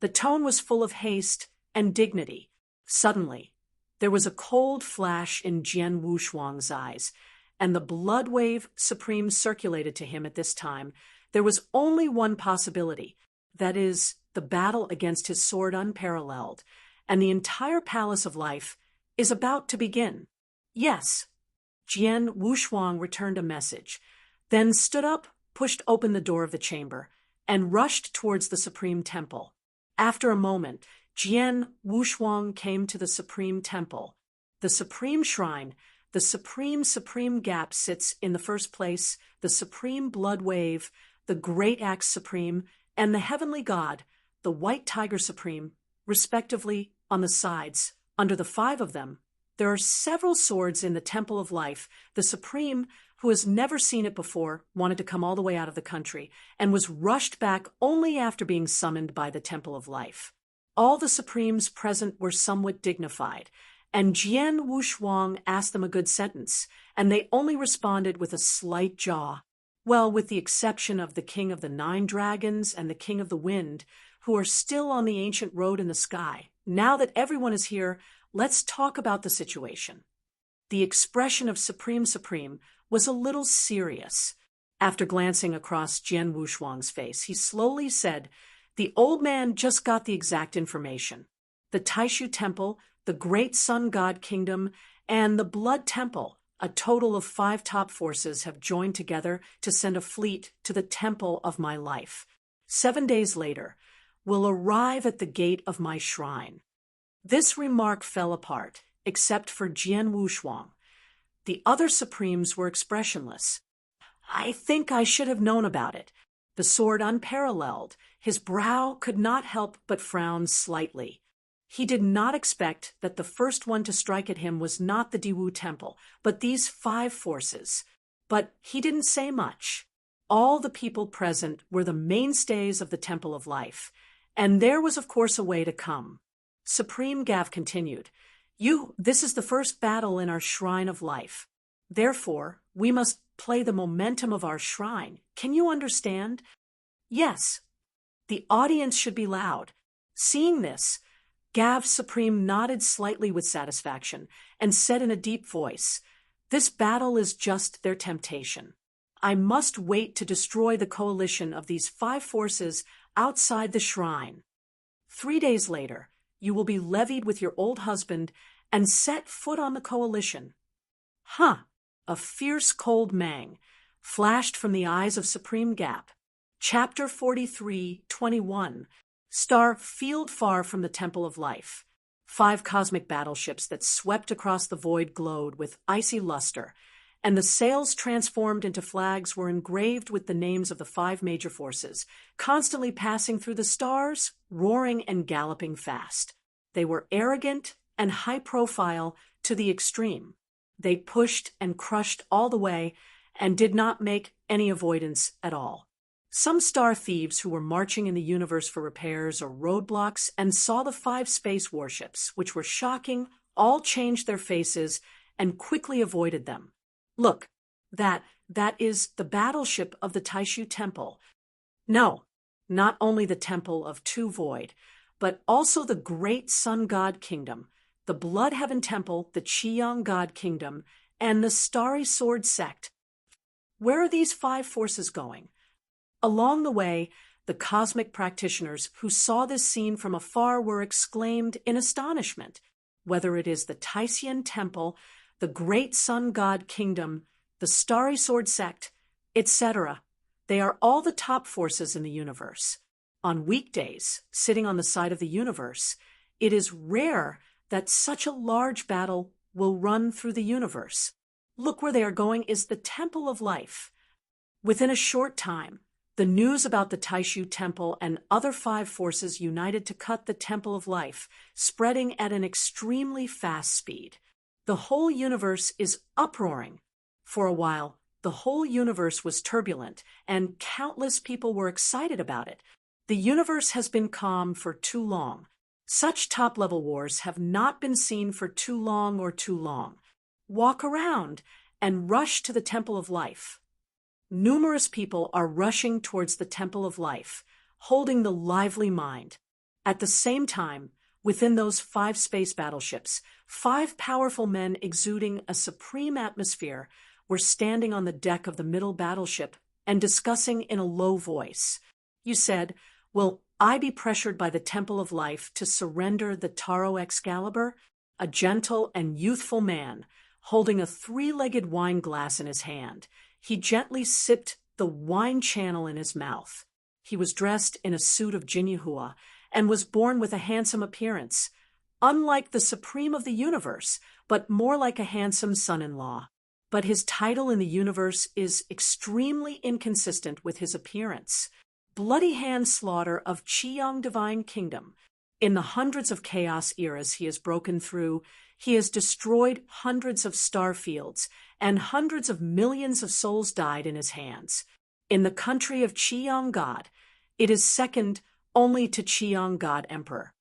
The tone was full of haste and dignity. Suddenly, there was a cold flash in Jian Wushuang's eyes, and the blood wave supreme circulated to him at this time. There was only one possibility, that is, the battle against his sword unparalleled, and the entire palace of life is about to begin. Yes. Jian Wushuang returned a message, then stood up, pushed open the door of the chamber, and rushed towards the supreme temple. After a moment, Jian Wushuang came to the supreme temple. The supreme shrine, the supreme gap sits in the first place, the supreme blood wave, the great axe supreme, and the heavenly god, the white tiger supreme, respectively, on the sides. Under the 5 of them, There are several swords in the Temple of Life. The Supreme, who has never seen it before, wanted to come all the way out of the country and was rushed back only after being summoned by the Temple of Life. All the Supremes present were somewhat dignified, and Jian Wushuang asked them a good sentence, and they only responded with a slight jaw. Well, with the exception of the King of the Nine Dragons and the King of the Wind, who are still on the ancient road in the sky. Now that everyone is here, let's talk about the situation. The expression of Supreme was a little serious. After glancing across Jian Wushuang's face, he slowly said, "The old man just got the exact information. The Taishu Temple, the Great Sun God Kingdom, and the Blood Temple, a total of 5 top forces, have joined together to send a fleet to the Temple of my life. 7 days later, will arrive at the gate of my shrine." This remark fell apart, except for Jian Wushuang. The other Supremes were expressionless. "I think I should have known about it." The sword unparalleled, his brow could not help but frown slightly. He did not expect that the first one to strike at him was not the Diwu Temple, but these 5 forces. But he didn't say much. All the people present were the mainstays of the Temple of Life, and there was of course a way to come. Supreme Gav continued, This is the first battle in our Shrine of Life. Therefore, we must play the momentum of our shrine. Can you understand?" "Yes." "The audience should be loud." Seeing this, Gav Supreme nodded slightly with satisfaction and said in a deep voice, "This battle is just their temptation. I must wait to destroy the coalition of these 5 forces outside the shrine. 3 days later, you will be levied with your old husband and set foot on the coalition." "Huh!" A fierce cold mang flashed from the eyes of Supreme Gap. Chapter 43:21. Star Field far from the Temple of Life. 5 cosmic battleships that swept across the void glowed with icy luster, and the sails transformed into flags were engraved with the names of the 5 major forces, constantly passing through the stars, roaring and galloping fast. They were arrogant and high-profile to the extreme. They pushed and crushed all the way and did not make any avoidance at all. Some star thieves who were marching in the universe for repairs or roadblocks and saw the 5 space warships, which were shocking, all changed their faces and quickly avoided them. "Look, that is the battleship of the Taishu Temple. No, not only the Temple of Two Void, but also the Great Sun God Kingdom, the Blood Heaven Temple, the Qiyang God Kingdom, and the Starry Sword Sect. Where are these 5 forces going?" Along the way, the cosmic practitioners who saw this scene from afar were exclaimed in astonishment. Whether it is the Taisyan Temple, the Great Sun God Kingdom, the Starry Sword Sect, etc., they are all the top forces in the universe. On weekdays, sitting on the side of the universe, it is rare that such a large battle will run through the universe. Look, where they are going is the Temple of Life. Within a short time, the news about the Taishu Temple and other 5 forces united to cut the Temple of Life, spreading at an extremely fast speed. The whole universe is uproaring. For a while, the whole universe was turbulent, and countless people were excited about it. The universe has been calm for too long. Such top-level wars have not been seen for too long or too long. Walk around and rush to the Temple of Life. Numerous people are rushing towards the Temple of Life, holding the lively mind. At the same time, within those 5 space battleships, 5 powerful men exuding a supreme atmosphere were standing on the deck of the middle battleship and discussing in a low voice. "You said, will I be pressured by the Temple of Life to surrender the Taro Excalibur?" A gentle and youthful man, holding a 3-legged wine glass in his hand. He gently sipped the wine channel in his mouth. He was dressed in a suit of Jinyihua and was born with a handsome appearance, unlike the Supreme of the universe, but more like a handsome son-in-law. But his title in the universe is extremely inconsistent with his appearance. Bloody Hand Slaughter of Qiyang Divine Kingdom. In the hundreds of chaos eras he has broken through, He has destroyed hundreds of star fields, and hundreds of millions of souls died in his hands. In the country of Qiyang God, it is second only to Qiyang God Emperor.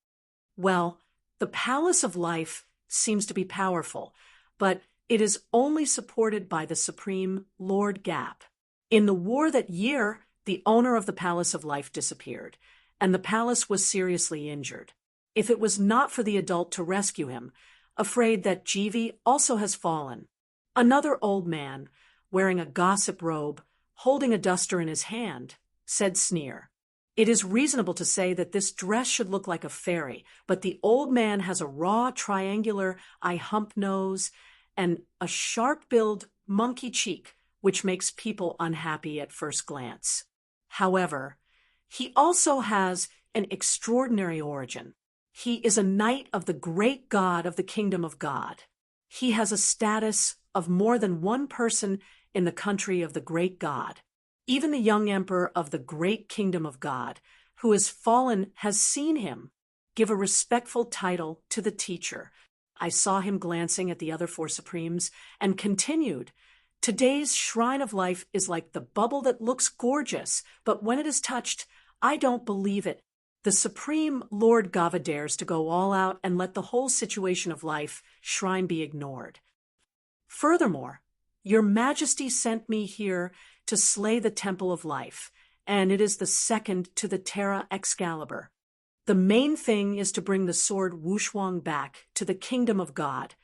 Well, the Palace of Life seems to be powerful, but it is only supported by the Supreme Lord Gap. In the war that year, the owner of the Palace of Life disappeared, and the palace was seriously injured. If it was not for the adult to rescue him, afraid that Jivi also has fallen. Another old man, wearing a gossip robe, holding a duster in his hand, said sneer. It is reasonable to say that this dress should look like a fairy, but the old man has a raw, triangular, eye-hump nose and a sharp-billed monkey cheek, which makes people unhappy at first glance. However, he also has an extraordinary origin. He is a knight of the great god of the kingdom of God. He has a status of more than one person in the country of the great god. Even the young emperor of the great kingdom of God, who has fallen, has seen him. Give a respectful title to the teacher. I saw him glancing at the other four supremes and continued, Today's shrine of life is like the bubble that looks gorgeous, but when it is touched, I don't believe it. The Supreme Lord Gava dares to go all out and let the whole situation of life shrine be ignored. Furthermore, Your Majesty sent me here to slay the Temple of Life, and it is the second to the Terra Excalibur. The main thing is to bring the sword Wushuang back to the kingdom of God,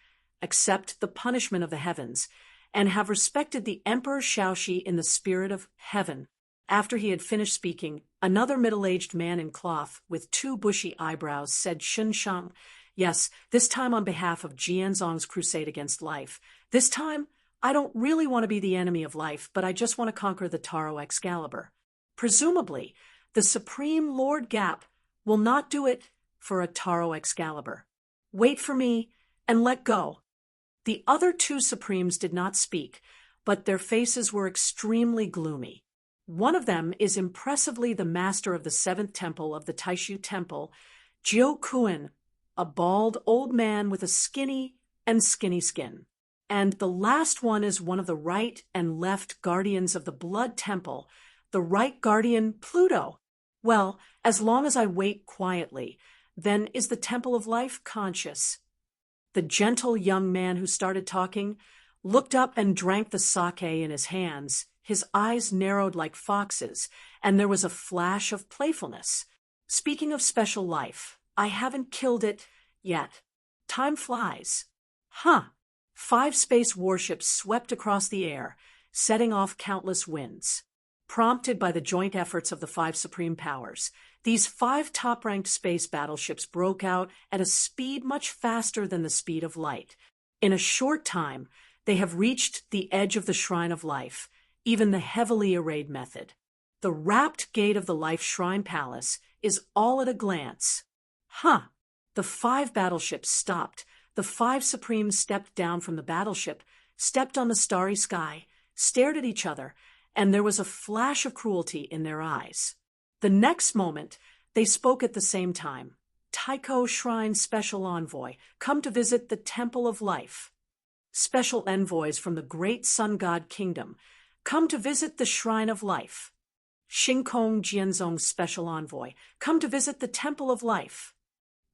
accept the punishment of the heavens, and have respected the Emperor Shaoxi in the spirit of heaven. After he had finished speaking, another middle-aged man in cloth with two bushy eyebrows said Shunshang, Yes, this time on behalf of Jianzong's crusade against life. This time, I don't really want to be the enemy of life, but I just want to conquer the Taro Excalibur. Presumably, the Supreme Lord Gap will not do it for a Taro Excalibur. Wait for me and let go. The other two Supremes did not speak, but their faces were extremely gloomy. One of them is impressively the master of the seventh temple of the Taishu Temple, Jiu Kuan, a bald old man with a skinny skin. And the last one is one of the right and left guardians of the Blood Temple, the right guardian Pluto. Well, as long as I wait quietly, then is the Temple of Life conscious? The gentle young man who started talking looked up and drank the sake in his hands. His eyes narrowed like foxes, and there was a flash of playfulness. Speaking of special life, I haven't killed it yet. Time flies. 5 space warships swept across the air, setting off countless winds. Prompted by the joint efforts of the 5 supreme powers, these 5 top-ranked space battleships broke out at a speed much faster than the speed of light. In a short time, they have reached the edge of the Shrine of Life, even the heavily arrayed method. The wrapped gate of the Life Shrine Palace is all at a glance. The 5 battleships stopped. The 5 Supremes stepped down from the battleship, stepped on the starry sky, stared at each other, and there was a flash of cruelty in their eyes. The next moment, they spoke at the same time. Taiko Shrine Special Envoy, come to visit the Temple of Life. Special envoys from the great Sun God Kingdom, come to visit the Shrine of Life. Xingkong Jianzong Special Envoy, come to visit the Temple of Life.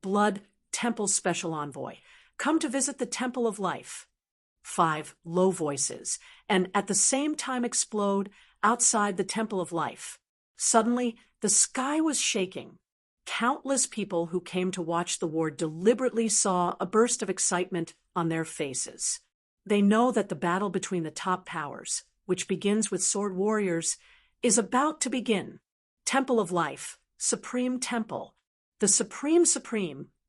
Blood Temple Special Envoy, come to visit the Temple of Life. 5 low voices, and at the same time explode outside the Temple of Life. Suddenly, the sky was shaking. Countless people who came to watch the war deliberately saw a burst of excitement on their faces. They know that the battle between the top powers, which begins with sword warriors, is about to begin. Temple of Life, Supreme Temple. The Supreme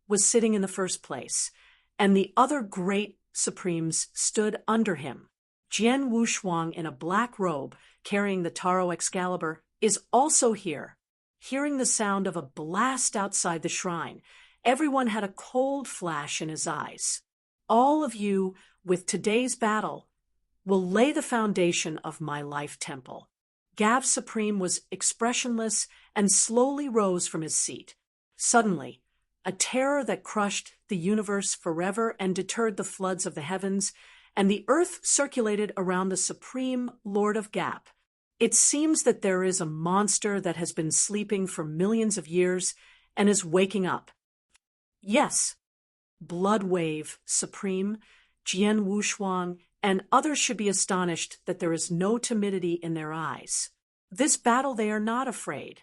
was sitting in the first place, and the other great Supremes stood under him. Jian Wushuang in a black robe, carrying the Taro Excalibur, is also here. Hearing the sound of a blast outside the shrine, everyone had a cold flash in his eyes. All of you, with today's battle, will lay the foundation of my life temple. Gav Supreme was expressionless and slowly rose from his seat. Suddenly, a terror that crushed the universe forever and deterred the floods of the heavens, and the earth circulated around the supreme Lord of Gap. It seems that there is a monster that has been sleeping for millions of years and is waking up. Yes, Bloodwave Supreme, Jian Wushuang, and others should be astonished that there is no timidity in their eyes. This battle they are not afraid.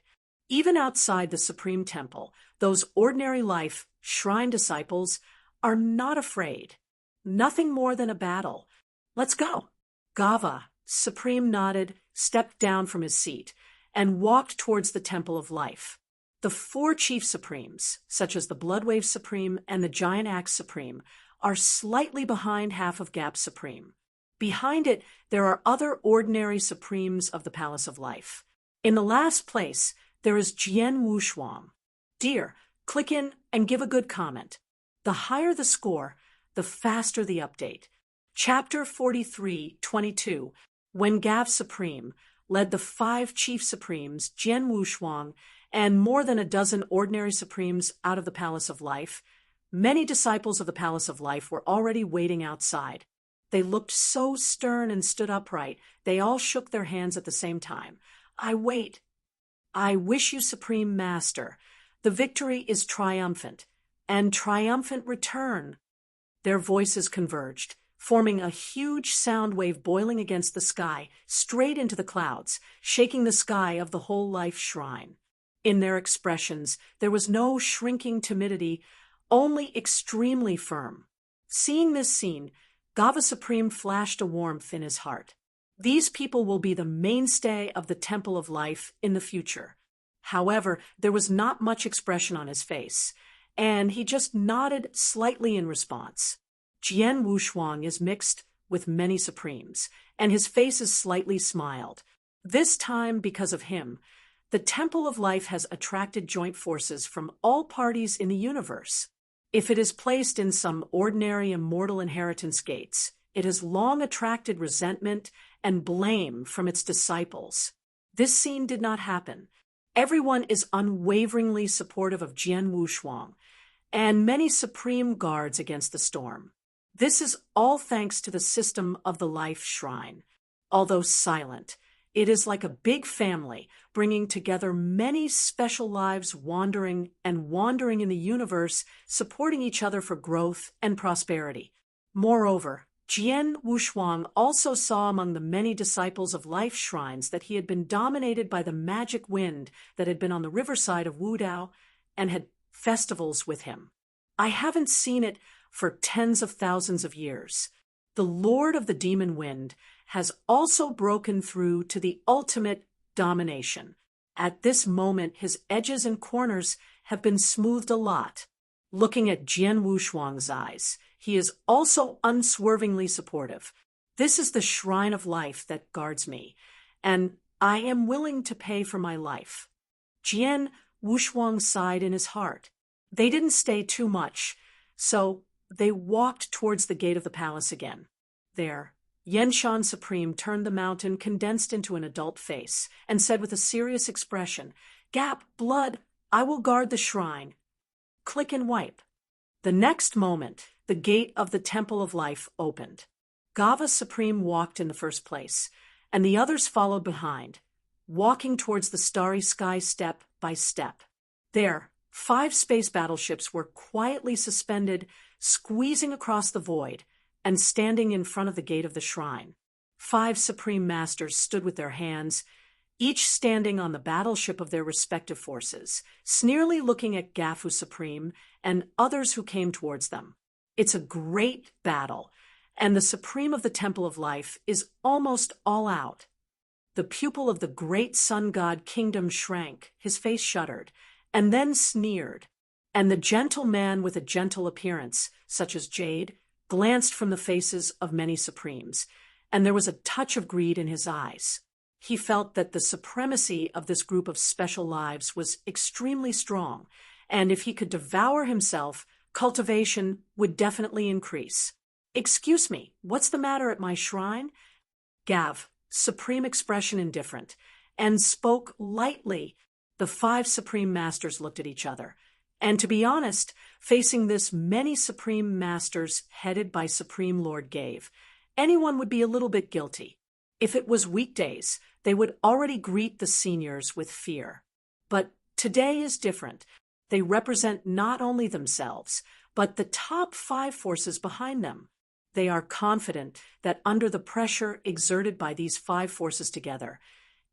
Even outside the Supreme Temple, those ordinary life shrine disciples are not afraid. Nothing more than a battle. Let's go. Gava, Supreme, nodded, stepped down from his seat, and walked towards the Temple of Life. The 4 Chief Supremes, such as the Bloodwave Supreme and the Giant Axe Supreme, are slightly behind half of Gap Supreme. Behind it, there are other ordinary Supremes of the Palace of Life. In the last place, there is Jian Wushuang. Dear, click in and give a good comment. The higher the score, the faster the update. Chapter 43:22, when Gav Supreme led the 5 Chief Supremes, Jian Wushuang, and more than a dozen ordinary Supremes out of the Palace of Life, many disciples of the Palace of Life were already waiting outside. They looked so stern and stood upright, they all shook their hands at the same time. I wish you, Supreme Master. The victory is triumphant, and triumphant return. Their voices converged, forming a huge sound wave boiling against the sky, straight into the clouds, shaking the sky of the whole life shrine. In their expressions, there was no shrinking timidity, only extremely firm. Seeing this scene, Gava Supreme flashed a warmth in his heart. These people will be the mainstay of the Temple of Life in the future. However, there was not much expression on his face, and he just nodded slightly in response. Jian Wushuang is mixed with many Supremes, and his face is slightly smiled. This time, because of him, the Temple of Life has attracted joint forces from all parties in the universe. If it is placed in some ordinary immortal inheritance gates, it has long attracted resentment and blame from its disciples. This scene did not happen. Everyone is unwaveringly supportive of Jian Wushuang, and many Supreme guards against the storm. This is all thanks to the system of the Life Shrine. Although silent, it is like a big family, bringing together many special lives wandering in the universe, supporting each other for growth and prosperity. Moreover, Jian Wushuang also saw among the many disciples of life shrines that he had been dominated by the magic wind that had been on the riverside of Wudao and had festivals with him. I haven't seen it for tens of thousands of years. The Lord of the Demon Wind has also broken through to the ultimate domination. At this moment, his edges and corners have been smoothed a lot. Looking at Jian Wushuang's eyes, he is also unswervingly supportive. This is the shrine of life that guards me, and I am willing to pay for my life. Jian Wushuang sighed in his heart. They didn't stay too much, so they walked towards the gate of the palace again. There, Yenshan Supreme turned the mountain condensed into an adult face and said with a serious expression, "Gap, blood, I will guard the shrine." Click and wipe. The next moment, the gate of the Temple of Life opened. Gava Supreme walked in the first place, and the others followed behind, walking towards the starry sky step by step. There, 5 space battleships were quietly suspended, squeezing across the void, and standing in front of the gate of the shrine. 5 Supreme Masters stood with their hands, each standing on the battleship of their respective forces, sneerily looking at Gafu Supreme and others who came towards them. It's a great battle, and the Supreme of the Temple of Life is almost all out. The pupil of the great sun god kingdom shrank, his face shuddered, and then sneered, and the gentle man with a gentle appearance, such as jade, glanced from the faces of many Supremes, and there was a touch of greed in his eyes. He felt that the supremacy of this group of special lives was extremely strong, and if he could devour himself, cultivation would definitely increase. "Excuse me, what's the matter at my shrine?" Gav, Supreme expression indifferent, and spoke lightly. The 5 Supreme Masters looked at each other. And to be honest, facing this many supreme masters headed by Supreme Lord Gave, anyone would be a little bit guilty. If it was weekdays, they would already greet the seniors with fear. But today is different. They represent not only themselves, but the top 5 forces behind them. They are confident that under the pressure exerted by these 5 forces together,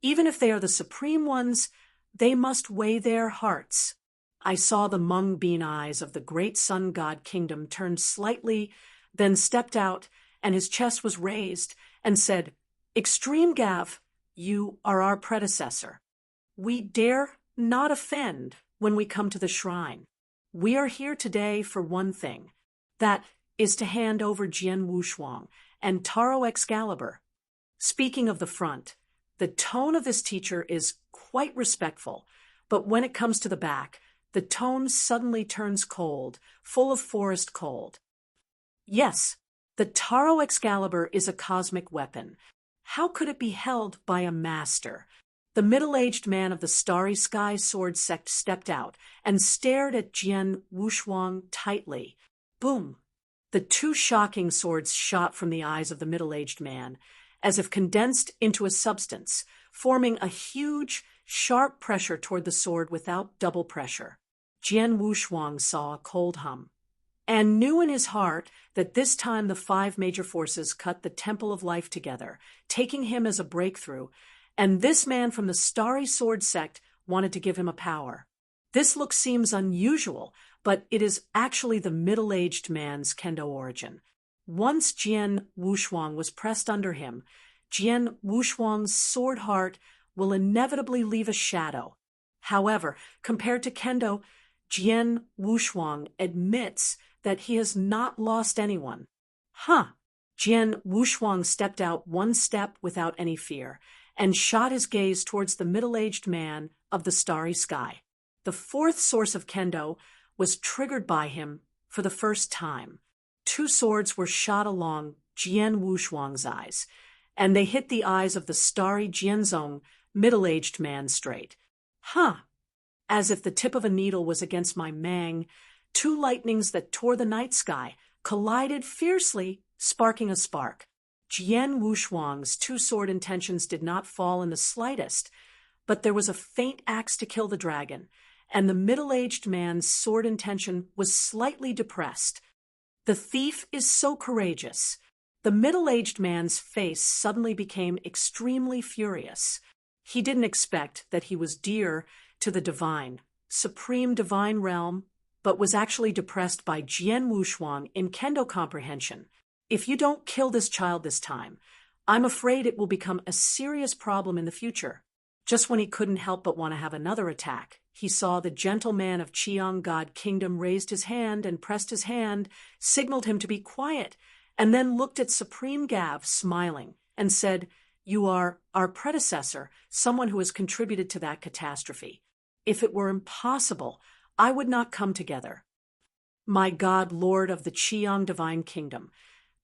even if they are the supreme ones, they must weigh their hearts. I saw the mung bean eyes of the great sun god kingdom turn slightly, then stepped out, and his chest was raised, and said, "Extreme Gav, you are our predecessor. We dare not offend when we come to the shrine. We are here today for one thing. That is to hand over Jian Wushuang and Taro Excalibur." Speaking of the front, the tone of this teacher is quite respectful, but when it comes to the back, the tone suddenly turns cold, full of forest cold. Yes, the Taro Excalibur is a cosmic weapon. How could it be held by a master? The middle-aged man of the Starry Sky Sword Sect stepped out and stared at Jian Wushuang tightly. Boom! The 2 shocking swords shot from the eyes of the middle-aged man, as if condensed into a substance, forming a huge, sharp pressure toward the sword without double pressure. Jian Wushuang saw a cold hum, and knew in his heart that this time the 5 major forces cut the Temple of Life together, taking him as a breakthrough, and this man from the Starry Sword Sect wanted to give him a power. This look seems unusual, but it is actually the middle-aged man's kendo origin. Once Jian Wushuang was pressed under him, Jian Wushuang's sword heart will inevitably leave a shadow. However, compared to kendo, Jian Wushuang admits that he has not lost anyone. Jian Wushuang stepped out 1 step without any fear, and shot his gaze towards the middle-aged man of the starry sky. The 4th source of kendo was triggered by him for the first time. 2 swords were shot along Jian Wushuang's eyes, and they hit the eyes of the starry Jianzong middle-aged man straight. As if the tip of a needle was against my mang, 2 lightnings that tore the night sky collided fiercely, sparking a spark. Jian Wushuang's 2-sword intentions did not fall in the slightest, but there was a faint axe to kill the dragon, and the middle-aged man's sword intention was slightly depressed. The thief is so courageous. The middle-aged man's face suddenly became extremely furious. He didn't expect that he was dear to the divine, supreme divine realm, but was actually depressed by Jian Wushuang in kendo comprehension. If you don't kill this child this time, I'm afraid it will become a serious problem in the future. Just when he couldn't help but want to have another attack, he saw the gentle man of Qiang God Kingdom raised his hand and pressed his hand, signaled him to be quiet, and then looked at Supreme Gav, smiling, and said, "You are our predecessor, someone who has contributed to that catastrophe. If it were impossible, I would not come together. My God, Lord of the Qiang Divine Kingdom,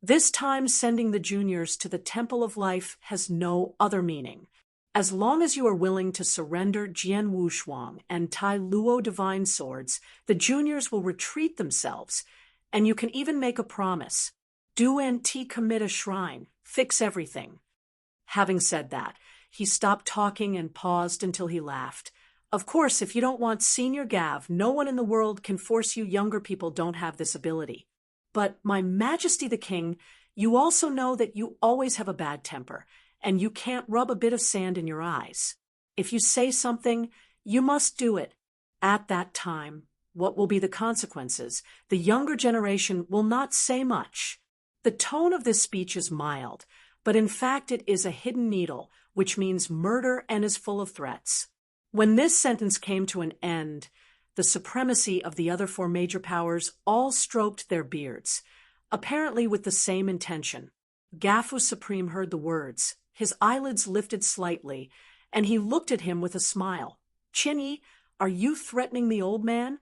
this time sending the juniors to the Temple of Life has no other meaning. As long as you are willing to surrender Jian Wushuang and Tai Luo Divine Swords, the juniors will retreat themselves, and you can even make a promise. Do and commit a shrine, fix everything." Having said that, he stopped talking and paused until he laughed. "Of course, if you don't want Senior Gav, no one in the world can force you. Younger people don't have this ability. But, My Majesty the King, you also know that you always have a bad temper, and you can't rub a bit of sand in your eyes. If you say something, you must do it. At that time, what will be the consequences? The younger generation will not say much." The tone of this speech is mild, but in fact it is a hidden needle, which means murder and is full of threats. When this sentence came to an end, the supremacy of the other 4 major powers all stroked their beards, apparently with the same intention. Gafu Supreme heard the words. His eyelids lifted slightly, and he looked at him with a smile. "Qinyi, are you threatening the old man?